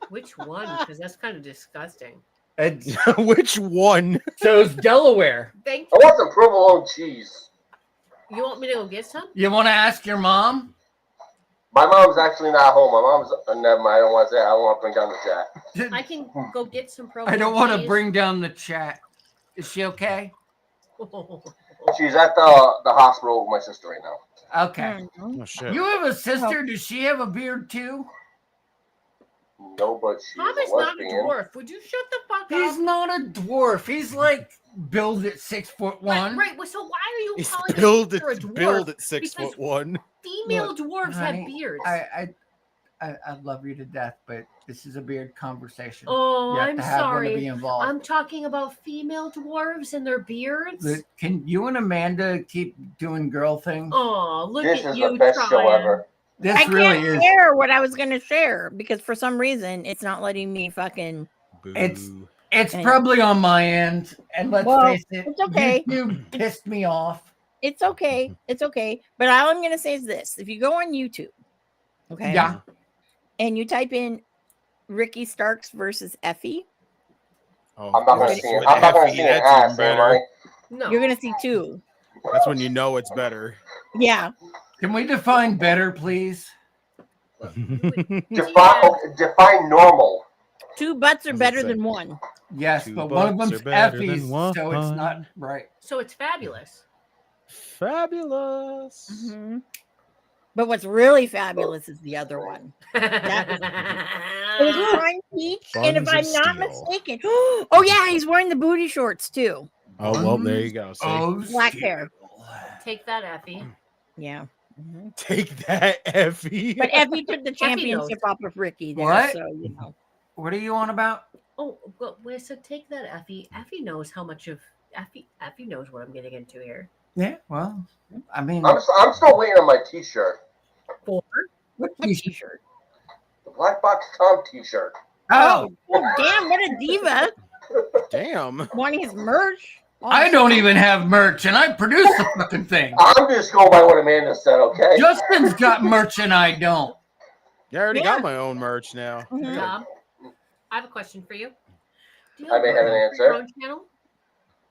[SPEAKER 2] Which one? Because that's kind of disgusting.
[SPEAKER 1] It's,
[SPEAKER 5] Which one?
[SPEAKER 1] so it's Delaware.
[SPEAKER 2] Thank
[SPEAKER 3] I
[SPEAKER 2] you.
[SPEAKER 3] want some provolone cheese.
[SPEAKER 2] You want me to go get some?
[SPEAKER 1] You want to ask your mom?
[SPEAKER 3] My mom's actually not home. My mom's never mind. I don't want to say. I don't want to bring down the chat.
[SPEAKER 2] I can go get some pro.
[SPEAKER 1] I don't want to bring down the chat. Is she okay?
[SPEAKER 3] She's at the hospital with my sister right now.
[SPEAKER 1] Okay.
[SPEAKER 4] Mhm.
[SPEAKER 5] Oh shit.
[SPEAKER 1] You have a sister. Does she have a beard too?
[SPEAKER 3] No, but she's
[SPEAKER 2] Tom is
[SPEAKER 3] a
[SPEAKER 2] not a
[SPEAKER 3] lesbian.
[SPEAKER 2] dwarf. Would you shut the fuck
[SPEAKER 1] He's
[SPEAKER 2] up?
[SPEAKER 1] not a dwarf. He's like build at 6'1".
[SPEAKER 2] Right. Well, so why are you
[SPEAKER 5] He's
[SPEAKER 2] calling
[SPEAKER 5] build
[SPEAKER 2] her a
[SPEAKER 5] it,
[SPEAKER 2] dwarf?
[SPEAKER 5] build at
[SPEAKER 2] Because
[SPEAKER 5] 6'1".
[SPEAKER 2] Female
[SPEAKER 1] Look,
[SPEAKER 2] dwarves
[SPEAKER 1] honey,
[SPEAKER 2] have beards.
[SPEAKER 1] I love you to death, but this is a beard conversation.
[SPEAKER 2] Oh,
[SPEAKER 1] you have
[SPEAKER 2] I'm
[SPEAKER 1] to have one to be
[SPEAKER 2] sorry.
[SPEAKER 1] involved.
[SPEAKER 2] I'm talking about female dwarves and their beards.
[SPEAKER 1] Can you and Amanda keep doing girl things?
[SPEAKER 2] Oh, look
[SPEAKER 3] This
[SPEAKER 2] at
[SPEAKER 3] is
[SPEAKER 2] you
[SPEAKER 3] the best
[SPEAKER 2] trying.
[SPEAKER 3] show ever.
[SPEAKER 1] This
[SPEAKER 4] I
[SPEAKER 1] really
[SPEAKER 4] can't
[SPEAKER 1] is.
[SPEAKER 4] share what I was gonna share because for some reason it's not letting me fucking.
[SPEAKER 1] It's-
[SPEAKER 5] Boo.
[SPEAKER 1] It's
[SPEAKER 4] Okay.
[SPEAKER 1] probably on my end, and let's
[SPEAKER 4] Well,
[SPEAKER 1] face it,
[SPEAKER 4] it's okay.
[SPEAKER 1] YouTube pissed me off.
[SPEAKER 4] It's okay. It's okay. But all I'm gonna say is this: if you go on YouTube, okay,
[SPEAKER 1] Yeah.
[SPEAKER 4] and you type in Ricky Starks versus Effie,
[SPEAKER 5] Oh,
[SPEAKER 3] I'm not gonna
[SPEAKER 5] with
[SPEAKER 3] see it.
[SPEAKER 5] Effie,
[SPEAKER 3] I'm not gonna see an
[SPEAKER 5] that's
[SPEAKER 3] ass,
[SPEAKER 5] even
[SPEAKER 3] am
[SPEAKER 5] better.
[SPEAKER 3] I?
[SPEAKER 2] No.
[SPEAKER 4] you're gonna see two.
[SPEAKER 5] That's when you know it's better.
[SPEAKER 4] Yeah,
[SPEAKER 1] Can we define better, please?
[SPEAKER 3] Define normal.
[SPEAKER 4] two butts are
[SPEAKER 5] As I
[SPEAKER 4] better
[SPEAKER 5] say.
[SPEAKER 4] than one.
[SPEAKER 1] Yes,
[SPEAKER 5] Two
[SPEAKER 1] but one of
[SPEAKER 5] butts
[SPEAKER 1] them's
[SPEAKER 5] are better than
[SPEAKER 1] Effie's, so it's not
[SPEAKER 5] one.
[SPEAKER 1] right.
[SPEAKER 2] So it's fabulous.
[SPEAKER 5] Fabulous.
[SPEAKER 4] Mhm. But what's really fabulous is the other one. It was Prime Peach, and if
[SPEAKER 5] Buns
[SPEAKER 4] I'm
[SPEAKER 5] of
[SPEAKER 4] not
[SPEAKER 5] steel.
[SPEAKER 4] mistaken, oh yeah, he's wearing the booty shorts too.
[SPEAKER 5] Oh well, there you go. See?
[SPEAKER 1] Oh,
[SPEAKER 4] Black
[SPEAKER 1] steel.
[SPEAKER 4] hair.
[SPEAKER 2] Take that, Effie.
[SPEAKER 4] Yeah. Mhm.
[SPEAKER 5] Take that, Effie.
[SPEAKER 4] But Effie took the championship off of Ricky there,
[SPEAKER 1] What?
[SPEAKER 4] so you know.
[SPEAKER 1] What are you on about?
[SPEAKER 2] Oh, well, wait, so take that, Effie. Effie knows how much of Effie knows what I'm getting into here.
[SPEAKER 1] Yeah, well, I mean,
[SPEAKER 3] I'm still waiting on my T-shirt.
[SPEAKER 2] Four.
[SPEAKER 1] what
[SPEAKER 4] What
[SPEAKER 1] you-
[SPEAKER 4] t-shirt?
[SPEAKER 3] The Black Box Tom T-shirt.
[SPEAKER 1] oh,
[SPEAKER 4] Oh, damn, what a diva.
[SPEAKER 5] Damn.
[SPEAKER 4] Wanting his merch.
[SPEAKER 1] I don't even have merch, and I produce the fucking thing.
[SPEAKER 3] I'm just going by what Amanda said, okay?
[SPEAKER 1] Justin's got merch, and I don't.
[SPEAKER 5] Yeah, I already
[SPEAKER 4] Yeah.
[SPEAKER 5] got my own merch now.
[SPEAKER 4] Mhm.
[SPEAKER 2] Tom, I have a question for you. Do you
[SPEAKER 3] I may have an
[SPEAKER 2] merch for
[SPEAKER 3] answer.
[SPEAKER 2] your own channel?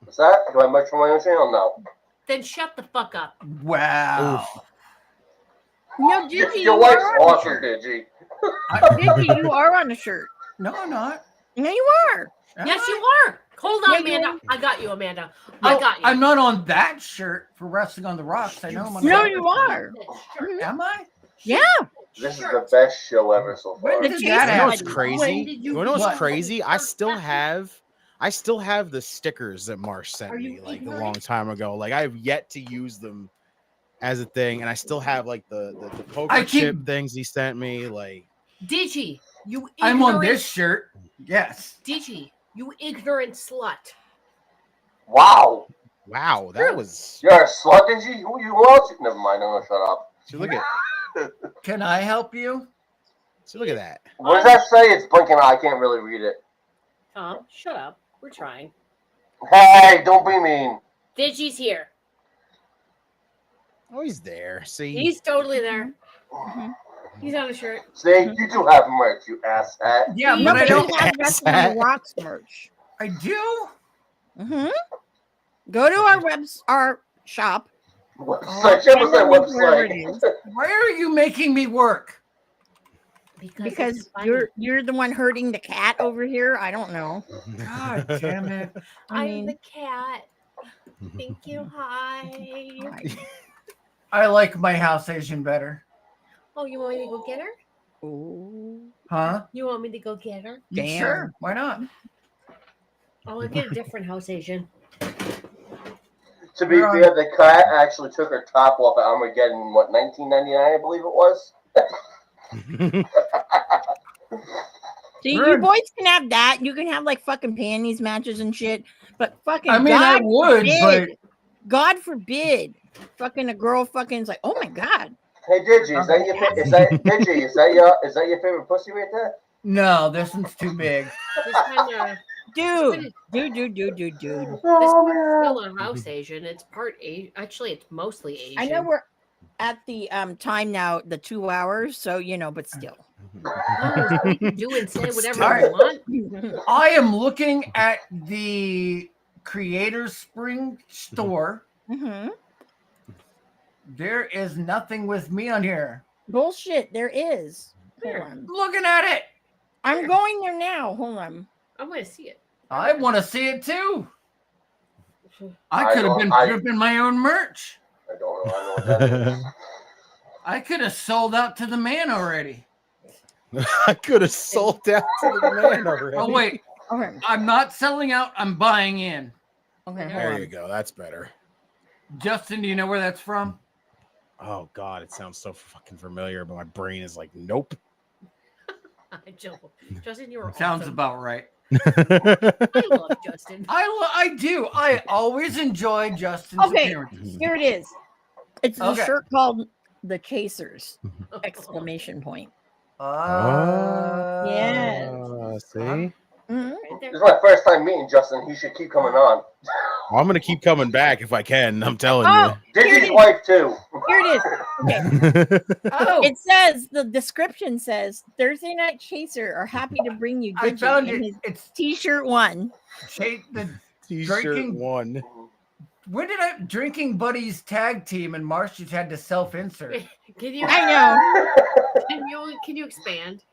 [SPEAKER 3] What's that? Do I have much for my own channel? No.
[SPEAKER 2] Then shut the fuck up.
[SPEAKER 1] Wow.
[SPEAKER 4] No, Digi, you
[SPEAKER 3] Your wife's
[SPEAKER 4] are on a
[SPEAKER 3] awesome,
[SPEAKER 4] shirt.
[SPEAKER 3] Digi.
[SPEAKER 4] Digi, you are on a shirt.
[SPEAKER 1] No, I'm not.
[SPEAKER 4] No, you are.
[SPEAKER 2] Yes,
[SPEAKER 1] Am
[SPEAKER 2] you
[SPEAKER 1] I?
[SPEAKER 2] are. Hold on,
[SPEAKER 4] Yeah, you
[SPEAKER 2] Amanda.
[SPEAKER 4] are.
[SPEAKER 2] I got you, Amanda.
[SPEAKER 1] Oh,
[SPEAKER 2] I got you.
[SPEAKER 1] I'm not on that shirt for Wrestling on the Rocks. I know I'm on
[SPEAKER 4] No,
[SPEAKER 1] that
[SPEAKER 4] you
[SPEAKER 1] shirt.
[SPEAKER 4] are.
[SPEAKER 2] Shirt.
[SPEAKER 1] Am I?
[SPEAKER 4] Yeah.
[SPEAKER 3] This is
[SPEAKER 2] Shirt.
[SPEAKER 3] the best show ever so far.
[SPEAKER 1] When
[SPEAKER 4] The
[SPEAKER 1] did
[SPEAKER 4] Chase
[SPEAKER 1] that
[SPEAKER 5] You know what's
[SPEAKER 1] happen?
[SPEAKER 5] crazy?
[SPEAKER 2] When did
[SPEAKER 5] You
[SPEAKER 2] you
[SPEAKER 5] know what's
[SPEAKER 1] what?
[SPEAKER 5] crazy? I still have the stickers that Marsh sent
[SPEAKER 2] Are
[SPEAKER 5] me
[SPEAKER 2] you
[SPEAKER 5] like a
[SPEAKER 2] ignorant?
[SPEAKER 5] long time ago. Like I have yet to use them as a thing, and I still have like the poker
[SPEAKER 1] I keep-
[SPEAKER 5] chip things he sent me. Like
[SPEAKER 2] Digi, you
[SPEAKER 1] I'm on
[SPEAKER 2] ignorant-
[SPEAKER 1] this shirt. Yes.
[SPEAKER 2] Digi, you ignorant slut.
[SPEAKER 3] Wow.
[SPEAKER 5] wow, that
[SPEAKER 2] True.
[SPEAKER 5] was.
[SPEAKER 3] You're a slut, Digi? Who else? Never mind. I'm gonna shut up.
[SPEAKER 5] See, look at
[SPEAKER 1] Can I help you?
[SPEAKER 5] look at that.
[SPEAKER 3] What does that say? It's blinking. I can't really read it.
[SPEAKER 2] Tom, shut up. We're trying.
[SPEAKER 3] Hey, don't be mean.
[SPEAKER 2] Digi's here.
[SPEAKER 5] Oh, he's there. See,
[SPEAKER 2] He's totally there.
[SPEAKER 4] Mhm.
[SPEAKER 2] He's on a shirt.
[SPEAKER 3] See, you do have merch, you asshat.
[SPEAKER 1] Yeah,
[SPEAKER 2] No,
[SPEAKER 1] but I
[SPEAKER 4] Nobody
[SPEAKER 1] don't.
[SPEAKER 4] has Wrestling on the Rocks merch.
[SPEAKER 1] I do.
[SPEAKER 4] Mm-hmm. Go to our shop.
[SPEAKER 3] Website. Check out that
[SPEAKER 4] Wherever it
[SPEAKER 3] website.
[SPEAKER 4] is.
[SPEAKER 1] Why are you making me work?
[SPEAKER 4] Because
[SPEAKER 2] it's funny.
[SPEAKER 4] you're the one hurting the cat over here. I don't know.
[SPEAKER 1] God damn it.
[SPEAKER 4] I
[SPEAKER 2] I'm
[SPEAKER 4] mean,
[SPEAKER 2] the cat. Thank you. Hi.
[SPEAKER 1] I like my house Asian better.
[SPEAKER 2] Oh, you want me to go get her?
[SPEAKER 4] Ooh.
[SPEAKER 1] Huh?
[SPEAKER 2] You want me to go get her?
[SPEAKER 1] You
[SPEAKER 4] Damn.
[SPEAKER 1] Sure. Why not?
[SPEAKER 2] Oh, I'll get a different house Asian.
[SPEAKER 3] To be fair, the cat actually took her top off at Armageddon, what, 1999, I believe it was?
[SPEAKER 4] See,
[SPEAKER 1] We're
[SPEAKER 4] you
[SPEAKER 1] in-
[SPEAKER 4] boys can have that. You can have like fucking panties matches and shit. But fucking
[SPEAKER 1] I mean, I
[SPEAKER 4] God
[SPEAKER 1] would,
[SPEAKER 4] forbid, God forbid, fucking a girl fucking is like, oh my God.
[SPEAKER 3] Hey, Digi, is that your Digi? Is that your favorite pussy right there?
[SPEAKER 1] no, this one's too big.
[SPEAKER 2] This kind of
[SPEAKER 4] Dude.
[SPEAKER 3] Oh,
[SPEAKER 2] still a house Asian. It's part Asian. Actually, it's mostly Asian.
[SPEAKER 4] I know we're at the time now, the 2 hours, so but still.
[SPEAKER 2] Oh, we can do and say whatever
[SPEAKER 1] Alright.
[SPEAKER 2] we want.
[SPEAKER 1] I am looking at the Creator Spring store.
[SPEAKER 4] Mhm.
[SPEAKER 1] There is nothing with me on here.
[SPEAKER 4] Bullshit, there is. Hold
[SPEAKER 2] Where?
[SPEAKER 4] on.
[SPEAKER 1] Looking at it.
[SPEAKER 4] I'm going there now. Hold on.
[SPEAKER 2] I'm going to see it.
[SPEAKER 1] I want to see it too. I
[SPEAKER 3] I
[SPEAKER 1] could have
[SPEAKER 3] don't-
[SPEAKER 1] been
[SPEAKER 3] I-
[SPEAKER 1] dripping my own merch.
[SPEAKER 3] I don't know. I know what that is.
[SPEAKER 1] I could have sold out to the man already.
[SPEAKER 5] I could have sold out to the man already.
[SPEAKER 1] Oh wait,
[SPEAKER 4] Okay.
[SPEAKER 1] I'm not selling out. I'm buying in.
[SPEAKER 4] Okay. Hold
[SPEAKER 5] There
[SPEAKER 4] on.
[SPEAKER 5] you go. That's better.
[SPEAKER 1] Justin, do you know where that's from?
[SPEAKER 5] Oh God, it sounds so fucking familiar, but my brain is like, nope.
[SPEAKER 2] Justin, you were
[SPEAKER 1] Sounds
[SPEAKER 2] awesome.
[SPEAKER 1] about right.
[SPEAKER 2] I love Justin.
[SPEAKER 1] I do. I always enjoy Justin's
[SPEAKER 4] Okay.
[SPEAKER 1] appearances.
[SPEAKER 4] Here it is. It's the
[SPEAKER 1] Okay.
[SPEAKER 4] shirt called the Chasers! Exclamation point. Yes.
[SPEAKER 5] See,
[SPEAKER 4] Mhm.
[SPEAKER 2] Right there.
[SPEAKER 3] This is my first time meeting Justin. He should keep coming on.
[SPEAKER 5] I'm gonna keep coming back if I can. I'm telling
[SPEAKER 4] Oh, here it
[SPEAKER 3] Digi's
[SPEAKER 4] is.
[SPEAKER 3] wife too.
[SPEAKER 4] Here it is.
[SPEAKER 5] you.
[SPEAKER 1] Oh,
[SPEAKER 4] It says the description says Thursday Night Chaser are happy to bring you
[SPEAKER 1] I
[SPEAKER 4] Digi
[SPEAKER 1] found
[SPEAKER 4] in
[SPEAKER 1] it.
[SPEAKER 4] his
[SPEAKER 1] It's
[SPEAKER 4] T-shirt one.
[SPEAKER 1] the
[SPEAKER 5] T-shirt
[SPEAKER 1] Drinking-
[SPEAKER 5] one.
[SPEAKER 1] when did I drinking buddies tag team and Marsh just had to self-insert?
[SPEAKER 2] Can you
[SPEAKER 4] I know.
[SPEAKER 2] can you expand?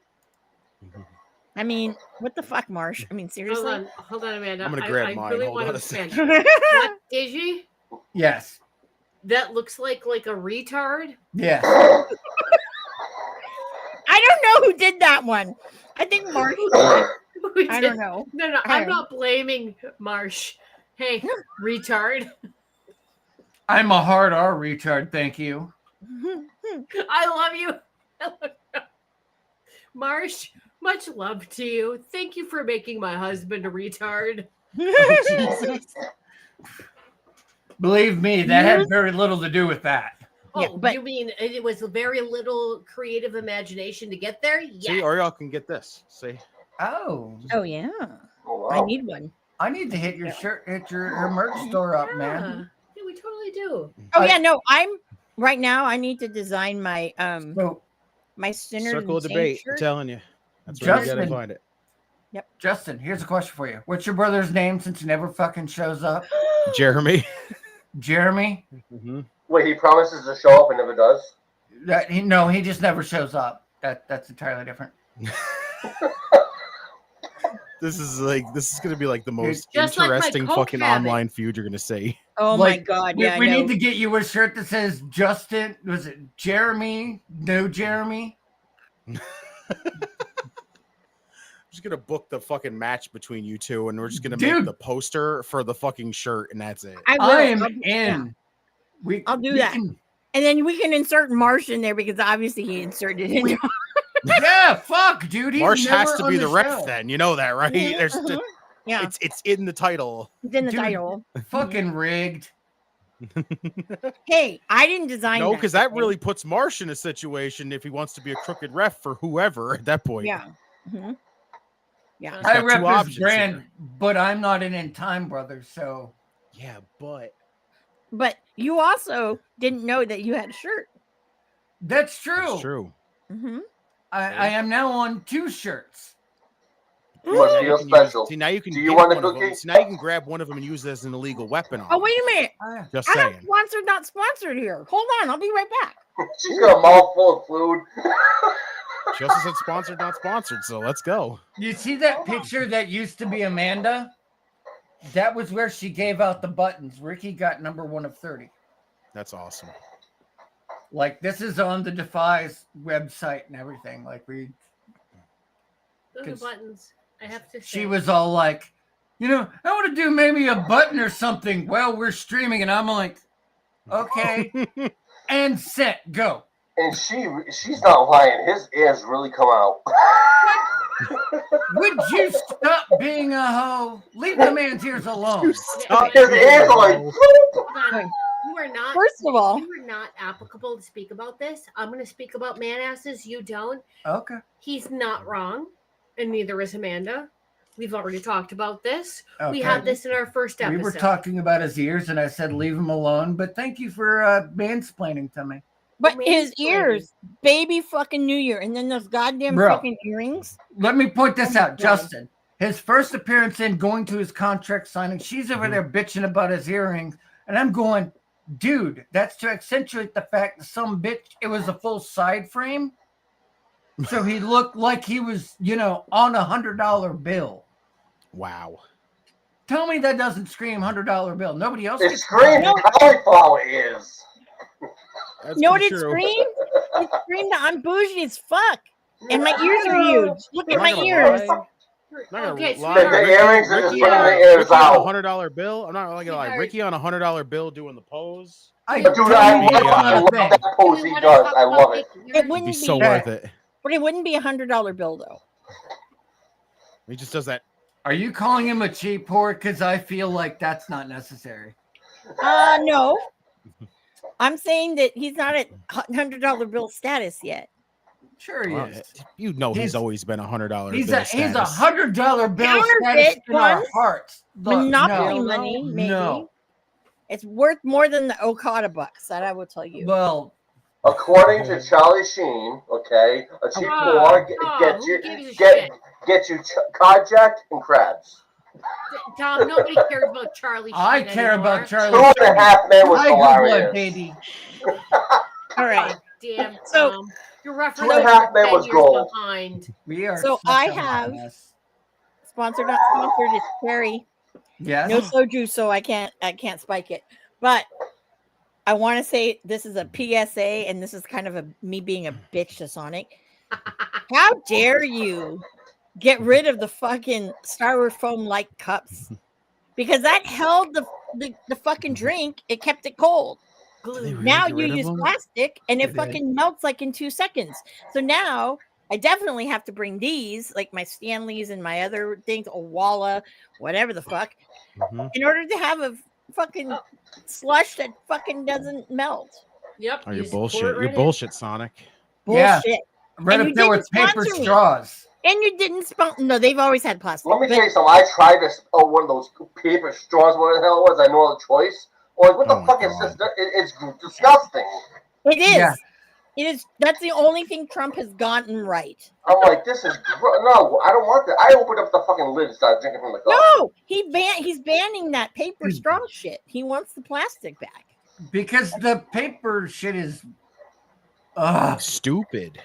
[SPEAKER 4] I mean, what the fuck, Marsh? I mean, seriously.
[SPEAKER 2] Hold on, Amanda.
[SPEAKER 5] I'm gonna grab
[SPEAKER 2] I
[SPEAKER 5] mine.
[SPEAKER 2] really
[SPEAKER 5] Hold
[SPEAKER 2] want
[SPEAKER 5] on
[SPEAKER 2] to
[SPEAKER 5] a second.
[SPEAKER 2] expand. What, Digi?
[SPEAKER 1] Yes.
[SPEAKER 2] That looks like a retard.
[SPEAKER 1] Yes.
[SPEAKER 4] I don't know who did that one. I think Marsh.
[SPEAKER 2] We
[SPEAKER 4] I
[SPEAKER 2] did-
[SPEAKER 4] don't know.
[SPEAKER 2] No,
[SPEAKER 4] I
[SPEAKER 2] I'm
[SPEAKER 4] don't-
[SPEAKER 2] not blaming Marsh. Hey, retard.
[SPEAKER 1] I'm a hard R retard, thank you.
[SPEAKER 2] I love you. Marsh, much love to you. Thank you for making my husband a retard.
[SPEAKER 1] Believe me, that had very little to do with that.
[SPEAKER 2] Oh,
[SPEAKER 4] Yeah, but-
[SPEAKER 2] you mean it was very little creative imagination to get there?
[SPEAKER 5] See,
[SPEAKER 2] Yeah.
[SPEAKER 5] or y'all can get this. See,
[SPEAKER 1] Oh,
[SPEAKER 4] Oh yeah,
[SPEAKER 3] Oh,
[SPEAKER 4] I
[SPEAKER 3] wow.
[SPEAKER 4] need one.
[SPEAKER 1] I need to hit your shirt, hit your merch store up, man.
[SPEAKER 2] Yeah, we totally do.
[SPEAKER 4] Oh
[SPEAKER 1] I-
[SPEAKER 4] yeah, no, I'm right now. I need to design my
[SPEAKER 1] So,
[SPEAKER 4] my Sinner
[SPEAKER 5] circle of
[SPEAKER 4] and Saint
[SPEAKER 5] debate. I'm
[SPEAKER 4] shirt.
[SPEAKER 5] telling you, that's where you gotta
[SPEAKER 1] Justin.
[SPEAKER 5] find it.
[SPEAKER 1] Justin, here's a question for you. What's your brother's name since he never fucking shows up?
[SPEAKER 5] Jeremy.
[SPEAKER 1] Jeremy.
[SPEAKER 5] Mhm.
[SPEAKER 3] Wait, he promises to show up and never does?
[SPEAKER 1] He just never shows up. That's entirely different.
[SPEAKER 5] This is gonna be like the most
[SPEAKER 2] Just like my
[SPEAKER 5] interesting
[SPEAKER 2] Coke
[SPEAKER 5] fucking
[SPEAKER 2] habit.
[SPEAKER 5] online feud you're gonna see.
[SPEAKER 4] Oh
[SPEAKER 1] Like,
[SPEAKER 4] my god,
[SPEAKER 1] We,
[SPEAKER 4] yeah,
[SPEAKER 1] we
[SPEAKER 4] I know.
[SPEAKER 1] need to get you a shirt that says Justin. Was it Jeremy? No, Jeremy.
[SPEAKER 5] I'm just gonna book the fucking match between you two, and we're just gonna make
[SPEAKER 1] Dude.
[SPEAKER 5] the poster for the fucking shirt, and that's it.
[SPEAKER 4] I will.
[SPEAKER 1] I am
[SPEAKER 4] I'll-
[SPEAKER 1] in.
[SPEAKER 4] yeah. I'll do
[SPEAKER 1] we
[SPEAKER 4] that.
[SPEAKER 1] can-
[SPEAKER 4] And then we can insert Marsh in there because obviously he inserted it.
[SPEAKER 1] yeah, fuck, dude. He's
[SPEAKER 5] Marsh has
[SPEAKER 1] never
[SPEAKER 5] to
[SPEAKER 1] on
[SPEAKER 5] be the ref
[SPEAKER 1] show.
[SPEAKER 5] then. You know that, right? There's
[SPEAKER 4] Mhm. Yeah,
[SPEAKER 5] it's in the title.
[SPEAKER 4] it's in the
[SPEAKER 1] Dude.
[SPEAKER 4] title.
[SPEAKER 1] Fucking rigged.
[SPEAKER 4] Hey, I didn't design
[SPEAKER 5] No, because that
[SPEAKER 4] okay?
[SPEAKER 5] really puts Marsh in a situation if he wants to be a crooked ref for whoever at that point.
[SPEAKER 4] Yeah. Mhm. Yeah.
[SPEAKER 5] He's
[SPEAKER 1] I
[SPEAKER 5] got two
[SPEAKER 1] rep his
[SPEAKER 5] options
[SPEAKER 1] brand,
[SPEAKER 5] here.
[SPEAKER 1] but I'm not an In Time brother, so
[SPEAKER 5] Yeah, but
[SPEAKER 4] But you also didn't know that you had a shirt.
[SPEAKER 1] that's true.
[SPEAKER 5] it's true.
[SPEAKER 4] Mm-hmm.
[SPEAKER 1] I am now on 2 shirts.
[SPEAKER 3] You must
[SPEAKER 5] Now
[SPEAKER 3] feel
[SPEAKER 5] you can
[SPEAKER 3] special.
[SPEAKER 5] see, now you can
[SPEAKER 3] Do you
[SPEAKER 5] get
[SPEAKER 3] want a
[SPEAKER 5] one of them.
[SPEAKER 3] cookie?
[SPEAKER 5] So now you can grab one of them and use it as an illegal weapon. On
[SPEAKER 4] Oh,
[SPEAKER 5] him.
[SPEAKER 4] wait a minute.
[SPEAKER 5] Just
[SPEAKER 4] I got
[SPEAKER 5] saying.
[SPEAKER 4] sponsored, not sponsored here. Hold on. I'll be right back.
[SPEAKER 3] She's got a mouthful of food.
[SPEAKER 5] She also said sponsored, not sponsored. So let's go.
[SPEAKER 1] You see that picture that used to be Amanda? That was where she gave out the buttons. Ricky got number 1 of 30.
[SPEAKER 5] That's awesome.
[SPEAKER 1] Like, this is on the Defies website and everything. Like,
[SPEAKER 2] Those are
[SPEAKER 1] 'Cause
[SPEAKER 2] buttons. I have to say.
[SPEAKER 1] she was all like, I want to do maybe a button or something while we're streaming. And I'm like, okay. And set, go.
[SPEAKER 3] And she's not lying. His ears really come out.
[SPEAKER 1] Would you stop being a hoe? Leave the man's ears alone.
[SPEAKER 5] Stop
[SPEAKER 3] His ears are like.
[SPEAKER 2] Hold on. You are not.
[SPEAKER 4] First of all,
[SPEAKER 2] You are not applicable to speak about this. I'm going to speak about man asses. You don't.
[SPEAKER 1] Okay.
[SPEAKER 2] He's not wrong, and neither is Amanda. We've already talked about this. We
[SPEAKER 1] Okay.
[SPEAKER 2] had this in our first episode.
[SPEAKER 1] We were talking about his ears, and I said leave him alone. But thank you for mansplaining to me.
[SPEAKER 4] but
[SPEAKER 2] Maybe
[SPEAKER 4] his
[SPEAKER 2] it's funny.
[SPEAKER 4] ears, baby fucking New Year, and then those goddamn
[SPEAKER 1] Bro.
[SPEAKER 4] fucking earrings.
[SPEAKER 1] Let me point this
[SPEAKER 4] Oh my
[SPEAKER 1] out,
[SPEAKER 4] God.
[SPEAKER 1] Justin. His first appearance in going to his contract signing, she's over
[SPEAKER 5] Mhm.
[SPEAKER 1] there bitching about his earrings, and I'm going, dude, that's to accentuate the fact that some bitch, it was a full side frame, so he looked like he was, on $100 bill.
[SPEAKER 5] Wow.
[SPEAKER 1] Tell me that doesn't scream $100 bill. Nobody else.
[SPEAKER 3] It
[SPEAKER 1] gets
[SPEAKER 3] screams
[SPEAKER 1] that.
[SPEAKER 3] cauliflower ears.
[SPEAKER 5] That's
[SPEAKER 4] You know what
[SPEAKER 5] pretty
[SPEAKER 4] it
[SPEAKER 5] true.
[SPEAKER 4] screamed? It screamed that I'm bougie as fuck. And my ears are huge. Look at
[SPEAKER 5] I'm
[SPEAKER 4] my
[SPEAKER 5] not gonna
[SPEAKER 4] ears.
[SPEAKER 5] lie. I'm not
[SPEAKER 2] Okay,
[SPEAKER 5] gonna lie.
[SPEAKER 3] The
[SPEAKER 2] sweetheart.
[SPEAKER 3] earrings are just
[SPEAKER 5] Ricky
[SPEAKER 3] putting
[SPEAKER 5] on
[SPEAKER 3] the
[SPEAKER 5] a-
[SPEAKER 3] ears
[SPEAKER 5] Ricky on
[SPEAKER 3] out.
[SPEAKER 5] a $100 bill. I'm not gonna lie.
[SPEAKER 2] Sweetheart.
[SPEAKER 5] Ricky on a $100 bill doing the pose.
[SPEAKER 1] I
[SPEAKER 3] Dude,
[SPEAKER 1] tell
[SPEAKER 3] I
[SPEAKER 1] you
[SPEAKER 3] love,
[SPEAKER 1] that's not
[SPEAKER 3] I
[SPEAKER 1] a
[SPEAKER 3] love
[SPEAKER 1] thing.
[SPEAKER 3] that
[SPEAKER 2] Do
[SPEAKER 3] pose
[SPEAKER 2] we
[SPEAKER 3] he
[SPEAKER 2] wanna
[SPEAKER 3] does.
[SPEAKER 2] talk
[SPEAKER 3] I
[SPEAKER 2] about
[SPEAKER 3] love it.
[SPEAKER 2] making
[SPEAKER 4] It
[SPEAKER 2] ears?
[SPEAKER 5] It'd
[SPEAKER 4] wouldn't
[SPEAKER 5] be
[SPEAKER 4] be,
[SPEAKER 5] so
[SPEAKER 1] Yeah.
[SPEAKER 5] worth it.
[SPEAKER 4] but it wouldn't be $100 bill though.
[SPEAKER 5] He just does that.
[SPEAKER 1] Are you calling him a cheap whore? Because I feel like that's not necessary.
[SPEAKER 4] No. I'm saying that he's not at $100 bill status yet.
[SPEAKER 1] Sure he
[SPEAKER 5] Well,
[SPEAKER 1] is.
[SPEAKER 5] you know he's
[SPEAKER 1] He's-
[SPEAKER 5] always been $100
[SPEAKER 1] He's
[SPEAKER 5] bill
[SPEAKER 1] a
[SPEAKER 5] status.
[SPEAKER 1] $100 bill
[SPEAKER 4] Counterfeit
[SPEAKER 1] status in our
[SPEAKER 4] ones.
[SPEAKER 1] hearts. Look,
[SPEAKER 4] Monopoly
[SPEAKER 1] no,
[SPEAKER 4] money, maybe.
[SPEAKER 1] no.
[SPEAKER 4] It's worth more than the Okada bucks, that I will tell you.
[SPEAKER 1] Well,
[SPEAKER 3] According to Charlie Sheen, okay, a cheap
[SPEAKER 2] Oh,
[SPEAKER 3] whore
[SPEAKER 2] oh,
[SPEAKER 3] gets
[SPEAKER 2] who
[SPEAKER 3] you
[SPEAKER 2] gives a
[SPEAKER 3] get
[SPEAKER 2] shit?
[SPEAKER 3] gets you carjacked and crabs.
[SPEAKER 2] Tom, nobody cares about Charlie Sheen
[SPEAKER 1] I care
[SPEAKER 2] anymore.
[SPEAKER 1] about Charlie.
[SPEAKER 3] 2.5 Men was
[SPEAKER 1] Tiger
[SPEAKER 3] hilarious.
[SPEAKER 1] blood, baby.
[SPEAKER 4] All right.
[SPEAKER 2] Damn,
[SPEAKER 4] So-
[SPEAKER 2] Tom. Your reference
[SPEAKER 3] 2.5 Men
[SPEAKER 2] 10
[SPEAKER 3] was
[SPEAKER 2] years
[SPEAKER 3] gold.
[SPEAKER 2] behind.
[SPEAKER 1] We are.
[SPEAKER 4] So
[SPEAKER 1] stuck
[SPEAKER 4] I
[SPEAKER 1] on that
[SPEAKER 4] have-
[SPEAKER 1] mess.
[SPEAKER 4] Sponsored, not sponsored. It's cherry.
[SPEAKER 1] Yes.
[SPEAKER 4] No soju, so I can't spike it. But I want to say this is a PSA, and this is kind of me being a bitch to Sonic. How dare you get rid of the fucking styrofoam like cups? Because that held the fucking drink. It kept it cold.
[SPEAKER 2] Glue.
[SPEAKER 4] Now
[SPEAKER 5] get
[SPEAKER 4] you
[SPEAKER 5] rid of
[SPEAKER 4] use
[SPEAKER 5] them?
[SPEAKER 4] plastic, and it
[SPEAKER 1] They did.
[SPEAKER 4] fucking melts like in 2 seconds. So now I definitely have to bring these, like my Stanleys and my other things, a Walla, whatever the fuck,
[SPEAKER 5] Mhm.
[SPEAKER 4] in order to have a fucking slush that fucking doesn't melt.
[SPEAKER 2] Yep.
[SPEAKER 5] Oh,
[SPEAKER 2] you
[SPEAKER 5] you're
[SPEAKER 2] just pour
[SPEAKER 5] bullshit.
[SPEAKER 2] it
[SPEAKER 5] You're
[SPEAKER 2] right in.
[SPEAKER 5] bullshit, Sonic.
[SPEAKER 1] Yeah.
[SPEAKER 4] Bullshit.
[SPEAKER 1] Right
[SPEAKER 4] And
[SPEAKER 1] up
[SPEAKER 4] you
[SPEAKER 1] there with
[SPEAKER 4] didn't
[SPEAKER 1] paper
[SPEAKER 4] sponsor me.
[SPEAKER 1] straws.
[SPEAKER 4] And you didn't sponsor. No, they've always had plastic.
[SPEAKER 3] Let me
[SPEAKER 4] but
[SPEAKER 3] tell you something. I tried this. Oh, one of those paper straws. What the hell it was? I know the choice. Like, what the
[SPEAKER 5] Oh my
[SPEAKER 3] fuck is
[SPEAKER 5] God.
[SPEAKER 3] this? It's disgusting.
[SPEAKER 4] it is.
[SPEAKER 1] Yeah.
[SPEAKER 4] It is. That's the only thing Trump has gotten right.
[SPEAKER 3] I'm like, this is no, I don't want that. I opened up the fucking lid and started drinking from the cup.
[SPEAKER 4] No, he's banning that paper straw shit. He wants the plastic back.
[SPEAKER 1] Because the paper shit is
[SPEAKER 5] Stupid.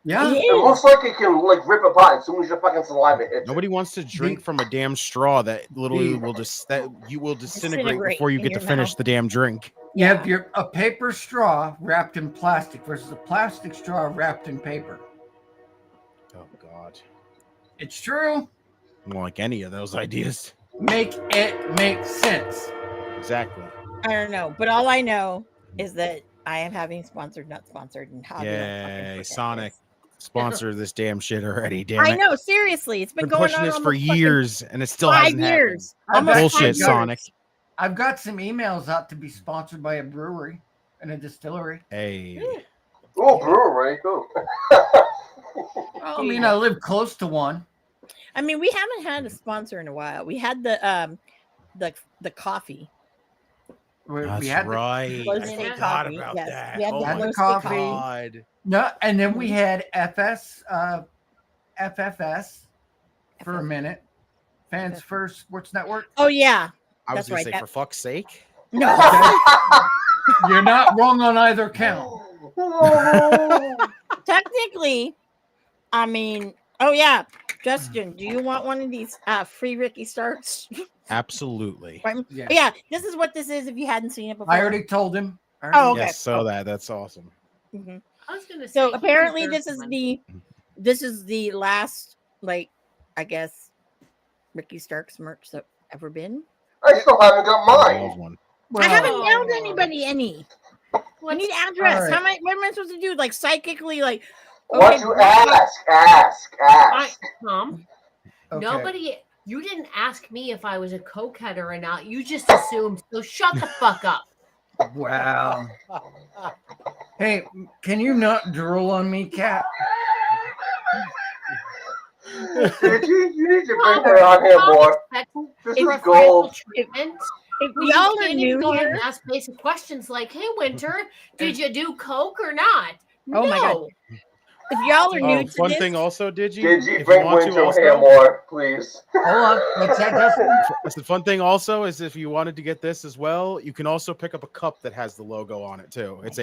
[SPEAKER 1] yeah.
[SPEAKER 3] It looks like it can like rip apart as soon as your fucking saliva hits.
[SPEAKER 5] Nobody wants to drink from a damn straw that literally will just you will disintegrate
[SPEAKER 4] Disintegrate
[SPEAKER 5] before you
[SPEAKER 4] in
[SPEAKER 5] get to
[SPEAKER 4] your
[SPEAKER 5] finish
[SPEAKER 4] mouth.
[SPEAKER 5] the damn drink.
[SPEAKER 1] You have a paper straw wrapped in plastic versus a plastic straw wrapped in paper.
[SPEAKER 5] Oh God.
[SPEAKER 1] It's true.
[SPEAKER 5] I don't like any of those ideas.
[SPEAKER 1] Make it make sense.
[SPEAKER 5] Exactly.
[SPEAKER 4] I don't know, but all I know is that I am having sponsored, not sponsored, and how
[SPEAKER 5] Yay, Sonic sponsor this damn shit already. Damn
[SPEAKER 4] I
[SPEAKER 5] it.
[SPEAKER 4] know, seriously, it's been
[SPEAKER 5] Been
[SPEAKER 4] going
[SPEAKER 5] pushing
[SPEAKER 4] on
[SPEAKER 5] this for
[SPEAKER 4] almost fucking
[SPEAKER 5] years, and it still
[SPEAKER 4] 5
[SPEAKER 5] hasn't
[SPEAKER 4] years.
[SPEAKER 1] I
[SPEAKER 4] Almost
[SPEAKER 1] bet
[SPEAKER 5] Bullshit,
[SPEAKER 4] 5 years.
[SPEAKER 5] Sonic.
[SPEAKER 1] I've got some emails out to be sponsored by a brewery and a distillery.
[SPEAKER 5] Hey.
[SPEAKER 3] Ooh, brewery. Ooh.
[SPEAKER 1] I mean, I live close to one.
[SPEAKER 4] I mean, we haven't had a sponsor in a while. We had the coffee.
[SPEAKER 5] That's
[SPEAKER 1] We had the-
[SPEAKER 5] right.
[SPEAKER 4] Glow
[SPEAKER 5] I
[SPEAKER 4] State
[SPEAKER 5] forgot
[SPEAKER 4] coffee,
[SPEAKER 5] about
[SPEAKER 4] yes.
[SPEAKER 5] that.
[SPEAKER 4] We had
[SPEAKER 5] Oh
[SPEAKER 4] the
[SPEAKER 5] my
[SPEAKER 1] Glow State
[SPEAKER 5] God.
[SPEAKER 1] coffee. No, and then we had FFS for a minute. Fans First Sports Network.
[SPEAKER 4] Oh yeah,
[SPEAKER 5] I was
[SPEAKER 4] That's
[SPEAKER 5] going
[SPEAKER 4] right,
[SPEAKER 5] to say,
[SPEAKER 4] that-
[SPEAKER 5] for fuck's sake.
[SPEAKER 4] no.
[SPEAKER 1] You're not wrong on either count.
[SPEAKER 4] Technically, I mean, oh yeah, Justin, do you want one of these free Ricky Starks?
[SPEAKER 5] Absolutely.
[SPEAKER 4] Right?
[SPEAKER 1] Yeah.
[SPEAKER 4] Yeah, this is what this is. If you hadn't seen it before.
[SPEAKER 1] I already told him.
[SPEAKER 4] Oh, okay.
[SPEAKER 5] Yes, so that's awesome.
[SPEAKER 4] Mhm.
[SPEAKER 2] I was gonna say.
[SPEAKER 4] So
[SPEAKER 2] he
[SPEAKER 4] apparently,
[SPEAKER 2] deserves
[SPEAKER 4] this is the last, like, I guess, Ricky Starks merch that ever been.
[SPEAKER 3] I still haven't got
[SPEAKER 5] I
[SPEAKER 3] mine.
[SPEAKER 5] love one.
[SPEAKER 4] I haven't
[SPEAKER 2] Oh.
[SPEAKER 4] mailed anybody any. I
[SPEAKER 2] What's-
[SPEAKER 4] need address.
[SPEAKER 1] All right.
[SPEAKER 4] What am I supposed to do? Like psychically, like
[SPEAKER 3] What
[SPEAKER 4] okay,
[SPEAKER 3] you
[SPEAKER 4] Ricky-
[SPEAKER 3] ask?
[SPEAKER 2] Tom,
[SPEAKER 1] Okay.
[SPEAKER 2] nobody. You didn't ask me if I was a cokeheader or not. You just assumed. So shut the fuck up.
[SPEAKER 1] Wow. Hey, can you not drool on me, Cat?
[SPEAKER 3] Did you need to bring her on here more. This is
[SPEAKER 2] Preferential
[SPEAKER 3] gold.
[SPEAKER 2] treatment.
[SPEAKER 4] If
[SPEAKER 2] You
[SPEAKER 4] y'all are
[SPEAKER 2] can't
[SPEAKER 4] new
[SPEAKER 2] even go ahead
[SPEAKER 4] here,
[SPEAKER 2] and ask basic questions like, "Hey, Winter, did you do coke or not?"
[SPEAKER 4] Oh my God.
[SPEAKER 2] No.
[SPEAKER 4] if y'all are new
[SPEAKER 5] Oh,
[SPEAKER 4] to
[SPEAKER 5] fun
[SPEAKER 4] this,
[SPEAKER 5] thing also, did you?
[SPEAKER 3] Did you
[SPEAKER 5] If
[SPEAKER 3] bring
[SPEAKER 5] want to
[SPEAKER 3] Winter
[SPEAKER 5] also-
[SPEAKER 3] here more, please?
[SPEAKER 1] Hold on. What's that, Justin?
[SPEAKER 5] That's the fun thing also is if you wanted to get this as well, you can also pick up a cup that has the logo on it too. It's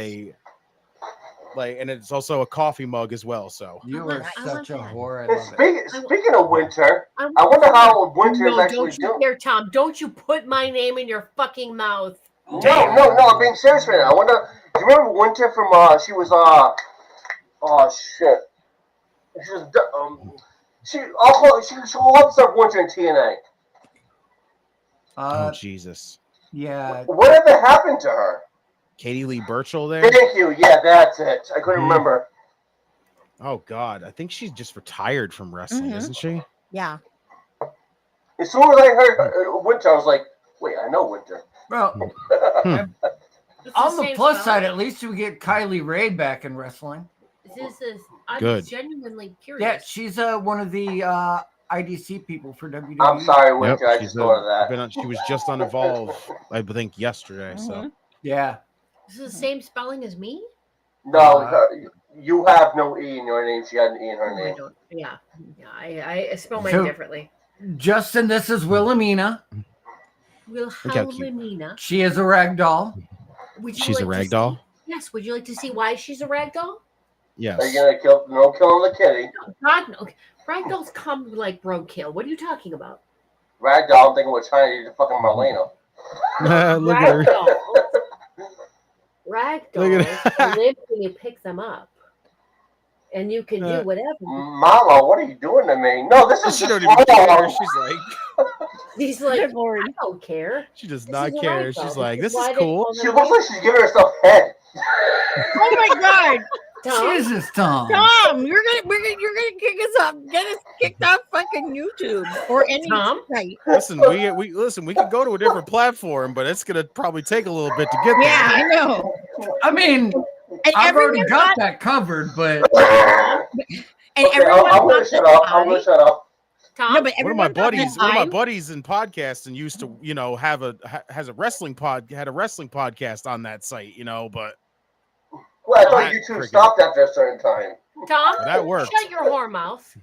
[SPEAKER 5] and it's also a coffee mug as well. So
[SPEAKER 1] You
[SPEAKER 2] I
[SPEAKER 1] are
[SPEAKER 2] want
[SPEAKER 1] such a
[SPEAKER 2] that.
[SPEAKER 1] whore. I
[SPEAKER 3] And
[SPEAKER 1] love it.
[SPEAKER 3] speaking of Winter,
[SPEAKER 2] I
[SPEAKER 3] I wonder how Winter is
[SPEAKER 2] No,
[SPEAKER 3] actually
[SPEAKER 2] don't you
[SPEAKER 3] doing.
[SPEAKER 2] dare, Tom. Don't you put my name in your fucking mouth.
[SPEAKER 3] No, I'm being serious right now. I wonder. Do you remember Winter from? She was oh shit. She was she loves up Winter in TNA.
[SPEAKER 5] oh Jesus.
[SPEAKER 1] Yeah.
[SPEAKER 3] Whatever happened to her?
[SPEAKER 5] Katie Lee Burchell there.
[SPEAKER 3] Thank you. Yeah, that's it. I couldn't
[SPEAKER 5] Mhm.
[SPEAKER 3] remember.
[SPEAKER 5] Oh God, I think she's just retired from wrestling,
[SPEAKER 4] Mhm.
[SPEAKER 5] isn't she?
[SPEAKER 4] yeah,
[SPEAKER 3] As soon as I heard Winter, I was like, wait, I know Winter.
[SPEAKER 1] Well,
[SPEAKER 2] It's
[SPEAKER 1] on the
[SPEAKER 2] same
[SPEAKER 1] plus
[SPEAKER 2] spelling.
[SPEAKER 1] side, at least we get Kylie Ray back in wrestling.
[SPEAKER 2] I'm
[SPEAKER 5] Good.
[SPEAKER 2] genuinely curious.
[SPEAKER 1] Yeah, she's one of the IDC people for WWE.
[SPEAKER 3] I'm sorry,
[SPEAKER 5] Yep,
[SPEAKER 3] Winter. I
[SPEAKER 5] she's
[SPEAKER 3] just thought of that.
[SPEAKER 5] she was just on Evolve, I think, yesterday. So
[SPEAKER 4] Mhm.
[SPEAKER 1] Yeah.
[SPEAKER 2] This is the same spelling as me?
[SPEAKER 3] No, you have no E in your name. She had an E in her
[SPEAKER 2] Oh, I
[SPEAKER 3] name.
[SPEAKER 2] don't. Yeah. I spell mine
[SPEAKER 1] So-
[SPEAKER 2] differently.
[SPEAKER 1] Justin, this is Wilhelmina.
[SPEAKER 5] how cute.
[SPEAKER 2] Wilhelmina.
[SPEAKER 1] She is a rag doll.
[SPEAKER 2] Would you
[SPEAKER 5] she's a
[SPEAKER 2] like to
[SPEAKER 5] rag
[SPEAKER 2] see-
[SPEAKER 5] doll.
[SPEAKER 2] Yes. Would you like to see why she's a rag doll?
[SPEAKER 3] Are you
[SPEAKER 5] Yes.
[SPEAKER 3] gonna killing the kitty?
[SPEAKER 2] God, no. Rag dolls come like roadkill. What are you talking about?
[SPEAKER 3] Ragdoll, I'm thinking we're trying to do fucking Marlena.
[SPEAKER 5] Look at her.
[SPEAKER 2] Rag
[SPEAKER 5] Look at
[SPEAKER 2] dolls
[SPEAKER 5] her.
[SPEAKER 2] live when you pick them up. And you can do whatever.
[SPEAKER 3] Mama, what are you doing to me? No, this is
[SPEAKER 5] She
[SPEAKER 3] just
[SPEAKER 5] don't even care.
[SPEAKER 3] wrong.
[SPEAKER 5] She's like,
[SPEAKER 2] He's like,
[SPEAKER 4] Good Lord.
[SPEAKER 2] I don't care.
[SPEAKER 5] she does
[SPEAKER 2] This
[SPEAKER 5] not
[SPEAKER 2] is a
[SPEAKER 5] care.
[SPEAKER 2] rag doll.
[SPEAKER 5] She's like,
[SPEAKER 2] This
[SPEAKER 5] this
[SPEAKER 2] is
[SPEAKER 5] is
[SPEAKER 2] why they
[SPEAKER 5] cool.
[SPEAKER 2] call
[SPEAKER 3] She looks like she's giving herself head.
[SPEAKER 4] Oh my God,
[SPEAKER 2] Tom,
[SPEAKER 1] Jesus, Tom.
[SPEAKER 4] Tom, you're gonna kick us off, get us kicked off fucking YouTube or any
[SPEAKER 2] Tom?
[SPEAKER 4] site.
[SPEAKER 5] Listen, we could go to a different platform, but it's gonna probably take a little bit to get there.
[SPEAKER 4] Yeah, I know.
[SPEAKER 1] I mean,
[SPEAKER 4] And
[SPEAKER 1] I've already
[SPEAKER 4] everyone
[SPEAKER 1] got
[SPEAKER 4] thought,
[SPEAKER 1] that covered, but
[SPEAKER 4] and
[SPEAKER 3] Okay,
[SPEAKER 4] everyone
[SPEAKER 3] I'm gonna
[SPEAKER 4] thought
[SPEAKER 3] shut
[SPEAKER 4] that
[SPEAKER 3] up. I'm gonna
[SPEAKER 4] I-
[SPEAKER 3] shut up.
[SPEAKER 2] Tom,
[SPEAKER 4] No, but
[SPEAKER 5] One of my
[SPEAKER 4] everyone thought that
[SPEAKER 5] buddies in podcasting used to, had a wrestling podcast on that site, but
[SPEAKER 3] Well, I thought
[SPEAKER 5] That
[SPEAKER 3] YouTube
[SPEAKER 5] freaking-
[SPEAKER 3] stopped after a certain time.
[SPEAKER 2] Tom,
[SPEAKER 5] That worked.
[SPEAKER 2] shut your whore mouth.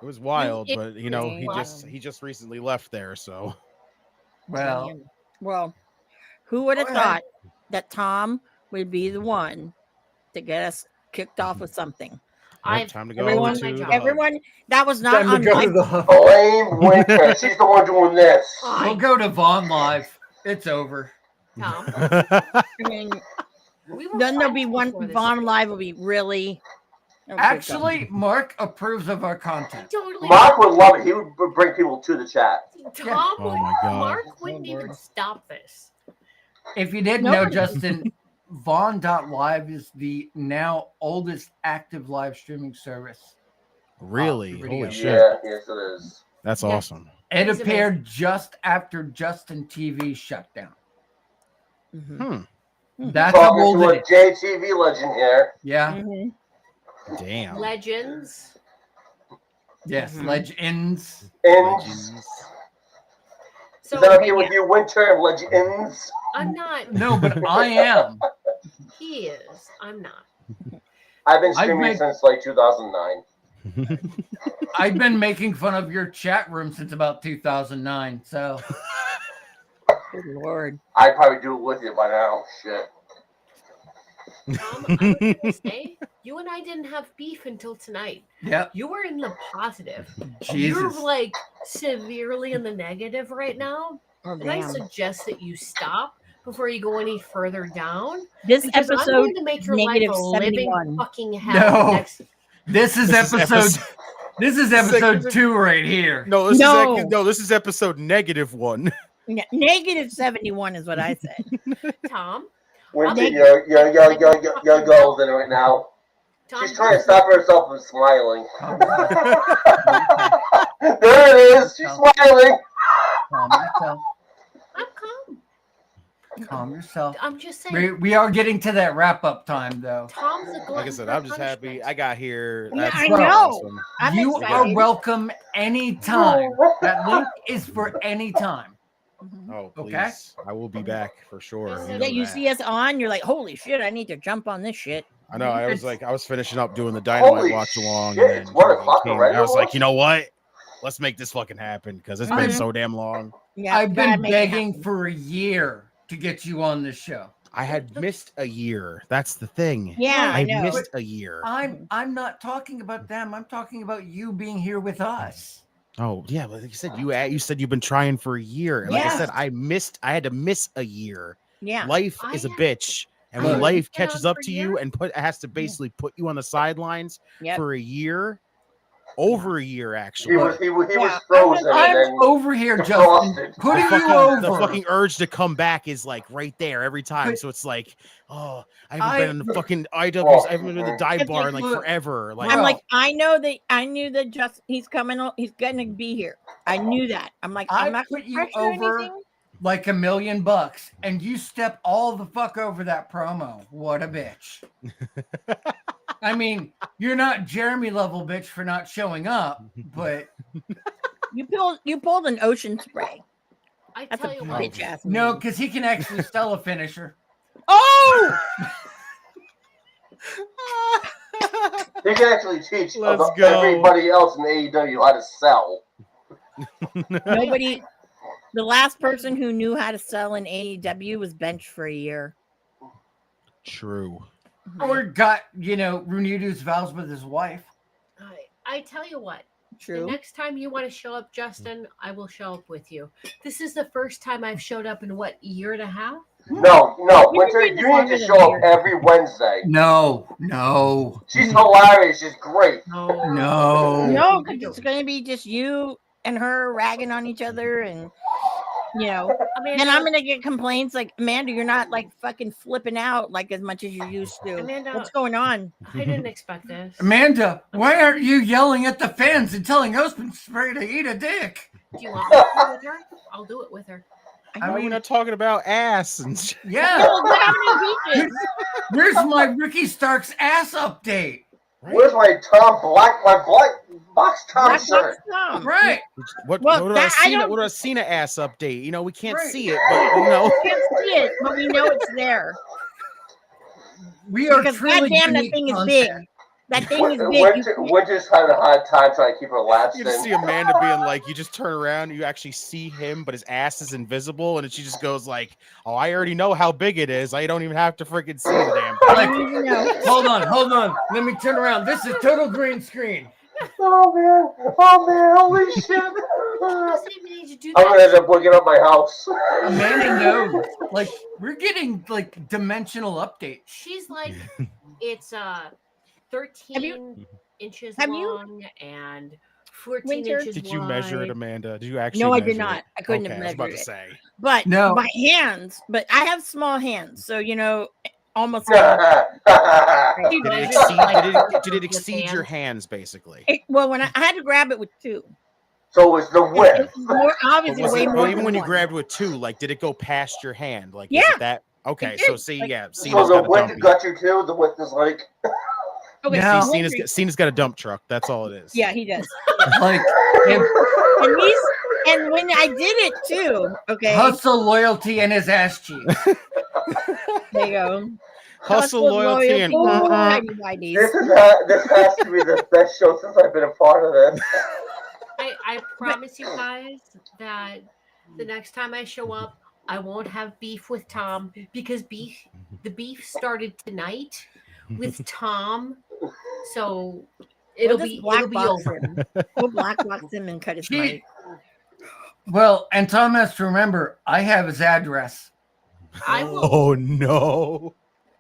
[SPEAKER 5] It was wild, but he
[SPEAKER 4] Damn.
[SPEAKER 5] just recently left there, so
[SPEAKER 1] Well,
[SPEAKER 4] Damn. Well, who would have
[SPEAKER 1] Go ahead.
[SPEAKER 4] thought that Tom would be the one to get us kicked off with something?
[SPEAKER 5] time to go
[SPEAKER 4] Everyone,
[SPEAKER 5] to the hub.
[SPEAKER 4] everyone, that was not
[SPEAKER 1] time to
[SPEAKER 4] on
[SPEAKER 1] go
[SPEAKER 4] my.
[SPEAKER 1] to the hub.
[SPEAKER 3] Blame Winter. She's the one doing this.
[SPEAKER 1] We'll go to Vaughn Live. It's over.
[SPEAKER 2] Tom,
[SPEAKER 4] I mean,
[SPEAKER 2] we were
[SPEAKER 4] then there'll be
[SPEAKER 2] friends
[SPEAKER 4] one.
[SPEAKER 2] before this.
[SPEAKER 4] Vaughn Live will be really. Oh, good God.
[SPEAKER 1] Actually, Mark approves of our
[SPEAKER 2] I
[SPEAKER 1] content.
[SPEAKER 2] totally.
[SPEAKER 3] Mark would love it. He would bring people to the chat.
[SPEAKER 2] Tom,
[SPEAKER 5] Oh my God.
[SPEAKER 2] Mark wouldn't
[SPEAKER 1] Oh,
[SPEAKER 2] even
[SPEAKER 1] Lord.
[SPEAKER 2] stop this.
[SPEAKER 1] If you didn't know,
[SPEAKER 4] Nobody-
[SPEAKER 1] Justin, Vaughn.live is the now oldest active live streaming service.
[SPEAKER 5] Really?
[SPEAKER 1] Video.
[SPEAKER 5] Holy shit.
[SPEAKER 3] Yeah, yes it is.
[SPEAKER 5] That's
[SPEAKER 2] Yeah.
[SPEAKER 5] awesome.
[SPEAKER 1] It
[SPEAKER 2] He's
[SPEAKER 1] appeared just after Justin TV shut down.
[SPEAKER 4] Mhm.
[SPEAKER 5] Hmm.
[SPEAKER 1] That's how
[SPEAKER 3] Talking
[SPEAKER 1] old
[SPEAKER 3] to a
[SPEAKER 1] it is.
[SPEAKER 3] JTV legend here.
[SPEAKER 1] Yeah.
[SPEAKER 4] Mhm.
[SPEAKER 5] Damn.
[SPEAKER 2] Legends.
[SPEAKER 1] Yes.
[SPEAKER 4] Mhm.
[SPEAKER 1] Legends.
[SPEAKER 3] And
[SPEAKER 5] Legends.
[SPEAKER 2] So
[SPEAKER 3] is that okay with you, Winter? Legends.
[SPEAKER 2] I'm not.
[SPEAKER 1] No, but I am.
[SPEAKER 2] He is. I'm not.
[SPEAKER 3] I've been
[SPEAKER 1] I've
[SPEAKER 3] streaming
[SPEAKER 1] made-
[SPEAKER 3] since like 2009.
[SPEAKER 1] I've been making fun of your chat room since about 2009. So
[SPEAKER 4] Good Lord.
[SPEAKER 3] I'd probably do it with you by now. Shit.
[SPEAKER 2] Tom, I was gonna say, you and I didn't have beef until tonight.
[SPEAKER 1] yep.
[SPEAKER 2] You were in the positive. You're
[SPEAKER 1] Jesus.
[SPEAKER 2] like severely in the negative right now.
[SPEAKER 4] Oh,
[SPEAKER 2] And I
[SPEAKER 4] damn.
[SPEAKER 2] suggest that you stop before you go any further down.
[SPEAKER 4] This
[SPEAKER 2] Because I'm
[SPEAKER 4] episode,
[SPEAKER 2] going to make your life
[SPEAKER 4] negative
[SPEAKER 2] a living
[SPEAKER 4] 71.
[SPEAKER 2] fucking hell.
[SPEAKER 1] No.
[SPEAKER 2] Next,
[SPEAKER 1] This is
[SPEAKER 5] This is
[SPEAKER 1] episode. This is episode 2 right here.
[SPEAKER 5] No, this
[SPEAKER 4] No.
[SPEAKER 5] is this is episode -1.
[SPEAKER 4] negative 71 is what I said.
[SPEAKER 2] Tom,
[SPEAKER 3] Winter,
[SPEAKER 2] I'll-
[SPEAKER 3] you're golden right now.
[SPEAKER 2] Tom,
[SPEAKER 3] She's trying to stop herself from smiling.
[SPEAKER 1] Calm
[SPEAKER 3] There it is. She's smiling.
[SPEAKER 1] yourself.
[SPEAKER 2] I'm calm.
[SPEAKER 1] Calm yourself.
[SPEAKER 2] I'm just saying.
[SPEAKER 1] We are getting to that wrap up time though.
[SPEAKER 2] Tom's a glutton
[SPEAKER 5] Like I said,
[SPEAKER 2] for
[SPEAKER 5] I'm just happy
[SPEAKER 2] punishment.
[SPEAKER 5] I got here.
[SPEAKER 4] Yeah,
[SPEAKER 5] That's
[SPEAKER 4] I
[SPEAKER 1] know.
[SPEAKER 5] awesome.
[SPEAKER 4] I'm
[SPEAKER 1] You
[SPEAKER 4] excited.
[SPEAKER 1] are welcome anytime. That link is for any time.
[SPEAKER 4] Mhm.
[SPEAKER 5] Oh, please.
[SPEAKER 1] Okay.
[SPEAKER 5] I will be back for sure.
[SPEAKER 2] Yeah,
[SPEAKER 5] know
[SPEAKER 4] Yeah, you
[SPEAKER 5] that.
[SPEAKER 4] see us on, you're like, holy shit, I need to jump on this shit.
[SPEAKER 5] I know. I was like, I was finishing up doing the Dynamite
[SPEAKER 3] Holy
[SPEAKER 5] watch along.
[SPEAKER 3] shit,
[SPEAKER 5] And then
[SPEAKER 3] it's 1
[SPEAKER 5] King
[SPEAKER 3] o'clock
[SPEAKER 5] came,
[SPEAKER 3] already,
[SPEAKER 5] I was like,
[SPEAKER 3] Lord?
[SPEAKER 5] you know what? Let's make this fucking happen because it's been
[SPEAKER 1] I'm-
[SPEAKER 5] so damn long.
[SPEAKER 4] Yeah,
[SPEAKER 1] I've
[SPEAKER 4] gotta
[SPEAKER 1] been
[SPEAKER 4] make it
[SPEAKER 1] begging
[SPEAKER 4] happen.
[SPEAKER 1] for a year to get you on this show.
[SPEAKER 5] I had missed a year. That's the thing.
[SPEAKER 4] Yeah, I
[SPEAKER 5] I
[SPEAKER 4] know.
[SPEAKER 5] missed a year.
[SPEAKER 1] I'm not talking about them. I'm talking about you being here with us.
[SPEAKER 5] Oh yeah, but like you said, you said you've been trying for a year, and like I
[SPEAKER 1] Yeah.
[SPEAKER 5] said, I had to miss a year.
[SPEAKER 4] Yeah.
[SPEAKER 5] Life
[SPEAKER 2] I
[SPEAKER 5] is a
[SPEAKER 2] have-
[SPEAKER 5] bitch, and when
[SPEAKER 1] Good.
[SPEAKER 5] life
[SPEAKER 2] Been
[SPEAKER 5] catches
[SPEAKER 2] on
[SPEAKER 5] up
[SPEAKER 2] for
[SPEAKER 5] to
[SPEAKER 2] a
[SPEAKER 5] you
[SPEAKER 2] year?
[SPEAKER 5] and has to basically put you on the sidelines
[SPEAKER 4] Yep.
[SPEAKER 5] for a year, over a year actually.
[SPEAKER 3] He was
[SPEAKER 4] Yeah,
[SPEAKER 3] frozen and
[SPEAKER 1] I'm
[SPEAKER 3] then
[SPEAKER 1] over here, Justin,
[SPEAKER 3] defrosted.
[SPEAKER 1] putting
[SPEAKER 5] the
[SPEAKER 1] you
[SPEAKER 5] fucking,
[SPEAKER 1] over.
[SPEAKER 5] the fucking urge to come back is like right there every time.
[SPEAKER 1] But-
[SPEAKER 5] So it's like, oh, I haven't been in the fucking IWs.
[SPEAKER 3] Oh,
[SPEAKER 5] I haven't been in the
[SPEAKER 3] mhm.
[SPEAKER 5] dive
[SPEAKER 4] It's
[SPEAKER 5] bar
[SPEAKER 4] like,
[SPEAKER 5] in like
[SPEAKER 1] look,
[SPEAKER 5] forever. Like,
[SPEAKER 4] I'm
[SPEAKER 1] Bro.
[SPEAKER 4] like, I knew that just he's coming. He's gonna be here. I knew that. I'm like, I'm
[SPEAKER 1] I
[SPEAKER 4] not
[SPEAKER 1] put you
[SPEAKER 4] pressure
[SPEAKER 1] over
[SPEAKER 4] anything.
[SPEAKER 1] like $1 million, and you step all the fuck over that promo. What a bitch. I mean, you're not Jeremy level bitch for not showing up, but
[SPEAKER 4] You pulled an ocean spray.
[SPEAKER 2] I
[SPEAKER 4] That's a
[SPEAKER 2] tell you what.
[SPEAKER 4] bitch ass.
[SPEAKER 1] no,
[SPEAKER 4] move.
[SPEAKER 1] because he can actually sell a finisher.
[SPEAKER 4] Oh,
[SPEAKER 3] He can actually teach
[SPEAKER 5] Let's go.
[SPEAKER 3] everybody else in AEW how to sell.
[SPEAKER 4] nobody. The last person who knew how to sell in AEW was benched for a year.
[SPEAKER 5] true.
[SPEAKER 1] Or got, renewed vows with his wife.
[SPEAKER 2] I tell you what. The
[SPEAKER 4] True.
[SPEAKER 2] next time you want to show up, Justin, I will show up with you. This is the first time I've showed up in what, year and a half?
[SPEAKER 3] No,
[SPEAKER 4] You've
[SPEAKER 3] Winter,
[SPEAKER 4] been doing this
[SPEAKER 3] you need
[SPEAKER 4] longer
[SPEAKER 3] to
[SPEAKER 4] than
[SPEAKER 3] show
[SPEAKER 4] a
[SPEAKER 3] up
[SPEAKER 4] year.
[SPEAKER 3] every Wednesday.
[SPEAKER 1] No.
[SPEAKER 3] She's hilarious. She's great.
[SPEAKER 2] No.
[SPEAKER 4] No, because it's going to be just you and her ragging on each other, and
[SPEAKER 2] Amanda,
[SPEAKER 4] then I'm going to get complaints like, Amanda, you're not like fucking flipping out like as much as you used to.
[SPEAKER 2] Amanda-
[SPEAKER 4] What's going on?
[SPEAKER 2] I didn't expect this.
[SPEAKER 1] Amanda, why aren't you yelling at the fans and telling Osman Spray to eat a dick?
[SPEAKER 2] Do you want me to do it with her? I'll do it with her.
[SPEAKER 1] I
[SPEAKER 5] How are you
[SPEAKER 1] mean,
[SPEAKER 5] not talking about ass and shit?
[SPEAKER 1] yeah.
[SPEAKER 4] No, look how many beaches.
[SPEAKER 1] Where's my Ricky Starks ass update?
[SPEAKER 3] Where's my black box Tom
[SPEAKER 4] Black
[SPEAKER 3] shirt?
[SPEAKER 4] Box Tom.
[SPEAKER 1] Right.
[SPEAKER 5] What
[SPEAKER 4] Well,
[SPEAKER 5] what
[SPEAKER 4] that- I don't-
[SPEAKER 5] what about Cena ass update? We can't
[SPEAKER 1] Right.
[SPEAKER 5] see it, but
[SPEAKER 4] We can't see it, but we know it's there.
[SPEAKER 1] We are
[SPEAKER 4] Because
[SPEAKER 1] truly
[SPEAKER 4] goddamn, that
[SPEAKER 1] unique
[SPEAKER 4] thing is big.
[SPEAKER 1] content.
[SPEAKER 4] That thing is big.
[SPEAKER 3] Winter's having a hard time trying to keep her laps
[SPEAKER 5] You just
[SPEAKER 3] in.
[SPEAKER 5] see Amanda being like, you just turn around, you actually see him, but his ass is invisible, and she just goes like, "Oh, I already know how big it is. I don't even have to freaking see the damn thing."
[SPEAKER 1] Like,
[SPEAKER 4] You know.
[SPEAKER 1] hold on. Let me turn around. This is total green screen.
[SPEAKER 3] Oh man, holy shit!
[SPEAKER 2] Doesn't even need to do
[SPEAKER 3] I'm gonna
[SPEAKER 2] that.
[SPEAKER 3] end up looking up my house.
[SPEAKER 1] Amanda knows. Like, we're getting like dimensional updates.
[SPEAKER 2] She's like, it's 13 inches
[SPEAKER 4] have you-
[SPEAKER 2] long and 14
[SPEAKER 4] Winter?
[SPEAKER 2] inches
[SPEAKER 5] Did you measure it,
[SPEAKER 2] wide.
[SPEAKER 5] Amanda? Did you actually?
[SPEAKER 4] No, I did
[SPEAKER 5] measure
[SPEAKER 4] not.
[SPEAKER 5] it?
[SPEAKER 4] I couldn't
[SPEAKER 5] Okay,
[SPEAKER 4] have
[SPEAKER 5] I was about
[SPEAKER 4] measured
[SPEAKER 5] to
[SPEAKER 4] it.
[SPEAKER 5] say.
[SPEAKER 4] But
[SPEAKER 1] No.
[SPEAKER 4] my hands, but I have small hands, so you know, almost.
[SPEAKER 5] Did
[SPEAKER 2] She
[SPEAKER 5] it
[SPEAKER 2] measured
[SPEAKER 5] exceed?
[SPEAKER 2] like
[SPEAKER 5] Did it
[SPEAKER 2] with
[SPEAKER 5] exceed your
[SPEAKER 2] hands.
[SPEAKER 5] hands, basically?
[SPEAKER 4] Well, when I had to grab it with two.
[SPEAKER 3] So it's the
[SPEAKER 4] It
[SPEAKER 3] width.
[SPEAKER 4] was more
[SPEAKER 5] But
[SPEAKER 4] obviously
[SPEAKER 5] was
[SPEAKER 4] way
[SPEAKER 5] it,
[SPEAKER 4] more
[SPEAKER 5] but even
[SPEAKER 4] than
[SPEAKER 5] when you
[SPEAKER 4] one.
[SPEAKER 5] grabbed with two, like, did it go past your hand? Like, is
[SPEAKER 4] Yeah,
[SPEAKER 5] it that? Okay,
[SPEAKER 4] it
[SPEAKER 5] so
[SPEAKER 4] did.
[SPEAKER 5] see,
[SPEAKER 4] Like-
[SPEAKER 5] yeah,
[SPEAKER 3] So
[SPEAKER 5] Cena's
[SPEAKER 3] the
[SPEAKER 5] got a
[SPEAKER 3] width
[SPEAKER 5] dumpy.
[SPEAKER 3] got you too. The width is like.
[SPEAKER 4] Okay,
[SPEAKER 1] Now-
[SPEAKER 5] See,
[SPEAKER 4] Winter-
[SPEAKER 5] Cena's got a dump truck. That's all it is.
[SPEAKER 4] yeah, he does.
[SPEAKER 1] Like, if
[SPEAKER 4] And when I did it too, okay,
[SPEAKER 1] hustle, loyalty, and his ass cheeks.
[SPEAKER 4] there you go.
[SPEAKER 5] Hustle, loyalty, and
[SPEAKER 4] whitey-whiteys.
[SPEAKER 3] This has to be the best show since I've been a part of this.
[SPEAKER 2] I promise you guys that the next time I show up, I won't have beef with Tom because the beef started tonight with Tom. So it'll
[SPEAKER 4] just
[SPEAKER 2] be
[SPEAKER 4] black box
[SPEAKER 2] over.
[SPEAKER 4] him. We'll black box him and cut his
[SPEAKER 1] She-
[SPEAKER 4] mic.
[SPEAKER 1] Well, and Tom has to remember, I have his address.
[SPEAKER 2] I will.
[SPEAKER 5] Oh no!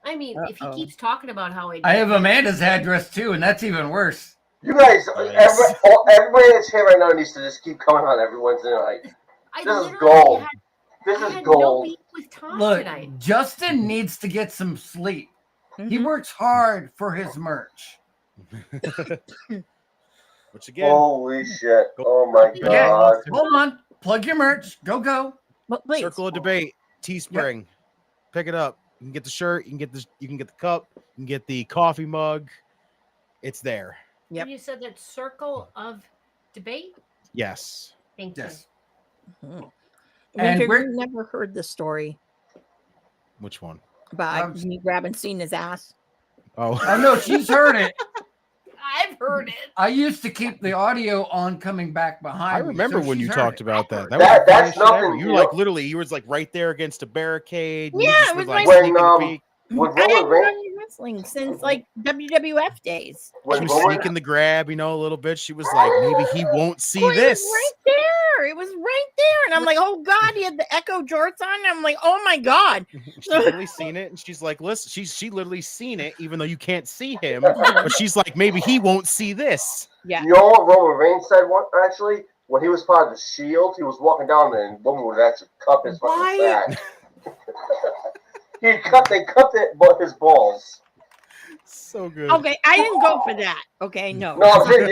[SPEAKER 2] I mean, if he
[SPEAKER 4] Uh-oh.
[SPEAKER 2] keeps talking about how
[SPEAKER 1] I have Amanda's address too, and that's even worse.
[SPEAKER 3] You guys,
[SPEAKER 5] Nice.
[SPEAKER 3] everybody that's here right now needs to just keep coming on every Wednesday night.
[SPEAKER 2] I
[SPEAKER 3] This is
[SPEAKER 2] literally
[SPEAKER 3] gold.
[SPEAKER 2] had-
[SPEAKER 3] This
[SPEAKER 2] I
[SPEAKER 3] is
[SPEAKER 2] had no
[SPEAKER 3] gold.
[SPEAKER 2] beef with Tom
[SPEAKER 1] Look,
[SPEAKER 2] tonight.
[SPEAKER 1] Justin needs to get some sleep. He
[SPEAKER 4] Mhm.
[SPEAKER 1] works hard for his merch.
[SPEAKER 5] Which again,
[SPEAKER 3] Holy shit! Oh my
[SPEAKER 1] Yeah.
[SPEAKER 3] god!
[SPEAKER 1] Hold on. Plug your merch. Go.
[SPEAKER 4] But please,
[SPEAKER 5] Circle of Debate, Teespring. Pick it up. You can get the shirt. You can get the cup. You can get the coffee mug. It's there.
[SPEAKER 4] Yep.
[SPEAKER 2] And you said that circle of debate.
[SPEAKER 5] Yes.
[SPEAKER 2] Thank you.
[SPEAKER 1] Yes.
[SPEAKER 4] Mhm.
[SPEAKER 1] And
[SPEAKER 4] Winter,
[SPEAKER 1] we're-
[SPEAKER 4] you never heard the story
[SPEAKER 5] Which one?
[SPEAKER 4] about me grabbing Cena's ass.
[SPEAKER 5] Oh,
[SPEAKER 1] Oh no, she's heard it.
[SPEAKER 2] I've heard it.
[SPEAKER 1] I used to keep the audio on coming back behind.
[SPEAKER 5] I remember
[SPEAKER 1] me, so
[SPEAKER 5] when you
[SPEAKER 1] she's
[SPEAKER 5] talked
[SPEAKER 1] heard it.
[SPEAKER 5] about that.
[SPEAKER 2] heard
[SPEAKER 5] That
[SPEAKER 3] that.
[SPEAKER 5] was the
[SPEAKER 3] That's
[SPEAKER 5] funniest shit ever.
[SPEAKER 3] nothing,
[SPEAKER 5] You
[SPEAKER 3] you
[SPEAKER 5] like
[SPEAKER 3] know?
[SPEAKER 5] literally, you was like right there against a barricade. and you
[SPEAKER 4] Yeah,
[SPEAKER 5] just
[SPEAKER 4] it
[SPEAKER 5] was
[SPEAKER 4] was
[SPEAKER 5] like
[SPEAKER 4] my-
[SPEAKER 5] sneaking a
[SPEAKER 3] When,
[SPEAKER 5] peek.
[SPEAKER 3] When
[SPEAKER 4] I hadn't
[SPEAKER 3] Roman Reigns,
[SPEAKER 4] done wrestling since like WWF days.
[SPEAKER 5] She
[SPEAKER 3] when
[SPEAKER 5] was
[SPEAKER 3] Roman,
[SPEAKER 5] sneaking the grab, a little bit. She was like, maybe he won't see
[SPEAKER 4] Well,
[SPEAKER 5] this.
[SPEAKER 4] It was right there. It was right there. And I'm like, oh God, he had the Echo jorts on. And I'm like, oh my God.
[SPEAKER 5] She's literally seen it, and she's like, listen, she literally seen it, even though you can't see him. But she's like, maybe he won't see this.
[SPEAKER 4] Yeah.
[SPEAKER 3] you know what Roman Reigns said? One actually, when he was part of the Shield, he was walking down there, and Roman would actually cup his fucking
[SPEAKER 4] Why?
[SPEAKER 3] sack. They cut his balls.
[SPEAKER 5] So good.
[SPEAKER 4] Okay, I didn't go for that. Okay, no.
[SPEAKER 3] No, I'm saying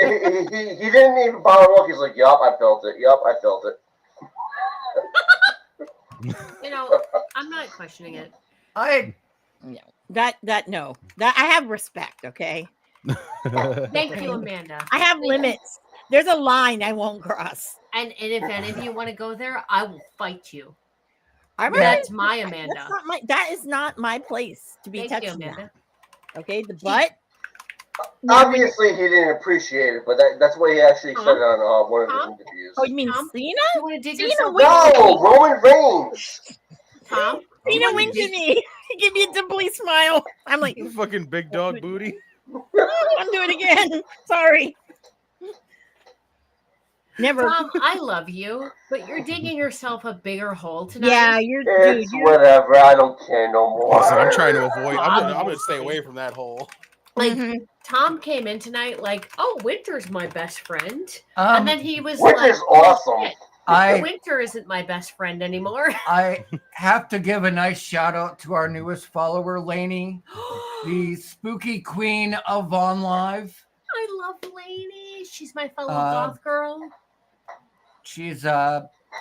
[SPEAKER 3] he didn't even bother look. He's like, yup, I felt it. Yup, I felt it.
[SPEAKER 2] You know, I'm not questioning it.
[SPEAKER 1] I
[SPEAKER 4] That no. That I have respect, okay?
[SPEAKER 2] Thank you, Amanda.
[SPEAKER 4] I have limits. There's a line I won't cross.
[SPEAKER 2] And if any of you want to go there, I will fight you.
[SPEAKER 4] I'm
[SPEAKER 2] That's my Amanda.
[SPEAKER 4] that is not my place to be
[SPEAKER 2] Thank you,
[SPEAKER 4] touching
[SPEAKER 2] Amanda.
[SPEAKER 4] that. Okay, the butt.
[SPEAKER 3] Obviously, he didn't appreciate it, but that's what he actually said on one of
[SPEAKER 2] Tom?
[SPEAKER 3] his interviews.
[SPEAKER 4] Oh, you mean
[SPEAKER 2] Tom?
[SPEAKER 4] Cena?
[SPEAKER 2] You want to dig
[SPEAKER 4] Cena
[SPEAKER 2] yourself
[SPEAKER 4] wins.
[SPEAKER 3] No, Roman Reigns.
[SPEAKER 2] Tom?
[SPEAKER 4] Cena
[SPEAKER 2] wanna
[SPEAKER 4] wins
[SPEAKER 2] dig-
[SPEAKER 4] to me. Give me a dimply smile. I'm like,
[SPEAKER 5] Fucking big dog booty.
[SPEAKER 4] I'll do it again. Sorry. Never.
[SPEAKER 2] Tom, I love you, but you're digging yourself a bigger hole tonight.
[SPEAKER 4] Yeah, you're dude.
[SPEAKER 3] It's whatever. I don't care no more.
[SPEAKER 5] Listen, I'm trying to avoid. I'm gonna stay away from that hole.
[SPEAKER 2] Like,
[SPEAKER 4] Mhm.
[SPEAKER 2] Tom came in tonight like, oh, Winter's my best friend. And then he was like,
[SPEAKER 3] Winter's awesome.
[SPEAKER 2] "Shit,
[SPEAKER 1] I
[SPEAKER 2] Winter isn't my best friend anymore.
[SPEAKER 1] I have to give a nice shout out to our newest follower, Lainey, the spooky queen of Vaughn Live.
[SPEAKER 2] I love Lainey. She's my fellow
[SPEAKER 1] Uh,
[SPEAKER 2] goth girl.
[SPEAKER 1] She's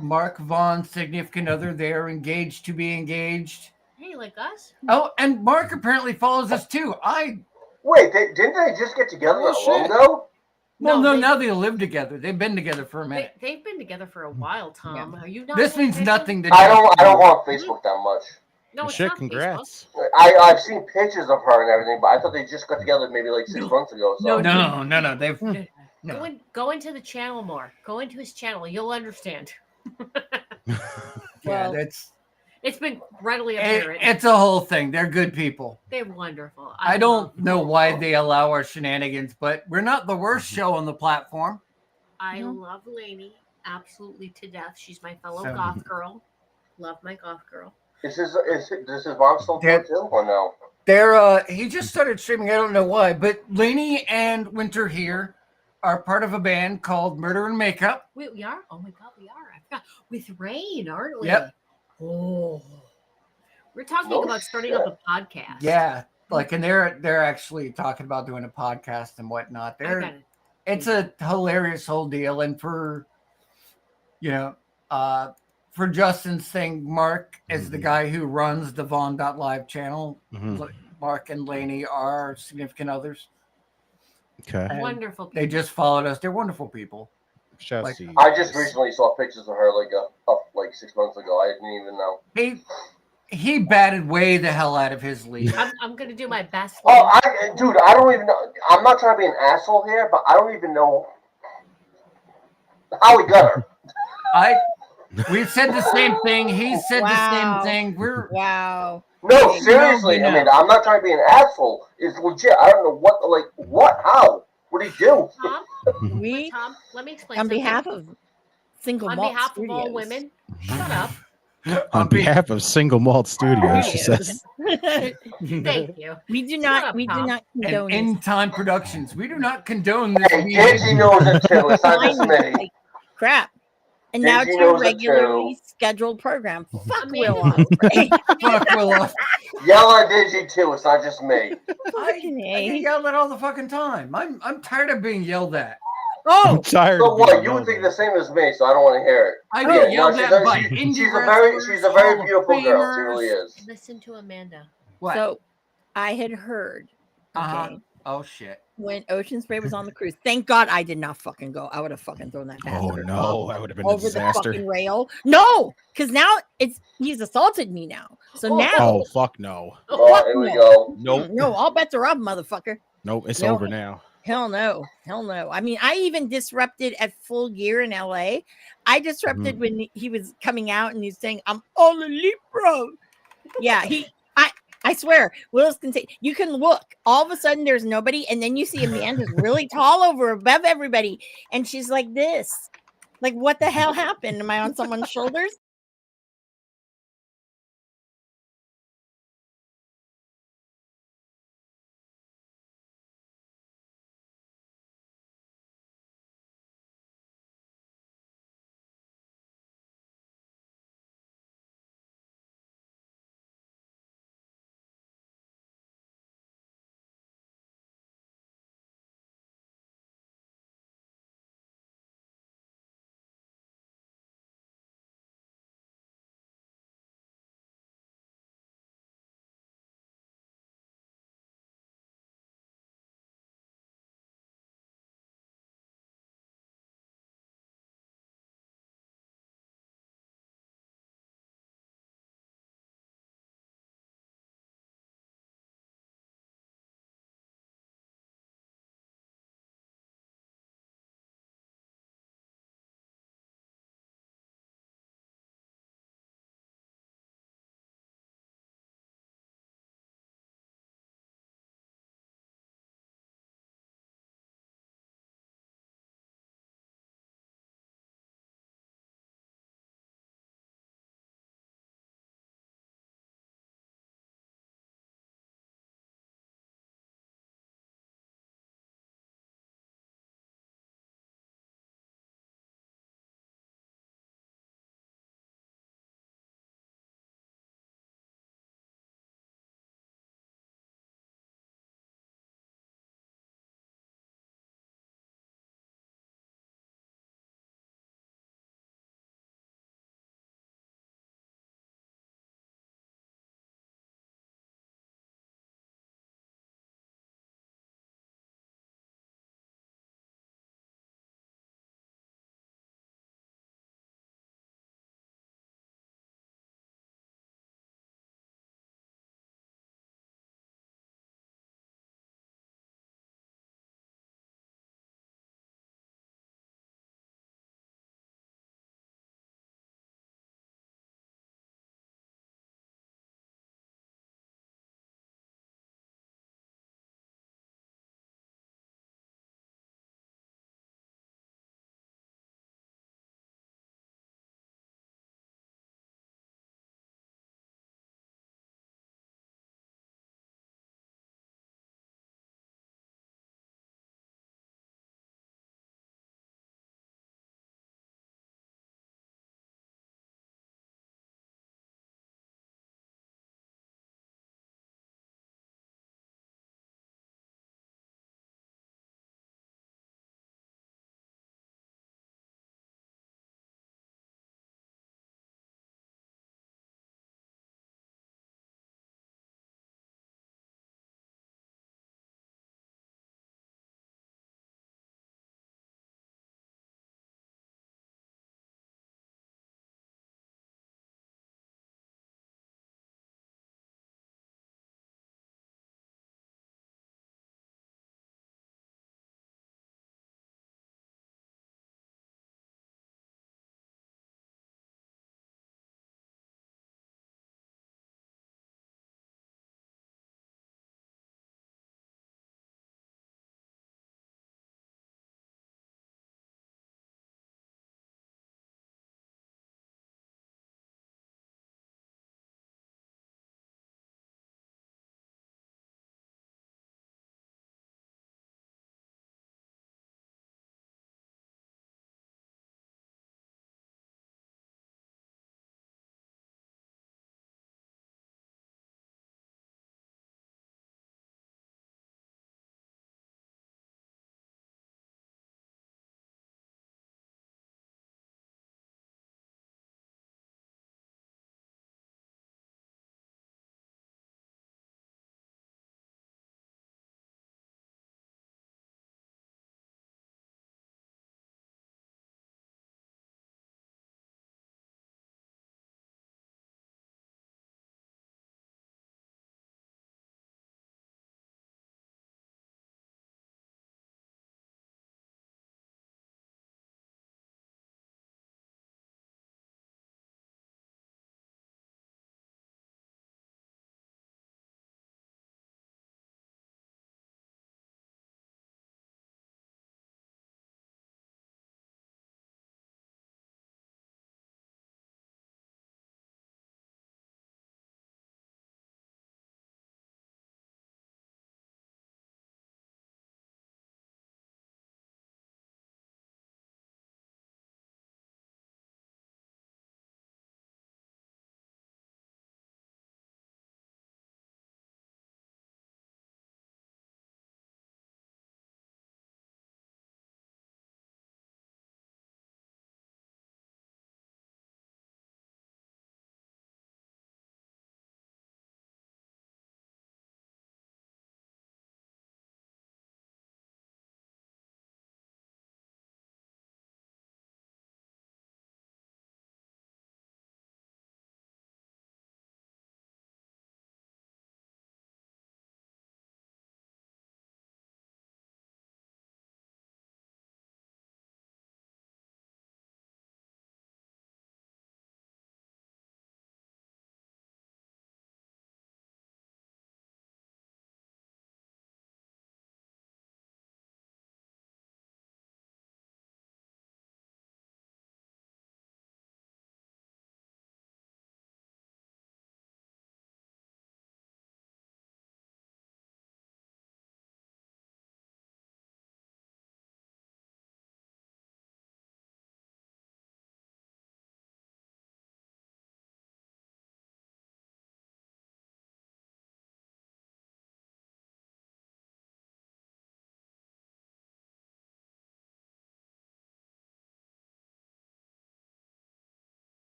[SPEAKER 1] Mark Vaughn's significant other. They're engaged to be engaged.
[SPEAKER 2] Hey, like us?
[SPEAKER 1] Oh, and Mark apparently follows us too.
[SPEAKER 3] Wait, didn't they just get together
[SPEAKER 5] Oh,
[SPEAKER 3] not long
[SPEAKER 5] shit.
[SPEAKER 3] ago?
[SPEAKER 1] No,
[SPEAKER 2] they-
[SPEAKER 1] now they live together. They've been together for a minute.
[SPEAKER 2] They've been together for a while, Tom. Are you not?
[SPEAKER 1] This
[SPEAKER 2] paying
[SPEAKER 1] means
[SPEAKER 2] attention?
[SPEAKER 1] nothing to
[SPEAKER 3] I don't go on Facebook that much.
[SPEAKER 2] No,
[SPEAKER 5] Well,
[SPEAKER 2] it's
[SPEAKER 5] shit,
[SPEAKER 2] not
[SPEAKER 5] congrats.
[SPEAKER 3] I've seen pictures of her and everything, but I thought they just got together maybe like 6
[SPEAKER 2] No.
[SPEAKER 3] months ago. So.
[SPEAKER 1] No. They've
[SPEAKER 2] Facebook.
[SPEAKER 1] no.
[SPEAKER 2] Go into the channel more. Go into his channel. You'll understand.
[SPEAKER 1] Yeah,
[SPEAKER 4] Well,
[SPEAKER 1] that's
[SPEAKER 2] It's been readily apparent.
[SPEAKER 1] it's a whole thing. They're good people.
[SPEAKER 2] They're wonderful.
[SPEAKER 1] I don't know why they allow our shenanigans, but we're not the worst show on the platform.
[SPEAKER 2] I
[SPEAKER 4] No.
[SPEAKER 2] love Lainey absolutely to death. She's my fellow
[SPEAKER 1] So-
[SPEAKER 2] goth girl. Love my goth girl.
[SPEAKER 3] Does his mom still do it too, or no?
[SPEAKER 1] He just started streaming. I don't know why, but Lainey and Winter here are part of a band called Murder and Makeup.
[SPEAKER 2] We are? Oh my god, we are. I forgot. With Rain, aren't we?
[SPEAKER 1] Yep.
[SPEAKER 2] Oh. We're talking
[SPEAKER 3] No
[SPEAKER 2] about starting up a podcast.
[SPEAKER 1] Yeah, like, and they're actually talking about doing a podcast and whatnot.
[SPEAKER 2] I got it.
[SPEAKER 1] It's a hilarious whole deal, and for for Justin's thing, Mark is the guy who runs the Vaughn.live channel.
[SPEAKER 5] Mhm.
[SPEAKER 1] Mark and Lainey are significant others.
[SPEAKER 5] Okay.
[SPEAKER 1] And
[SPEAKER 2] Wonderful people.
[SPEAKER 1] They just followed us. They're wonderful people.
[SPEAKER 5] Shouts
[SPEAKER 1] Like,
[SPEAKER 5] to you
[SPEAKER 3] I just
[SPEAKER 5] guys.
[SPEAKER 3] recently saw pictures of her like 6 months ago. I didn't even know.
[SPEAKER 1] He batted way the hell out of his league.
[SPEAKER 2] I'm gonna do my best.
[SPEAKER 3] Oh, dude, I don't even know. I'm not trying to be an asshole here, but I don't even know how he got her.
[SPEAKER 1] We said the same thing. He said
[SPEAKER 4] Wow.
[SPEAKER 1] the same thing.
[SPEAKER 4] Wow.
[SPEAKER 3] No,
[SPEAKER 4] Okay,
[SPEAKER 3] seriously.
[SPEAKER 1] you know.
[SPEAKER 3] I mean, I'm not trying to be an asshole. It's legit. I don't know what, how? What did he do?
[SPEAKER 2] Tom,
[SPEAKER 4] We,
[SPEAKER 2] Tom, let me explain.
[SPEAKER 4] on
[SPEAKER 2] something.
[SPEAKER 4] behalf of Single
[SPEAKER 2] on
[SPEAKER 4] Malt
[SPEAKER 2] behalf of all
[SPEAKER 4] Studios.
[SPEAKER 2] women, shut up.
[SPEAKER 5] On behalf of Single Malt Studios, she says.
[SPEAKER 2] Thank you.
[SPEAKER 4] we do
[SPEAKER 2] Shut
[SPEAKER 4] not.
[SPEAKER 2] up,
[SPEAKER 4] We do
[SPEAKER 2] Tom.
[SPEAKER 4] not
[SPEAKER 1] And
[SPEAKER 4] condone this.
[SPEAKER 1] End Time Productions. We do not condone this.
[SPEAKER 3] Hey, Digi knows it too. It's not just
[SPEAKER 4] Mine is
[SPEAKER 3] me.
[SPEAKER 4] like crap. And now
[SPEAKER 3] Digi
[SPEAKER 4] it's your
[SPEAKER 3] knows it
[SPEAKER 4] regularly
[SPEAKER 3] too.
[SPEAKER 4] scheduled program. Fuck
[SPEAKER 2] Amanda
[SPEAKER 4] Will
[SPEAKER 2] knows.
[SPEAKER 4] Ospreay.
[SPEAKER 1] Fuck Willow.
[SPEAKER 3] Yell at Digi too. It's not just me.
[SPEAKER 4] Fucking
[SPEAKER 1] I get
[SPEAKER 4] A.
[SPEAKER 1] yelled at all the fucking time. I'm tired of being yelled at.
[SPEAKER 5] I'm
[SPEAKER 4] Oh,
[SPEAKER 5] tired
[SPEAKER 3] So
[SPEAKER 5] of
[SPEAKER 3] what?
[SPEAKER 5] being
[SPEAKER 3] You would
[SPEAKER 5] yelled
[SPEAKER 3] think
[SPEAKER 5] at.
[SPEAKER 3] the same as me, so I don't want to hear it.
[SPEAKER 1] I
[SPEAKER 3] Yeah,
[SPEAKER 1] get
[SPEAKER 3] no,
[SPEAKER 1] yelled
[SPEAKER 3] she's
[SPEAKER 1] at
[SPEAKER 3] a-
[SPEAKER 1] by
[SPEAKER 3] she-
[SPEAKER 1] indie
[SPEAKER 3] she's a
[SPEAKER 1] wrestlers,
[SPEAKER 3] she's a very
[SPEAKER 1] Hall of
[SPEAKER 3] beautiful girl. She
[SPEAKER 1] Famers.
[SPEAKER 3] really is.
[SPEAKER 2] Listen to Amanda.
[SPEAKER 1] What?
[SPEAKER 4] so I had heard. Okay.
[SPEAKER 1] Uh-huh. Oh shit.
[SPEAKER 4] When Ocean Spray was on the cruise, thank God I did not fucking go. I would have fucking thrown that
[SPEAKER 5] Oh
[SPEAKER 4] bastard
[SPEAKER 5] no, that would have been a
[SPEAKER 4] over the
[SPEAKER 5] disaster.
[SPEAKER 4] fucking rail. No, because now he's assaulted me now. So now,
[SPEAKER 5] Oh fuck no.
[SPEAKER 3] Oh, here we
[SPEAKER 4] no.
[SPEAKER 3] go.
[SPEAKER 5] Nope.
[SPEAKER 4] No, all bets are up, motherfucker.
[SPEAKER 5] Nope. It's
[SPEAKER 4] No.
[SPEAKER 5] over now.
[SPEAKER 4] Hell no. Hell no. I mean, I even disrupted at Full Gear in LA. I disrupted when he was coming out and he's saying, I'm all elite, bro. Yeah, I swear, Willis can say you can look. All of a sudden there's nobody, and then you see Amanda's really tall over above everybody, and she's like this. Like, what the hell happened? Am I on someone's shoulders?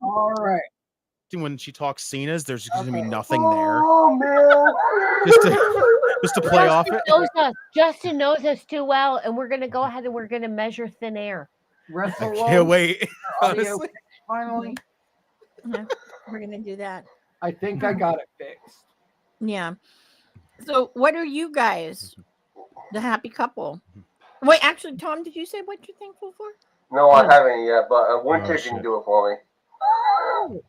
[SPEAKER 1] All right.
[SPEAKER 5] When she talks Cena's, there's gonna be nothing there.
[SPEAKER 3] Oh man.
[SPEAKER 5] Just to play off it.
[SPEAKER 2] Justin knows us too well, and we're gonna go ahead and we're gonna measure thin air.
[SPEAKER 5] I
[SPEAKER 1] Wrestle
[SPEAKER 5] can't wait.
[SPEAKER 1] audio
[SPEAKER 5] Honestly.
[SPEAKER 1] finally.
[SPEAKER 4] Yeah, we're gonna do that.
[SPEAKER 1] I think I got it fixed.
[SPEAKER 4] Yeah. So, what are you guys, the happy couple? Wait, actually, Tom, did you say what you're thankful for?
[SPEAKER 3] No, I haven't yet, but Winter
[SPEAKER 5] shit.
[SPEAKER 3] can do it for me.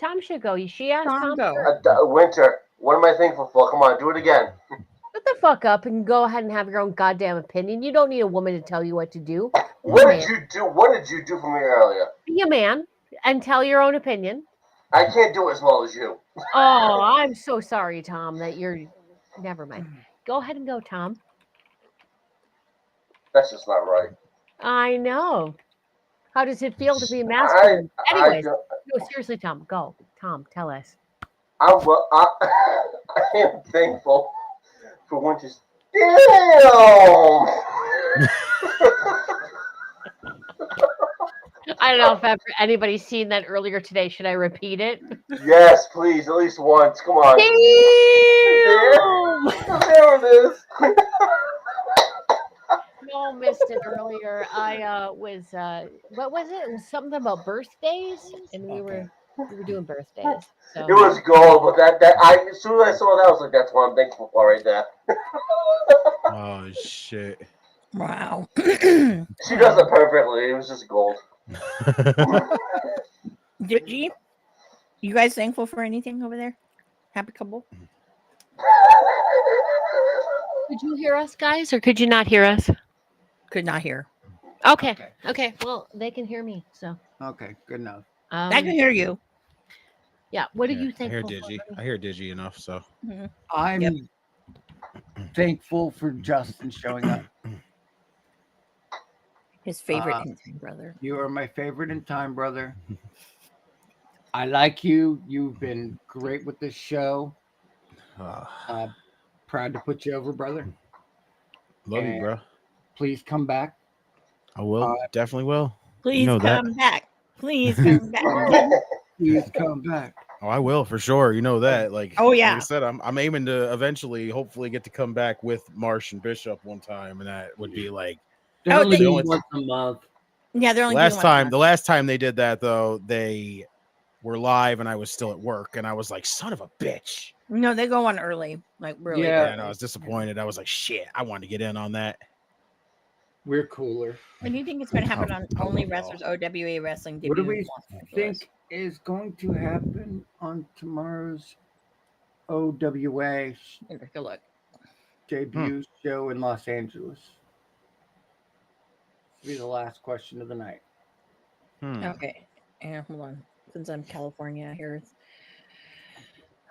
[SPEAKER 2] Tom should go. She asked
[SPEAKER 4] Tom,
[SPEAKER 2] Tom.
[SPEAKER 4] go.
[SPEAKER 3] Winter, what am I thankful for? Come on, do it again.
[SPEAKER 2] Shut the fuck up and go ahead and have your own goddamn opinion. You don't need a woman to tell you what to do.
[SPEAKER 3] What did you do? What did you do for me earlier?
[SPEAKER 2] Be a man and tell your own opinion.
[SPEAKER 3] I can't do it as well as you.
[SPEAKER 2] Oh, I'm so sorry, Tom, that you're. Never mind. Go ahead and go, Tom.
[SPEAKER 3] That's just not right.
[SPEAKER 2] I know. How does it feel to be masculine? Anyways,
[SPEAKER 3] I
[SPEAKER 2] no, seriously, Tom, go. Tom, tell us.
[SPEAKER 3] I am thankful for Winter's. Damn!
[SPEAKER 2] I don't know if anybody's seen that earlier today. Should I repeat it?
[SPEAKER 3] Yes, please, at least once. Come on.
[SPEAKER 2] Damn!
[SPEAKER 3] There it is.
[SPEAKER 2] No, missed it earlier. I was what was it? It was something about birthdays, and we were doing birthdays. So
[SPEAKER 3] It was gold, but as soon as I saw that, I was like, "That's what I'm thankful for right there."
[SPEAKER 5] Oh shit.
[SPEAKER 4] Wow.
[SPEAKER 3] She does it perfectly. It was just gold.
[SPEAKER 4] Digi, you guys thankful for anything over there? Happy couple?
[SPEAKER 2] could you hear us, guys, or could you not hear us?
[SPEAKER 4] Could not hear.
[SPEAKER 2] Okay. Well, they can hear me. So
[SPEAKER 1] Okay, good enough.
[SPEAKER 4] I can hear you.
[SPEAKER 2] Yeah. What do
[SPEAKER 5] Yeah,
[SPEAKER 2] you
[SPEAKER 5] I
[SPEAKER 2] think?
[SPEAKER 5] hear Digi. I hear Digi enough, so
[SPEAKER 1] I'm
[SPEAKER 4] Yep.
[SPEAKER 1] thankful for Justin showing up.
[SPEAKER 4] His favorite Hinton brother.
[SPEAKER 1] You are my favorite in time, brother. I like you. You've been great with this show. Proud to put you over, brother.
[SPEAKER 5] love you, bro.
[SPEAKER 1] Please come back.
[SPEAKER 5] I will. Definitely will.
[SPEAKER 4] Please
[SPEAKER 5] know that.
[SPEAKER 4] come back. Please come back.
[SPEAKER 1] Please come back.
[SPEAKER 5] Oh, I will for sure. You know that. Like,
[SPEAKER 4] Oh, yeah.
[SPEAKER 5] Like I said, I'm aiming to eventually, hopefully, get to come back with Marsh and Bishop one time, and that would be like
[SPEAKER 1] They're
[SPEAKER 4] Oh,
[SPEAKER 1] only
[SPEAKER 4] they-
[SPEAKER 1] doing once a month.
[SPEAKER 4] Yeah, they're only
[SPEAKER 5] last
[SPEAKER 4] doing
[SPEAKER 5] time.
[SPEAKER 4] one
[SPEAKER 5] The last time they did that, though, they were live, and I was still at work, and I was like, "Son of a bitch!"
[SPEAKER 4] No, they go on early. Like really.
[SPEAKER 1] Yeah.
[SPEAKER 5] And I was disappointed. I was like, "Shit, I wanted to get in on that."
[SPEAKER 1] We're cooler.
[SPEAKER 4] When do you think it's going to happen on
[SPEAKER 5] Oh,
[SPEAKER 4] Only
[SPEAKER 5] well.
[SPEAKER 4] Wrestlers OWA Wrestling?
[SPEAKER 1] What do
[SPEAKER 4] debut
[SPEAKER 1] we
[SPEAKER 4] in Los Angeles?
[SPEAKER 1] think is going to happen on tomorrow's OWA
[SPEAKER 4] Let me take a look.
[SPEAKER 1] debut show in Los Angeles? This will be the last question of the night.
[SPEAKER 4] Okay. Yeah, hold on. Since I'm California here.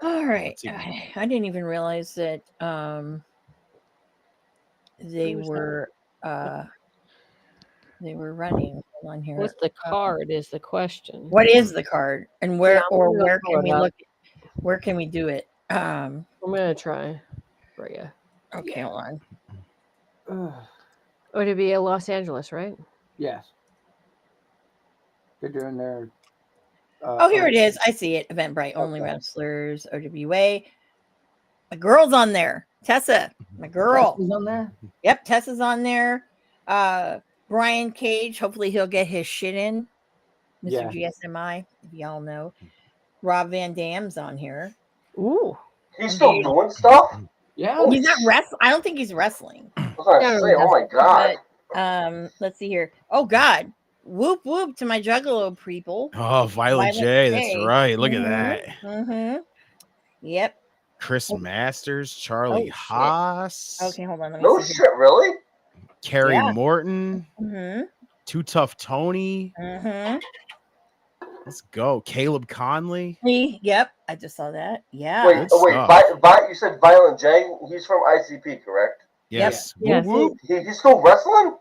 [SPEAKER 4] All right.
[SPEAKER 5] Let's see.
[SPEAKER 4] I didn't even realize that they
[SPEAKER 2] Who's that?
[SPEAKER 4] were running. Hold on here.
[SPEAKER 2] What's the card? Is the question.
[SPEAKER 4] What is the card? And where
[SPEAKER 2] Yeah, I'm
[SPEAKER 4] or
[SPEAKER 2] gonna
[SPEAKER 4] where
[SPEAKER 2] pull
[SPEAKER 4] can
[SPEAKER 2] it
[SPEAKER 4] we
[SPEAKER 2] up.
[SPEAKER 4] look? Where can we do it?
[SPEAKER 2] I'm gonna try for you.
[SPEAKER 4] Okay, hold on.
[SPEAKER 2] Or to be in Los Angeles, right?
[SPEAKER 1] Yes. They're doing their.
[SPEAKER 4] Oh, here it is. I see it. Eventbrite, Only
[SPEAKER 1] Okay.
[SPEAKER 4] Wrestlers, OWA. My girl's on there. Tessa, my girl.
[SPEAKER 1] Is on there.
[SPEAKER 4] Yep, Tessa's on there. Brian Cage, hopefully he'll get his shit in. Mr. GSMI, if y'all know. Rob Van Dam's on here.
[SPEAKER 2] Ooh.
[SPEAKER 3] He's still doing stuff.
[SPEAKER 1] Yeah.
[SPEAKER 4] He's not wrestling. I don't think he's wrestling.
[SPEAKER 3] I was gonna say, oh my god.
[SPEAKER 4] Let's see here. Oh God. Whoop whoop to my Juggalo people.
[SPEAKER 5] Oh, Violet
[SPEAKER 4] Violet
[SPEAKER 5] J. That's
[SPEAKER 4] J.
[SPEAKER 5] right. Look
[SPEAKER 4] Mhm.
[SPEAKER 5] at that.
[SPEAKER 4] Mm-hmm. Yep.
[SPEAKER 5] Chris Masters, Charlie
[SPEAKER 4] shit.
[SPEAKER 5] Haas,
[SPEAKER 4] Okay, hold on. Let me
[SPEAKER 3] No
[SPEAKER 4] see
[SPEAKER 3] shit, really?
[SPEAKER 5] Kerry
[SPEAKER 4] Yeah.
[SPEAKER 5] Morton,
[SPEAKER 4] here.
[SPEAKER 5] Too Tough Tony.
[SPEAKER 4] Mm-hmm. Mm-hmm.
[SPEAKER 5] Let's go. Caleb Conley.
[SPEAKER 4] Yep. I just saw that. Yeah.
[SPEAKER 3] Wait, you said Violent J? He's from ICP, correct?
[SPEAKER 5] Yes.
[SPEAKER 2] Yes.
[SPEAKER 5] Whoop, whoop.
[SPEAKER 3] He's still wrestling?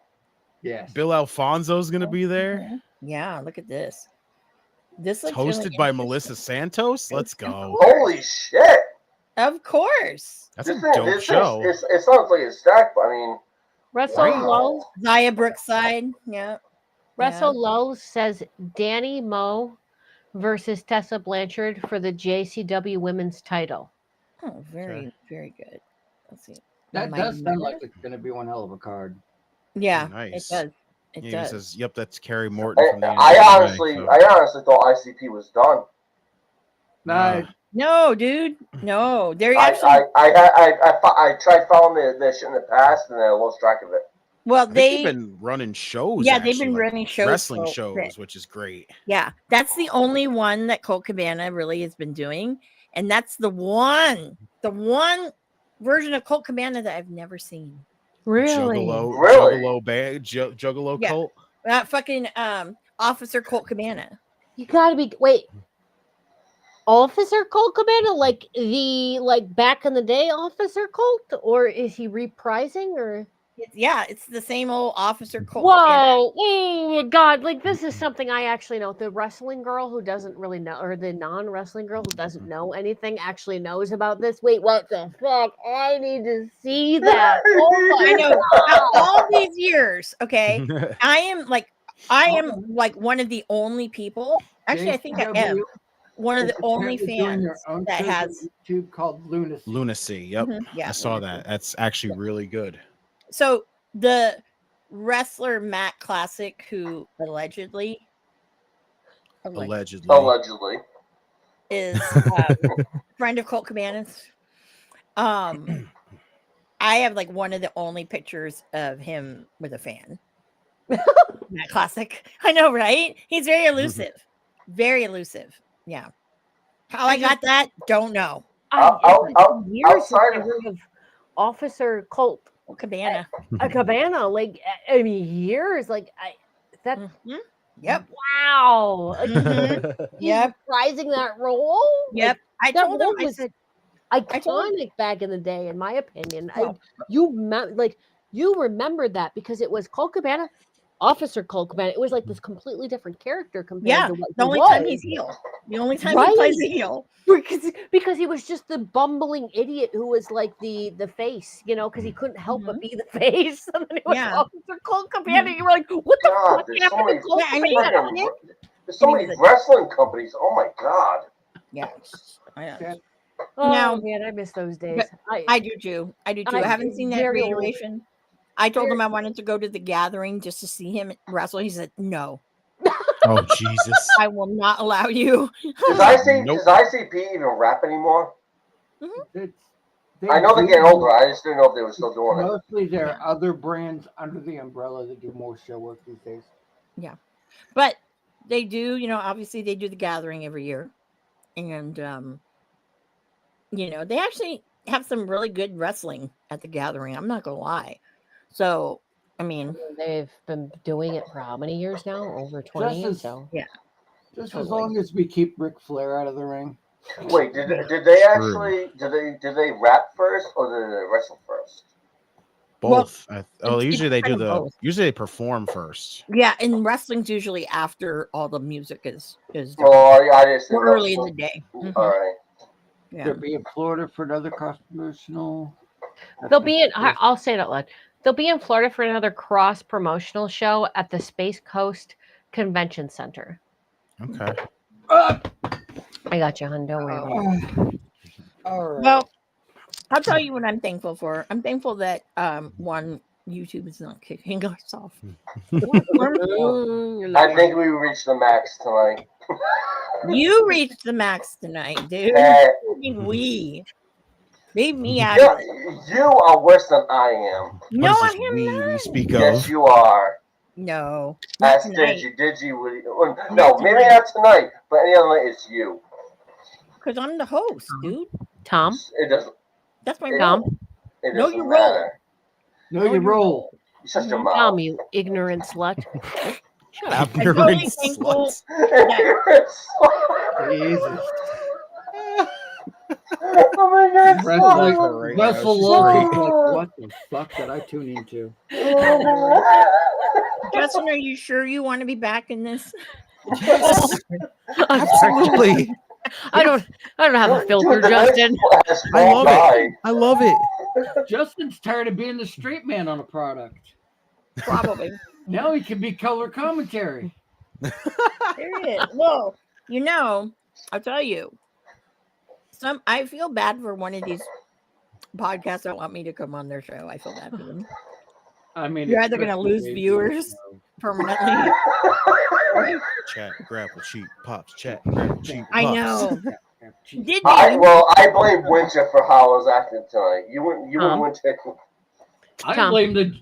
[SPEAKER 1] Yes.
[SPEAKER 5] Bill Alfonso's going to be there.
[SPEAKER 4] Yeah, look at this. This looks
[SPEAKER 5] Hosted
[SPEAKER 4] really
[SPEAKER 5] by
[SPEAKER 4] interesting.
[SPEAKER 5] Melissa Santos. Let's go.
[SPEAKER 3] Holy shit.
[SPEAKER 4] Of course.
[SPEAKER 5] That's a dope show.
[SPEAKER 3] It sounds like it's stacked, but I mean,
[SPEAKER 2] Wrestle
[SPEAKER 3] Wow.
[SPEAKER 2] Low.
[SPEAKER 4] Zaya Brookside. Yeah.
[SPEAKER 6] Russell Lowe says Danny Moe versus Tessa Blanchard for the JCW Women's title.
[SPEAKER 4] Oh, very, very good. Let's see.
[SPEAKER 1] That
[SPEAKER 4] Am I
[SPEAKER 1] does sound like
[SPEAKER 4] nervous?
[SPEAKER 1] it's going to be one hell of a card.
[SPEAKER 4] Yeah,
[SPEAKER 5] nice.
[SPEAKER 4] it does. It
[SPEAKER 5] Yeah, he
[SPEAKER 4] does.
[SPEAKER 5] says, "Yep, that's Kerry Morton from the."
[SPEAKER 3] I
[SPEAKER 5] NWA,
[SPEAKER 3] honestly thought ICP was done.
[SPEAKER 1] Nice.
[SPEAKER 4] No, dude. No, they're
[SPEAKER 3] I
[SPEAKER 4] actually.
[SPEAKER 3] tried following their shit in the past, and I lost track of it.
[SPEAKER 4] Well,
[SPEAKER 5] I think
[SPEAKER 4] they've
[SPEAKER 5] been running shows.
[SPEAKER 4] Yeah, they've
[SPEAKER 5] actually,
[SPEAKER 4] been
[SPEAKER 5] like
[SPEAKER 4] running shows.
[SPEAKER 5] wrestling
[SPEAKER 4] for a
[SPEAKER 5] shows,
[SPEAKER 4] bit.
[SPEAKER 5] which is great.
[SPEAKER 4] Yeah, that's the only one that Colt Cabana really has been doing, and that's the one version of Colt Cabana that I've never seen.
[SPEAKER 6] Really?
[SPEAKER 5] Juggalo
[SPEAKER 4] Yeah.
[SPEAKER 5] Cult.
[SPEAKER 4] That fucking Officer Colt Cabana.
[SPEAKER 6] You gotta be Officer Colt Cabana, like back in the day Officer Colt, or is he reprising or?
[SPEAKER 4] It's the same old Officer Colt Cabana.
[SPEAKER 6] Whoa! Oh God! Like this is something I actually know. The wrestling girl who doesn't really know, or the non-wrestling girl who doesn't know anything, actually knows about this. Wait, what the fuck? I need to see that. Oh my
[SPEAKER 4] I know.
[SPEAKER 6] God.
[SPEAKER 4] All these years, okay. I am like one of the only people. Actually, I think I am
[SPEAKER 1] JCW
[SPEAKER 4] one of
[SPEAKER 1] is
[SPEAKER 4] the only
[SPEAKER 1] apparently doing their
[SPEAKER 4] fans
[SPEAKER 1] own
[SPEAKER 4] that
[SPEAKER 1] shows on
[SPEAKER 4] has.
[SPEAKER 1] YouTube called Lunacy.
[SPEAKER 5] Lunacy. Yep,
[SPEAKER 4] Yeah.
[SPEAKER 5] I saw that. That's actually really good.
[SPEAKER 4] So the wrestler Matt Classic, who allegedly is friend of Colt Cabana's. I have like one of the only pictures of him with a fan. Matt Classic. I know, right? He's very elusive. Very elusive. Yeah. How I got that, don't know.
[SPEAKER 6] Years since I heard of Officer Colt
[SPEAKER 4] Cabana.
[SPEAKER 6] A Cabana, like I mean, years. Like that.
[SPEAKER 4] Yep.
[SPEAKER 6] Wow.
[SPEAKER 4] Yep.
[SPEAKER 6] Reprising that role.
[SPEAKER 4] Yep.
[SPEAKER 6] Like,
[SPEAKER 4] I told him.
[SPEAKER 6] was iconic back in the day, in my opinion. You remembered that because it was Colt Cabana, Officer Colt Cabana. It was like this completely different character compared to what
[SPEAKER 4] the only time he's heel. The only time he plays a heel.
[SPEAKER 6] Because he was just the bumbling idiot who was like the face, because he couldn't help but be the face. And then it was Officer Colt Cabana. You were like, what the fuck happened to Colt Cabana?
[SPEAKER 3] There's so many wrestling companies. Oh my God.
[SPEAKER 4] Yeah. I know.
[SPEAKER 6] Oh man, I miss those days.
[SPEAKER 4] I do too. I haven't seen that reiteration. I told him I wanted to go to the gathering just to see him wrestle. He said, no.
[SPEAKER 5] Oh, Jesus.
[SPEAKER 4] I will not allow you.
[SPEAKER 3] Does ICP even rap anymore?
[SPEAKER 1] Mm-hmm.
[SPEAKER 3] I know they're getting older. I just didn't know if they were still doing it.
[SPEAKER 1] Mostly there are other brands under the umbrella that do more show work these days.
[SPEAKER 4] Yeah. But they do, obviously they do the gathering every year. And, they actually have some really good wrestling at the gathering. I'm not going to lie. So, I mean,
[SPEAKER 6] they've been doing it for how many years now? Over 20 years. So
[SPEAKER 4] yeah,
[SPEAKER 1] just as long as we keep Ric Flair out of the ring.
[SPEAKER 3] Wait, did they actually did they rap first or did they wrestle first?
[SPEAKER 5] Both. Usually they do
[SPEAKER 4] both.
[SPEAKER 5] Usually they perform first.
[SPEAKER 4] Yeah, and wrestling's usually after all the music is done.
[SPEAKER 3] I just
[SPEAKER 4] early in the day.
[SPEAKER 3] Mm-hmm. All right.
[SPEAKER 4] Yeah.
[SPEAKER 1] They'll be in Florida for another cross promotional.
[SPEAKER 6] They'll be in. I'll say it out loud. They'll be in Florida for another cross promotional show at the Space Coast Convention Center.
[SPEAKER 5] Okay.
[SPEAKER 6] I got you, hon. Don't worry about it.
[SPEAKER 1] All right.
[SPEAKER 4] Well, I'll tell you what I'm thankful for. I'm thankful that YouTube is not kicking us off.
[SPEAKER 3] I think we reached the max tonight.
[SPEAKER 4] You reached the max tonight, dude. We. Leave me out of it.
[SPEAKER 3] You are worse than I am.
[SPEAKER 4] No, I am not.
[SPEAKER 5] We speak
[SPEAKER 3] Yes,
[SPEAKER 5] of.
[SPEAKER 3] you are.
[SPEAKER 4] No.
[SPEAKER 3] Ask Digi. No, maybe not tonight, but any other night it's you.
[SPEAKER 4] Because I'm the host, dude.
[SPEAKER 6] Tom?
[SPEAKER 3] It doesn't.
[SPEAKER 4] That's my
[SPEAKER 6] Tom?
[SPEAKER 4] role.
[SPEAKER 3] It
[SPEAKER 4] Know
[SPEAKER 3] doesn't
[SPEAKER 4] your
[SPEAKER 3] matter.
[SPEAKER 1] Know your role.
[SPEAKER 3] You shut your mouth.
[SPEAKER 6] Tom, you ignorant slut.
[SPEAKER 5] Shut up,
[SPEAKER 4] I'm totally thankful.
[SPEAKER 1] Jesus.
[SPEAKER 3] Oh my God.
[SPEAKER 1] Wrestle Love. What the fuck did I tune into?
[SPEAKER 4] Justin, are you sure you want to be back in this?
[SPEAKER 5] Absolutely.
[SPEAKER 6] I don't have a filter, Justin.
[SPEAKER 5] I love it.
[SPEAKER 1] Justin's tired of being the straight man on a product.
[SPEAKER 4] Probably.
[SPEAKER 1] Now he can be color commentary.
[SPEAKER 4] Period. Well, I'll tell you. I feel bad for one of these podcasts that want me to come on their show. I feel bad for them.
[SPEAKER 1] I mean,
[SPEAKER 4] You're
[SPEAKER 1] it's
[SPEAKER 4] either gonna
[SPEAKER 1] Christmas
[SPEAKER 4] lose
[SPEAKER 1] Eve,
[SPEAKER 4] viewers
[SPEAKER 1] so-
[SPEAKER 4] permanently.
[SPEAKER 5] Chat, grapple, cheat, pops. Chat, grapple, cheat,
[SPEAKER 4] I
[SPEAKER 5] pops.
[SPEAKER 4] know.
[SPEAKER 1] Cheat.
[SPEAKER 4] Did
[SPEAKER 3] I
[SPEAKER 4] you?
[SPEAKER 3] blame Winter for how I was acting tonight. You and Winter.
[SPEAKER 1] I
[SPEAKER 6] Tom.
[SPEAKER 1] blame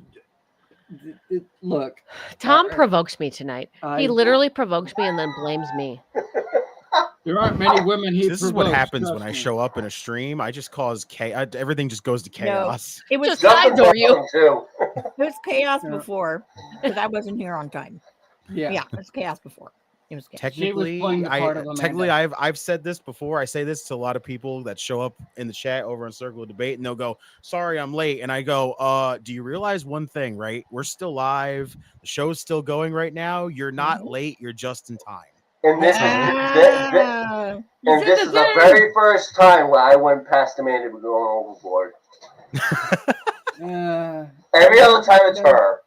[SPEAKER 1] look.
[SPEAKER 6] Tom provokes me tonight.
[SPEAKER 1] I-
[SPEAKER 6] He literally provokes me and then blames me.
[SPEAKER 1] There aren't many women he
[SPEAKER 5] This is what
[SPEAKER 1] provokes,
[SPEAKER 5] happens when
[SPEAKER 1] trust
[SPEAKER 5] I
[SPEAKER 1] me.
[SPEAKER 5] show up in a stream. I just cause chaos. Everything just goes to chaos.
[SPEAKER 4] It was
[SPEAKER 6] Just
[SPEAKER 3] Justin
[SPEAKER 6] side door you.
[SPEAKER 3] Button, too.
[SPEAKER 4] It was chaos
[SPEAKER 1] Yeah.
[SPEAKER 4] before because I wasn't here on time.
[SPEAKER 1] Yeah.
[SPEAKER 4] It was chaos before. It was chaos.
[SPEAKER 5] Technically,
[SPEAKER 1] playing the part of Amanda.
[SPEAKER 5] I've said this before. I say this to a lot of people that show up in the chat over in Circle of Debate, and they'll go, "Sorry, I'm late." And I go, do you realize one thing, right? We're still live. The show's still going right now. You're not late. You're just in time.
[SPEAKER 3] And this
[SPEAKER 4] Ah.
[SPEAKER 3] and this is the very first time where I went past Amanda going overboard. Every other time it's her.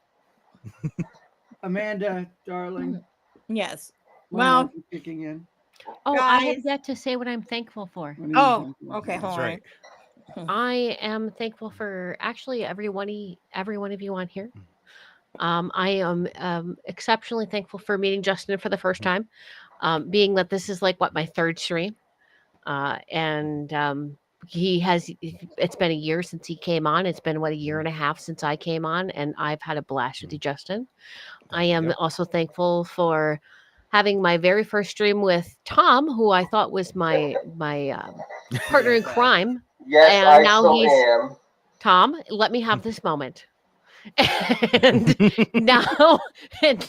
[SPEAKER 1] Amanda, darling.
[SPEAKER 4] Yes.
[SPEAKER 1] when
[SPEAKER 4] Well-
[SPEAKER 1] are you kicking in.
[SPEAKER 6] Oh, I have
[SPEAKER 4] Guys.
[SPEAKER 6] yet to say what I'm thankful for.
[SPEAKER 1] When are you
[SPEAKER 4] Oh,
[SPEAKER 1] kicking in?
[SPEAKER 4] okay. Hold
[SPEAKER 5] That's
[SPEAKER 4] on.
[SPEAKER 5] right.
[SPEAKER 6] I am thankful for actually every one of you on here. I am exceptionally thankful for meeting Justin for the first time, being that this is like my third stream, and it's been a year since he came on. It's been a year and a half since I came on, and I've had a blast with you, Justin. I am
[SPEAKER 5] Yep.
[SPEAKER 6] also thankful for having my very first stream with Tom, who I thought was my partner in crime.
[SPEAKER 3] Yes,
[SPEAKER 6] And
[SPEAKER 3] I
[SPEAKER 6] now
[SPEAKER 3] still
[SPEAKER 6] he's-
[SPEAKER 3] am.
[SPEAKER 6] Tom, let me have this moment. And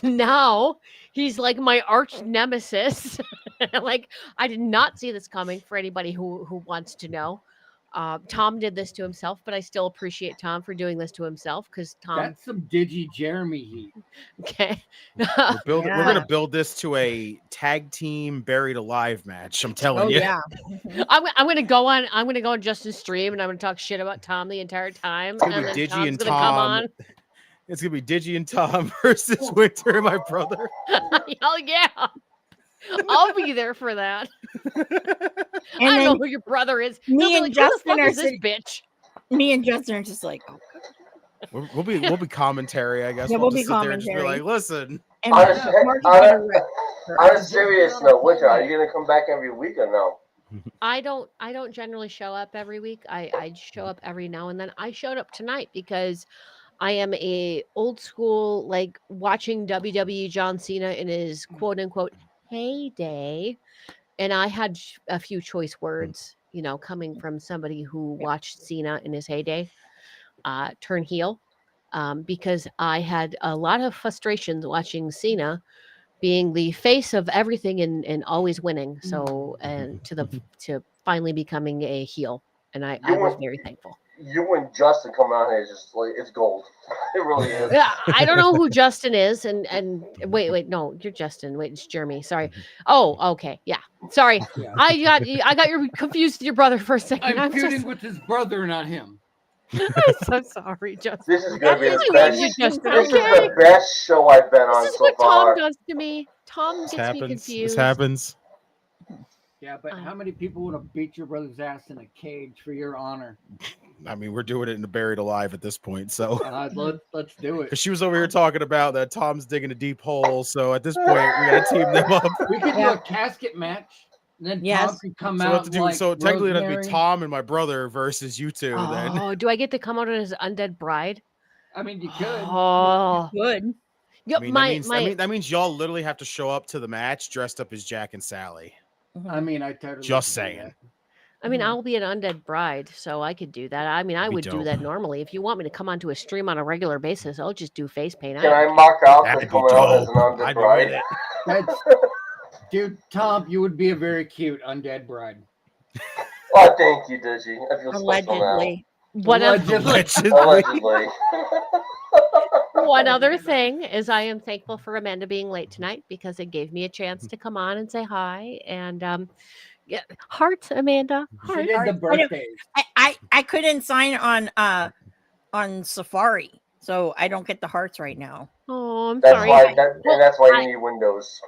[SPEAKER 6] now he's like my arch nemesis. Like, I did not see this coming for anybody who wants to know. Tom did this to himself, but I still appreciate Tom for doing this to himself because Tom.
[SPEAKER 1] That's some Digi Jeremy heat.
[SPEAKER 6] Okay.
[SPEAKER 5] We're
[SPEAKER 4] Yeah.
[SPEAKER 5] gonna build this to a tag team buried alive match. I'm telling
[SPEAKER 4] Oh
[SPEAKER 5] you.
[SPEAKER 4] yeah.
[SPEAKER 6] I'm gonna go on Justin's stream and I'm gonna talk shit about Tom the entire time.
[SPEAKER 5] It's gonna
[SPEAKER 6] And
[SPEAKER 5] be
[SPEAKER 6] then
[SPEAKER 5] Digi
[SPEAKER 6] Tom's
[SPEAKER 5] and
[SPEAKER 6] gonna come
[SPEAKER 5] Tom.
[SPEAKER 6] on.
[SPEAKER 5] It's gonna be Digi and Tom versus Winter and my brother.
[SPEAKER 6] Hell yeah. I'll be there for that.
[SPEAKER 4] And
[SPEAKER 6] I don't know
[SPEAKER 4] then
[SPEAKER 6] who your brother is.
[SPEAKER 4] me
[SPEAKER 6] They'll be
[SPEAKER 4] and
[SPEAKER 6] like, "Who the
[SPEAKER 4] Justin
[SPEAKER 6] fuck
[SPEAKER 4] are
[SPEAKER 6] is this
[SPEAKER 4] sitting-
[SPEAKER 6] bitch?"
[SPEAKER 4] me and Justin are just like, oh.
[SPEAKER 5] We'll be commentary, I guess.
[SPEAKER 4] Yeah, we'll be
[SPEAKER 5] just sit there and just be
[SPEAKER 4] commentary.
[SPEAKER 5] like, listen.
[SPEAKER 4] And
[SPEAKER 3] On a,
[SPEAKER 4] Mark is
[SPEAKER 3] on
[SPEAKER 4] gonna
[SPEAKER 3] a,
[SPEAKER 4] rip her.
[SPEAKER 3] on a serious note, Winter, are you gonna come back every week or no?
[SPEAKER 6] I don't generally show up every week. I show up every now and then. I showed up tonight because I am a old school, like watching WWE John Cena in his quote unquote heyday. And I had a few choice words, coming from somebody who watched Cena in his heyday turn heel, because I had a lot of frustrations watching Cena being the face of everything and always winning. So, and to finally becoming a heel. And I was very thankful.
[SPEAKER 3] You and Justin coming on here is just like it's gold. It really is.
[SPEAKER 6] Yeah, I don't know who Justin is, and wait, no, you're Justin. Wait, it's Jeremy. Sorry. Oh, okay, yeah. Sorry,
[SPEAKER 1] Yeah.
[SPEAKER 6] I got you confused with your brother for a second.
[SPEAKER 1] I'm
[SPEAKER 6] I'm
[SPEAKER 1] feuding with his brother, not him.
[SPEAKER 6] so sorry, Justin.
[SPEAKER 3] This is gonna be
[SPEAKER 4] That
[SPEAKER 3] the
[SPEAKER 4] is
[SPEAKER 3] best.
[SPEAKER 6] you, Justin,
[SPEAKER 3] This is
[SPEAKER 6] okay?
[SPEAKER 3] the best show I've been on
[SPEAKER 6] This is
[SPEAKER 3] so
[SPEAKER 6] what
[SPEAKER 3] far.
[SPEAKER 6] Tom does to me. Tom
[SPEAKER 5] This
[SPEAKER 6] gets me
[SPEAKER 5] happens.
[SPEAKER 6] confused.
[SPEAKER 5] This happens.
[SPEAKER 1] Yeah, but how many people would have beat your brother's ass in a cage for your honor?
[SPEAKER 5] I mean, we're doing it in the buried alive at this point. So,
[SPEAKER 1] Let's do it.
[SPEAKER 5] because she was over here talking about that Tom's digging a deep hole. So at this point, we gotta team them up.
[SPEAKER 1] We could do a casket match. And then Tom
[SPEAKER 4] Yes.
[SPEAKER 1] could come
[SPEAKER 5] So, we have
[SPEAKER 1] out
[SPEAKER 5] to do,
[SPEAKER 1] like
[SPEAKER 5] so technically, it'd
[SPEAKER 1] Rosemary.
[SPEAKER 5] be Tom and my brother versus you two. Then
[SPEAKER 6] Oh, do I get to come out as undead bride?
[SPEAKER 1] I mean, you could.
[SPEAKER 6] Oh,
[SPEAKER 4] Good.
[SPEAKER 6] yeah,
[SPEAKER 5] I mean, that means y'all literally have to show up to the match dressed up as Jack and Sally.
[SPEAKER 1] I mean, I totally.
[SPEAKER 5] Just
[SPEAKER 1] could do
[SPEAKER 5] saying.
[SPEAKER 6] I mean, I'll be an undead bride, so I could do that. I mean, I
[SPEAKER 5] That'd be
[SPEAKER 6] would do
[SPEAKER 5] dope.
[SPEAKER 6] that normally. If you want me to come onto a stream on a regular basis, I'll just do face paint.
[SPEAKER 3] Can I mark out
[SPEAKER 5] That'd
[SPEAKER 3] for
[SPEAKER 5] be
[SPEAKER 3] coming out as
[SPEAKER 5] dope.
[SPEAKER 3] an undead
[SPEAKER 5] I'd be
[SPEAKER 3] bride?
[SPEAKER 5] with it.
[SPEAKER 1] that. Dude, Tom, you would be a very cute undead bride.
[SPEAKER 3] Oh, thank you, Digi. I feel special now.
[SPEAKER 4] Allegedly.
[SPEAKER 6] One
[SPEAKER 1] Allegedly.
[SPEAKER 3] Allegedly.
[SPEAKER 6] one other thing is I am thankful for Amanda being late tonight because it gave me a chance to come on and say hi. And yeah, heart, Amanda.
[SPEAKER 1] She
[SPEAKER 6] Heart.
[SPEAKER 1] did the birthdays.
[SPEAKER 4] I couldn't sign on Safari. so I don't get the hearts right now.
[SPEAKER 6] Oh, I'm
[SPEAKER 3] That's
[SPEAKER 6] sorry.
[SPEAKER 3] why.
[SPEAKER 6] Well,
[SPEAKER 3] And that's why
[SPEAKER 6] I-
[SPEAKER 3] you need Windows.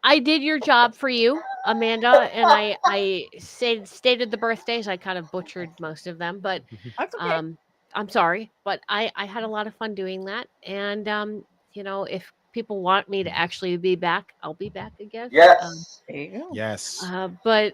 [SPEAKER 6] I did your job for you, Amanda, and I stated the birthdays. I kind of butchered most of them, but
[SPEAKER 4] That's okay.
[SPEAKER 6] I'm sorry, but I had a lot of fun doing that. And you know, if people want me to actually be back, I'll be back, I guess.
[SPEAKER 3] Yes.
[SPEAKER 4] There you go.
[SPEAKER 5] Yes.
[SPEAKER 6] But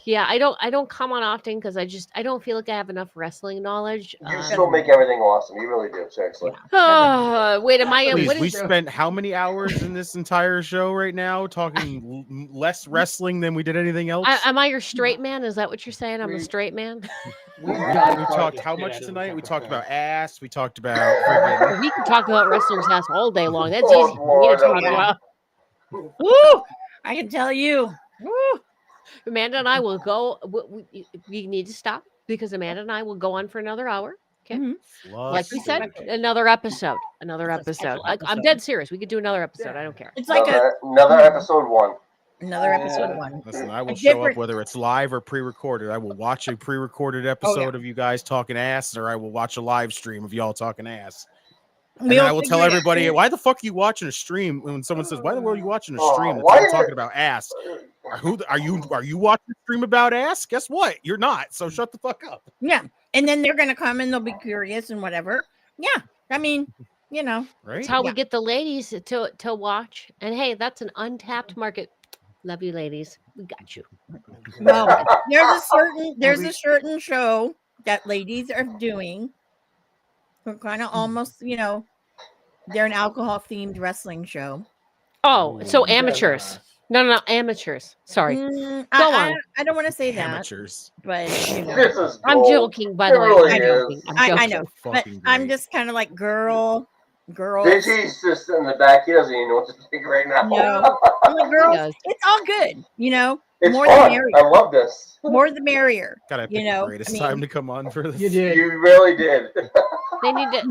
[SPEAKER 6] yeah, I don't come on often because I don't feel like I have enough wrestling knowledge.
[SPEAKER 3] You still make everything awesome. You really do. Seriously.
[SPEAKER 6] Wait, am I?
[SPEAKER 5] Please,
[SPEAKER 6] What
[SPEAKER 5] we
[SPEAKER 6] is?
[SPEAKER 5] spent how many hours in this entire show right now talking less wrestling than we did anything else?
[SPEAKER 6] Am I your straight man? Is that what you're saying? I'm a
[SPEAKER 1] We-
[SPEAKER 6] straight man.
[SPEAKER 1] We
[SPEAKER 5] We
[SPEAKER 1] got
[SPEAKER 5] talked how much tonight? We talked about ass. We talked about friggin'
[SPEAKER 6] We can talk about wrestlers' ass all day long. That's
[SPEAKER 3] Oh,
[SPEAKER 6] easy for me to
[SPEAKER 3] Lord,
[SPEAKER 6] talk
[SPEAKER 3] yeah.
[SPEAKER 6] about.
[SPEAKER 4] Woo! I can tell you. Woo!
[SPEAKER 6] Amanda and I will go. We need to stop because Amanda and I will go on for another hour. Okay.
[SPEAKER 4] Mhm.
[SPEAKER 6] Like we said,
[SPEAKER 4] Special.
[SPEAKER 6] another episode. Another
[SPEAKER 4] It's a
[SPEAKER 6] episode.
[SPEAKER 4] special
[SPEAKER 6] I'm
[SPEAKER 4] episode.
[SPEAKER 6] dead serious. We could do another episode. I don't care.
[SPEAKER 4] It's like
[SPEAKER 3] Another episode 1.
[SPEAKER 4] another episode
[SPEAKER 1] Yeah.
[SPEAKER 4] one.
[SPEAKER 5] Listen, I will
[SPEAKER 4] A
[SPEAKER 5] show up
[SPEAKER 4] different-
[SPEAKER 5] whether it's live or pre-recorded. I will watch a pre-recorded episode of you guys talking ass, or I will watch a live stream of y'all talking ass. And then I will tell everybody, why the fuck are you watching a stream? When someone says, why the world are you watching a stream? That's
[SPEAKER 3] why
[SPEAKER 5] all
[SPEAKER 3] is
[SPEAKER 5] talking
[SPEAKER 3] it-
[SPEAKER 5] about ass. Who are you watching a stream about ass? Guess what? You're not. So shut the fuck up.
[SPEAKER 4] Yeah, and then they're gonna come and they'll be curious and whatever. Yeah, I mean, you know,
[SPEAKER 5] Right?
[SPEAKER 6] That's how we
[SPEAKER 4] Yeah.
[SPEAKER 6] get the ladies to watch. And hey, that's an untapped market. Love you, ladies. We got you.
[SPEAKER 4] well, there's a certain show that ladies are doing. We're kind of almost, you know, they're an alcohol themed wrestling show.
[SPEAKER 6] Oh, so
[SPEAKER 1] Ooh,
[SPEAKER 6] amateurs. No, amateurs. Sorry.
[SPEAKER 4] Mm,
[SPEAKER 6] Go
[SPEAKER 4] I,
[SPEAKER 6] on.
[SPEAKER 4] I don't want to say that,
[SPEAKER 5] Amateurs.
[SPEAKER 4] but you know,
[SPEAKER 3] This is
[SPEAKER 6] I'm
[SPEAKER 3] gold.
[SPEAKER 6] joking, by
[SPEAKER 3] It
[SPEAKER 6] the way.
[SPEAKER 3] really
[SPEAKER 6] I'm
[SPEAKER 3] is.
[SPEAKER 6] joking. I'm joking.
[SPEAKER 4] I know, but
[SPEAKER 5] Fucking
[SPEAKER 4] I'm
[SPEAKER 5] great.
[SPEAKER 4] just kind of like girls.
[SPEAKER 3] Digi's just in the back. He doesn't even know what to think right now.
[SPEAKER 4] No. I'm like, girls,
[SPEAKER 6] does.
[SPEAKER 4] it's all good, you know.
[SPEAKER 3] It's
[SPEAKER 4] More the
[SPEAKER 3] fun.
[SPEAKER 4] merrier.
[SPEAKER 3] I love this.
[SPEAKER 4] More the merrier.
[SPEAKER 5] Gotta
[SPEAKER 4] you
[SPEAKER 5] pick
[SPEAKER 4] know,
[SPEAKER 5] the greatest
[SPEAKER 4] I mean-
[SPEAKER 5] time to come on for this.
[SPEAKER 1] You did.
[SPEAKER 3] You really did.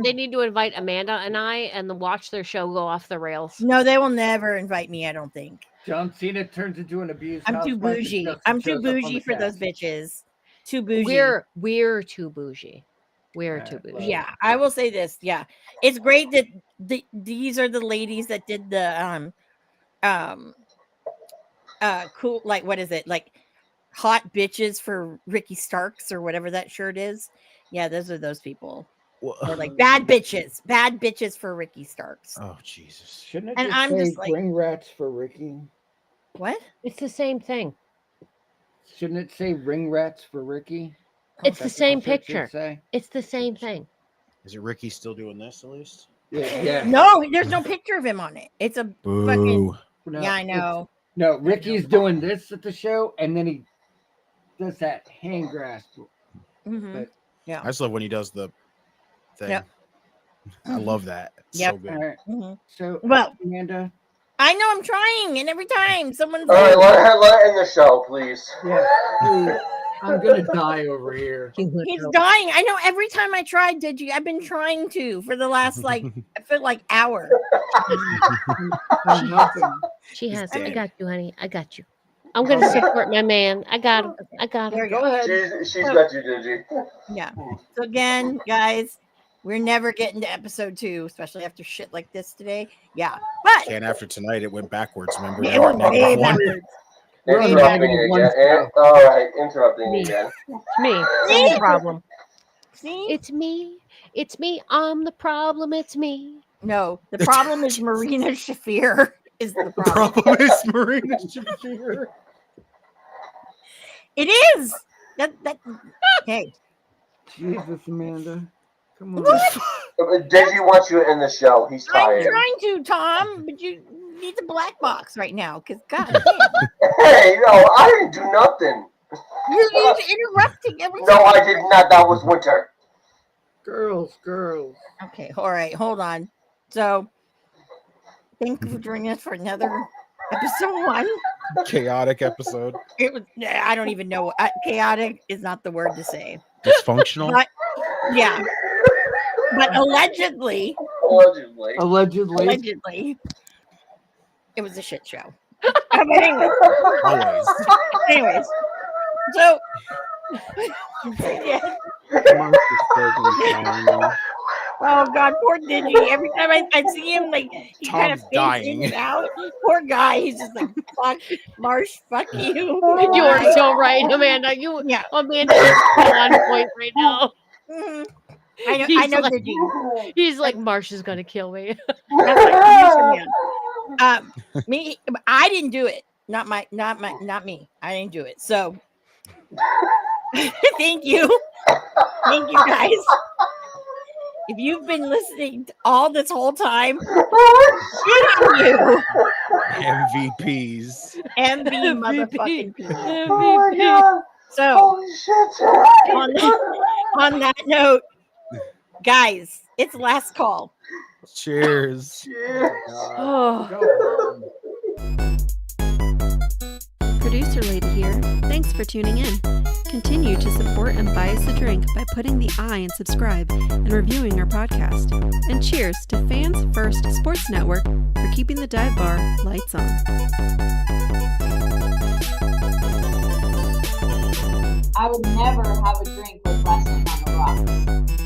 [SPEAKER 6] They need to invite Amanda and I and then watch their show go off the rails.
[SPEAKER 4] No, they will never invite me. I don't think.
[SPEAKER 1] John Cena turns into an abused.
[SPEAKER 4] I'm too
[SPEAKER 1] housewife and
[SPEAKER 4] bougie.
[SPEAKER 1] Justin
[SPEAKER 4] I'm too
[SPEAKER 1] shows up on
[SPEAKER 4] bougie
[SPEAKER 1] the
[SPEAKER 4] for those
[SPEAKER 1] cast.
[SPEAKER 4] bitches. Too bougie.
[SPEAKER 6] We're too bougie. We're too
[SPEAKER 1] Right,
[SPEAKER 6] bougie.
[SPEAKER 4] Yeah, I will say this. Yeah, it's great that these are the ladies that did the cool, like, what is it, like hot bitches for Ricky Starks or whatever that shirt is. Yeah, those are those people. They're like bad bitches for Ricky Starks.
[SPEAKER 5] Oh Jesus.
[SPEAKER 1] Shouldn't it
[SPEAKER 4] And
[SPEAKER 1] just
[SPEAKER 4] I'm
[SPEAKER 1] say
[SPEAKER 4] just like-
[SPEAKER 1] ring rats for Ricky?
[SPEAKER 4] What?
[SPEAKER 6] It's the same thing.
[SPEAKER 1] Shouldn't it say ring rats for Ricky?
[SPEAKER 6] It's the
[SPEAKER 1] That's what
[SPEAKER 6] same
[SPEAKER 1] shirt should
[SPEAKER 6] picture.
[SPEAKER 1] say.
[SPEAKER 6] It's the same thing.
[SPEAKER 5] Is it Ricky still doing this at least?
[SPEAKER 1] Yeah.
[SPEAKER 4] No, there's no picture of him on it. It's a fucking.
[SPEAKER 1] No,
[SPEAKER 4] Yeah, I
[SPEAKER 1] it's-
[SPEAKER 4] know.
[SPEAKER 1] No, Ricky's doing this at the show, and then he does that hand grasp.
[SPEAKER 4] Mhm.
[SPEAKER 5] I just love when he does the thing.
[SPEAKER 4] Yep.
[SPEAKER 5] I love that. It's
[SPEAKER 4] Yep.
[SPEAKER 5] so good.
[SPEAKER 1] All right.
[SPEAKER 4] Mhm.
[SPEAKER 1] So,
[SPEAKER 4] Well,
[SPEAKER 1] Amanda,
[SPEAKER 4] I know I'm trying, and every time someone's
[SPEAKER 3] All right,
[SPEAKER 4] like,
[SPEAKER 3] let end the show, please.
[SPEAKER 1] yes, please. I'm gonna die over here.
[SPEAKER 4] he's dying. I know every time I tried, I've been trying to for the last like I feel like hour.
[SPEAKER 1] I'm helping.
[SPEAKER 6] She
[SPEAKER 5] He's
[SPEAKER 6] has. I
[SPEAKER 5] dead.
[SPEAKER 6] got you, honey. I got you. I'm gonna support my man. I got him. I got
[SPEAKER 4] There
[SPEAKER 6] him.
[SPEAKER 4] you
[SPEAKER 1] Go
[SPEAKER 4] go.
[SPEAKER 1] ahead.
[SPEAKER 3] She's got you, Digi.
[SPEAKER 4] Yeah. So again, guys, we're never getting to episode 2, especially after shit like this today. Yeah, but
[SPEAKER 5] And after tonight, it went backwards. Remember?
[SPEAKER 4] it
[SPEAKER 5] Now we're
[SPEAKER 4] went
[SPEAKER 5] at
[SPEAKER 4] way
[SPEAKER 5] -1.
[SPEAKER 4] backwards.
[SPEAKER 1] We're on
[SPEAKER 3] Interrupting
[SPEAKER 1] negative one
[SPEAKER 3] again.
[SPEAKER 1] still.
[SPEAKER 3] All right, interrupting
[SPEAKER 6] Me.
[SPEAKER 3] again.
[SPEAKER 6] It's me. I'm the problem.
[SPEAKER 4] See,
[SPEAKER 6] It's me. It's me. I'm the problem. It's me.
[SPEAKER 4] no, the problem is Marina Shafir is the
[SPEAKER 5] The
[SPEAKER 4] problem.
[SPEAKER 5] problem is Marina Shafir.
[SPEAKER 4] It is that. Hey,
[SPEAKER 1] Jesus, Amanda. Come on.
[SPEAKER 3] Digi wants you in the show. He's
[SPEAKER 4] I'm
[SPEAKER 3] tired.
[SPEAKER 4] trying to, Tom, but you need the black box right now because God damn,
[SPEAKER 3] Hey, no, I didn't do nothing.
[SPEAKER 4] you're interrupting every
[SPEAKER 3] No, I did not. That was Winter.
[SPEAKER 1] Girls.
[SPEAKER 4] Okay, all right, hold on. So, thank you for joining us for another episode 1.
[SPEAKER 5] Chaotic episode.
[SPEAKER 4] It was, I don't even know. Chaotic is not the word to say.
[SPEAKER 5] Dysfunctional.
[SPEAKER 4] But, yeah, but allegedly,
[SPEAKER 3] Allegedly.
[SPEAKER 4] it was a shit show. But anyway,
[SPEAKER 5] Always.
[SPEAKER 4] anyways, so yeah,
[SPEAKER 1] Monster spoken,
[SPEAKER 4] Oh God, poor Digi. Every time I see him, like he kind of
[SPEAKER 5] Tom's
[SPEAKER 4] fades in
[SPEAKER 5] dying.
[SPEAKER 4] and out. Poor guy. He's just like, fuck, Marsh, fuck you.
[SPEAKER 6] You are so right, Amanda.
[SPEAKER 4] Yeah.
[SPEAKER 6] Amanda is so on point right now.
[SPEAKER 4] Mhm. I know. I
[SPEAKER 6] He's
[SPEAKER 4] know
[SPEAKER 6] like-
[SPEAKER 4] Digi.
[SPEAKER 6] He's like, Marsh is gonna kill me.
[SPEAKER 4] That's like, me. I didn't do it. Not me. I didn't do it. So, thank you guys. If you've been listening all this whole time, shit on you,
[SPEAKER 5] MVPs.
[SPEAKER 4] MV motherfucking P.
[SPEAKER 3] Oh my god!
[SPEAKER 4] So,
[SPEAKER 3] Holy shit!
[SPEAKER 4] on that note, guys, it's last call.
[SPEAKER 5] Cheers.
[SPEAKER 3] Cheers.
[SPEAKER 6] Oh.
[SPEAKER 1] Go on.
[SPEAKER 7] Producer Lady here. Thanks for tuning in. Continue to support Unbiased the Drink by putting the I in subscribe and reviewing our podcast. And cheers to Fans First Sports Network for keeping the dive bar lights on.
[SPEAKER 8] I would never have a drink with wrestling on the rocks.